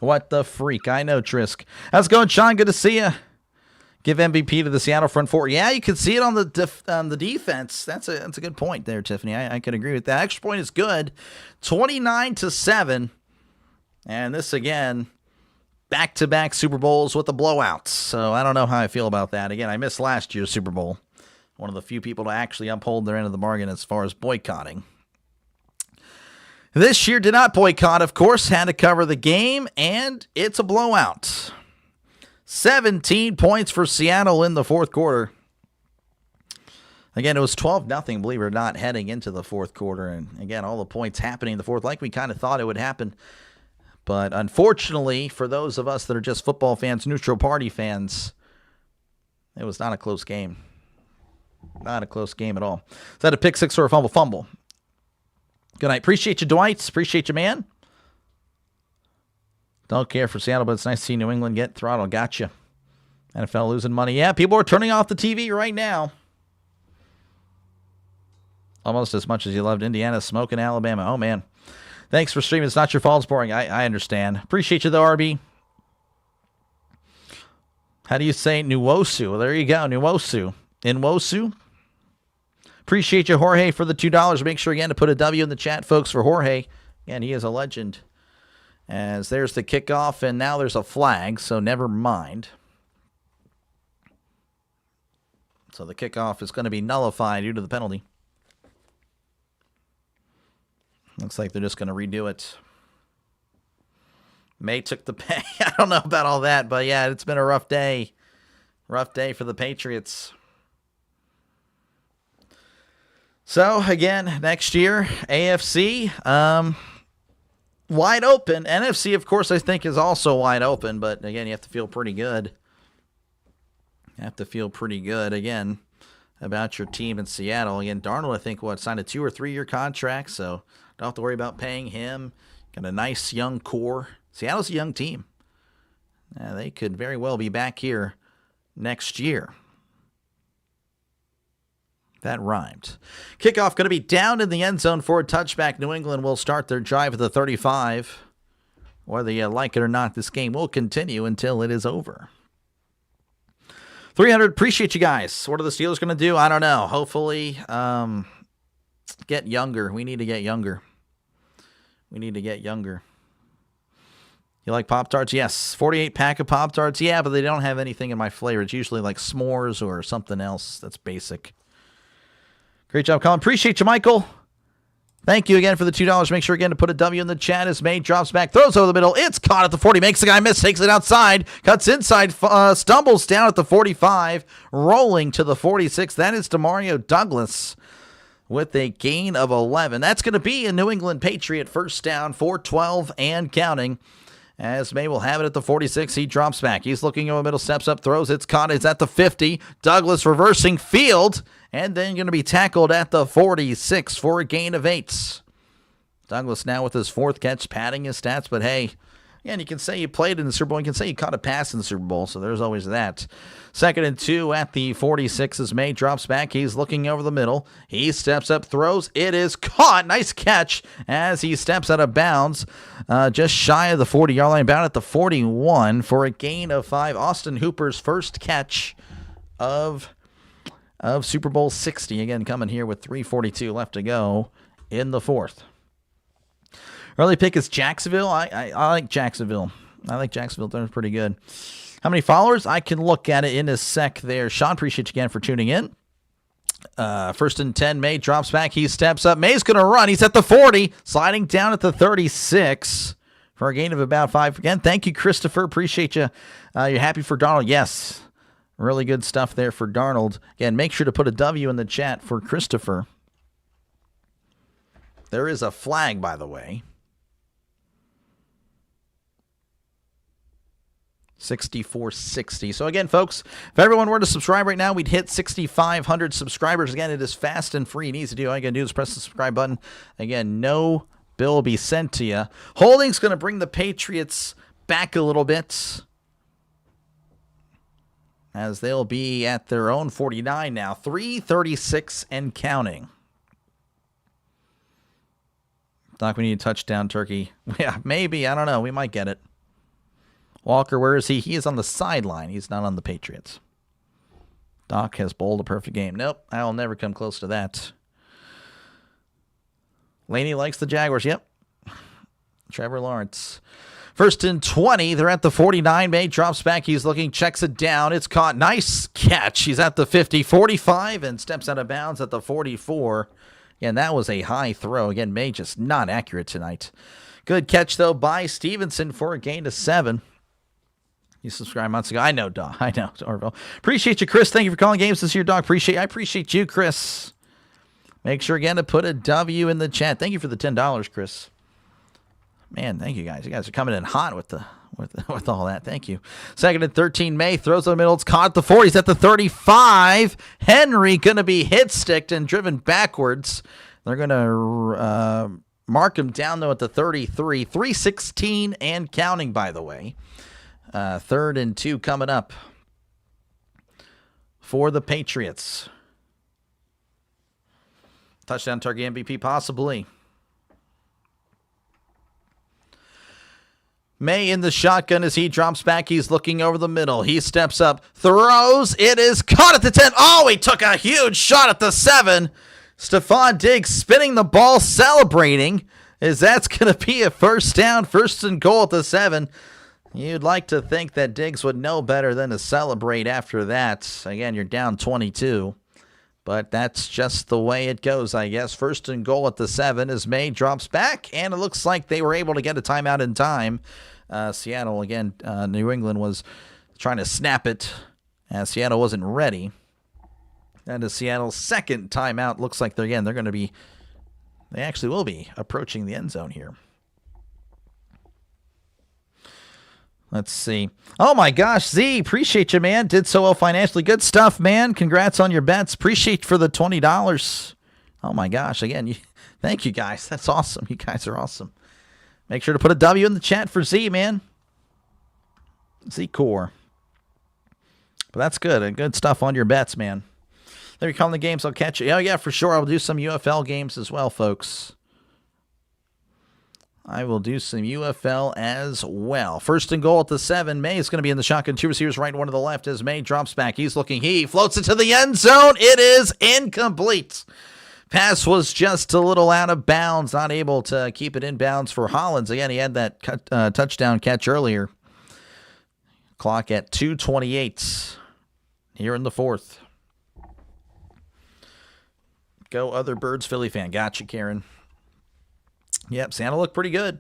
What the freak? I know, Trisk. How's it going, Sean? Good to see you. Give MVP to the Seattle front four. Yeah, you can see it on the defense. That's a good point there, Tiffany. I could agree with that. Extra point is good. 29-7. And this, again, back-to-back Super Bowls with the blowouts. So I don't know how I feel about that. Again, I missed last year's Super Bowl. One of the few people to actually uphold their end of the bargain as far as boycotting. This year did not boycott, of course. Had to cover the game, and it's a blowout. 17 points for Seattle in the fourth quarter. Again, it was 12-0, believe it or not, heading into the fourth quarter. And again, all the points happening in the fourth, like we kind of thought it would happen. But unfortunately, for those of us that are just football fans, neutral party fans, it was not a close game. Not a close game at all. Is that a pick six or a fumble? Good night. Appreciate you, Dwight. Appreciate you, man. Don't care for Seattle, but it's nice to see New England get throttled. Gotcha. NFL losing money. Yeah, people are turning off the TV right now. Almost as much as you loved Indiana smoking Alabama. Oh, man. Thanks for streaming. It's not your fault. It's boring. I understand. Appreciate you, though, RB. How do you say Nwosu? Well, there you go. Nwosu. Nwosu. Appreciate you, Jorge, for the $2. Make sure, again, to put a W in the chat, folks, for Jorge. Again, he is a legend. As there's the kickoff, and now there's a flag, so never mind. So the kickoff is going to be nullified due to the penalty. Looks like they're just going to redo it. May took the pay. I don't know about all that, but yeah, it's been a rough day. Rough day for the Patriots. So, again, next year, AFC, wide open. NFC, of course, I think is also wide open, but again, you have to feel pretty good. You have to feel pretty good, again, about your team in Seattle. Again, Darnold, I think, signed a 2 or 3 year contract, so don't have to worry about paying him. Got a nice young core. Seattle's a young team. They could very well be back here next year. That rhymed. Kickoff going to be down in the end zone for a touchback. New England will start their drive at the 35. Whether you like it or not, this game will continue until it is over. 300, appreciate you guys. What are the Steelers going to do? I don't know. Hopefully, get younger. We need to get younger. We need to get younger. You like Pop-Tarts? Yes. 48 pack of Pop-Tarts? Yeah, but they don't have anything in my flavor. It's usually like s'mores or something else that's basic. Great job, Colin. Appreciate you, Michael. Thank you again for the $2. Make sure again to put a W in the chat as May drops back, throws over the middle. It's caught at the 40. Makes the guy miss, takes it outside, cuts inside, stumbles down at the 45, rolling to the 46. That is Demario Douglas with a gain of 11. That's going to be a New England Patriot first down, 4-12 and counting. As May will have it at the 46, he drops back. He's looking over the middle, steps up, throws. It's caught. It's at the 50. Douglas reversing field, and then going to be tackled at the 46 for a gain of 8. Douglas now with his 4th catch, padding his stats, but hey, and you can say you played in the Super Bowl. You can say you caught a pass in the Super Bowl, so there's always that. 2nd and 2 at the 46 as May drops back. He's looking over the middle. He steps up, throws. It is caught. Nice catch as he steps out of bounds. Just shy of the 40-yard line, bound at the 41 for a gain of 5. Austin Hooper's first catch of Super Bowl 60. Again, coming here with 3:42 left to go in the 4th. Early pick is Jacksonville. I like Jacksonville. I like Jacksonville. They're pretty good. How many followers? I can look at it in a sec there. Sean, appreciate you again for tuning in. 1st and 10. May drops back. He steps up. May's going to run. He's at the 40. Sliding down at the 36 for a gain of about 5. Again, thank you, Christopher. Appreciate you. You're happy for Darnold? Yes. Really good stuff there for Darnold. Again, make sure to put a W in the chat for Christopher. There is a flag, by the way. 6460. So again, folks, if everyone were to subscribe right now, we'd hit 6,500 subscribers. Again, it is fast and free and easy to do. All you got to do is press the subscribe button. Again, no bill will be sent to you. Holding's going to bring the Patriots back a little bit, as they'll be at their own 49 now. 3:36 and counting. Doc, we need a touchdown turkey. Yeah, maybe. I don't know. We might get it. Walker, where is he? He is on the sideline. He's not on the Patriots. Doc has bowled a perfect game. Nope, I'll never come close to that. Laney likes the Jaguars. Yep. Trevor Lawrence. First and 20. They're at the 49. May drops back. He's looking, checks it down. It's caught. Nice catch. He's at the 50, 45, and steps out of bounds at the 44. And that was a high throw. Again, May just not accurate tonight. Good catch, though, by Stevenson for a gain of 7. You subscribed months ago. I know, Doc. I know, Orville. Appreciate you, Chris. Thank you for calling games this year, Doc. I appreciate you, Chris. Make sure again to put a W in the chat. Thank you for the $10, Chris. Man, thank you guys. You guys are coming in hot with all that. Thank you. Second and 13. May throws in the middle. It's caught at the 40. He's at the 35. Henry going to be hit sticked and driven backwards. They're going to mark him down, though, at the 33. 3:16 and counting, by the way. 3rd and 2 coming up for the Patriots. Touchdown target MVP possibly. May in the shotgun as he drops back. He's looking over the middle. He steps up, throws. It is caught at the 10. Oh, he took a huge shot at the 7. Stephon Diggs spinning the ball, celebrating, as that's going to be a first down, 1st and goal at the 7. You'd like to think that Diggs would know better than to celebrate after that. Again, you're down 22. But that's just the way it goes, I guess. 1st and goal at the 7 as May drops back, and it looks like they were able to get a timeout in time. Seattle, again, New England was trying to snap it as Seattle wasn't ready. That is Seattle's second timeout. Looks like they actually will be approaching the end zone here. Let's see. Oh, my gosh, Z, appreciate you, man. Did so well financially. Good stuff, man. Congrats on your bets. Appreciate you for the $20. Oh, my gosh. Again, thank you, guys. That's awesome. You guys are awesome. Make sure to put a W in the chat for Z, man. Z Core. But that's good. Good stuff on your bets, man. There you come the games. I'll catch you. Oh, yeah, for sure. I'll do some UFL games as well, folks. I will do some UFL as well. 1st and goal at the 7. May is going to be in the shotgun. 2 receivers right, 1 to the left as May drops back. He's looking. He floats it to the end zone. It is incomplete. Pass was just a little out of bounds. Not able to keep it in bounds for Hollins. Again, he had that touchdown catch earlier. Clock at 2:28 here in the 4th. Go other birds, Philly fan. Gotcha, Karen. Yep, Santa looked pretty good.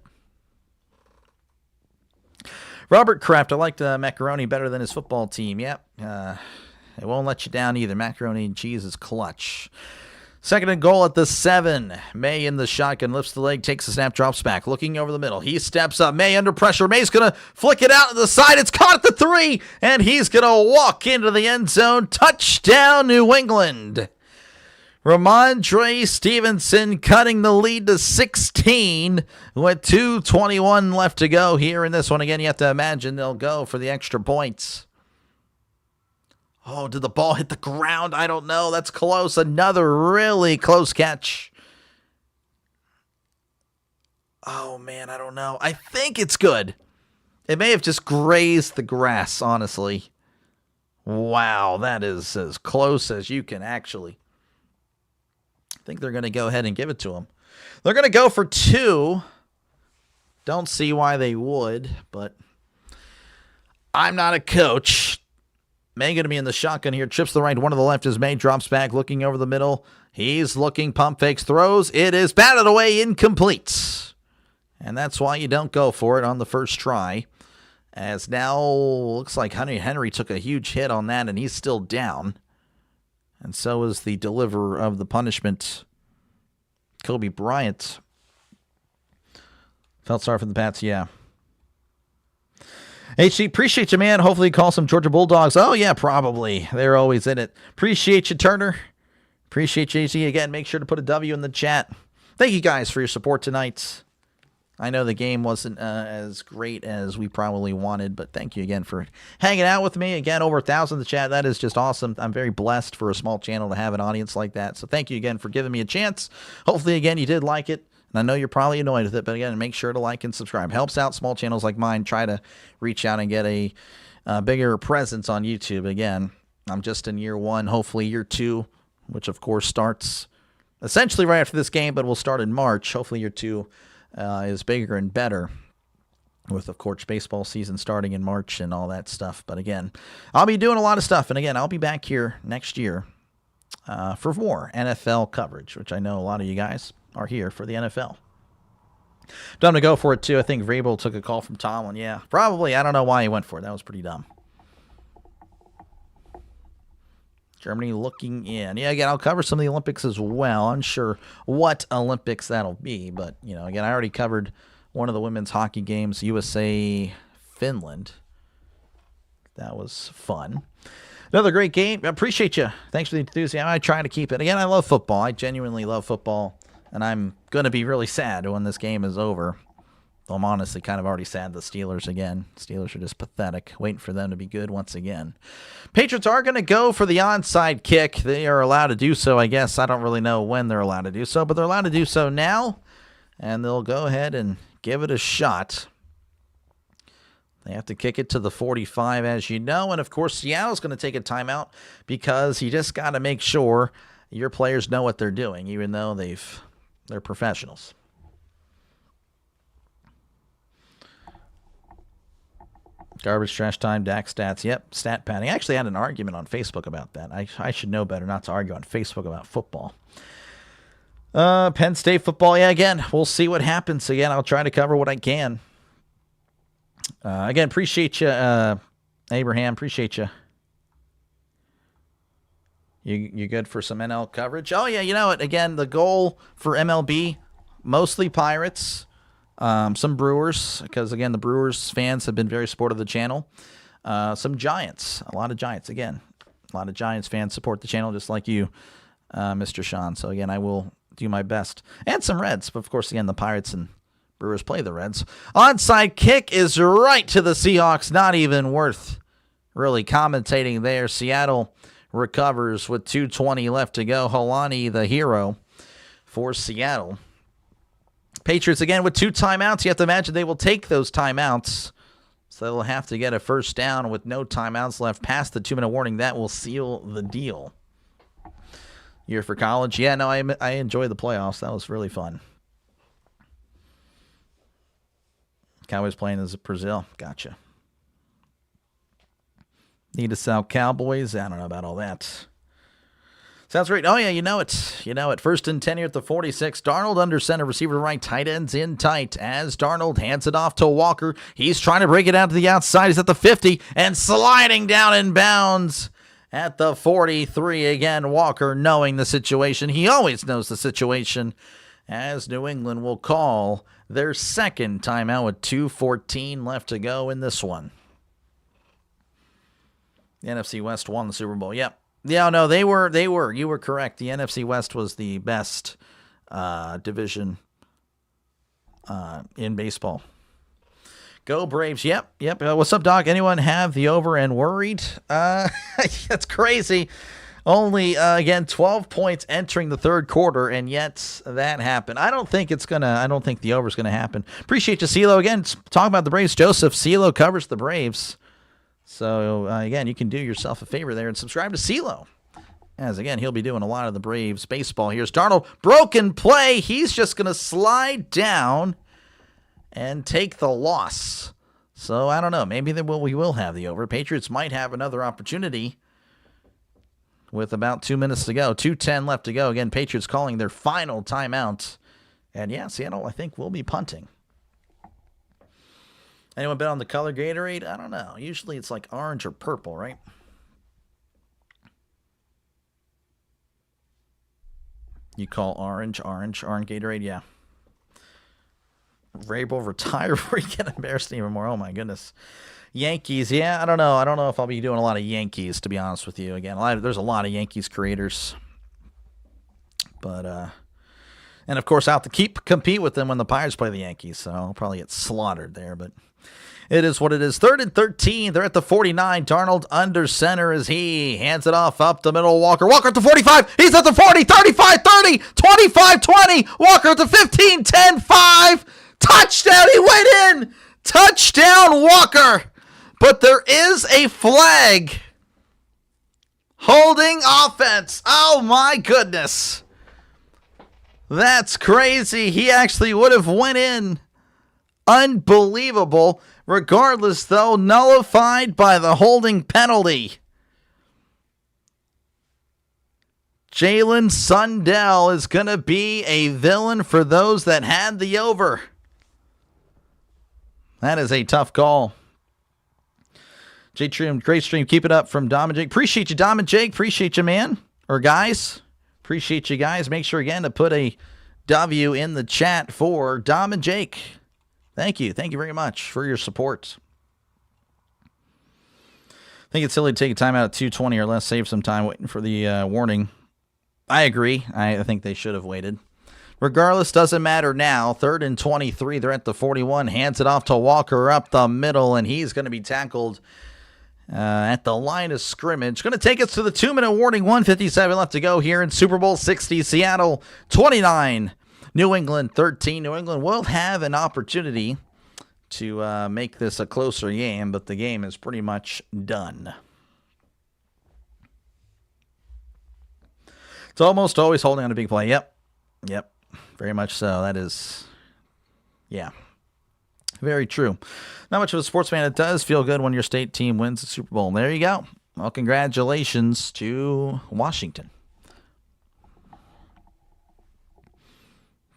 Robert Kraft, I liked macaroni better than his football team. Yep, it won't let you down either. Macaroni and cheese is clutch. 2nd and goal at the 7. May in the shotgun, lifts the leg, takes the snap, drops back. Looking over the middle. He steps up. May under pressure. May's going to flick it out to the side. It's caught at the 3, and he's going to walk into the end zone. Touchdown, New England. Ramondre Stevenson cutting the lead to 16 with 2:21 left to go here in this one. Again, you have to imagine they'll go for the extra points. Oh, did the ball hit the ground? I don't know. That's close. Another really close catch. Oh, man, I don't know. I think it's good. It may have just grazed the grass, honestly. Wow, that is as close as you can actually. I think they're going to go ahead and give it to him. They're going to go for 2. Don't see why they would, but I'm not a coach. May going to be in the shotgun here. Trips the right, 1 to the left as May drops back, looking over the middle. He's looking, pump fakes, throws. It is batted away, incomplete. And that's why you don't go for it on the first try. As now looks like Henry took a huge hit on that, and he's still down. And so is the deliverer of the punishment, Kobe Bryant. Felt sorry for the Pats, yeah. HC, appreciate you, man. Hopefully you call some Georgia Bulldogs. Oh, yeah, probably. They're always in it. Appreciate you, Turner. Appreciate you, HC. Again, make sure to put a W in the chat. Thank you guys for your support tonight. I know the game wasn't as great as we probably wanted, but thank you again for hanging out with me. Again, over 1,000 in the chat. That is just awesome. I'm very blessed for a small channel to have an audience like that. So thank you again for giving me a chance. Hopefully, again, you did like it. And I know you're probably annoyed with it, but again, make sure to like and subscribe. Helps out small channels like mine. Try to reach out and get a bigger presence on YouTube. Again, I'm just in year 1, hopefully year 2, which of course starts essentially right after this game, but we'll start in March. Hopefully year 2 is bigger and better. with, of course, baseball season starting in March and all that stuff. But again, I'll be doing a lot of stuff. And again, I'll be back here next year for more NFL coverage, which I know a lot of you guys are here for the NFL. Dumb to go for it, too. I think Vrabel took a call from Tomlin. Yeah, probably. I don't know why he went for it. That was pretty dumb. Germany looking in. Yeah, again, I'll cover some of the Olympics as well. I'm sure what Olympics that'll be. But, again, I already covered one of the women's hockey games, USA Finland. That was fun. Another great game. I appreciate you. Thanks for the enthusiasm. I try to keep it. Again, I love football. I genuinely love football. And I'm going to be really sad when this game is over. Though I'm honestly kind of already sad the Steelers again. Steelers are just pathetic. Waiting for them to be good once again. Patriots are going to go for the onside kick. They are allowed to do so, I guess. I don't really know when they're allowed to do so, but they're allowed to do so now. And they'll go ahead and give it a shot. They have to kick it to the 45, as you know. And, of course, Seattle's going to take a timeout because you just got to make sure your players know what they're doing, even though they're professionals. Garbage trash time, Dak stats. Yep, stat padding. I actually had an argument on Facebook about that. I should know better not to argue on Facebook about football. Penn State football. Yeah, again, we'll see what happens. Again, I'll try to cover what I can. Again, appreciate you, Abraham. Appreciate you. You good for some NL coverage? Oh, yeah, you know what? Again, the goal for MLB, mostly Pirates, some Brewers, because, again, the Brewers fans have been very supportive of the channel. Some Giants, a lot of Giants. Again, a lot of Giants fans support the channel just like you, Mr. Sean. So, again, I will do my best. And some Reds, but, of course, again, the Pirates and Brewers play the Reds. Onside kick is right to the Seahawks. Not even worth really commentating there. Seattle recovers with 2:20 left to go. Holani, the hero for Seattle. Patriots again with 2 timeouts. You have to imagine they will take those timeouts. So they'll have to get a first down with no timeouts left past the 2-minute warning. That will seal the deal. Year for college. Yeah, no, I enjoyed the playoffs. That was really fun. Cowboys playing as Brazil. Gotcha. Need to sell Cowboys. I don't know about all that. Sounds great. Oh, yeah, you know it. You know it. 1st and 10 here at the 46. Darnold under center, receiver to right, tight ends in tight. As Darnold hands it off to Walker. He's trying to break it out to the outside. He's at the 50 and sliding down in bounds at the 43. Again, Walker knowing the situation. He always knows the situation, as New England will call their second timeout with 2:14 left to go in this one. The NFC West won the Super Bowl. Yep. Yeah, no, they were. You were correct. The NFC West was the best division in baseball. Go Braves. Yep. What's up, Doc? Anyone have the over and worried? That's crazy. Only, again, 12 points entering the third quarter, and yet that happened. I don't think the over's going to happen. Appreciate you, CeeLo. Again, talking about the Braves. Joseph, CeeLo covers the Braves. So, again, you can do yourself a favor there and subscribe to CeeLo. As, again, he'll be doing a lot of the Braves baseball. Here's Darnold. Broken play. He's just going to slide down and take the loss. So, I don't know. Maybe we will have the over. Patriots might have another opportunity with about 2 minutes to go. 2:10 left to go. Again, Patriots calling their final timeout. And, yeah, Seattle, I think, will be punting. Anyone bet on the color Gatorade? I don't know. Usually it's like orange or purple, right? You call orange Gatorade? Yeah. Vrabel retire before you get embarrassed even more. Oh, my goodness. Yankees, yeah, I don't know. I don't know if I'll be doing a lot of Yankees, to be honest with you. Again, there's a lot of Yankees creators. But, and of course, I'll have to compete with them when the Pirates play the Yankees, so I'll probably get slaughtered there, but it is what it is. 3rd and 13, they're at the 49. Darnold under center as he hands it off up the middle. Walker at the 45. He's at the 40, 35, 30, 25, 20. Walker at the 15, 10, 5. Touchdown, he went in. Touchdown, Walker. But there is a flag holding offense. Oh, my goodness. That's crazy. He actually would have went in Unbelievable. Regardless, though, nullified by the holding penalty. Jalen Sundell is going to be a villain for those that had the over. That is a tough call. J-Stream, great stream. Keep it up from Dom and Jake. Appreciate you, Dom and Jake. Appreciate you, man. Or guys. Appreciate you guys. Make sure, again, to put a W in the chat for Dom and Jake. Thank you. Thank you very much for your support. I think it's silly to take a timeout at 2:20 or less. Save some time waiting for the warning. I agree. I think they should have waited. Regardless, doesn't matter now. 3rd and 23. They're at the 41. Hands it off to Walker up the middle, and he's going to be tackled at the line of scrimmage. Going to take us to the 2-minute warning. 1:57 left to go here in Super Bowl 60. Seattle 29. New England 13. New England will have an opportunity to make this a closer game, but the game is pretty much done. It's almost always holding on a big play. Yep. Very much so. That is, yeah, very true. Not much of a sportsman. It does feel good when your state team wins the Super Bowl. There you go. Well, congratulations to Washington.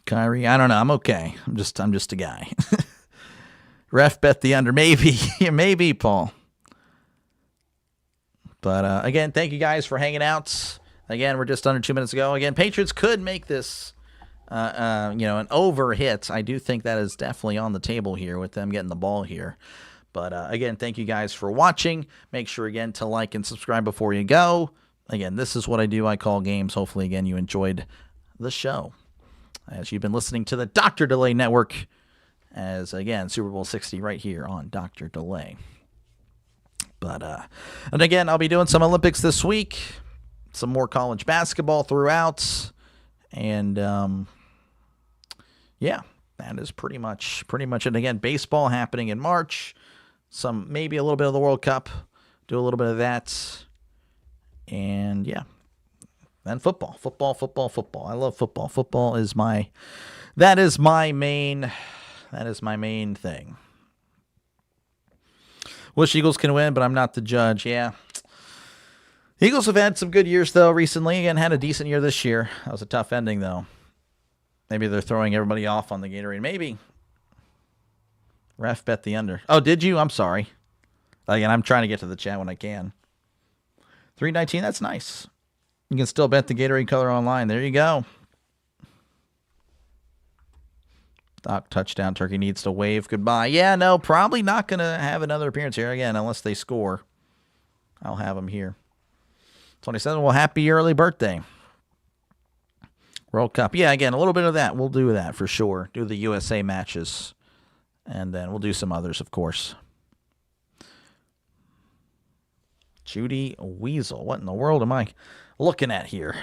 Kyrie, I don't know. I'm okay. I'm just a guy. Ref bet the under. Maybe. Maybe, Paul. But, again, thank you guys for hanging out. Again, we're just under 2 minutes ago. Again, Patriots could make this, an over hit. I do think that is definitely on the table here with them getting the ball here. But, again, thank you guys for watching. Make sure, again, to like and subscribe before you go. Again, this is what I do. I call games. Hopefully, again, you enjoyed the show. As you've been listening to the Dr. Delay Network, as, again, Super Bowl 60 right here on Dr. Delay. But, and again, I'll be doing some Olympics this week. Some more college basketball throughout, and yeah, that is pretty much it. Again, baseball happening in March, maybe a little bit of the World Cup, do a little bit of that, and yeah, then football. I love football. Football is my main thing. Wish Eagles can win, but I'm not the judge. Yeah. Eagles have had some good years, though, recently. Again, had a decent year this year. That was a tough ending, though. Maybe they're throwing everybody off on the Gatorade. Maybe. Ref bet the under. Oh, did you? I'm sorry. Again, I'm trying to get to the chat when I can. 319, that's nice. You can still bet the Gatorade color online. There you go. Doc, touchdown. Turkey needs to wave goodbye. Yeah, no, probably not going to have another appearance here again unless they score. I'll have them here. 27, well, happy early birthday. World Cup. Yeah, again, a little bit of that. We'll do that for sure. Do the USA matches. And then we'll do some others, of course. Judy Weasel. What in the world am I looking at here?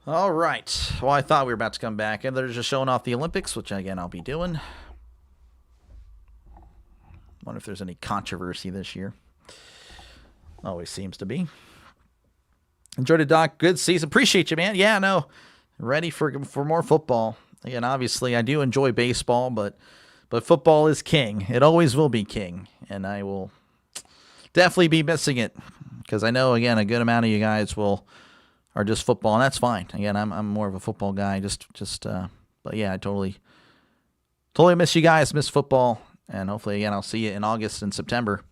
All right. Well, I thought we were about to come back. And they're just showing off the Olympics, which, again, I'll be doing. Wonder if there's any controversy this year. Always seems to be. Enjoyed it, Doc. Good season. Appreciate you, man. Yeah, no. Ready for more football. Again, obviously, I do enjoy baseball, but football is king. It always will be king. And I will definitely be missing it. Because I know, again, a good amount of you guys are just football, and that's fine. Again, I'm more of a football guy. But yeah, I totally miss you guys. Miss football. And hopefully, again, I'll see you in August and September.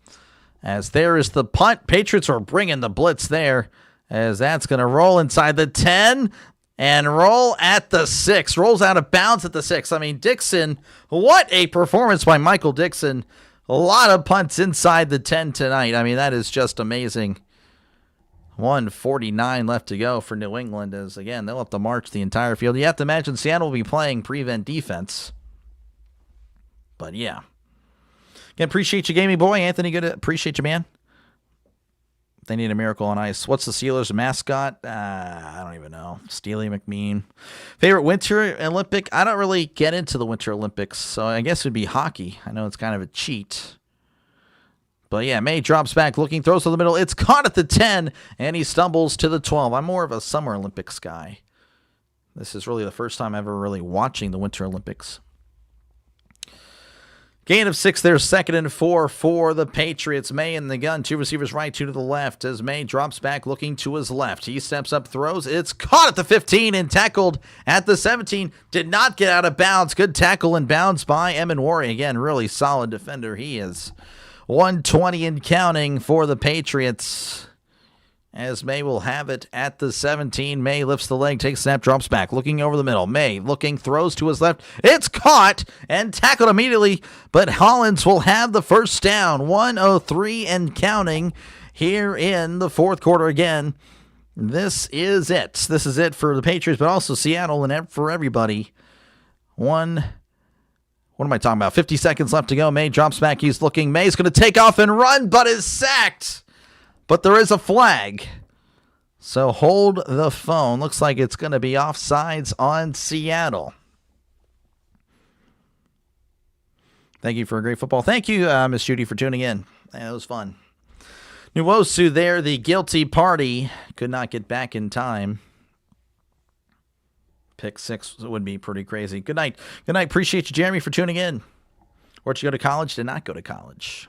As there is the punt. Patriots are bringing the blitz there. As that's going to roll inside the 10 and roll at the 6. Rolls out of bounds at the 6. I mean, Dixon, what a performance by Michael Dixon. A lot of punts inside the 10 tonight. I mean, that is just amazing. 1:49 left to go for New England. As, again, they'll have to march the entire field. You have to imagine Seattle will be playing prevent defense. But, yeah. Again, appreciate you, gaming boy. Anthony, good. Appreciate you, man. They need a miracle on ice. What's the Steelers' mascot? I don't even know. Steely McMean. Favorite Winter Olympic? I don't really get into the Winter Olympics, so I guess it would be hockey. I know it's kind of a cheat. But yeah, May drops back, looking, throws to the middle. It's caught at the 10, and he stumbles to the 12. I'm more of a Summer Olympics guy This is really the first time ever really watching the Winter Olympics. Gain of 6 there, 2nd and 4 for the Patriots. May in the gun, 2 receivers right, 2 to the left. As May drops back looking to his left. He steps up, throws. It's caught at the 15 and tackled at the 17. Did not get out of bounds. Good tackle and bounds by Eminwari. Again, really solid defender he is. 120 and counting for the Patriots. As May will have it at the 17. May lifts the leg, takes snap, drops back, looking over the middle. May looking, throws to his left. It's caught and tackled immediately, but Hollins will have the first down. 1:03 and counting here in the fourth quarter again. This is it. This is it for the Patriots, but also Seattle and for everybody. What am I talking about? 50 seconds left to go. May drops back. He's looking. May's going to take off and run, but is sacked. But there is a flag. So hold the phone. Looks like it's going to be offsides on Seattle. Thank you for a great football. Thank you, Miss Judy, for tuning in. That was fun. Nwosu there, the guilty party. Could not get back in time. Pick 6 would be pretty crazy. Good night. Good night. Appreciate you, Jeremy, for tuning in. Where'd you go to college? Did not go to college.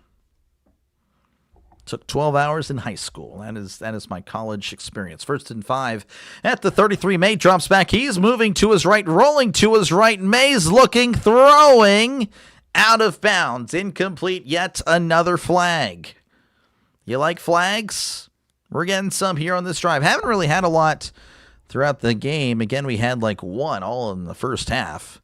Took 12 hours in high school. That is my college experience. 1st and 5 at the 33. May drops back. He's moving to his right, rolling to his right. May's looking, throwing out of bounds. Incomplete. Yet another flag. You like flags? We're getting some here on this drive. Haven't really had a lot throughout the game. Again, we had like one all in the first half.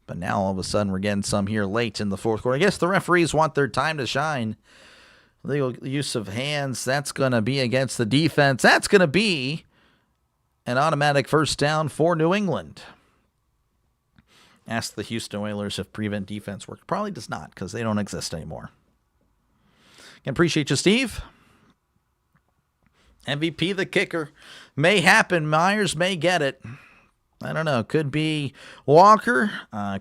But now all of a sudden we're getting some here late in the fourth quarter. I guess the referees want their time to shine. Legal use of hands, that's going to be against the defense. That's going to be an automatic first down for New England. Ask the Houston Oilers if prevent defense works. Probably does not, because they don't exist anymore. Can appreciate you, Steve. MVP the kicker. May happen. Myers may get it. I don't know. Could be Walker.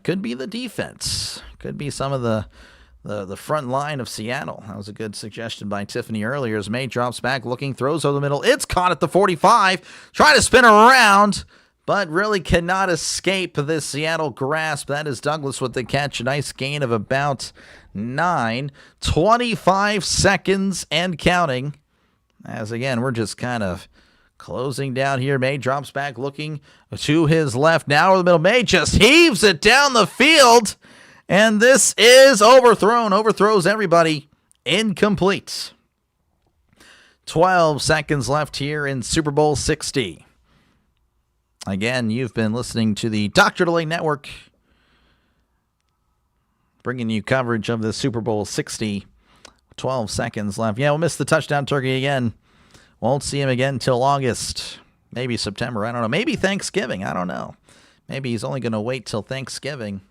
Could be the defense. Could be some of the front line of Seattle. That was a good suggestion by Tiffany earlier. As May drops back, looking, throws over the middle. It's caught at the 45. Trying to spin around, but really cannot escape this Seattle grasp. That is Douglas with the catch. A nice gain of about 9. 25 seconds and counting. As again, we're just kind of closing down here. May drops back, looking to his left. Now over the middle. May just heaves it down the field. And this is overthrown. Overthrows everybody. Incomplete. 12 seconds left here in Super Bowl 60. Again, you've been listening to the Dr. Delay Network, bringing you coverage of the Super Bowl 60. 12 seconds left. Yeah, we'll miss the touchdown turkey again. Won't see him again until August. Maybe September. I don't know. Maybe Thanksgiving. I don't know. Maybe he's only going to wait till Thanksgiving.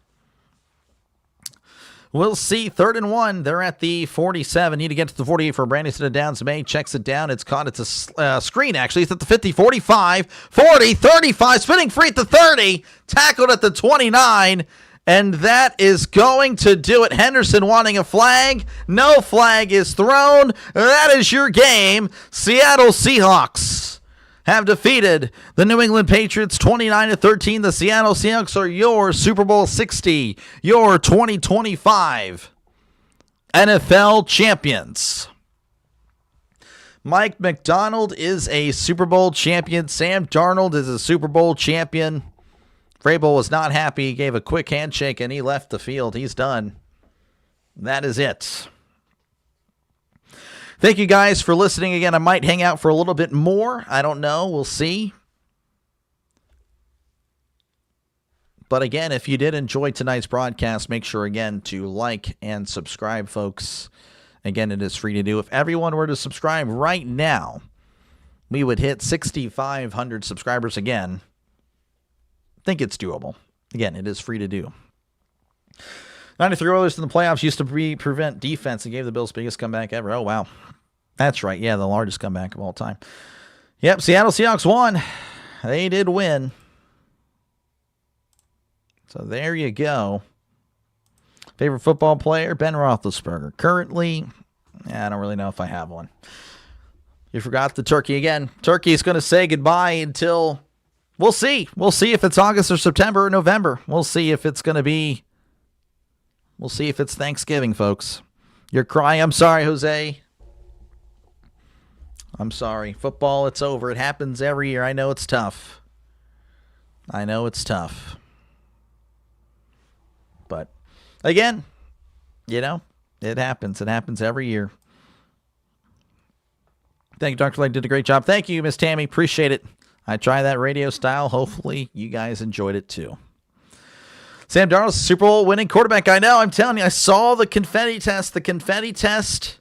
We'll see. 3rd and 1. They're at the 47. Need to get to the 48 for Brandy to downs. May checks it down. It's caught. It's a screen, actually. It's at the 50, 45, 40, 35. Spinning free at the 30. Tackled at the 29. And that is going to do it. Henderson wanting a flag. No flag is thrown. That is your game. Seattle Seahawks have defeated the New England Patriots 29-13. The Seattle Seahawks are your Super Bowl 60, your 2025 NFL champions. Mike McDonald is a Super Bowl champion. Sam Darnold is a Super Bowl champion. Vrabel was not happy. He gave a quick handshake and he left the field. He's done. That is it. Thank you guys for listening again. I might hang out for a little bit more. I don't know. We'll see. But again, if you did enjoy tonight's broadcast, make sure again to like and subscribe, folks. Again, it is free to do. If everyone were to subscribe right now, we would hit 6,500 subscribers again. I think it's doable. Again, it is free to do. 93 Oilers in the playoffs used to prevent defense and gave the Bills' biggest comeback ever. Oh, wow. That's right. Yeah, the largest comeback of all time. Yep, Seattle Seahawks won. They did win. So there you go. Favorite football player? Ben Roethlisberger. Currently, I don't really know if I have one. You forgot the turkey again. Turkey is going to say goodbye until We'll see. We'll see if it's August or September or November. We'll see if it's Thanksgiving, folks. You're crying. I'm sorry, Jose. I'm sorry. Football, it's over. It happens every year. I know it's tough. But, again, it happens. It happens every year. Thank you, Dr. Lake. Did a great job. Thank you, Miss Tammy. Appreciate it. I tried that radio style. Hopefully, you guys enjoyed it, too. Sam Darnold's Super Bowl winning quarterback. I know. I'm telling you, I saw the confetti test.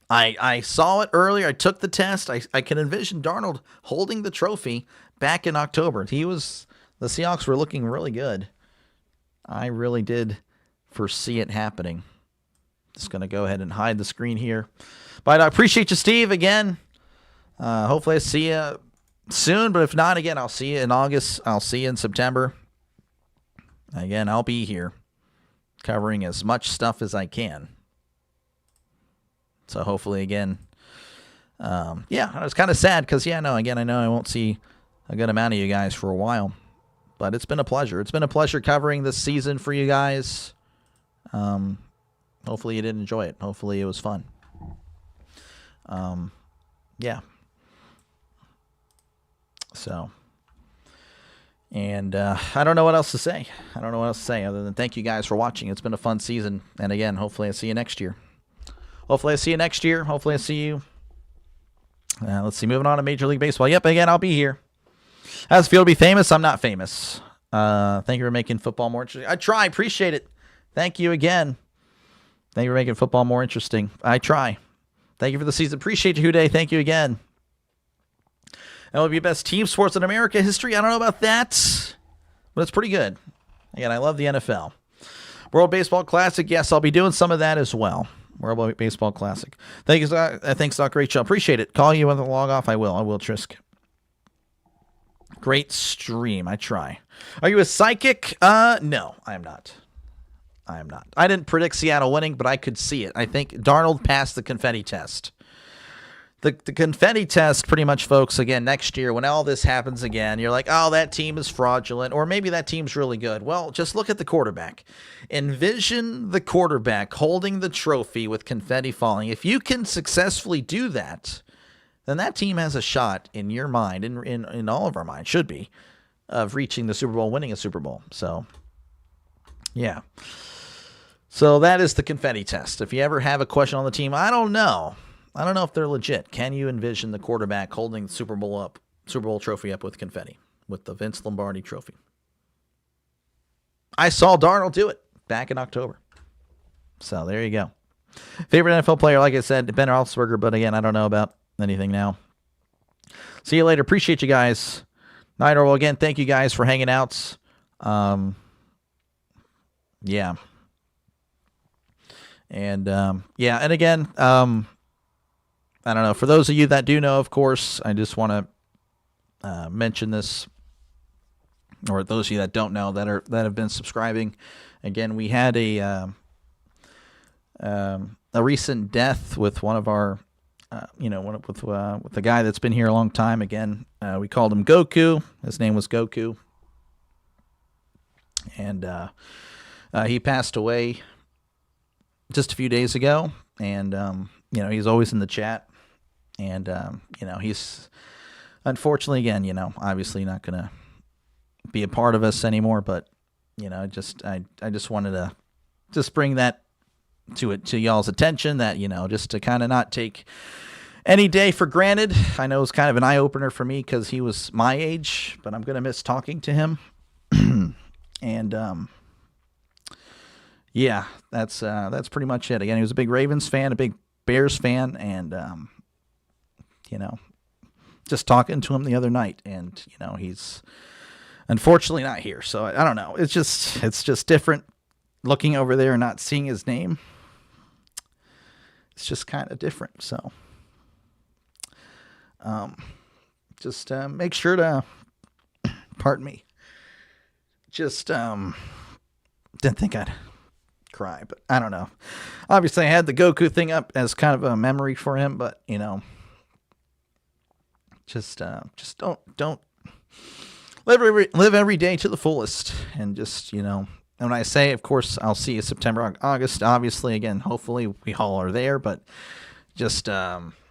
I saw it earlier. I took the test. I can envision Darnold holding the trophy back in October. The Seahawks were looking really good. I really did foresee it happening. Just going to go ahead and hide the screen here. But I appreciate you, Steve, again. Hopefully I see you soon, but if not, again, I'll see you in August. I'll see you in September. Again, I'll be here covering as much stuff as I can. So hopefully, again, I was kind of sad because, I know I won't see a good amount of you guys for a while. But it's been a pleasure. It's been a pleasure covering this season for you guys. Hopefully you did enjoy it. Hopefully it was fun. So, and I don't know what else to say. Other than thank you guys for watching. It's been a fun season. And again, hopefully I see you next year. Hopefully I see you. Let's see, moving on to Major League Baseball. Yep, again, I'll be here. How's it feel to be famous? I'm not famous. Thank you for making football more interesting. I try. Appreciate it. Thank you again. Thank you for making football more interesting. I try. Thank you for the season. Appreciate you, Huday. Thank you again. That would be best team sports in America history. I don't know about that, but it's pretty good. Again, I love the NFL. World Baseball Classic. Yes, I'll be doing some of that as well. World Baseball Classic. Thank you, Doc. Thanks, Doc. Great show. Appreciate it. Call you when the log off. I will, Trisk. Great stream. I try. Are you a psychic? No, I am not. I didn't predict Seattle winning, but I could see it. I think Darnold passed the confetti test. The confetti test, pretty much, folks, again, next year, when all this happens again, you're like, oh, that team is fraudulent, or maybe that team's really good. Well, just look at the quarterback. Envision the quarterback holding the trophy with confetti falling. If you can successfully do that, then that team has a shot, in your mind, in all of our minds, should be, of reaching the Super Bowl, winning a Super Bowl. So, yeah. So that is the confetti test. If you ever have a question on the team, I don't know if they're legit. Can you envision the quarterback holding the Super Bowl trophy up with confetti, with the Vince Lombardi Trophy? I saw Darnold do it back in October. So there you go. Favorite NFL player, like I said, Ben Roethlisberger, but again, I don't know about anything now. See you later. Appreciate you guys. Night Orwell, again, thank you guys for hanging out. Yeah. And again, I don't know. For those of you that do know, of course, I just want to mention this, or those of you that don't know that have been subscribing. Again, we had a recent death with one of our, with a guy that's been here a long time. Again, we called him Goku. His name was Goku, and he passed away just a few days ago. And he's always in the chat. And, he's unfortunately, again, obviously not going to be a part of us anymore. But, I just wanted to just bring that to y'all's attention, that, just to kind of not take any day for granted. I know it's kind of an eye-opener for me because he was my age, but I'm going to miss talking to him. And, yeah, that's pretty much it. Again, he was a big Ravens fan, a big Bears fan, and, just talking to him the other night, and, he's unfortunately not here. So I don't know. It's just different looking over there and not seeing his name. It's just kind of different. So, just make sure to, pardon me, just didn't think I'd cry, but I don't know. Obviously, I had the Goku thing up as kind of a memory for him, but just don't live every day to the fullest, and just, and when I say, of course, I'll see you September, August, obviously, again, hopefully we all are there, but just, just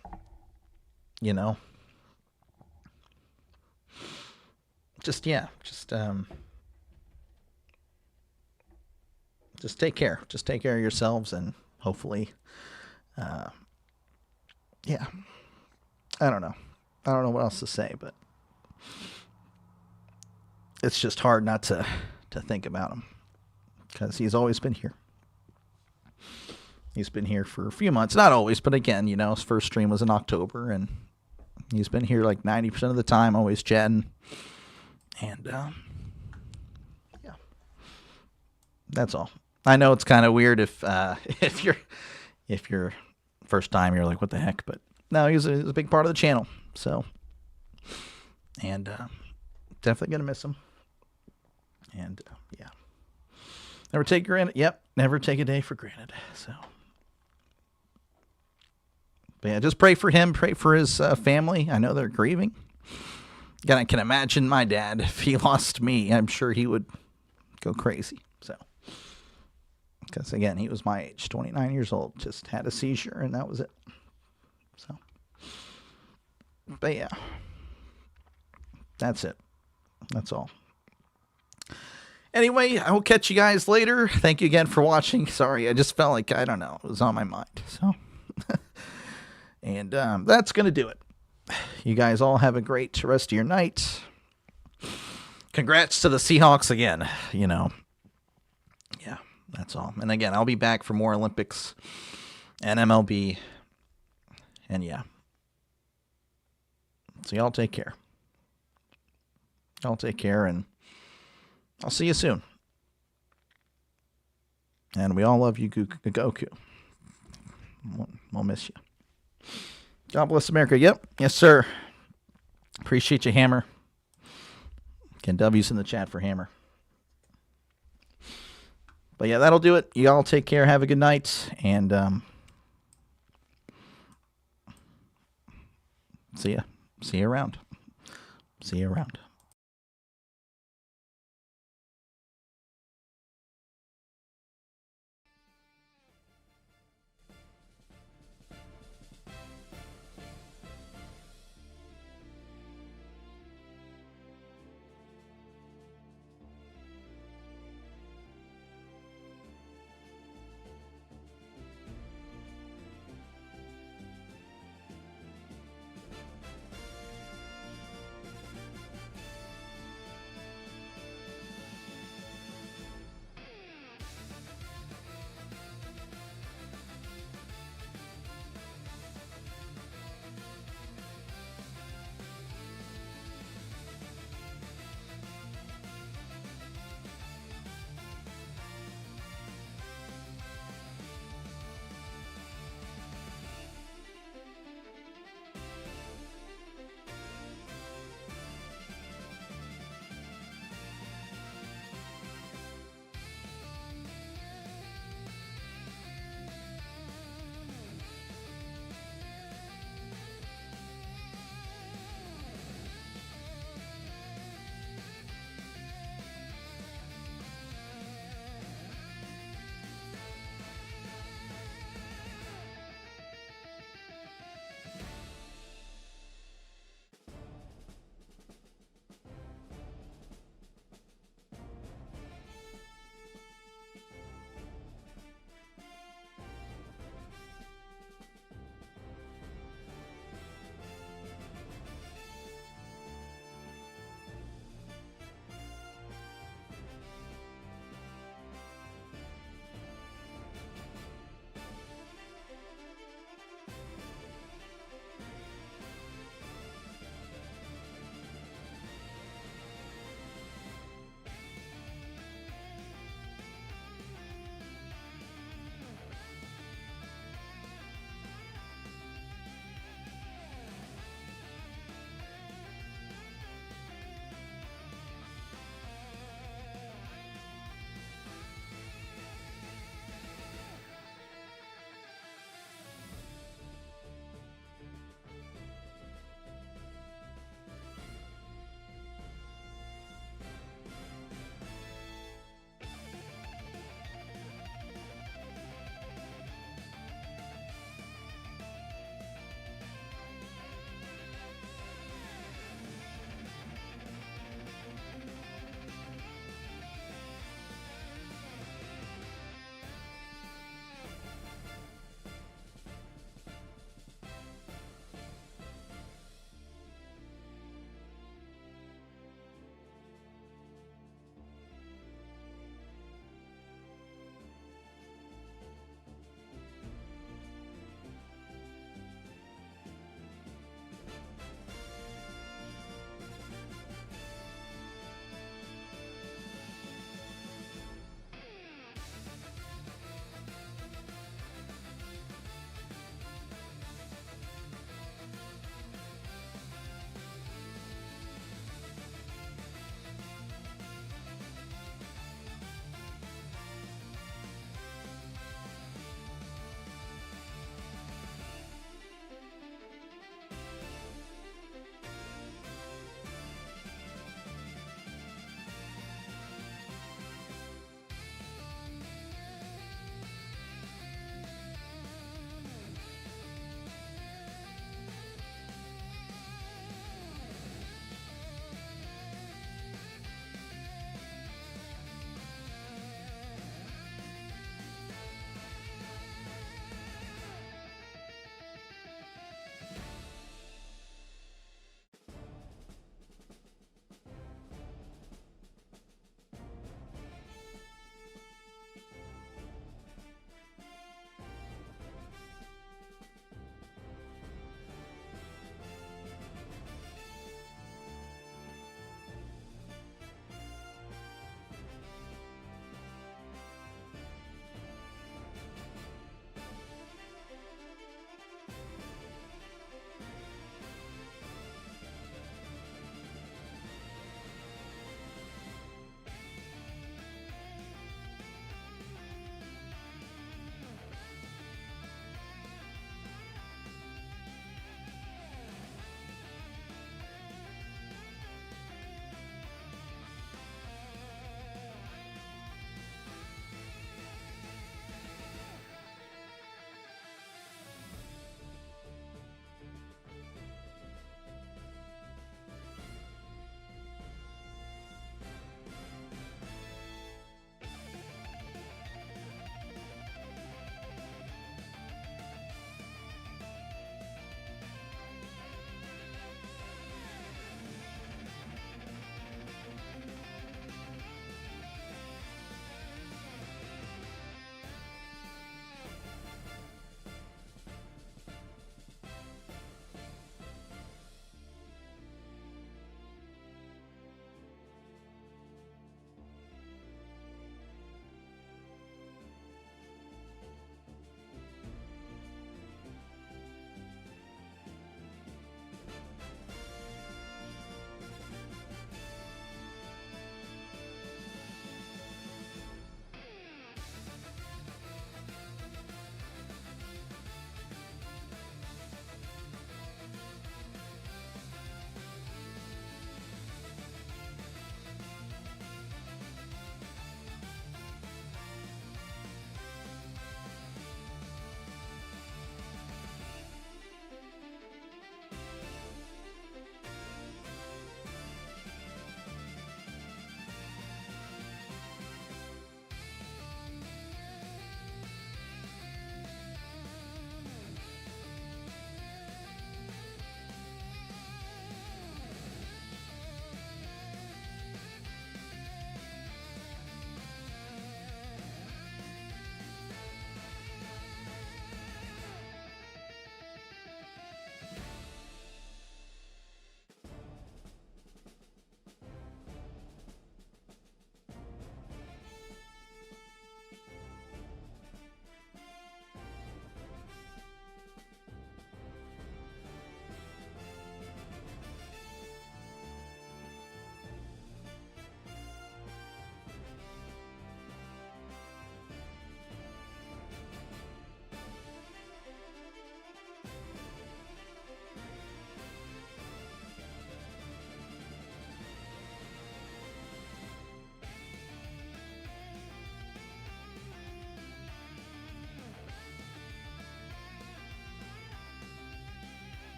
take care. Just take care of yourselves, and hopefully, yeah, I don't know what else to say, but it's just hard not to think about him, because he's always been here. He's been here for a few months. Not always, but again, his first stream was in October, and he's been here like 90% of the time, always chatting. And, yeah, that's all. I know it's kind of weird if you're first time, you're like, what the heck? But no, he's a big part of the channel. So, and definitely going to miss him. And, yeah. Never take granted. Yep. Never take a day for granted. So, but yeah, just pray for him. Pray for his family. I know they're grieving. Again, I can imagine my dad, if he lost me, I'm sure he would go crazy. So, because again, he was my age, 29 years old, just had a seizure, and that was it. So, but yeah, that's it. That's all. Anyway, I will catch you guys later. Thank you again for watching. Sorry, I just felt like, I don't know, it was on my mind. So, and that's going to do it. You guys all have a great rest of your night. Congrats to the Seahawks again, Yeah, that's all. And again, I'll be back for more Olympics and MLB. And yeah. So y'all take care. Y'all take care, and I'll see you soon. And we all love you, Goku. We'll miss you. God bless America. Yep. Yes, sir. Appreciate you, Hammer. Again, W's in the chat for Hammer. But yeah, that'll do it. You all take care. Have a good night. And see ya. See you around. See you around.